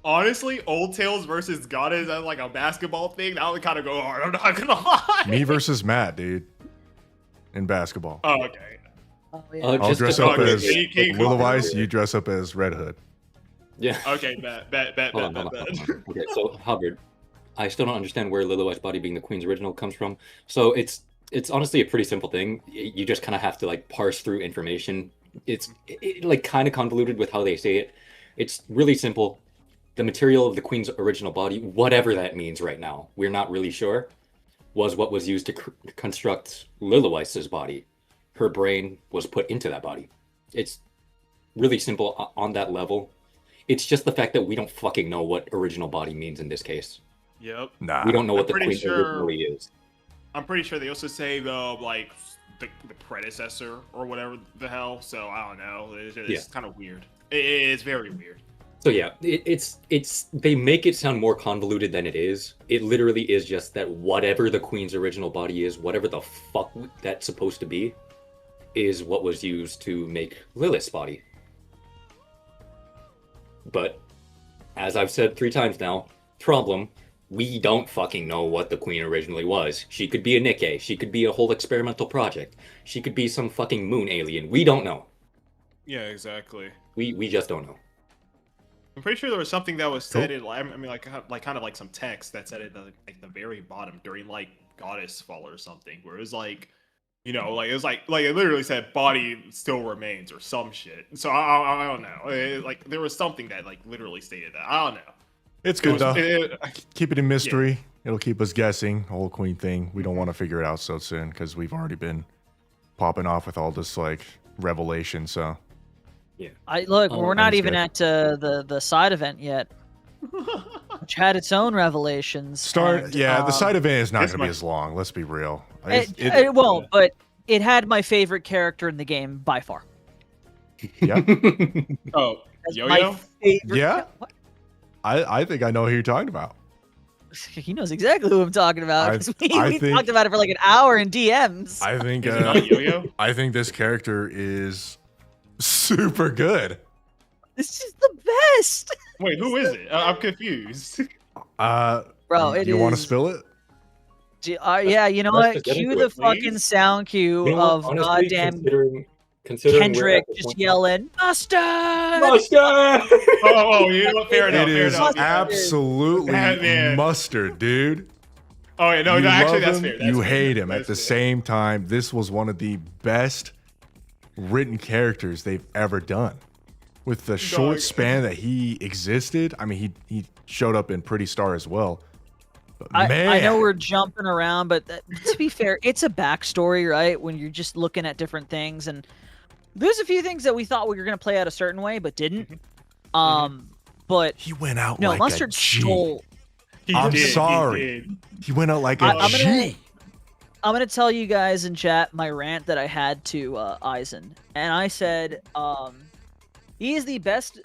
Honestly, Old Tales versus Goddess as like a basketball thing, that would kind of go hard. I'm not gonna lie. Me versus Matt, dude. In basketball. Oh, okay. Oh, yeah. I'll just dress to up cover as Can you Lil cover Weiss, it? you dress up as Red Hood. Yeah. Okay, bet. Hold on. Okay, so Hubbard, I still don't understand where Lil Weiss body being the Queen's original comes from. So it's honestly a pretty simple thing. You just kind of have to like parse through information. It's like kind of convoluted with how they say it. It's really simple. The material of the Queen's original body, whatever that means right now, we're not really sure, was what was used to construct Lil Weiss's body. Her brain was put into that body. It's really simple on that level. It's just the fact that we don't fucking know what original body means in this case. Yep. Nah. We don't know I'm what the pretty Queen sure- originally is. I'm pretty sure they also say like the predecessor or whatever the hell. So I don't know. It's kind of weird. It's very weird. So yeah, it's they make it sound more convoluted than it is. It literally is just that whatever the Queen's original body is, whatever the fuck that's supposed to be, is what was used to make Lilith's body. But as I've said 3 times now, problem, we don't fucking know what the Queen originally was. She could be a NIKKE, she could be a whole experimental project, she could be some fucking moon alien. We don't know. Yeah, exactly. We just don't know. I'm pretty sure there was something that was said Cool. in, I mean, like kind of like some text that said at the very bottom during like Goddess Fall or something, where it was like, you know, like it was like it literally said body still remains or some shit. So I don't know. Like there was something that like literally stated that. I don't know. It's good though. It- Keep it in mystery. It'll keep us guessing. The whole Queen thing. We don't want to figure it out so soon because we've already been popping off with all this like revelation. So Look, Oh, we're not that's even good. at the side event yet, which had its own revelations. and, the side event is not this going to be might- as long. Let's be real. It won't, but it had my favorite character in the game by far. Yeah, Oh, That's Yo-Yo? my favorite. Yeah? What? I think I know who you're talking about. He knows exactly who I'm talking about. I- 'cause I we think- talked about it for like an hour in DMs. I think Is it not Yo-Yo? I think this character is super good. This is the best, Wait, who is it? I'm confused. bro. Do you want to spill it? Yeah, you know let's what? just get Cue into the it, fucking please. sound cue You know what? of Honestly, goddamn considering Kendrick we're at the just point- yelling mustard. Mustard! Oh, you know what? Fair enough. It fair is enough. absolutely Batman. mustard, dude. Oh, yeah, no, You actually, love that's him, fair. That's you fair. hate him at That's the fair. same time. This was one of the best written characters they've ever done. With the short Dog. span that he existed, I mean, he showed up in Pretty Star as well. But I man, know we're jumping around, but to be fair, it's a backstory, right? When you're just looking at different things, and there's a few things that we thought we were gonna play out a certain way, but didn't. But he went out no, like Mustard a G. stole. He I'm did, he sorry. did. He went out like a I'm G. gonna- I'm gonna tell you guys in chat my rant that I had to Eisen, and I said he is the best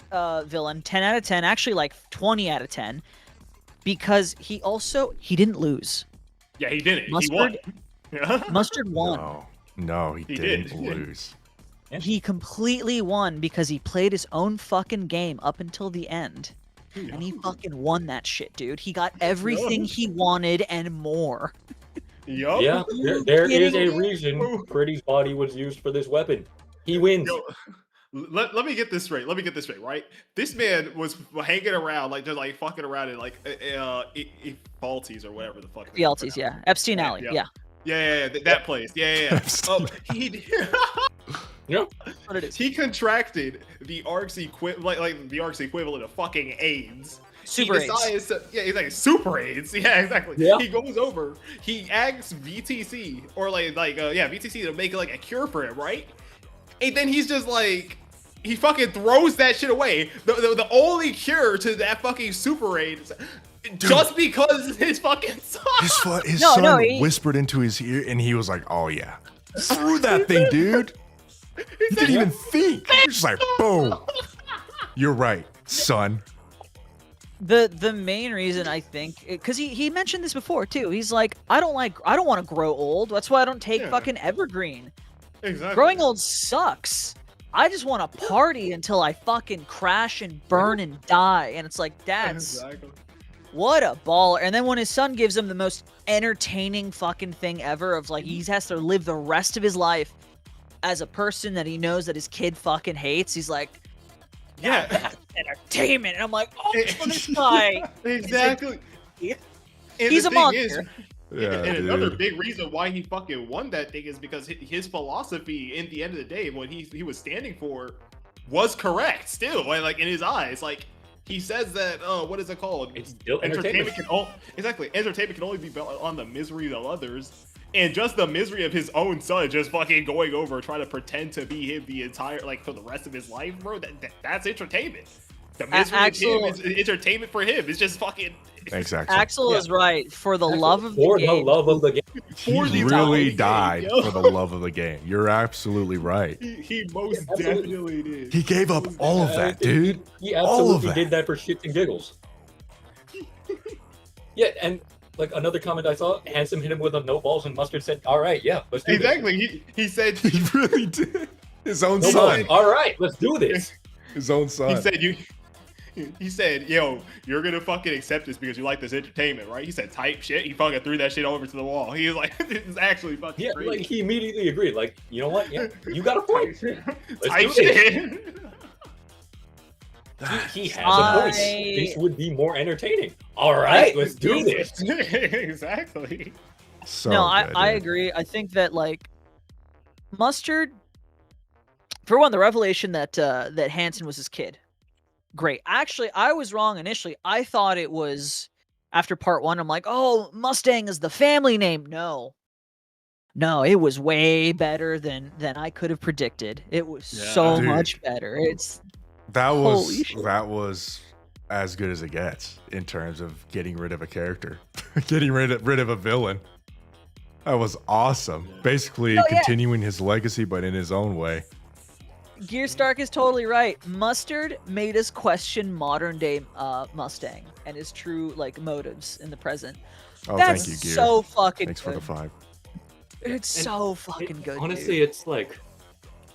villain, 10 out of 10, actually like 20 out of 10, because he didn't lose. Yeah, he did it. Mustard- He won. Mustard won. No, he He didn't did. lose. He completely won because he played his own fucking game up until the end. And he fucking won that shit, dude. He got everything he wanted and more. Yup. Yeah, there is a kidding me? reason Pretty's body was used for this weapon. He wins. Yo, let me get this straight. Right? This man was hanging around, like just like fucking around in like Balties or whatever the fuck. Realties, yeah. Epstein Alley, Yeah. yeah. Yeah, that place. Yeah. Epstein He did. Yeah. That's what it is. He contracted the Ark's like the Ark's equivalent of fucking AIDS. Super he decides to, yeah, he's like super AIDS. Yeah, exactly. Yeah. He goes over, he asks VTC or VTC to make like a cure for him, right? And then he's just like, he fucking throws that shit away. The only cure to that fucking super AIDS, just because his fucking son. His No, son no, he- whispered into his ear, and he was like, "Oh yeah, screw that thing, dude." He didn't even think. He was just like, "Boom." You're right, son. The main reason I think, because he mentioned this before too. He's like, I don't want to grow old. That's why I don't take Yeah. fucking Evergreen. Exactly. Growing old sucks. I just want to party until I fucking crash and burn and die. And it's like, that's Exactly. what a baller. And then when his son gives him the most entertaining fucking thing ever of like, he has to live the rest of his life as a person that he knows that his kid fucking hates. He's like, Yeah. that's entertainment. And I'm like, oh, this guy. Exactly. He's And a the thing monster. Yeah, and another dude. big reason why he fucking won that thing is because his philosophy, in the end of the day, what he was standing for, was correct. Still, and like in his eyes, like he says that, what is it called? It's still entertainment. Entertainment can only be built on the misery of others, and just the misery of his own son, just fucking going over trying to pretend to be him the entire for the rest of his life, bro. That's entertainment. The misery Axel- of him is entertainment for him. It's just fucking. Exactly. Axel is right. For the love of the For game. the love of the game. He the really game, died yo. for the love of the game. You're absolutely right. He most absolutely. definitely did. He gave up all of that, dude. He All of absolutely that. did that for shits and giggles. Yeah, and like another comment I saw, Handsome hit him with a no balls, and Mustard said, "All right, yeah, let's do Exactly. He said He really did. His own this." No balls. son. All right, let's do this. His own son. he said, yo, you're gonna fucking accept this because you like this entertainment, right? He said type shit. He fucking threw that shit over to the wall. He was like, this is actually fucking Yeah, crazy. like he immediately agreed. Like, you know what? Yeah, you got a point. Let's Type do this. shit. He has a voice. This would be more entertaining. All right, let's do this. Exactly. So No, good, I dude. agree. I think that like Mustard, for one, the revelation that that Hanson was his kid, great. Actually, I was wrong initially. I thought it was after part one. I'm like, oh, Mustang is the family name. No, it was way better than I could have predicted. It was so Dude. much better. It's Holy Holy shit. that was as good as it gets in terms of getting rid of a character, getting rid of a villain. That was awesome. Basically Oh, yeah. continuing his legacy, but in his own way. Gear Stark is totally right. Mustard made us question modern day Mustang and his true like motives in the present. Oh, That's thank you, Gear. so fucking Thanks good. for the 5. It's And so fucking good. Honestly, dude. it's like,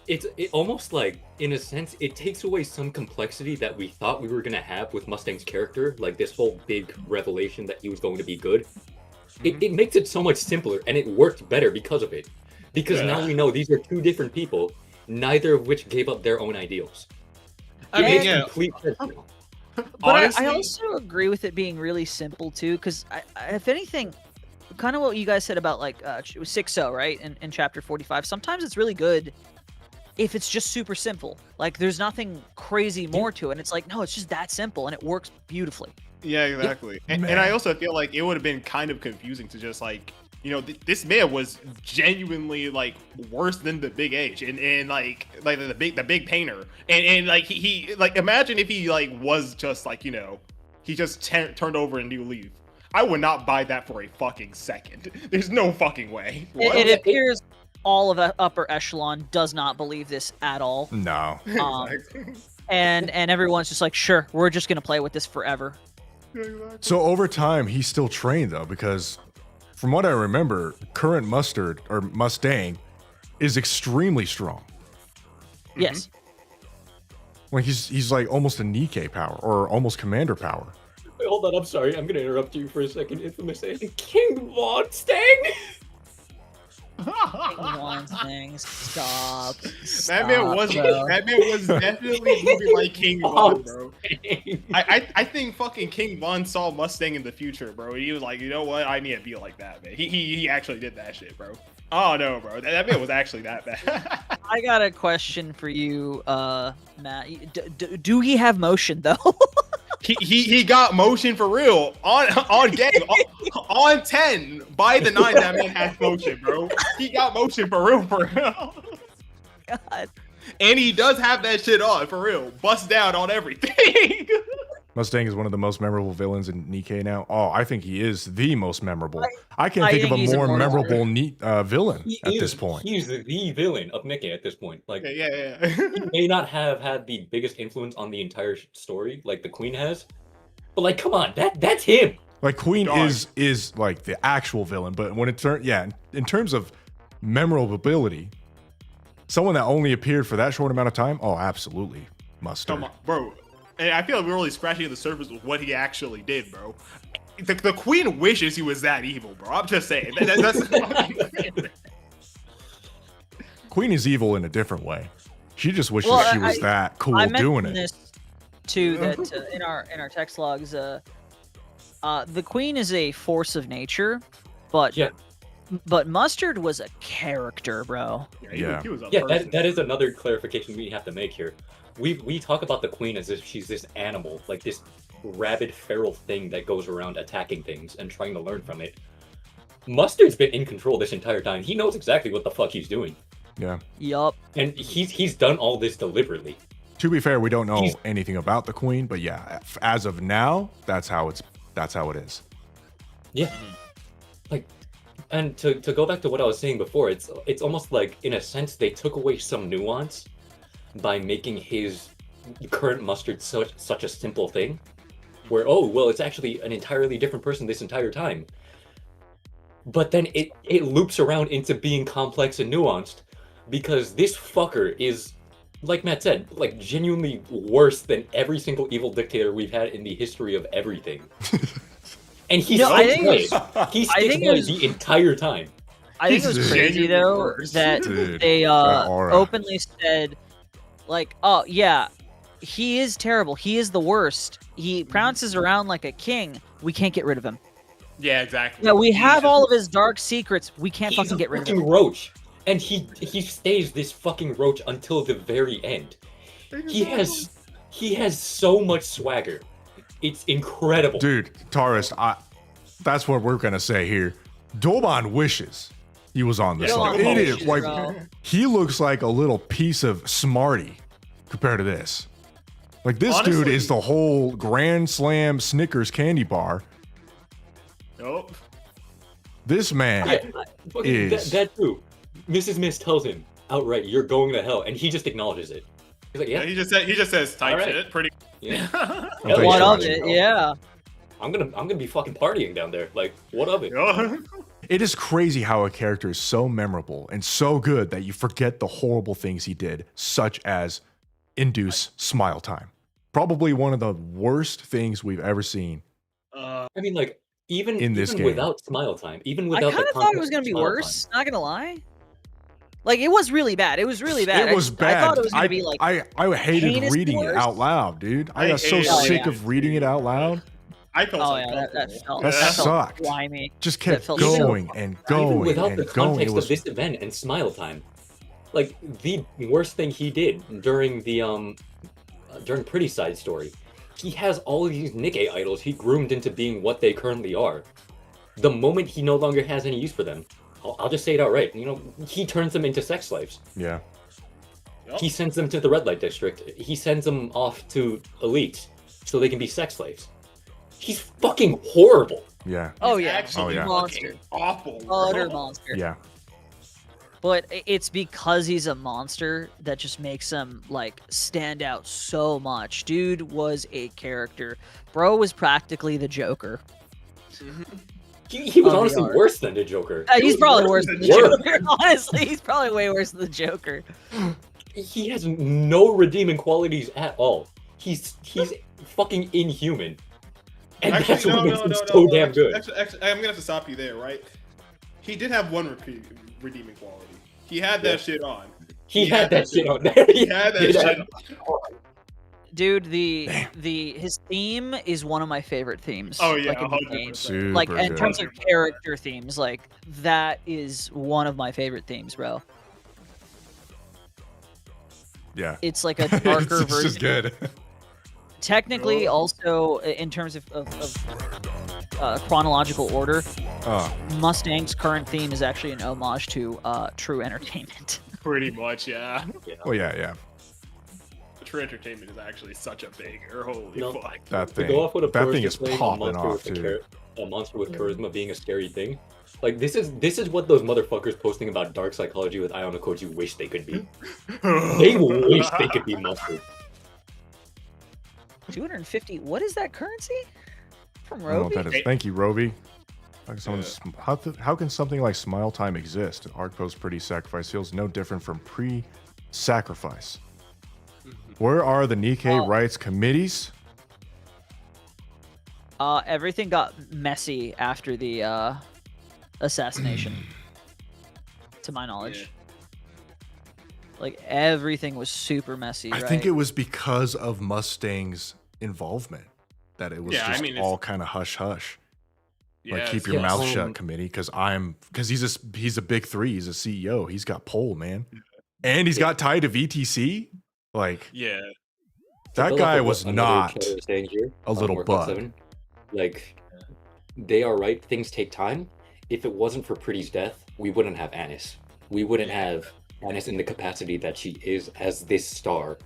it almost like, in a sense, it takes away some complexity that we thought we were gonna have with Mustang's character, like this whole big revelation that he was going to be good. It makes it so much simpler, and it worked better because of it. Because now we know these are two different people, neither of which gave up their own ideals. I It mean, makes yeah. complete sense now. But Honestly, I also agree with it being really simple too, because if anything, kind of what you guys said about like it was 6-0, right? In chapter 45, sometimes it's really good if it's just super simple. Like there's nothing crazy more to it. And it's like, no, it's just that simple, and it works beautifully. Yeah, exactly. And I also feel like it would have been kind of confusing to just like, you know, this man was genuinely like worse than the Big H and like the big painter and like he like imagine if he like was just like, you know, he just turned over a new leaf. I would not buy that for a fucking second. There's no fucking way. It appears all of upper echelon does not believe this at all. No. Exactly. And everyone's just like, sure, we're just gonna play with this forever. So over time, he still trained though, because from what I remember, current Mustang is extremely strong. Yes. Like he's like almost a NIKKE power or almost commander power. Wait, hold on, I'm sorry. I'm gonna interrupt you for a second. Infamous saying, King Mustang? One thing. Stop. That man was definitely moving like King Von, bro. I think fucking King Von saw Mustang in the future, bro. He was like, you know what? I need to be like that, man. He actually did that shit, bro. Oh no, bro. That man was actually that bad. I got a question for you, Matt. Do he have motion though? He got motion for real on game on 10 by the 9. That man has motion, bro. He got motion for real, God. and he does have that shit on for real. Bust down on everything. Mustang is one of the most memorable villains in NIKKE now. Oh, I think he is the most memorable. I can't I think of think a he's more immortal. memorable villain He at is, this point. He's the villain of NIKKE at this point. Like, yeah. he may not have had the biggest influence on the entire story, like the Queen has, but like, come on, that's him. Like Queen Dog. is like the actual villain, but when it turns, in terms of memorability, someone that only appeared for that short amount of time, oh, absolutely, Mustard. Come on, bro. And I feel like we're only scratching the surface with what he actually did, bro. The Queen wishes he was that evil, bro. I'm just saying. That's Queen is evil in a different way. She just wishes Well, she was that cool I doing mentioned it. this too. That in our text logs, the Queen is a force of nature, but Yeah. but Mustard was a character, bro. Yeah. He was a Yeah, person. that is another clarification we have to make here. We talk about the Queen as if she's this animal, like this rabid feral thing that goes around attacking things and trying to learn from it. Mustard's been in control this entire time. He knows exactly what the fuck he's doing, Yeah. Yup. and he's done all this deliberately. To be fair, we don't know He's- anything about the Queen, but yeah, as of now, that's how it is. Yeah. Like, and to go back to what I was saying before, it's almost like, in a sense, they took away some nuance by making his current Mustard such a simple thing, where, oh, well, it's actually an entirely different person this entire time. But then it loops around into being complex and nuanced, because this fucker is, like Matt said, like genuinely worse than every single evil dictator we've had in the history of everything. And he No, I sticks think by it's- it. He I sticks think by it was- the entire time. I think it was Dude. crazy Genuinely though worse. that Dude, they that aura. openly said, like, oh yeah, he is terrible. He is the worst. He pronounces around like a king. We can't get rid of him. Yeah, exactly. Yeah, we have all of his dark secrets. We can't He's fucking a get rid of fucking him. roach, and he stays this fucking roach until the very end. He has so much swagger. It's incredible. Dude, Taurus, that's what we're gonna say here. Doban wishes he was on this. Doban It wishes, is like bro. he looks like a little piece of Smarty compared to this. Like this dude Honestly- is the whole Grand Slam Snickers candy bar. Nope. This man, Yeah, fucking is- that too. Mrs. Miss tells him outright, "You're going to hell," and he just acknowledges it. He's like, Yeah, "Yeah, he just says type Alright. shit. Pretty. yeah, Thanks What for of watching, it? bro. Yeah. I'm gonna be fucking partying down there. Like, what of it?" It is crazy how a character is so memorable and so good that you forget the horrible things he did, such as induce smile time. Probably one of the worst things we've ever seen. I mean, like, even In this even game. without smile time, even I without kind the of thought it was concept gonna of be smile worse. Not gonna lie. Like it was really bad. It was really bad. It was bad. I thought it was gonna be like I hated heinously reading it worse. out loud, dude. I I got so hated it. sick Oh, of reading it out loud. I felt oh so yeah, that comfortable. felt That that felt sucked. slimy. Just That kept felt going and even going without and the going. It context was of this event and smile time, like the worst thing he did during the during Pretty Side story, he has all of these NIKKE idols he groomed into being what they currently are. The moment he no longer has any use for them, I'll just say it outright. You know, he turns them into sex slaves. yeah. He sends them to the red light district. He sends them off to elites so they can be sex slaves. He's fucking horrible. Yeah. Oh yeah, Actually, Oh, yeah. monster, awful. bro. utter monster. Yeah. But it's because he's a monster that just makes him like stand out so much. Dude was a character. Bro was practically the Joker. He was Oh, honestly we are. worse than the Joker. He's He was probably worse than the Worse. Joker. Honestly, he's probably way worse than the Joker. He has no redeeming qualities at all. He's fucking inhuman. And Actually, that's what makes him so damn good. Actually, I'm gonna have to stop you there, right? He did have one redeeming quality. He had that shit on. He had that shit on there. He had that did shit have- on. Dude, his theme is one of my favorite themes. Oh yeah, like, in the 100%. game. Super Like in good. terms of character themes, like that is one of my favorite themes, bro. Yeah. It's like a darker it's version. just good. Technically, also in terms of chronological order, Mustang's current theme is actually an homage to True Entertainment. Pretty much, yeah. Well, yeah. True Entertainment is actually such a banger. Holy No. fuck. That To thing. go off what That Forrest thing is is saying, popping off, too. A monster with charisma being a scary thing. Like this is what those motherfuckers posting about dark psychology with Iona Koji wish they could be. They wish they could be mustard. 250. What is that currency? From I don't know what Roby? that is. Thank you, Roby. How can something like Smile Time exist? Arc post pretty sacrifice feels no different from pre-sacrifice. Where are the NIKKE rights committees? Everything got messy after the assassination, to my knowledge. Yeah. Like everything was super messy. I think it was because of Mustang's involvement that it was Yeah, I just mean, all kind of hush hush. Like Yeah, keep your yes. mouth shut, committee, because he's a big three. He's a CEO. He's got pull, man, and he's got tied to VTC. Like yeah. that build guy off of was what another not chatter is saying here a on little Workout bug. 7. Like, they are right. Things take time. If it wasn't for Pretty's death, we wouldn't have Anis. We wouldn't have Anis in the capacity that she is as this star.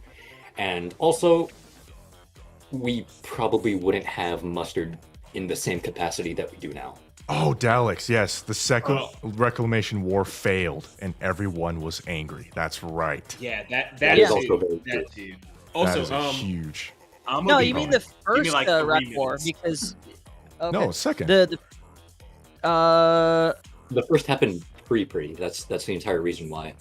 And also, we probably wouldn't have Mustard in the same capacity that we do now. Oh, Daleks, yes. The second Reclamation War failed, and everyone was angry. That's right. Yeah, that That is is also very true. that too. Also, that is huge. I'm No, gonna you be mean the honest. Give me, first like, Rec 3 War minutes. because No, second. the The first happened pre-Pretty. That's the entire reason why.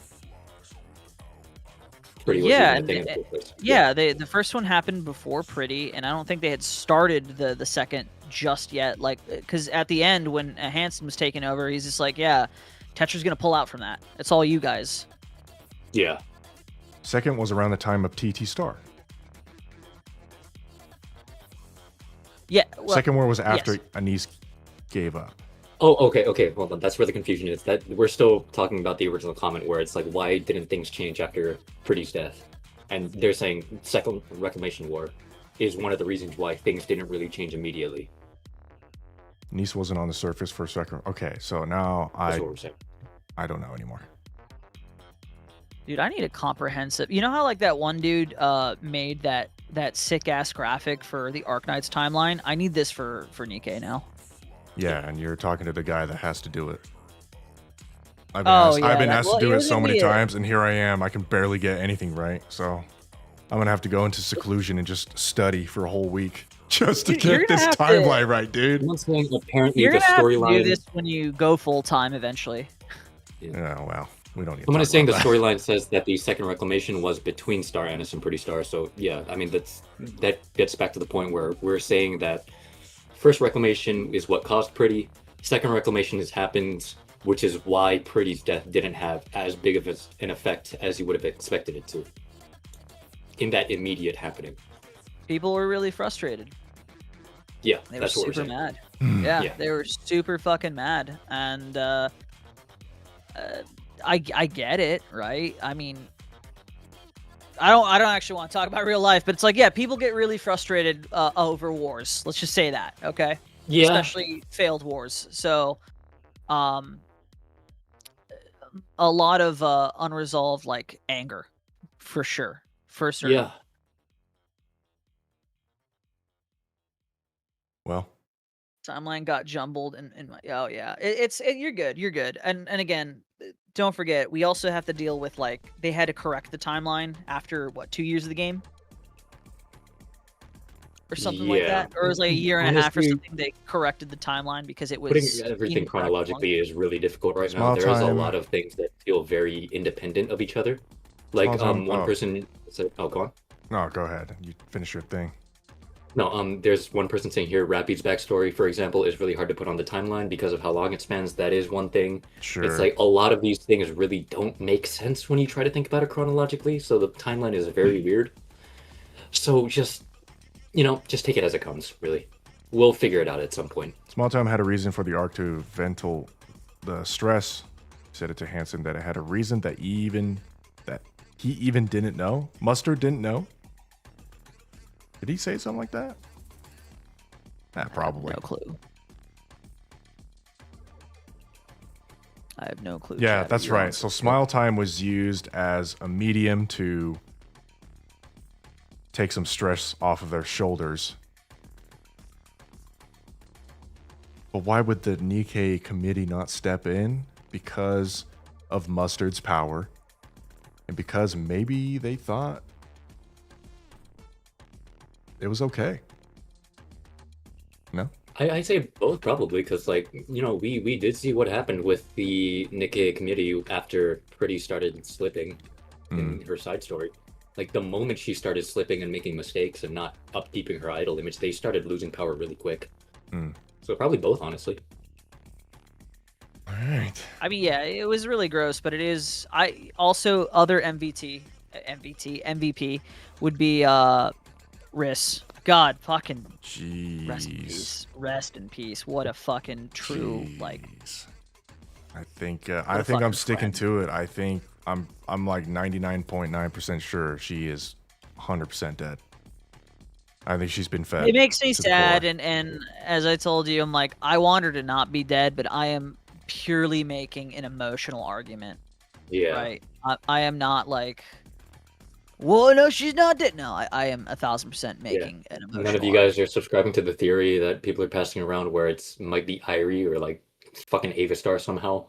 Pretty was Yeah, even a thing and- in the first place. yeah, the first one happened before Pretty, and I don't think they had started the second just yet. Like, because at the end when Hanson was taking over, he's just like, yeah, Tetra's gonna pull out from that. It's all you guys. Yeah. Second was around the time of TT Star. Yeah. Well, Second war was after yes. Anis gave up. Oh, okay. Hold on. That's where the confusion is. That we're still talking about the original comment where it's like, why didn't things change after Pretty's death? And they're saying Second Reclamation War is one of the reasons why things didn't really change immediately. Anis wasn't on the surface for a second. Okay, so now That's what we're saying. I don't know anymore. Dude, I need a comprehensive. You know how like that one dude made that sick ass graphic for the Arknights timeline? I need this for NIKKE now. Yeah, and you're talking to the guy that has to do it. I've yeah, been that- asked well, to do it it was so gonna many be a- times, and here I am. I can barely get anything right, so I'm gonna have to go into seclusion and just study for a whole week just to Dude, you're get gonna this have to- timeline right, dude. I'm not saying apparently You're the gonna have to do storyline. this when you go full time eventually. Yeah, well, we don't need. Someone is to saying the talk about storyline says that the Second Reclamation was between Star Anis and Pretty Star. So yeah, I mean that gets back to the point where we're saying that First Reclamation is what caused Pretty. Second Reclamation has happened, which is why Pretty's death didn't have as big of an effect as you would have expected it to. In that immediate happening. People were really frustrated. Yeah, They that's were what we're super saying. mad. Yeah, Yeah. they were super fucking mad, and I get it, right? I mean, I don't actually want to talk about real life, but it's like, yeah, people get really frustrated over wars. Let's just say that, okay? Yeah. Especially failed wars. So, a lot of unresolved like anger, for sure, for certain. Yeah. Well, Timeline got jumbled and my you're good and again, don't forget we also have to deal with like they had to correct the timeline after what 2 years of the game or something like Yeah. that, or it was like a year and a half or Honestly, something. They corrected the timeline because it was Putting everything incorrect. chronologically is really difficult right Small now. There is a time. lot of things that feel very independent of each other. Like Small time. one Oh. person said, "Oh, go on." no, go ahead. You finish your thing. No, there's one person saying here, Rappy's backstory, for example, is really hard to put on the timeline because of how long it spans. That is one thing. Sure. It's like a lot of these things really don't make sense when you try to think about it chronologically. So the timeline is very weird. So just take it as it comes, really. We'll figure it out at some point. Small Time had a reason for the arc to ventil the stress. Said it to Hanson that it had a reason that he even didn't know? Mustard didn't know? Did he say something like that? Probably. No clue. I have no clue. Yeah, Chad, that's you're on right. So smile time was used as a medium to take some stress off of their shoulders. But why would the NIKKE committee not step in? Because of Mustard's power. And because maybe they thought it was okay. No? I say both probably because, like, you know, we did see what happened with the NIKKE committee after Pretty started slipping in her side story. Like, the moment she started slipping and making mistakes and not upkeeping her idol image, they started losing power really quick. So probably both, honestly. All right. I mean, yeah, it was really gross, but it is. I also other MVP would be Riss. God, fucking Jeez. rest in peace. Rest in peace. What a fucking true like. I think a I'm fucking sticking friend. to it. I think I'm like 99.9% sure she is 100% dead. I think she's been fed. It makes me to the sad, core. and as I told you, I'm like, I want her to not be dead, but I am purely making an emotional argument. Yeah. Right. I am not like, well, no, she's not dead. No, I am 1000% making an emotional. None of you guys are subscribing to the theory that people are passing around where it's might be Irie or like fucking Avistar somehow.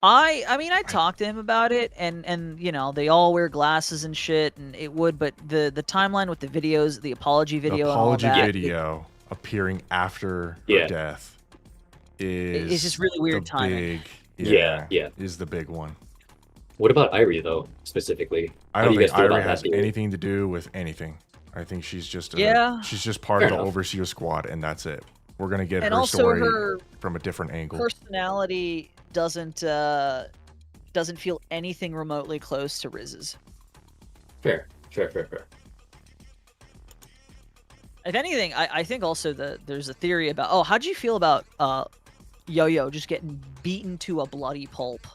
I mean, I talked to him about it, and you know, they all wear glasses and shit, and it would, but the timeline with the videos, the apology video, The apology and all that, video appearing after Yeah. her death is it's just really weird the timing. Yeah. is the big one. What about Irie though, specifically? I How don't do you think guys feel Irie about has that theory? anything to do with anything. I think she's just Yeah. she's just part Fair of the enough. overseer squad, and that's it. We're gonna get And her also story her from a different angle. personality doesn't feel anything remotely close to Riz's. Fair. If anything, I think also there's a theory about, oh, how'd you feel about Yo-Yo just getting beaten to a bloody pulp?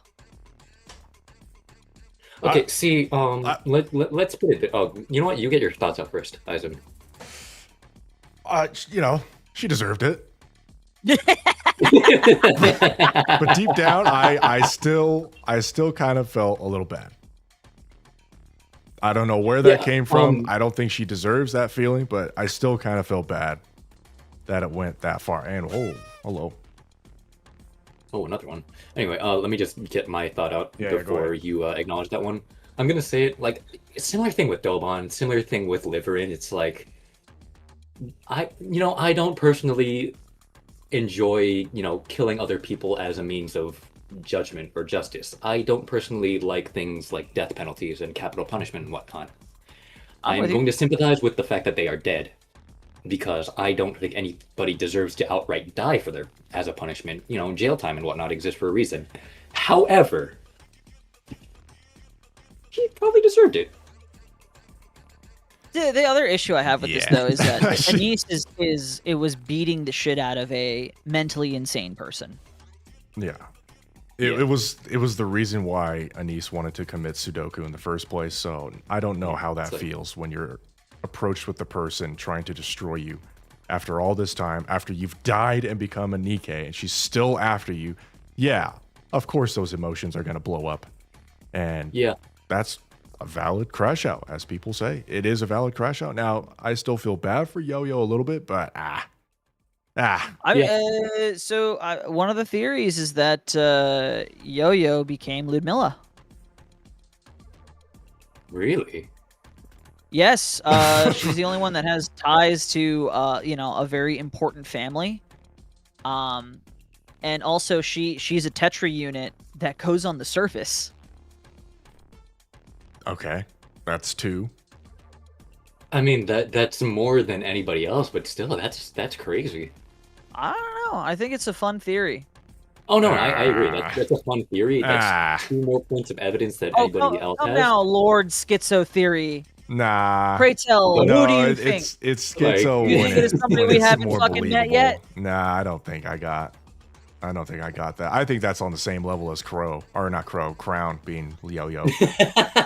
Okay, see, let's put it. Oh, you know what? You get your thoughts out first, Eisen. You know, she deserved it. But deep down, I still kind of felt a little bad. I don't know where that came from. I don't think she deserves that feeling, but I still kind of felt bad that it went that far. And oh, hello. Oh, another one. Anyway, let me just get my thought out Yeah, go before ahead. you acknowledge that one. I'm gonna say it like similar thing with Dobon, similar thing with Liverin. It's like I don't personally enjoy, killing other people as a means of judgment or justice. I don't personally like things like death penalties and capital punishment and whatnot. I'm I'm with you. going to sympathize with the fact that they are dead, because I don't think anybody deserves to outright die for their as a punishment. Jail time and whatnot exists for a reason. However, he probably deserved it. The other issue I have with this Yeah. though is that Anise it was beating the shit out of a mentally insane person. Yeah. It was the reason why Anise wanted to commit Sudoku in the first place. So I don't know how that It's like- feels when you're approached with the person trying to destroy you after all this time, after you've died and become a NIKKE, and she's still after you. Yeah, of course those emotions are going to blow up. And Yeah. that's a valid crash out, as people say. It is a valid crash out. Now, I still feel bad for Yo-Yo a little bit, but One of the theories is that Yo-Yo became Ludmilla. Really? Yes, she's the only one that has ties to a very important family. And also she's a Tetra unit that goes on the surface. okay, that's two. I mean, that's more than anybody else, but still, that's crazy. I don't know. I think it's a fun theory. Oh no, I agree. That's a fun theory. That's two more points of evidence that anybody else has. now, Lord Schizo Theory. Nah. Pray tell, No, who do you think? it's Like- schizo You when think it is somebody we it's haven't more fucking met believable. yet? Nah, I don't think I got I don't think I got that. I think that's on the same level as Crow, or not Crow, Crown being Yo-Yo.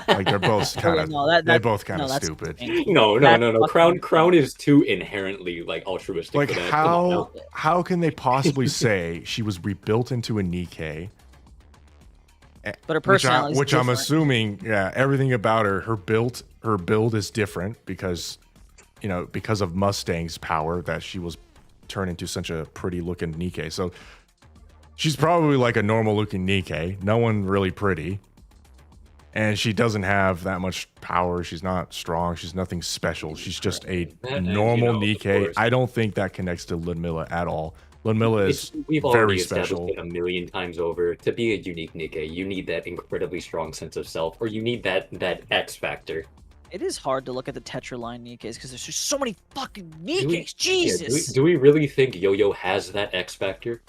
Like they're both kind of, they're both kind of that's stupid. insane. No. That's fucking Crown is too inherently like altruistic Like for that. Come on now. how can they possibly say she was rebuilt into a NIKKE? But her personality, which I'm assuming, yeah, everything about her build is different because, you know, because of Mustang's power that she was turned into such a pretty looking NIKKE. So she's probably like a normal looking NIKKE, no one really pretty. And she doesn't have that much power. She's not strong. She's nothing special. She's just a normal NIKKE. I don't think that connects to Ludmilla at all. Ludmilla is We've very already special. established it a million times over. To be a unique NIKKE, you need that incredibly strong sense of self, or you need that X factor. It is hard to look at the Tetra line NIKKEs because there's just so many fucking NIKKEs. Jesus. Do we really think Yo-Yo has that X factor?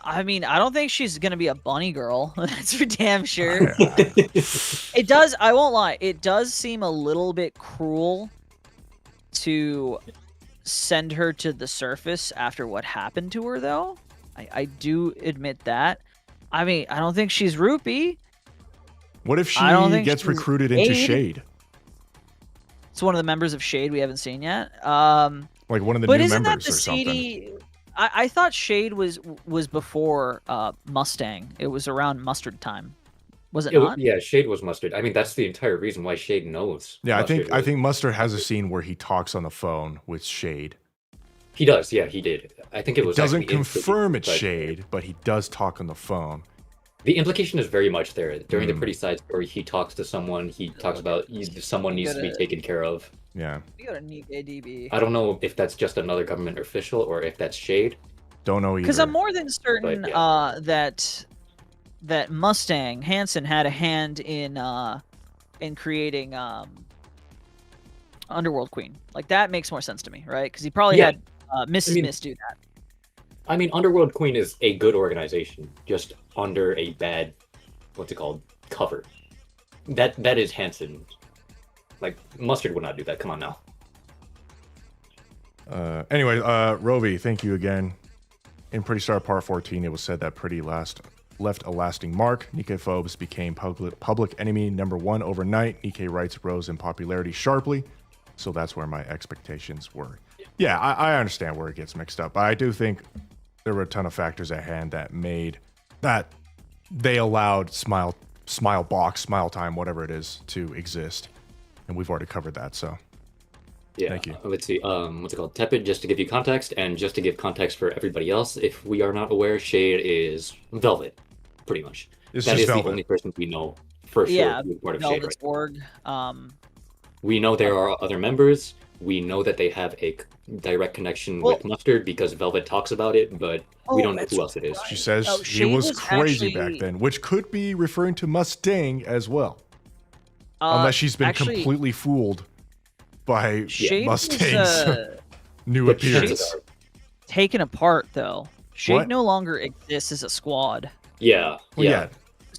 I mean, I don't think she's gonna be a bunny girl. That's for damn sure. It does. I won't lie. It does seem a little bit cruel to send her to the surface after what happened to her, though. I do admit that. I mean, I don't think she's Rupee. What if she gets she's recruited into Shade. Shade? It's one of the members of Shade we haven't seen yet. Like one of the But new isn't that members the or something. seedy? I thought Shade was before Mustang. It was around Mustard time. Was it not? Yeah, Shade was Mustard. I mean, that's the entire reason why Shade knows. Yeah, Mustard I think Mustard has a scene where he talks on the phone with Shade. he does. Yeah, he did. I think it was. Doesn't actually in confirm City, it's but Shade, but he does talk on the phone. The implication is very much there. During the Pretty Side story, he talks to someone. He talks about someone needs to be taken care of. Yeah. We got a neat ADB. I don't know if that's just another government official or if that's Shade. Don't know either. Because I'm more than certain But, yeah. that Mustang Hansen had a hand in creating Underworld Queen. Like that makes more sense to me, right? Because he probably had Mrs. Miss do that. I mean, Underworld Queen is a good organization, just under a bad, what's it called, cover. That is Hansen. Like Mustard would not do that. Come on now. Anyway, Rovi, thank you again. In Pretty Star Part 14, it was said that Pretty left a lasting mark. NIKKE phobes became public enemy #1 overnight. NIKKE rights rose in popularity sharply. So that's where my expectations were. Yeah, I understand where it gets mixed up. But I do think there were a ton of factors at hand that made that they allowed Smile Box, Smile Time, whatever it is, to exist. And we've already covered that, so. Yeah, Thank you. Let's see. What's it called? Tepid, just to give you context, and just to give context for everybody else, if we are not aware, Shade is Velvet, pretty much. It's That just is Velvet. the only person we know for Yeah, sure to be part of Shade. Velvet's Right? org. We know there are other members. We know that they have a direct connection with Mustard because Velvet talks about it, but we don't know who else it is. She says Oh, he Shade was was crazy actually- back then, which could be referring to Mustang as well. Unless she's been actually, completely fooled by Shade was, Mustang's new But appearance. chances are- taken apart though. Shade What? no longer exists as a squad. Yeah, Well, yeah.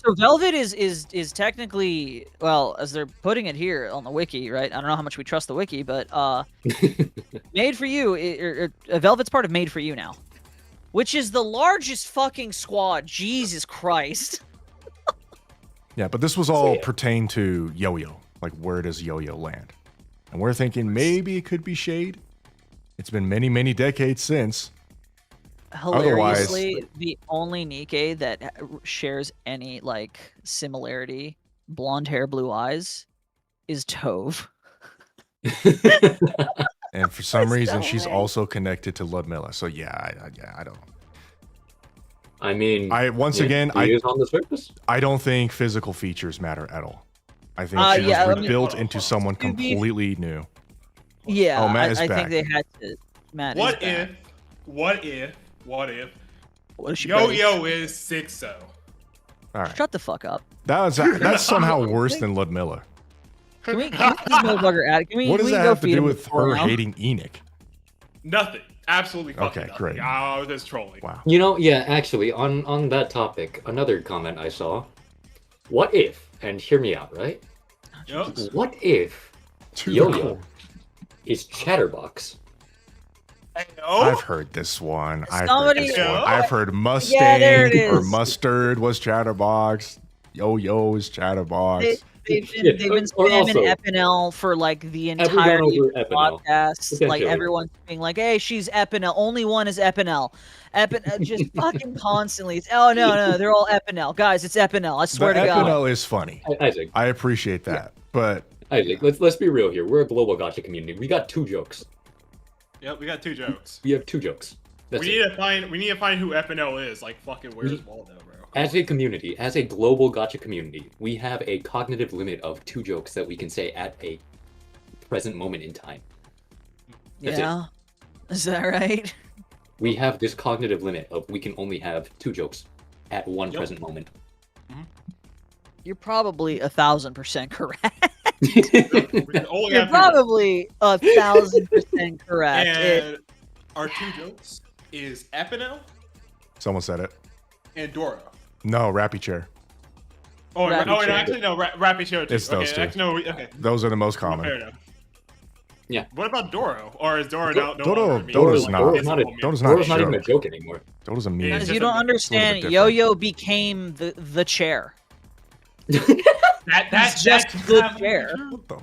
So Velvet is technically, well, as they're putting it here on the wiki, right? I don't know how much we trust the wiki, but Made for You, Velvet's part of Made for You now, which is the largest fucking squad. Jesus Christ. Yeah, but this was all pertained to Yo-Yo. Like, where does Yo-Yo land? And we're thinking maybe it could be Shade. It's been many, many decades since. Hilariously, the only NIKKE that shares any like similarity, blonde hair, blue eyes, is Tove. And for some reason, no she's way. also connected to Ludmilla. So yeah, I don't know. I mean, Once yeah, again, he is on the surface. I don't think physical features matter at all. I think she yeah, I was mean- rebuilt into someone To be- completely new. Yeah, Oh, Matt I is think back. they had to. Matt What is if, back. what if, what if What is she? Yo-Yo is 6-0? All right, Shut the fuck up. that's somehow worse than Ludmilla. Can we get this motherfucker out? Can we? What does we that go have to feed do him with before her now? hating Enoch? Nothing. Absolutely fucking Okay, nothing. great. I was just trolling. Wow. You know, yeah, actually, on that topic, another comment I saw. What if, and hear me out, right? Yep. What if To the Yo-Yo core. is Chatterbox? I've heard this one. Somebody- I've heard Mustang Yeah, there it or is. Mustard was Chatterbox. Yo is Chatterbox. They've Yeah, been or spamming also- Epinel for like the Everyone entirety over of the Epinel. podcast. Like Essentially. everyone's being like, "Hey, she's Epinel. Only one is Epinel. Just fucking constantly. Oh no, they're all Epinel, guys. It's Epinel. I The swear to God." Epinel is funny. Isaac, I appreciate that, but Isaac, let's be real here. We're a global gotcha community. We got 2 jokes. Yep, we got 2 jokes. We have 2 jokes. That's We it. need to find who Epinel is. Like fucking where's Waldo, bro? As a community, as a global gotcha community, we have a cognitive limit of 2 jokes that we can say at a present moment in time. That's it. Yeah, is that right? We have this cognitive limit of we can only have 2 jokes at one Yep. present moment. You're probably 1,000% correct. We can only You're have 2 jokes. probably 1,000% correct. And our 2 jokes is Epinel someone said it. and Doro. No, Rappy Chair. Oh, Rappy no, Chair. actually no, Rappy Show too. It's those okay, two. actually, no, okay. Those are the most Fair common. enough. Yeah. What about Doro? Or is Doro Doro- no Doro- longer a meme? Doro's Like, not. Doro's it's not a- whole meme. Doro's not Doro's a not even a joke. joke anymore. Those are It's mean. just Because you a don't bit- understand, different. Yo-Yo became the chair. That's just that the might be chair. true. What the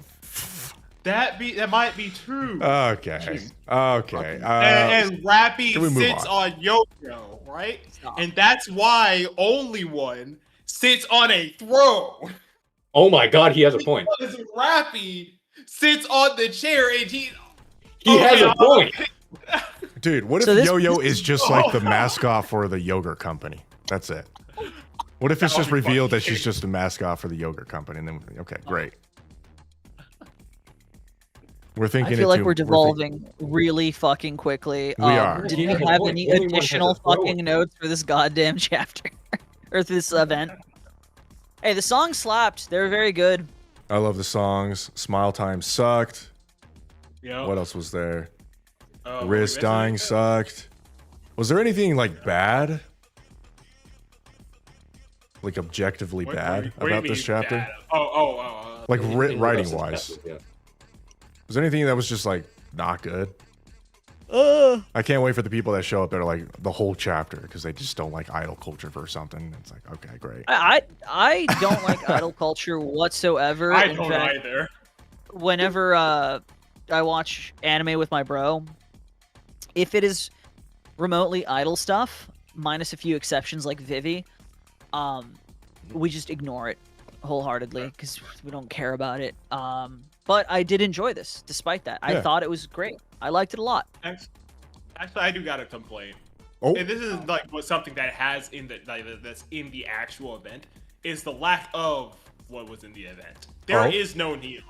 That might be true. Okay. Okay. And Rappy can we move sits on Yo-Yo, right? Stop. And that's why only one sits on a throne. Oh my god, he has a point. Because Rappy sits on the chair and he Has a point. dude, what if So this- Yo-Yo this is just like the mascot for the yogurt company? That's it. What if it's That just would be revealed funny. that she's just a mascot for the yogurt company? And then, okay, great. We're thinking. I feel like into- we're thinking- devolving really fucking quickly. We are. Did He we has a have point. any Only one has additional a throne. fucking notes for this goddamn chapter or this event? Hey, the song slapped. They were very good. I love the songs. Smile Time sucked. Yep. What else was there? Oh, Risk we Dying missed sucked. Was there anything like bad? Like objectively What- bad what do you about this mean chapter? bad? Oh. Like Anything writing else is wise. bad, yeah. Was there anything that was just like not good? Uh, I can't wait for the people that show up that are like the whole chapter because they just don't like idol culture for something. It's like, okay, great. I don't like idol culture whatsoever. I In don't fact, either. whenever I watch anime with my bro, if it is remotely idle stuff, minus a few exceptions like Vivi, we just ignore it wholeheartedly because we don't care about it. But I did enjoy this, despite that. I Yeah. thought it was great. I liked it a lot. Actually, I do got a complaint. Oh, And this is like what something that has in the that's in the actual event is the lack of what was in the event. There is Oh. no neon.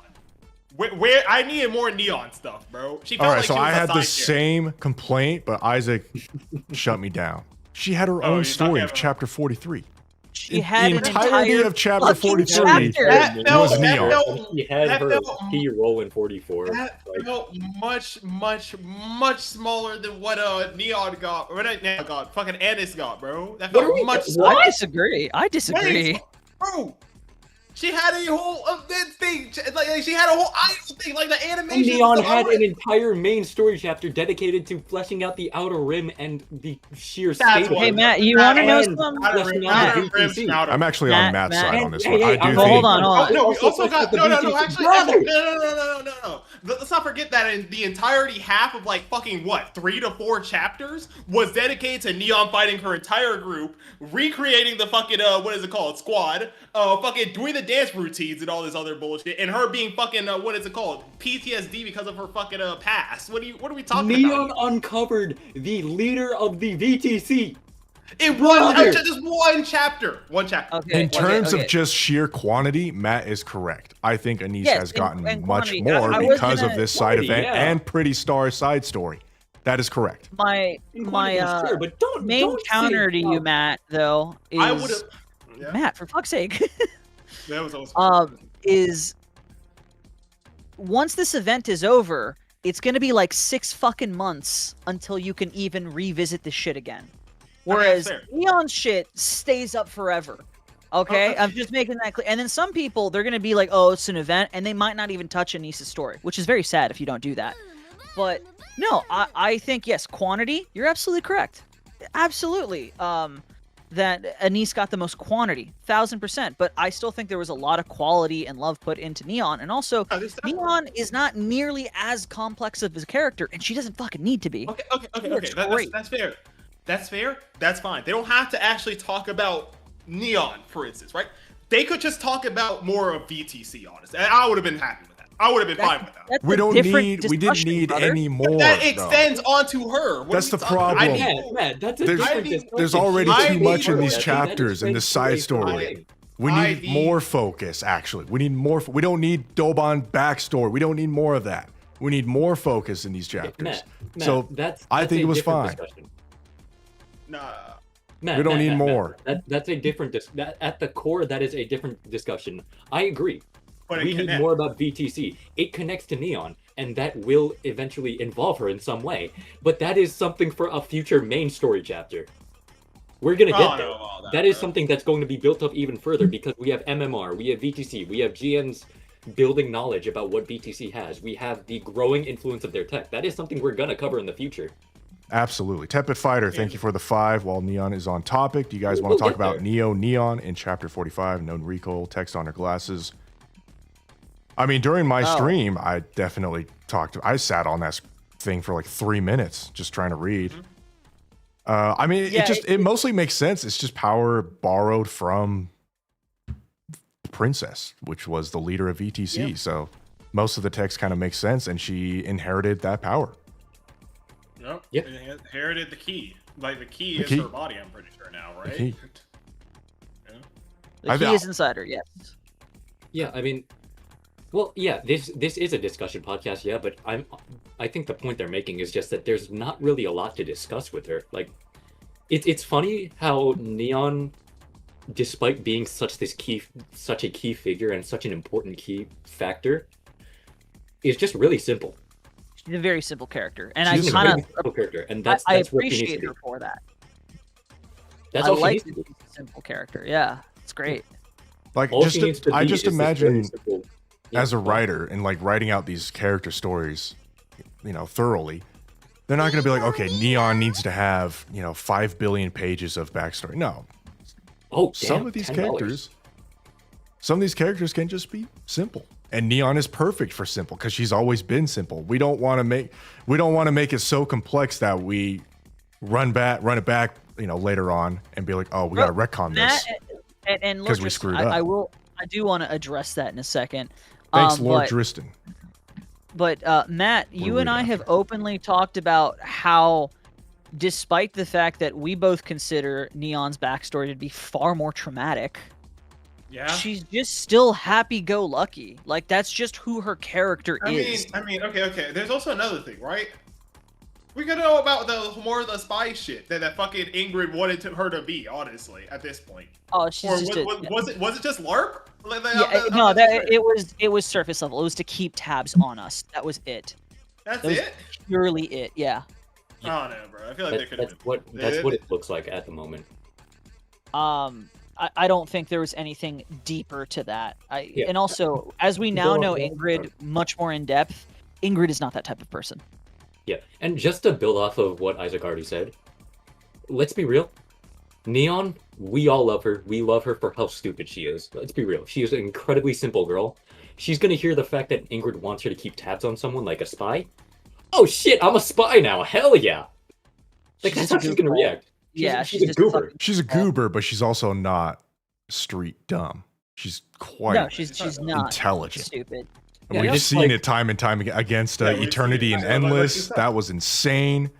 Where I needed more neon stuff, bro. She felt all right. like So she was I a had the side character. same complaint, but Isaac shut me down. She had her Oh, own you're story talking of about- chapter 43. She had the an entirety entire of chapter fucking 43 chapter. That was felt- that neon. felt- He had that her felt- key roll in 44. That Like, felt much smaller than what Neon got, or what Neon got, fucking Anis got, bro. That What are felt we- much what? I disagree. I disagree. Bro, she had a whole event thing. Like she had a whole idol thing, like the animation. Neon stuff. had an entire main story chapter dedicated to fleshing out the outer rim and the sheer That's state of what- Hey it. Matt, you want to know And- something? Outer Fleshing Rim- out Outer the Rim, VTC. Outer I'm Rim. actually on Matt, Matt's side Hey, on this hey, one. hey, I do I'm- think. hold on. No, we Also also got the no. BTC Actually, brothers. no. Let's not forget that in the entirety half of like fucking what 3 to 4 chapters was dedicated to Neon fighting her entire group, recreating the fucking what is it called, squad, fucking doing the dance routines and all this other bullshit, and her being fucking what is it called, PTSD because of her fucking past. What are we talking Neon about? uncovered the leader of the VTC. It was Brother. just one chapter. One chapter. Okay. In terms okay. of just sheer quantity, Matt is correct. I think Anis Yes, has in- gotten in much quantity. more I was because of gonna- this side Quantity, event yeah. and Pretty Star side story. That is correct. my Sure, but don't main don't counter to say- you, Matt, though, is I would have. Yeah, Matt, for fuck's sake. that was awesome. Is once this event is over, it's gonna be like 6 fucking months until you can even revisit this shit again. Whereas fair. Neon shit stays up forever. Okay, that's I'm just making that clear. And then some people, they're gonna be like, "Oh, it's an event," and they might not even touch Anis's story, which is very sad if you don't do that. But no, I think yes, quantity. You're absolutely correct. Absolutely. That Anise got the most quantity, 1000%. But I still think there was a lot of quality and love put into Neon, and also Neon is not nearly as complex of a character, and she doesn't fucking need to be. Okay. That's fair. That's fair. That's fine. They don't have to actually talk about Neon, for instance, right? They could just talk about more of VTC, honestly. And I would have been happy with that. I would have been fine with that. We didn't need brother. any more. That extends onto her. What That's are we the talking about? problem. Man, that's a different discussion. There's already too much in these That is chapters in the side story. We need more focus, actually. We need more. We don't need Dobon backstory. We don't need more of that. We need more focus in these chapters. Matt, So I think it was fine. Nah. Matt, We don't need more. That's a different. At the core, that is a different discussion. I agree. But it We need connects. more about VTC. It connects to Neon, and that will eventually involve her in some way. But that is something for a future main story chapter. We're gonna get there. That is something that's going to be built up even further because we have MMR, we have VTC, we have GN's building knowledge about what VTC has. We have the growing influence of their tech. That is something we're gonna cover in the future. Absolutely. Tepid Fighter, thank you for the 5 while Neon is on topic. Do you guys want to talk about Neon in chapter 45, known recoil, text on her glasses? I mean, during my stream, I definitely I sat on that thing for like 3 minutes just trying to read. I mean, it mostly makes sense. It's just power borrowed from the princess, which was the leader of VTC. Yeah. So most of the text kind of makes sense, and she inherited that power. Yep. Yep. Inherited the key. Like the key is her body, I'm pretty sure now, right? The key, the key is inside her, yes. Yeah, I mean, well, yeah, this is a discussion podcast, yeah, but I think the point they're making is just that there's not really a lot to discuss with her. Like, it's funny how Neon, despite being such a key figure and such an important key factor, is just really simple. She's a very simple character, and She's I kind of simple character, and that's I what she needs appreciate to her be. for that. That's I all like she needs to be. a simple character. Yeah, it's great. like All she needs to I be just is this very imagine simple- as a writer and like writing out these character stories, thoroughly. They're not going to be like, okay, Neon needs to have 5 billion pages of backstory. No, Oh, damn, some of these $10. characters can just be simple, and Neon is perfect for simple because she's always been simple. We don't want to make it so complex that we run it back later on and be like, oh, we got to retcon this and because we screwed up. I do want to address that in a second. Thanks, Lord Driston. But Matt, you and I have openly talked about how, despite the fact that we both consider Neon's backstory to be far more traumatic, she's just still happy-go-lucky. Like, that's just who her character is. I mean, okay. There's also another thing, right? We gotta know about more of the spy shit that fucking Ingrid wanted her to be, honestly, at this point. Oh, she's or just was it just LARP? It was surface level. It was to keep tabs on us. That was it. That was it? Purely it, yeah. Oh no, bro. I feel like they could have. That's what it looks like at the moment. I don't think there was anything deeper to that. And also, as we now know Ingrid much more in depth, Ingrid is not that type of person. Yeah, and just to build off of what Isaac already said, let's be real. Neon, we all love her. We love her for how stupid she is. Let's be real. She is an incredibly simple girl. She's gonna hear the fact that Ingrid wants her to keep tabs on someone like a spy. Oh shit, I'm a spy now. Hell yeah. Like, that's how she's gonna react. She's a goober. She's a goober, but she's also not street dumb. She's quite she's not intelligent. Stupid. And we've seen it time and time again against Eternity and Endless. That was insane.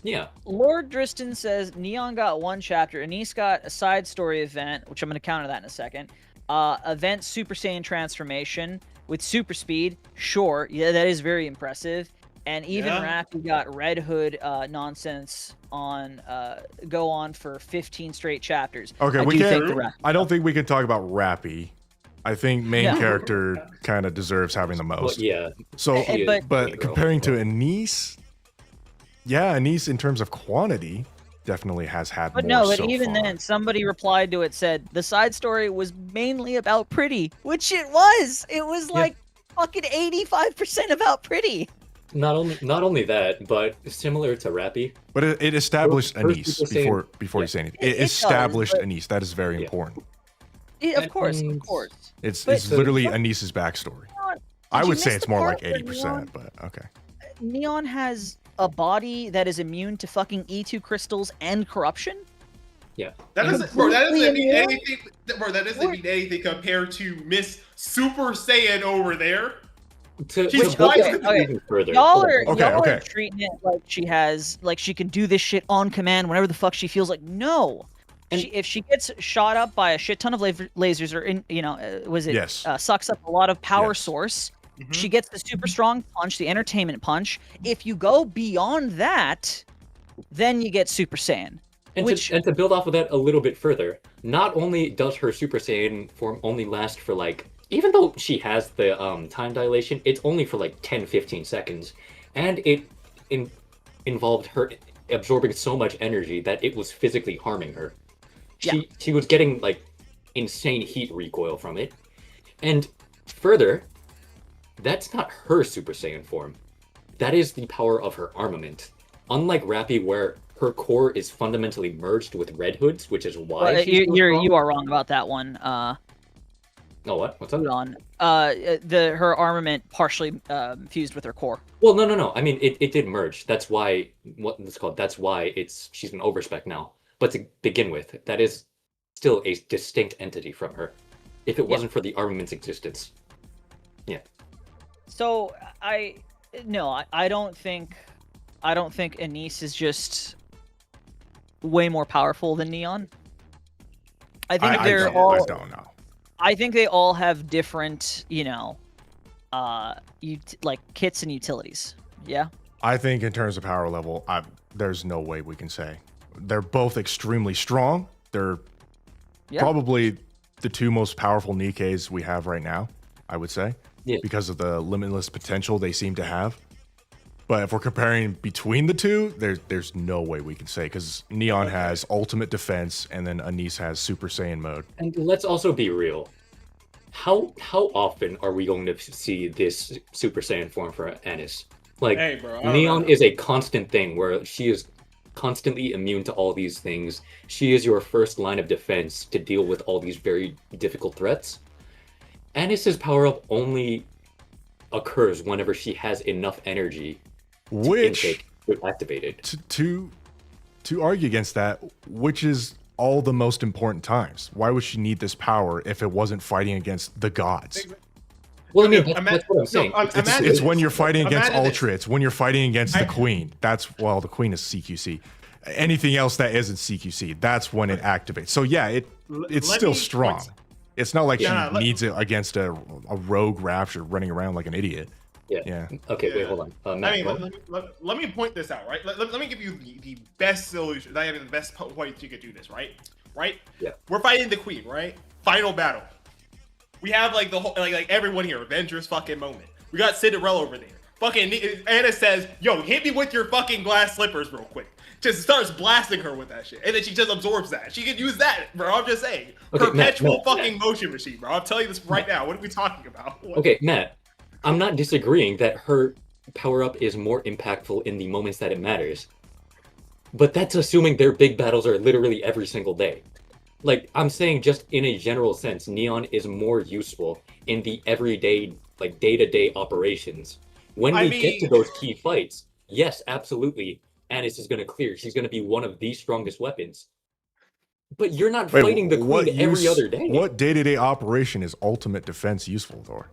Yeah. Lord Driston says Neon got 1 chapter. Anise got a side story event, which I'm going to counter that in a second. Event Super Saiyan transformation with super speed. Sure, yeah, that is very impressive. And even Rappy got Red Hood nonsense on go on for 15 straight chapters. Okay, I don't think we can talk about Rappy. I think main character kind of deserves having the most. Well, yeah. So, but comparing to Anise, Anise in terms of quantity definitely has had more. But no, but so even far. then, somebody replied to it said the side story was mainly about Pretty, which it was. It was like fucking 85% about Pretty. Not only that, but similar to Rappy, But it established Her Anise Super Saiyan- before yeah. you say anything. It It does, established but- Anise. That is very Yeah. important. Of course, of And- course. It's But- literally Anise's backstory. Neon- I did would you say miss it's the more part like where 80%, but okay. Neon has a body that is immune to fucking E2 crystals and corruption? Yeah. That And- doesn't, bro. That doesn't Completely mean immune? anything, bro. That doesn't mean anything compared to Miss Super Saiyan over there. To She's build twice that the- even further. Y'all hold on, are, hold on. Okay, y'all are treating it like she can do this shit on command whenever the fuck she feels like. No. And- If she gets shot up by a shit ton of lasers or Yes. sucks up a lot of power Yes. source, Mhm. she gets the super strong punch, the entertainment punch. If you go beyond that, then you get Super Saiyan. And to build off of that a little bit further, not only does her Super Saiyan form only last for like, even though she has the time dilation, it's only for like 10-15 seconds. And it involved her absorbing so much energy that it was physically harming her. She was getting like insane heat recoil from it. And further, that's not her Super Saiyan form. That is the power of her armament. Unlike Rappy, where her core is fundamentally merged with Red Hood's, which is why Well, she's so strong. you are wrong about that one. Oh, what? What's up? Hold on. Her armament partially fused with her core. Well, no. I mean, it did merge. That's why what it's called. That's why she's an overspec now. But to begin with, that is still a distinct entity from her. If it wasn't for the armament's existence. Yeah. So I don't think Anise is just way more powerful than Neon. I think I don't know. I think they all have different, like kits and utilities. Yeah. I think in terms of power level, there's no way we can say. They're both extremely strong. They're Yeah. probably the two most powerful Nikkes we have right now, I would say, because of the limitless potential they seem to have. But if we're comparing between the two, there's no way we can say, because Neon has ultimate defense and then Anise has Super Saiyan mode. And let's also be real. How often are we going to see this Super Saiyan form for Anis? Like, Hey, bro, I don't Neon know. is a constant thing where she is constantly immune to all these things. She is your first line of defense to deal with all these very difficult threats. Anis's power-up only occurs whenever she has enough energy Which, intake to activate it. to argue against that, which is all the most important times. Why would she need this power if it wasn't fighting against the gods? Well, I mean, No, that's what I'm saying. It's when you're fighting against Imagine this. Ultra. It's when you're fighting against the Queen. The Queen is CQC. Anything else that isn't CQC, that's when it activates. So yeah, it's let still me strong. point- It's not like Yeah, she needs it against a rogue Rapture running around like an idiot. Yeah. Yeah. Okay, wait, Yeah. hold on. Matt, I mean, go ahead. let me point this out, right? Let me give you the best solution. I mean, the best way you could do this, right? Right? Yeah. We're fighting the Queen, right? Final battle. We have like the whole, like everyone here, Avengers fucking moment. We got Cinderella over there. Fucking Anna says, "Yo, hit me with your fucking glass slippers real quick." Just starts blasting her with that shit, and then she just absorbs that. She can use that, bro. I'm just saying, Okay, perpetual Matt. fucking motion machine, bro. I'm telling you this right now. What are we talking about? What- Okay, Matt, I'm not disagreeing that her power-up is more impactful in the moments that it matters. But that's assuming their big battles are literally every single day. Like, I'm saying just in a general sense, Neon is more useful in the everyday, like, day-to-day operations. When I we get to mean- those key fights, yes, absolutely, Anis is going to clear. She's going to be one of the strongest weapons. But you're not Wait, fighting the what Queen every other day. What day-to-day operation is ultimate defense useful for?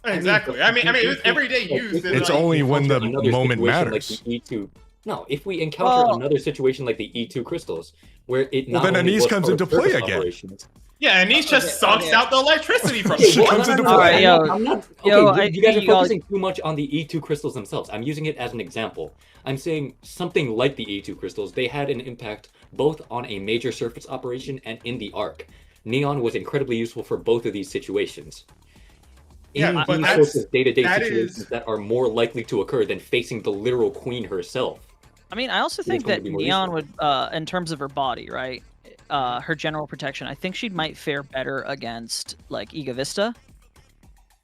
Exactly. I mean, it was everyday use. and, It's like, only when the Another moment situation matters. Like the E2. No, if we encounter Well- another situation like the E2 crystals, where it Well, not then only Anise was comes for into play surface again. operations- Yeah, and he just sucks okay. out the electricity from Okay, it. She well, comes no, into no, no, play. Alright, I'm not. yo, Okay, you guys are you all- focusing too much on the E2 crystals themselves. I'm using it as an example. I'm saying something like the E2 crystals. They had an impact both on a major surface operation and in the arc. Neon was incredibly useful for both of these situations. Yeah, In but these that's- sorts of day-to-day that situations is- that are more likely to occur than facing the literal queen herself. I mean, I also Which think one would that be more Neon useful? would, in terms of her body, right? Her general protection, I think she might fare better against like Ega Vista.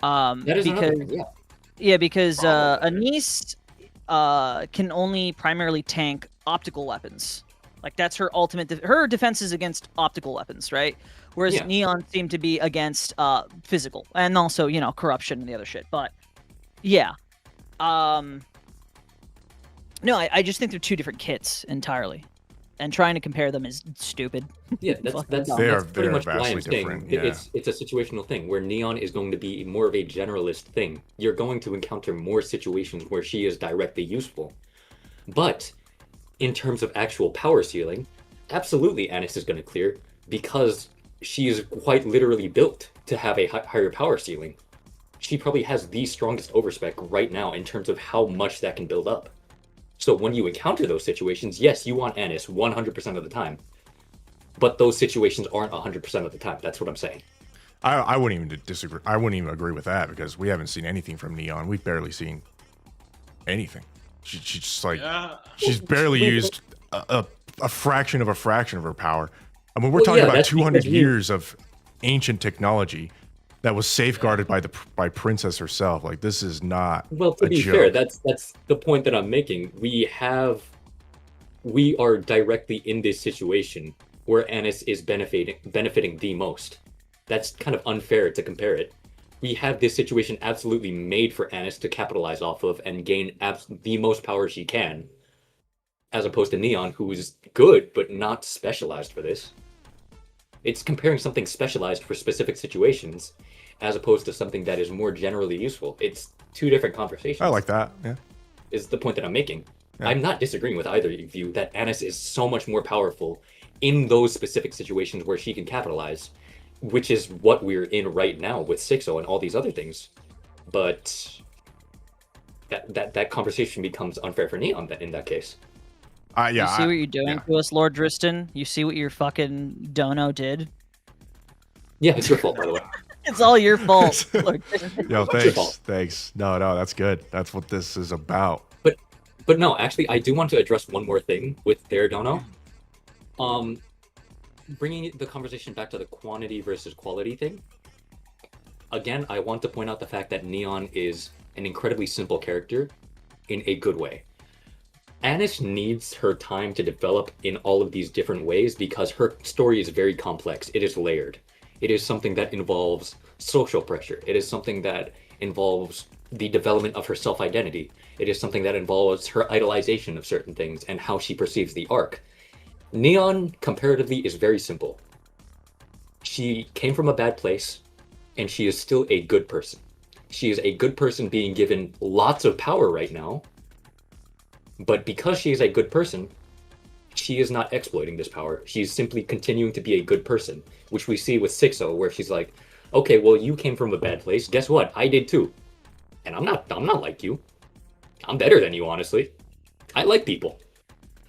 That is another Because thing, yeah. Yeah, because Probably. Anise can only primarily tank optical weapons. Like that's her ultimate. Her defense is against optical weapons, right? Whereas Yeah. Neon seemed to be against physical and also corruption and the other shit. But yeah, no, I just think they're two different kits entirely, and trying to compare them is stupid. Yeah, that's Fucking that's dumb. They are- that's pretty they are much why vastly I'm saying different, yeah. it's a situational thing where Neon is going to be more of a generalist thing. You're going to encounter more situations where she is directly useful. But in terms of actual power ceiling, absolutely Anis is going to clear because she is quite literally built to have a higher power ceiling. She probably has the strongest overspec right now in terms of how much that can build up. So when you encounter those situations, yes, you want Anis 100% of the time. But those situations aren't 100% of the time. That's what I'm saying. I wouldn't even disagree. I wouldn't even agree with that because we haven't seen anything from Neon. We've barely seen anything. She's just like she's barely used a fraction of her power. I mean, we're Well, talking yeah, about that's 200 because we- years of ancient technology that was safeguarded by Princess herself. Like this is not Well, to a be joke. fair, that's the point that I'm making. We are directly in this situation where Anis is benefiting the most. That's kind of unfair to compare it. We have this situation absolutely made for Anis to capitalize off of and gain the most power she can, as opposed to Neon, who is good but not specialized for this. It's comparing something specialized for specific situations as opposed to something that is more generally useful. It's two different conversations. I like that. Yeah. Is the point that I'm making. Yeah. I'm not disagreeing with either of you that Anis is so much more powerful in those specific situations where she can capitalize, which is what we're in right now with 6-0 and all these other things. But that conversation becomes unfair for Neon in that case. Yeah. You see what you're doing yeah. to us, Lord Driston? You see what your fucking dono did? Yeah, it's your fault, by the way. It's all your fault, Lord Driston. Yo, your fault. thanks. No, that's good. That's what this is about. But no, actually, I do want to address one more thing with their dono. Bringing the conversation back to the quantity versus quality thing. Again, I want to point out the fact that Neon is an incredibly simple character in a good way. Anis needs her time to develop in all of these different ways because her story is very complex. It is layered. It is something that involves social pressure. It is something that involves the development of her self-identity. It is something that involves her idolization of certain things and how she perceives the arc. Neon, comparatively, is very simple. She came from a bad place, and she is still a good person. She is a good person being given lots of power right now, but because she is a good person, she is not exploiting this power. She's simply continuing to be a good person, which we see with 6-0, where she's like, okay, well, you came from a bad place. Guess what? I did too. And I'm not like you. I'm better than you, honestly. I like people.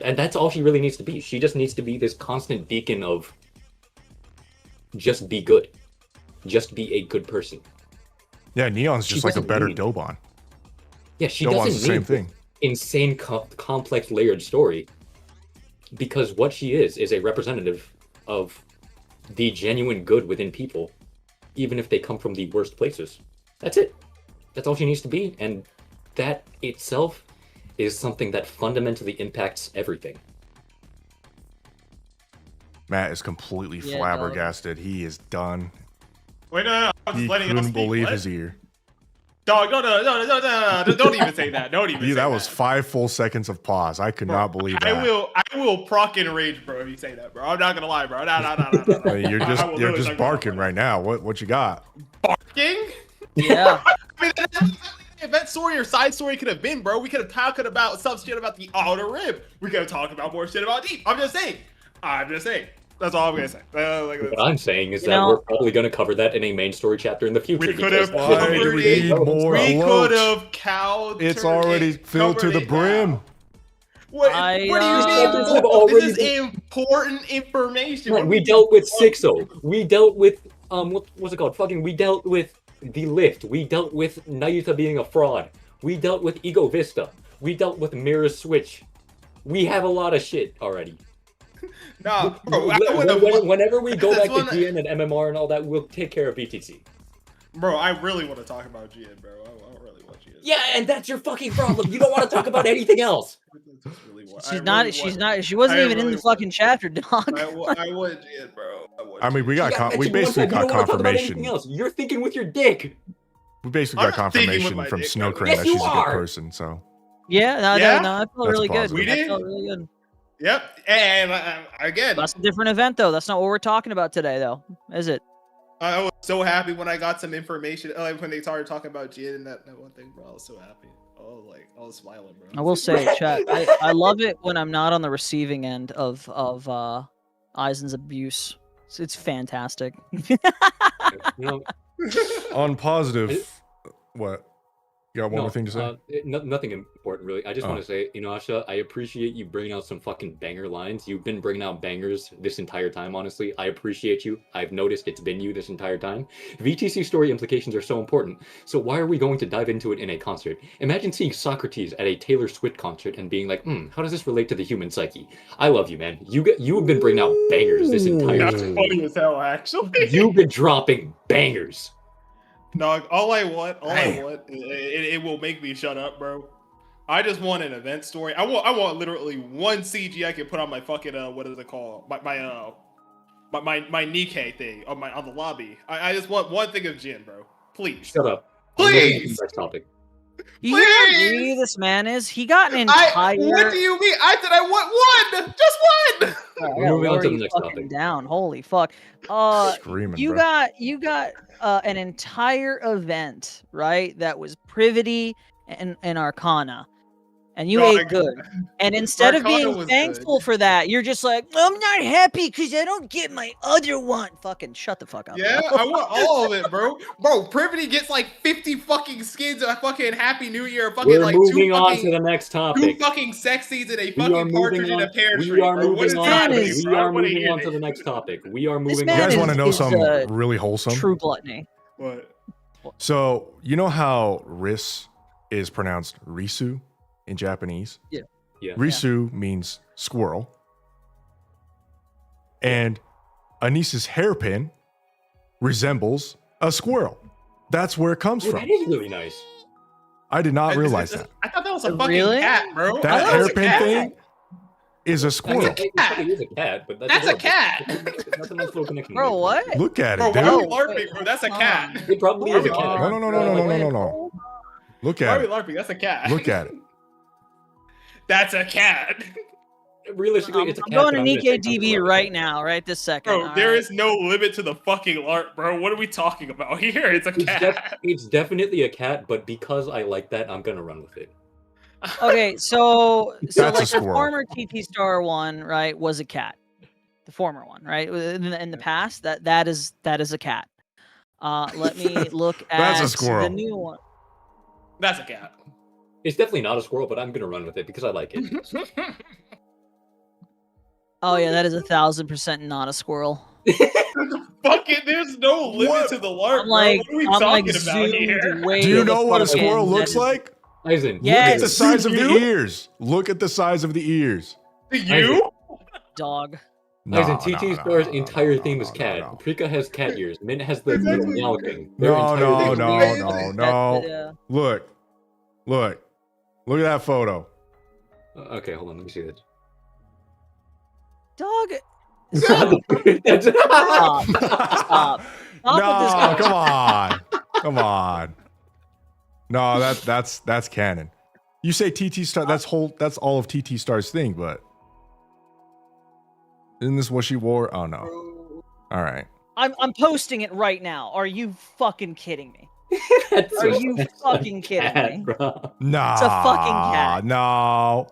And that's all she really needs to be. She just needs to be this constant beacon of just be good. Just be a good person. Yeah, Neon's just She like a doesn't better need- Dobon. Yeah, she Dobon's doesn't the same need thing. insane complex layered story because what she is a representative of the genuine good within people, even if they come from the worst places. That's it. That's all she needs to be, and that itself is something that fundamentally impacts everything. Matt is completely Yeah, flabbergasted. He is done. Wait, no. I'm He just letting him couldn't speak. believe What? his ear. Dog, no. Don't even say that. Don't even say That was that. 5 full seconds of pause. I could Bro, not believe that. I will proc in rage, bro, if you say that, bro. I'm not gonna lie, bro. No. I mean, you're I will just literally talk about barking it. right now. What you got? Barking? Yeah. I mean, if that story or side story could have been, bro, we could have talked about some shit about the outer rim. We could have talked about more shit about deep. I'm just saying. That's all I'm gonna say. What I'm saying is You that know- we're probably going to cover that in a main story chapter in the future. We could because have Why covered do we it. need more We bloat? could have countered It's already it, filled to covered the it brim. now. What do you chapters have mean? already This is important information. Right, we dealt with 6-0. We dealt with what's it called? We dealt with the lift. We dealt with Nayuta being a fraud. We dealt with Ego Vista. We dealt with Mirror Switch. We have a lot of shit already. Nah, bro, I would've- Whenever we go That's back to one- GN and MMR and all that, we'll take care of BTC. Bro, I really want to talk about GN, bro. I really want GN. Yeah, and that's your fucking problem. You don't want to talk about anything else. She wasn't even in the fucking chapter, dog. I would, yeah, bro. I mean, we She got got we mentioned one basically time. You got don't want to talk about anything confirmation. else. You're thinking with your dick. We basically I'm got not thinking with confirmation my from dick, Snow by the Crane way. that Yes, she's you a good are. person. So Yeah, no, Yeah? I felt That's really good. positive. We I did? felt really good. Yep. And again, That's a different event, though. That's not what we're talking about today, though, is it? I was so happy when I got some information. Like when they started talking about Jin and that one thing, bro. I was so happy. I was smiling, bro. I will say, chat. I love it when I'm not on the receiving end of Aizen's abuse. It's fantastic. You know, on positive, what? You got one more thing to say? Nothing important, really. I just want Oh. to say, Inuyasha, I appreciate you bringing out some fucking banger lines. You've been bringing out bangers this entire time, honestly. I appreciate you. I've noticed it's been you this entire time. VTC story implications are so important. So why are we going to dive into it in a concert? Imagine seeing Socrates at a Taylor Swift concert and being like, how does this relate to the human psyche? I love you, man. You have been bringing out bangers this entire That's time. funny as hell, actually. You've been dropping bangers. Dog, all I want, it will make me shut up, bro. I just want an event story. I want literally one CG I can put on my fucking what is it called? My NIKKE thing on the lobby. I just want one thing of Jin, bro. Please. Shut up. Please! Next topic. You know how greedy this man is? He got an entire... What do you mean? I said I want one! Just one! Oh, We're moving on lower to the you next fucking topic. down. Holy fuck. Screaming, you bro. got an entire event, right? That was Privity and Arcana. And you Dog, ate good. And instead of Arcana being was thankful for that, you're just like, I'm not happy because I don't get my other one. Fucking shut the fuck up. Yeah, bro. I want all of it, bro. Bro, Privity gets like 50 fucking skins, a fucking Happy New Year, fucking We're like moving two on fucking, to the next two topic. fucking sex scenes and a We are fucking partridge moving in a on. pear tree. We are bro. What is moving on. happening, is- We bro? I are wanna moving hear on to the it. next topic. We are moving You man guys on. want to is- know is, something really wholesome? True gluttony. What? So you know how Riss is pronounced Risu in Japanese? Yeah. Yeah. Risu means squirrel. And Anisa's hairpin resembles a squirrel. That's where it comes Oh, from. that is really nice. I did not realize that. I thought that was a fucking Really? cat, bro. I That thought it was a hairpin cat. thing is a I mean, squirrel. it probably is a cat, but that's That's a adorable. cat. That's a nice little connection. Bro, there. what? Look at Bro, it, why are we dude. LARPing, bro? That's a cat. It probably is a Hold cat. on. No. Look Why at are we it. LARPing? That's a cat. Look at it. That's a cat. Realistically, I'm it's a cat. going to but I'm gonna NIKKE say DB something right about now, right this second. Bro, all there right? is no limit to the fucking LARP, bro. What are we talking about here? It's a it. cat. It's definitely a cat, but because I like that, I'm gonna run with it. Okay, so That's a like the squirrel. former TT Star one, right, was a cat. The former one, right? In the past, that is a cat. Let me look at That's a squirrel. the new one. That's a cat. It's definitely not a squirrel, but I'm gonna run with it because I like it. Oh yeah, that is 1,000% not a squirrel. Fucking, there's no limit What? to the LARP, I'm like, bro. What are we I'm like talking about here? zoomed way Do you the know what a fuck squirrel in. looks That is- like? Aizen, Yeah. Look at the Yes. size of the You? ears. Look at the size of the ears. To you? Dog. Aizen, TT Star's entire theme is no, cat. no. Prika has cat ears. Mint has the Exactly. meow thing. Their No, entire no, thing is no, weird. no, That- no. yeah. Look. Look at that photo. Okay, hold on. Let me see this. Dog. That's- Stop. Stop. Stop with this No, guy. come on. No, that's canon. You say TT Star, that's all of TT Star's thing, but isn't this what she wore? Oh no. All right. I'm posting it right now. Are you fucking kidding me? That's Are a- you that's a fucking kidding cat, me? bro. Nah. It's a fucking cat. No.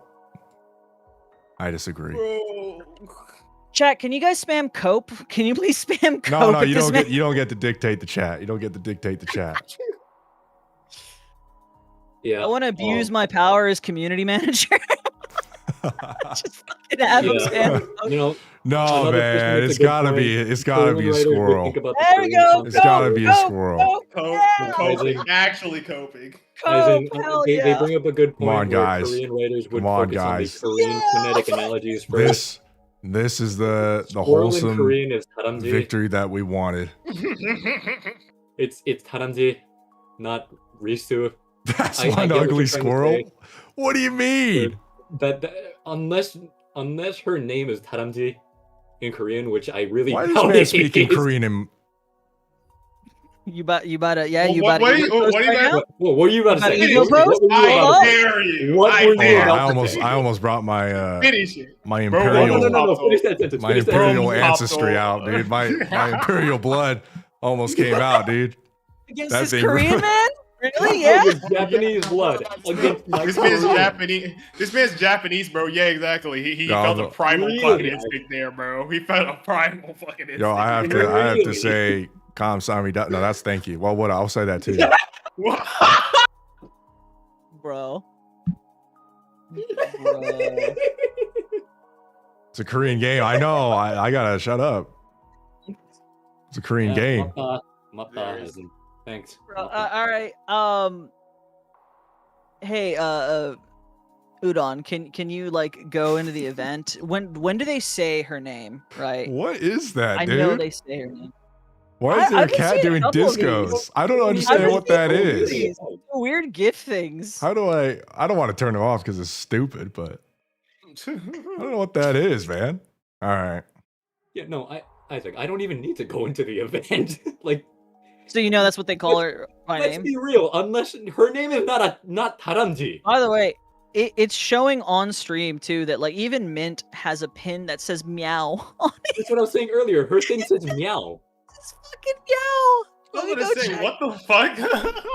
I disagree. Bro. Chat, can you guys spam cope? Can you please spam cope? No, at you this don't man? get you don't get to dictate the chat. You don't get to dictate the chat. Yeah. I want to abuse my power as community manager. Just fucking have him Yeah. spam cope. You know, No, another person man, makes a it's good gotta point. be a Korean writers would squirrel. think about the There we Korean go. concept. It's gotta be a Cope, squirrel. Cope, Coping. yeah. Actually coping. As in, Cope, hell they yeah. bring up a good Come on, point where guys. Korean writers would Come on, focus guys. on the Korean Yeah. phonetic analogies first. This is the Squirrel in wholesome Korean is taramji. victory that we wanted. It's taramji, not risu. That's I one get what ugly you're trying to squirrel. say. What do you mean? That unless her name is Taramji in Korean, which I really Why doubt does man it speak in is. Korean and You about to yeah, Well, you what- about what to do you- what do you right guys- now? What were you about to About say? ego What post? were you I about to say? dare you. What I were you dare Hold on, about to say? I almost brought my Finish it. my Bro, imperial No. Finish that sentence. my Finish that imperial sentence. Bro, ancestry popped out, dude. My imperial blood almost came out, dude. Against That this thing Korean really- man? Really? Yeah. With Japanese blood against my This man's Korean. Japanese. This man's Japanese, bro. Yeah, exactly. He Yo, felt a but- primal Really? fucking instinct there, bro. He felt a primal fucking instinct. Yo, I have to Really? say, Kamsami. No, that's thank you. Well, what I'll say that too. What? Bro. It's a Korean game. I know. I gotta shut up. It's a Korean game. Mappa, as in, thanks. Bro, all right. Hey, Udon, can you like go into the event? When do they say her name? Right. What is that, I dude? know they say her name. Why is there a I've been cat seeing a doing couple of these. discos? I don't I've understand been what that seeing is. these weird gift things. How do I don't want to turn it off because it's stupid, but I don't know what that is, man. All right. Yeah, no, Isaac, I don't even need to go into the event. Like, So you know that's what they call her by let's name. be real. Unless her name is not Taramji. By the way, it's showing on stream too that like even Mint has a pin that says meow on it. That's what I was saying earlier. Her thing says meow. It's fucking meow. Let I me was go gonna say, check. what the fuck?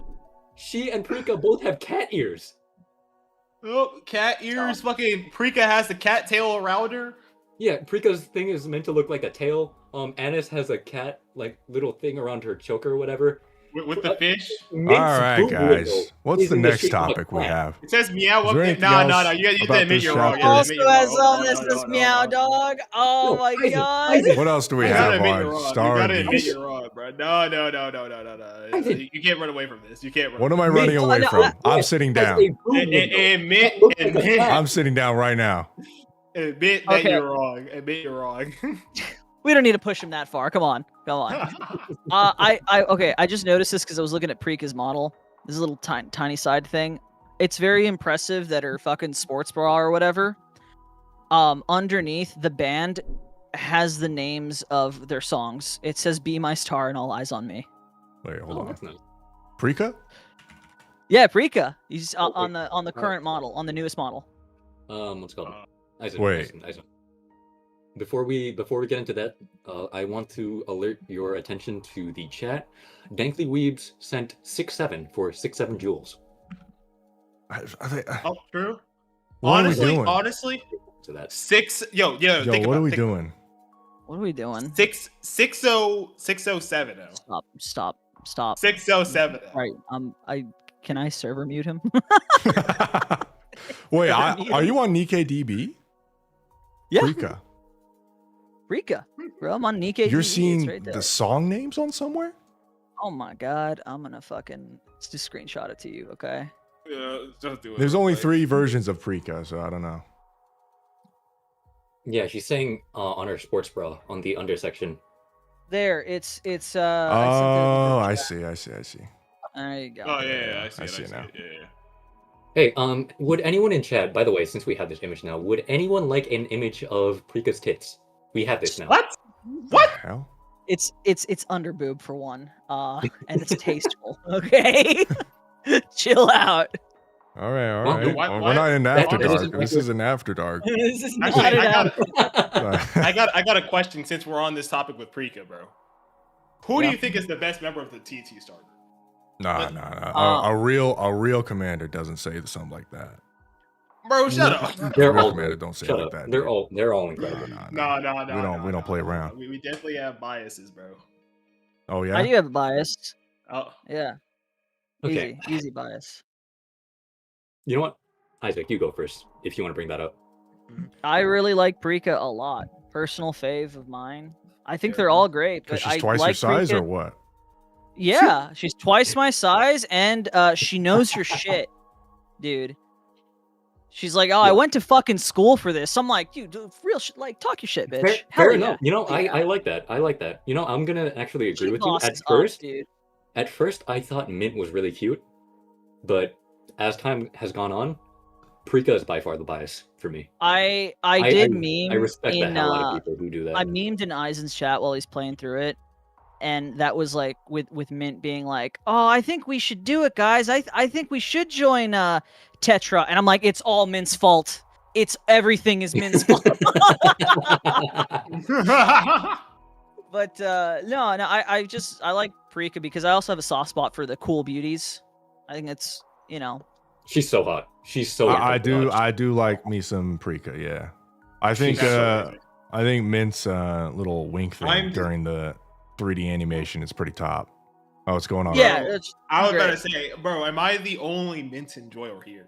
She and Prika both have cat ears. Oh, cat ears. Fucking Prika has the cat tail around her. Yeah, Prika's thing is meant to look like a tail. Anis has a cat like little thing around her choker or whatever. With the fish. All right, guys. What's the next topic we have? It says meow Is up there there. anything No. else You have about to admit this you're wrong. You chapter? have to Also admit you're wrong. has Hold on on, this hold this on, meow hold on. dog. Oh No, my Isaac, god. Isaac. What else do we You gotta have admit you're on wrong. You Star gotta admit Geeks? you're wrong, bro. No. You can't run away from this. You can't run. What am I away running Me- away no, from? I'm I- sitting Has down. a boob window. Admit I'm sitting down right now. that Okay. you're wrong. Admit you're wrong. We don't need to push him that far. Come on. Okay. I just noticed this because I was looking at Prika's model. This little tiny side thing. It's very impressive that her fucking sports bra or whatever. Underneath the band has the names of their songs. It says "Be My Star" and "All Eyes on Me." Wait, hold Oh, on. that's nice. Prika? Yeah, Prika. He's Oh, on the current model, on the newest model. What's it called? Isaac, Wait. Isaac. Before we get into that, I want to alert your attention to the chat. Dankly Weebs sent 6-7 for 6-7 jewels. Oh, true. What are we doing? Honestly, So that's yo, Yo, think what about are we think- doing? What are we doing? 607 Stop. 607. Right. Can I server mute him? Wait, are you on NIKKE DB? Yeah. Prika. Prika. Bro, I'm on NIKKE. You're TV, it's seeing right there. the song names on somewhere? Oh my god, I'm gonna fucking just screenshot it to you, okay? Yeah, just do it. There's real only quick. 3 versions of Prika, so I don't know. yeah. She's saying on her sports bra on the under section. There, it's Oh, I sent it in the I chat. see. There you go. Oh yeah, I I see see it now. Yeah. Hey, would anyone in chat, by the way, since we have this image now, would anyone like an image of Prika's tits? We have this now. What? What the hell? It's under boob for one. And it's tasteful. Okay? Chill out. All right. Well, why- We're not in After that Dark. isn't This isn't After Dark. This is not Actually, an I got a question since we're on this topic with Prika, bro. Who do Yeah. you think is the best member of the TT starter? Nah. A real commander doesn't say something like that. Bro, shut up. They're Real all commander great. don't say it Shut like up. that. They're dude. all incredible. No. We don't play around. We definitely have biases, bro. Oh I yeah. do have a bias. Oh, Yeah. Okay. Easy bias. You know what? Isaac, you go first if you want to bring that up. I really like Prika a lot. Personal fave of mine. I think Yeah. they're all great, but Because she's I twice like your size, Prika. or what? Yeah, she's twice my size, and she knows her shit, dude. She's like, oh, I Yeah. went to fucking school for this. I'm like, dude, real shit. Like, talk your shit, bitch. Fair, Hell fair yeah. enough. You know, Yeah. I like that. I like that. You know, I'm gonna actually agree She with you. bosses At up, dude. first, I thought Mint was really cute, but as time has gone on, Prika is by far the bias for me. I I did I meme respect the in hell out of people who do that. I memed in Eisen's chat while he's playing through it, and that was like with Mint being like, "Oh, I think we should do it, guys. I think we should join Tetra," and I'm like, "It's all Mint's fault. It's everything is Mint's fault." But no, I just I like Prika because I also have a soft spot for the cool beauties. I think it's She's so hot. She's so. I do hot. I do like me some Prika. Yeah, I think She's so amazing. I think Mint's little wink thing I'm- during the 3D animation is pretty top. Oh, what's going on? yeah. Bro, It's I was great. about to say, bro, am I the only Mint enjoyer here?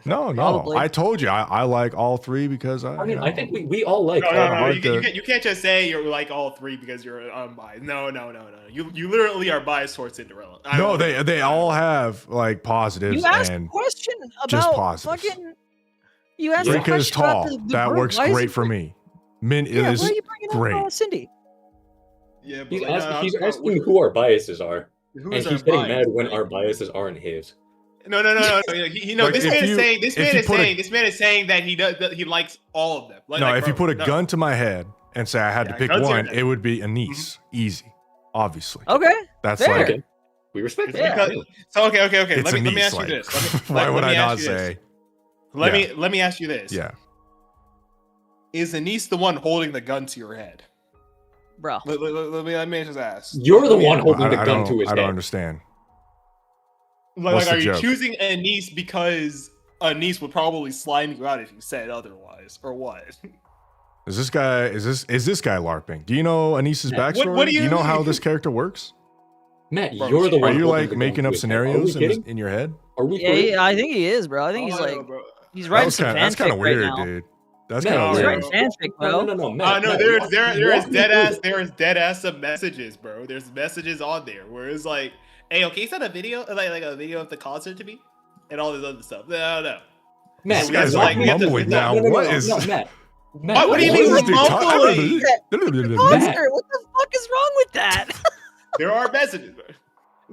No, Probably. I told you I like all three because I mean, I think we all like. No, kinda no, hard you can't just say you're like all three because you're unbiased. No. You literally are biased towards Cinderella. no, they all have like positives You asked a and question just about positives. fucking. You asked a Prika is question about tall. the That group. works Why is great it- for me. Mint Yeah, is why are you bringing great. up Cindy? Yeah, but He's, like, asking, no, he's I'm- asking who our biases are, who's and our he's getting bias, mad when like- our biases aren't his. No. Like, This if man is you- saying. This if man you is put a- saying. This man is saying that he likes all of them. Like, No, like, if you bro, put a no. gun to my head and say I had Yeah, to pick gun to your one, head. it would be Anise. Easy, obviously. Okay. That's fair. like Okay, we respect It's that. because, so okay. it's Let me Anise. ask you Like, this. why would let I me not ask you this. say? Let me ask you this. Yeah. Is Anise the one holding the gun to your head? Bro. Let me just ask. You're the Let me one ask- holding the gun don't, to his I don't head. understand. Like, What's the are you joke? choosing Anise because Anise would probably slime you out if you said otherwise, or what? Is this guy LARPing? Do you know Anise's Yeah, backstory? what do do you you- know how this character works? Matt, Bro, you're the are one. Are you holding like the gun making to up his head. Are we scenarios kidding? in your head? Are we? Yeah, for real? yeah, I think he is, bro. I think he's Oh, like no, bro. he's writing That's some kind of fanfic weird, right now. dude. That's Matt, kind of no, He's weird. writing fanfic, bro. No, Matt. No, Matt, there walk- is walk me dead through ass this. there is dead ass some messages, bro. There's messages on there where it's like, hey, okay, send a video like a video of the concert to me and all this other stuff. No. Matt, This we guy's have to, like we have to- mumbling now. No, What is? no, Matt? What do you what mean is this dude mumbling? talking? Concert, what the fuck is wrong with that? There are messages, bro.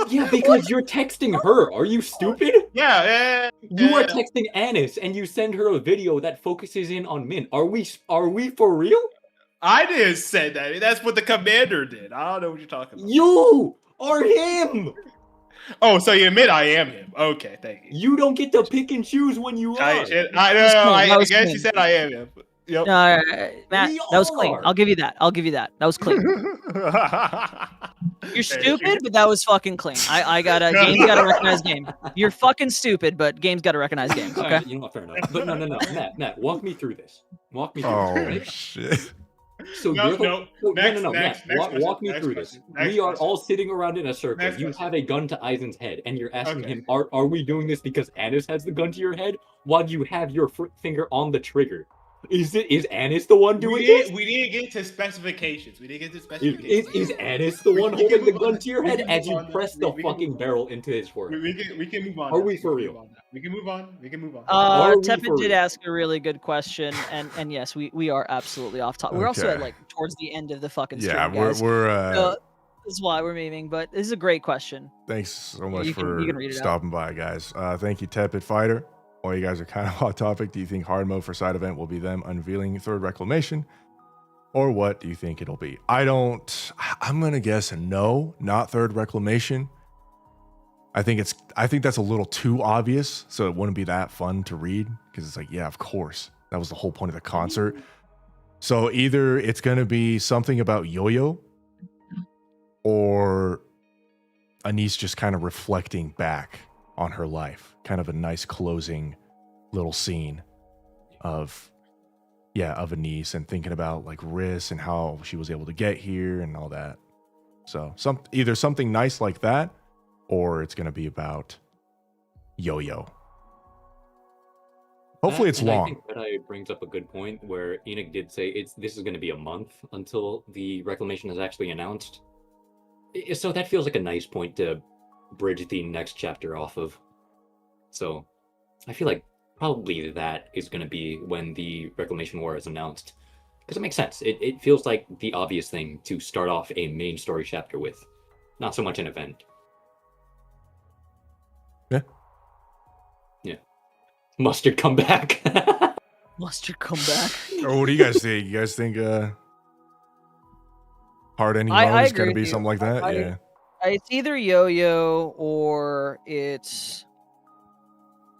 Yeah, because you're texting her. Are you stupid? Yeah. You are texting Anis, and you send her a video that focuses in on Min. Are we for real? I didn't say that. That's what the commander did. I don't know what you're talking about. You are him. Oh, so you admit I am him? Okay, thank you. You don't get to pick and choose when you are. I was clean, I that was guess clean. you said I am him. Yep. No, Matt, We that was all clean. are. I'll give you that. That was clean. You're stupid, but that was fucking clean. I gotta game's gotta recognize game. You're fucking stupid, but game's gotta recognize game. All Okay. right, you know what? Fair enough. But no, Matt, walk me through this. Walk me through this. Oh Right? shit! So No, you're the, no. no, Next, no, next, Matt, next walk question, me next through question, this. next We are question. all sitting around in a circle. Next You question. have a gun to Eisen's head, and you're asking Okay. him, "Are we doing this because Anis has the gun to your head?" While you have your finger on the trigger, is Anis the one doing this? We didn't get to specifications. We didn't get to Is, specifications. is Anis the one We can holding the move gun on. to your We head can as move you on. press the We can fucking move on. barrel into his forehead? we can move on. Are now. we for can real? move on now. We can move on. We can move on. Are we Tepid for did real? ask a really good question, and yes, we are absolutely off topic. We're also at Okay. like towards the end of the fucking stream, Yeah, guys. we're This is why we're memeing, but this is a great question. thanks so much You can for read it out. stopping by, guys. Thank you, Tepid Fighter. While you guys are kind of off topic, do you think hard mode for side event will be them unveiling third reclamation? Or what do you think it'll be? I'm gonna guess no, not third reclamation. I think that's a little too obvious, so it wouldn't be that fun to read, because it's like, yeah, of course. That was the whole point of the concert. So either it's gonna be something about Yo-Yo, or Anise just kind of reflecting back on her life. Kind of a nice closing little scene of Anise and thinking about like Riss and how she was able to get here and all that. So either something nice like that, or it's gonna be about Yo-Yo. Hopefully it's And long. I think that brings up a good point where Enoch did say this is going to be a month until the reclamation is actually announced. So that feels like a nice point to bridge the next chapter off of. So I feel like probably that is going to be when the reclamation war is announced. Because it makes sense. It feels like the obvious thing to start off a main story chapter with. Not so much an event. Yeah. Mustard come back. Mustard come back. Or what do you guys think? You guys think hard ending I mode is agree gonna with be you. something like that? Yeah. It's either Yo-Yo or it's.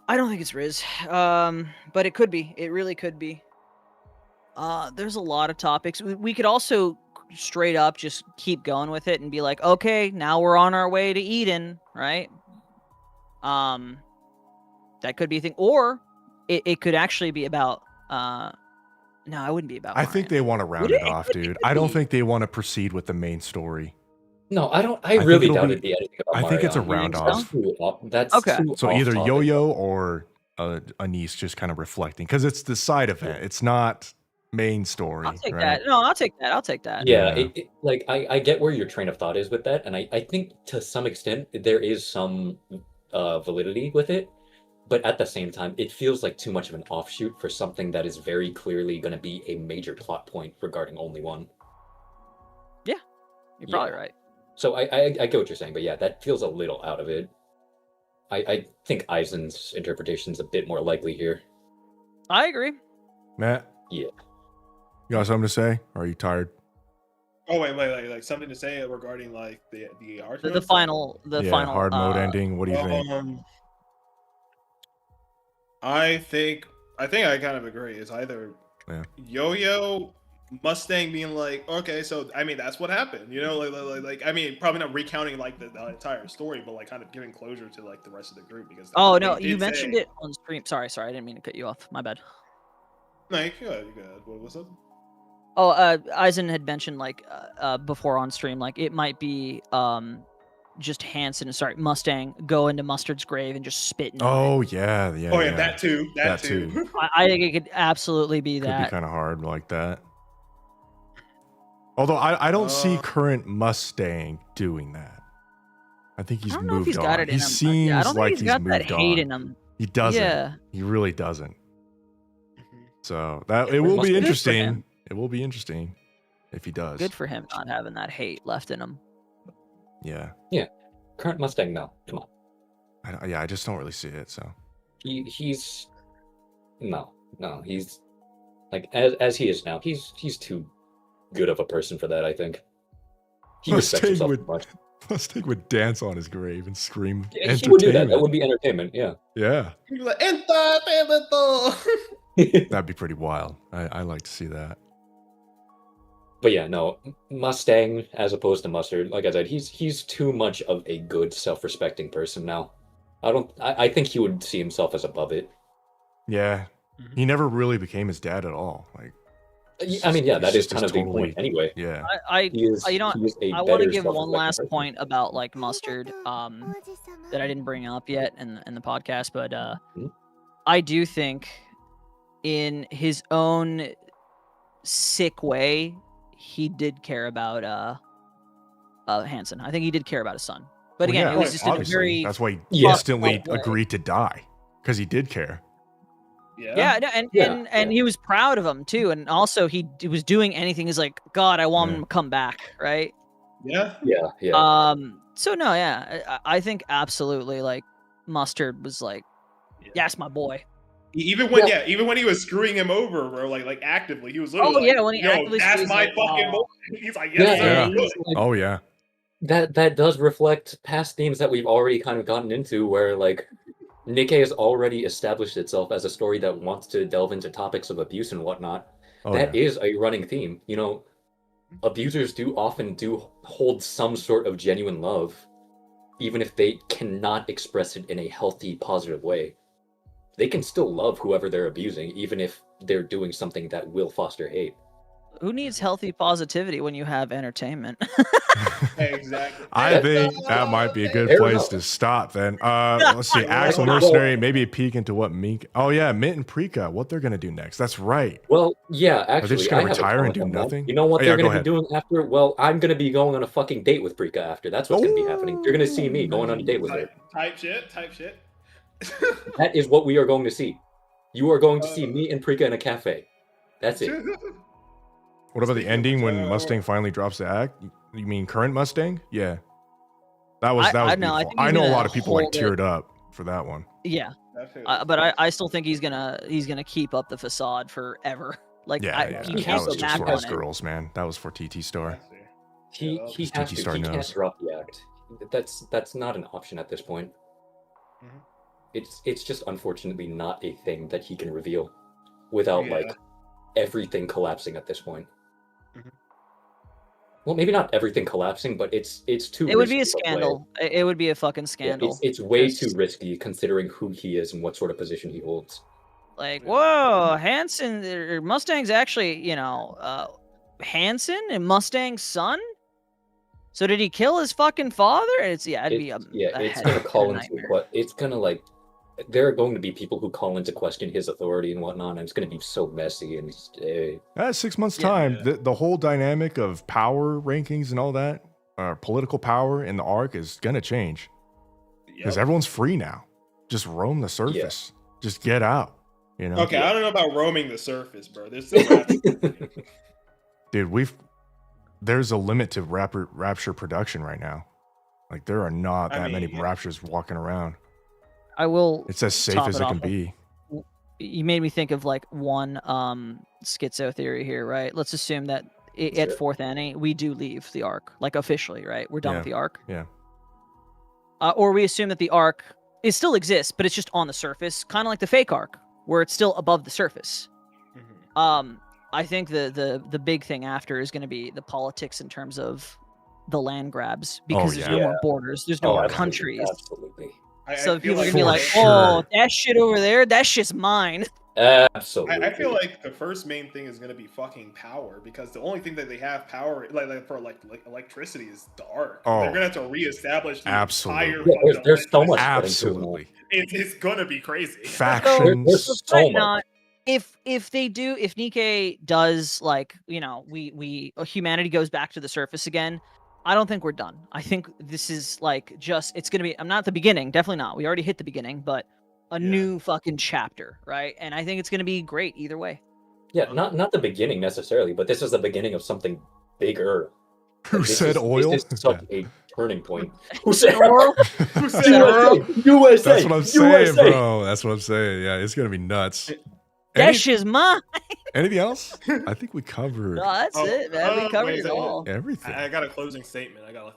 I don't think it's Riz. But it could be. It really could be. There's a lot of topics. We could also straight up just keep going with it and be like, okay, now we're on our way to Eden, right? That could be a thing, or it could actually be about. No, it wouldn't be about. I think they want to round Would it it? It off, could- it dude. could I don't be. think they want to proceed with the main story. No, I don't. I think really it'll doubt be- it'd be anything about I think it's a Marion. round think so? off. That's Okay. too So off either topic. Yo-Yo or Anise just kind of reflecting, because it's the side event. It's not main story. I'll take right? that. No, I'll take that. I'll take that. Yeah, Yeah. like I get where your train of thought is with that, and I think to some extent there is some validity with it, but at the same time, it feels like too much of an offshoot for something that is very clearly going to be a major plot point regarding only one. You're probably right. So I get what you're saying, but yeah, that feels a little out of it. I think Eisen's interpretation's a bit more likely here. I agree. Matt? Yeah. You got something to say? Or are you tired? Oh wait, like something to say regarding like the art. The final. yeah, Final. hard mode ending. What do you think? I think I kind of agree. It's either Yeah. Yo-Yo, Mustang being like, okay, so I mean that's what happened, you know, like I mean probably not recounting like the entire story, but like kind of giving closure to like the rest of the group because. Oh they no, did you mentioned say- it on stream. Sorry, I didn't mean to cut you off. My bad. No, you good. What was it? Oh, Eisen had mentioned like before on stream, like it might be just Mustang go into Mustard's grave and just spit in. Oh yeah, yeah. Oh yeah, that too. That too. I think it could absolutely be Could that. be kind of hard like that. Although I don't see current Mustang doing that. I think he's I don't moved know if he's on. got it in He him. seems I don't like think he's got that moved hate on. in him. He doesn't. Yeah. He really doesn't. Mhm. So that Yeah, it will Mustang- be Good for interesting. him. It will be interesting if he does. Good for him not having that hate left in him. Yeah. Current Mustang, no, come on. I just don't really see it. So He's no, he's like as he is now. He's too good of a person for that. I think he respects Mustang himself would- too much. Mustang would dance on his grave and scream. Yeah, he would do that. That entertainment. would be entertainment. Yeah. Yeah, He's like entertainment. that'd be pretty wild. I like to see that. But yeah, no, Mustang as opposed to Mustard. Like I said, he's too much of a good, self-respecting person now. I think he would see himself as above it. Yeah, Mhm. he never really became his dad at all. Like, I mean, yeah, that He's is kind of just the point anyway. yeah, He is. You know, he is a I want to better give one self-reflecting last person. point about like Mustard that I didn't bring up yet in the podcast, but Mhm. I do think in his own sick way he did care about Hanson. I think he did care about his son. But Well, again, yeah, it was just in a obviously. very That's why he Yeah. instantly way. agreed to die because he did care. yeah, no, and Yeah, and he was proud of him too, and also he was doing anything. He's like, God, I want Yeah. him to come back, right? Yeah. Yeah. So no, yeah, I think absolutely like Mustard was like, Yeah. yes, my boy. Even when he was screwing him over, bro, like actively, he was literally Oh, like, yeah, when he yo, actively that's screws my like, fucking oh. boy. He's like, yes, sir, Yeah. do he's it. like- Oh yeah, that does reflect past themes that we've already kind of gotten into, where like NIKKE has already established itself as a story that wants to delve into topics of abuse and whatnot. oh That yeah. is a running theme. You know, abusers do often hold some sort of genuine love, even if they cannot express it in a healthy, positive way. They can still love whoever they're abusing, even if they're doing something that will foster hate. Who needs healthy positivity when you have entertainment? Exactly. I think that might be a good Fair place enough. to stop then. Let's see. Axel Well- Mercenary, maybe a peek into what Mink. Oh yeah, Mint and Prika, what they're gonna do next. That's right. Well, yeah, actually, just gonna I have a retire and comment do on that. nothing? You know what Oh, yeah, they're go going to ahead. be doing after? Well, I'm going to be going on a fucking date with Prika after. That's what's going to be happening. You're going to see me going on a date with her. Type shit. That is what we are going to see. You are going to see me and Prika in a cafe. That's it. What about the Speaking of ending when which, Mustang finally drops the act? You mean current Mustang? Yeah. That was I know, I beautiful. think I he's know a gonna lot of people like hold it. teared up. for that one. Yeah, That feels but nice. I still think he's gonna keep up the facade forever. Like Yeah, you that can't was go just back for on his it. girls, man. That was for TT Star. I see. He Yeah, he Just has TT to. Star He can't knows. drop the act. That's not an option at this point. Mhm. It's just unfortunately not a thing that he can reveal without Yeah. like everything collapsing at this point. Mhm. Well, maybe not everything collapsing, but it's too. It would be a risky of way. scandal. It would be a fucking Yeah, scandal. it's way Just, too risky considering who he is and what sort of position he holds. like, Yeah. whoa, Hanson or Mustang's actually, Hanson and Mustang's son. So did he kill his fucking father? It'd be It's gonna call into it's gonna like there are going to be people who call into question his authority and whatnot, and it's gonna be so messy and That's 6 months Yeah. time. The whole dynamic of power rankings and all that, political power in the arc is gonna change because Yep. everyone's free now. Just roam the surface. Just get out. You know, Okay, I don't know about roaming the surface, bro. There's still rapture. dude. There's a limit to Rapture production right now. Like there are not I that many mean, yeah. Raptures walking around. I will. It's as safe top as it it can off. be. You made me think of like one schizo theory here, right? Let's assume that at Sure. fourth ante we do leave the arc, like officially, right? We're done with the arc. Yeah. Or we assume that the arc still exists, but it's just on the surface, kind of like the fake arc, where it's still above the surface. Mhm. I think the big thing after is going to be the politics in terms of the land grabs, because there's no yeah. more borders, there's no Oh, more absolutely, countries. absolutely, So I feel people are gonna be For like, sure. "Oh, that shit over there, that shit's mine." absolutely. I feel like the first main thing is gonna be fucking power, because the only thing that they have power like for like electricity is the arc. Oh, They're gonna have to reestablish the absolutely. entire. Yeah, fucking there's so much electricity. getting to them. Absolutely. It's gonna be crazy. Factions. There's so Right much. not. If NIKKE does, like, humanity goes back to the surface again, I don't think we're done. I think this is like it's gonna be. I'm not at the beginning, definitely not. We already hit the beginning, but a new fucking chapter, right? And I think it's gonna be great either way. Yeah, not the beginning necessarily, but this is the beginning of something bigger. Who said oil? This is such a turning point. Who said Oil? Who said Oil? USA? That's what I'm saying, bro. That's what I'm saying. Yeah, it's gonna be nuts. That shit's mine. Anything else? I think we covered No, that's it, man. We covered wait, it all. everything. I got a closing statement. We got a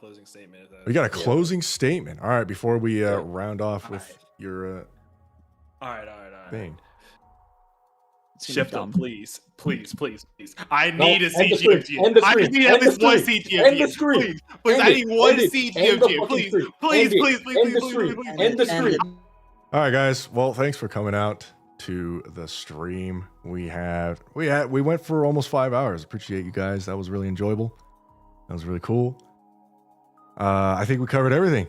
closing statement. All right, before we round off with Alright. your All right. thing. It's gonna be Shift dumb. them, please. I No, need a end the stream, CGFG. end the I stream, need at end the least one stream, CGFG. end the stream, Please. end I it, need one end it, end the CGFG. fucking Please. stream, Please, end it, please, end please, the please, stream, please, end the End it. stream. All right, guys. Well, thanks for coming out to the stream. We went for almost 5 hours. Appreciate you guys. That was really enjoyable. That was really cool. I think we covered everything.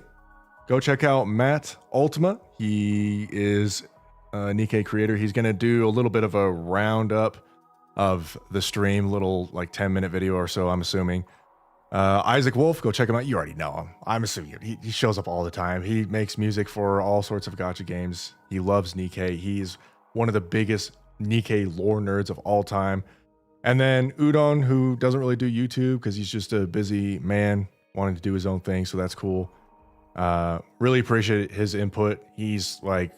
Go check out Matt Ultima. He is a NIKKE creator. He's gonna do a little bit of a roundup of the stream, little like 10-minute video or so, I'm assuming. Isaac Wolf, go check him out. You already know him. I'm assuming he shows up all the time. He makes music for all sorts of gacha games. He loves NIKKE. He's one of the biggest NIKKE lore nerds of all time. And then Udon, who doesn't really do YouTube because he's just a busy man wanting to do his own thing. So that's cool. Really appreciate his input. He's like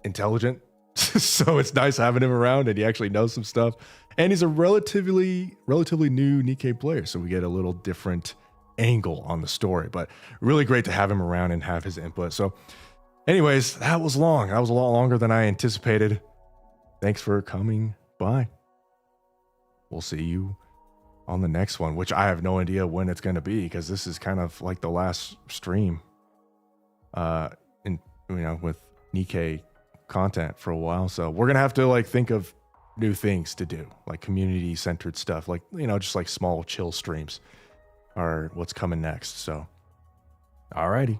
intelligent. So it's nice having him around, and he actually knows some stuff. And he's a relatively new NIKKE player, so we get a little different angle on the story. But really great to have him around and have his input. So anyways, that was long. That was a lot longer than I anticipated. Thanks for coming by. We'll see you on the next one, which I have no idea when it's going to be, because this is kind of like the last stream with NIKKE content for a while. So we're going to have to like think of new things to do, like community centered stuff, like, just like small chill streams are what's coming next. So alrighty,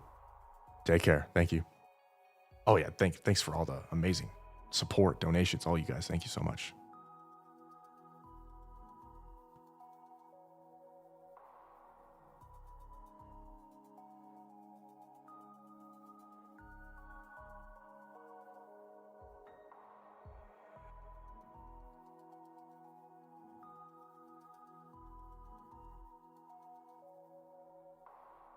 take care. Thank you. Oh yeah, thanks for all the amazing support, donations, all you guys. Thank you so much.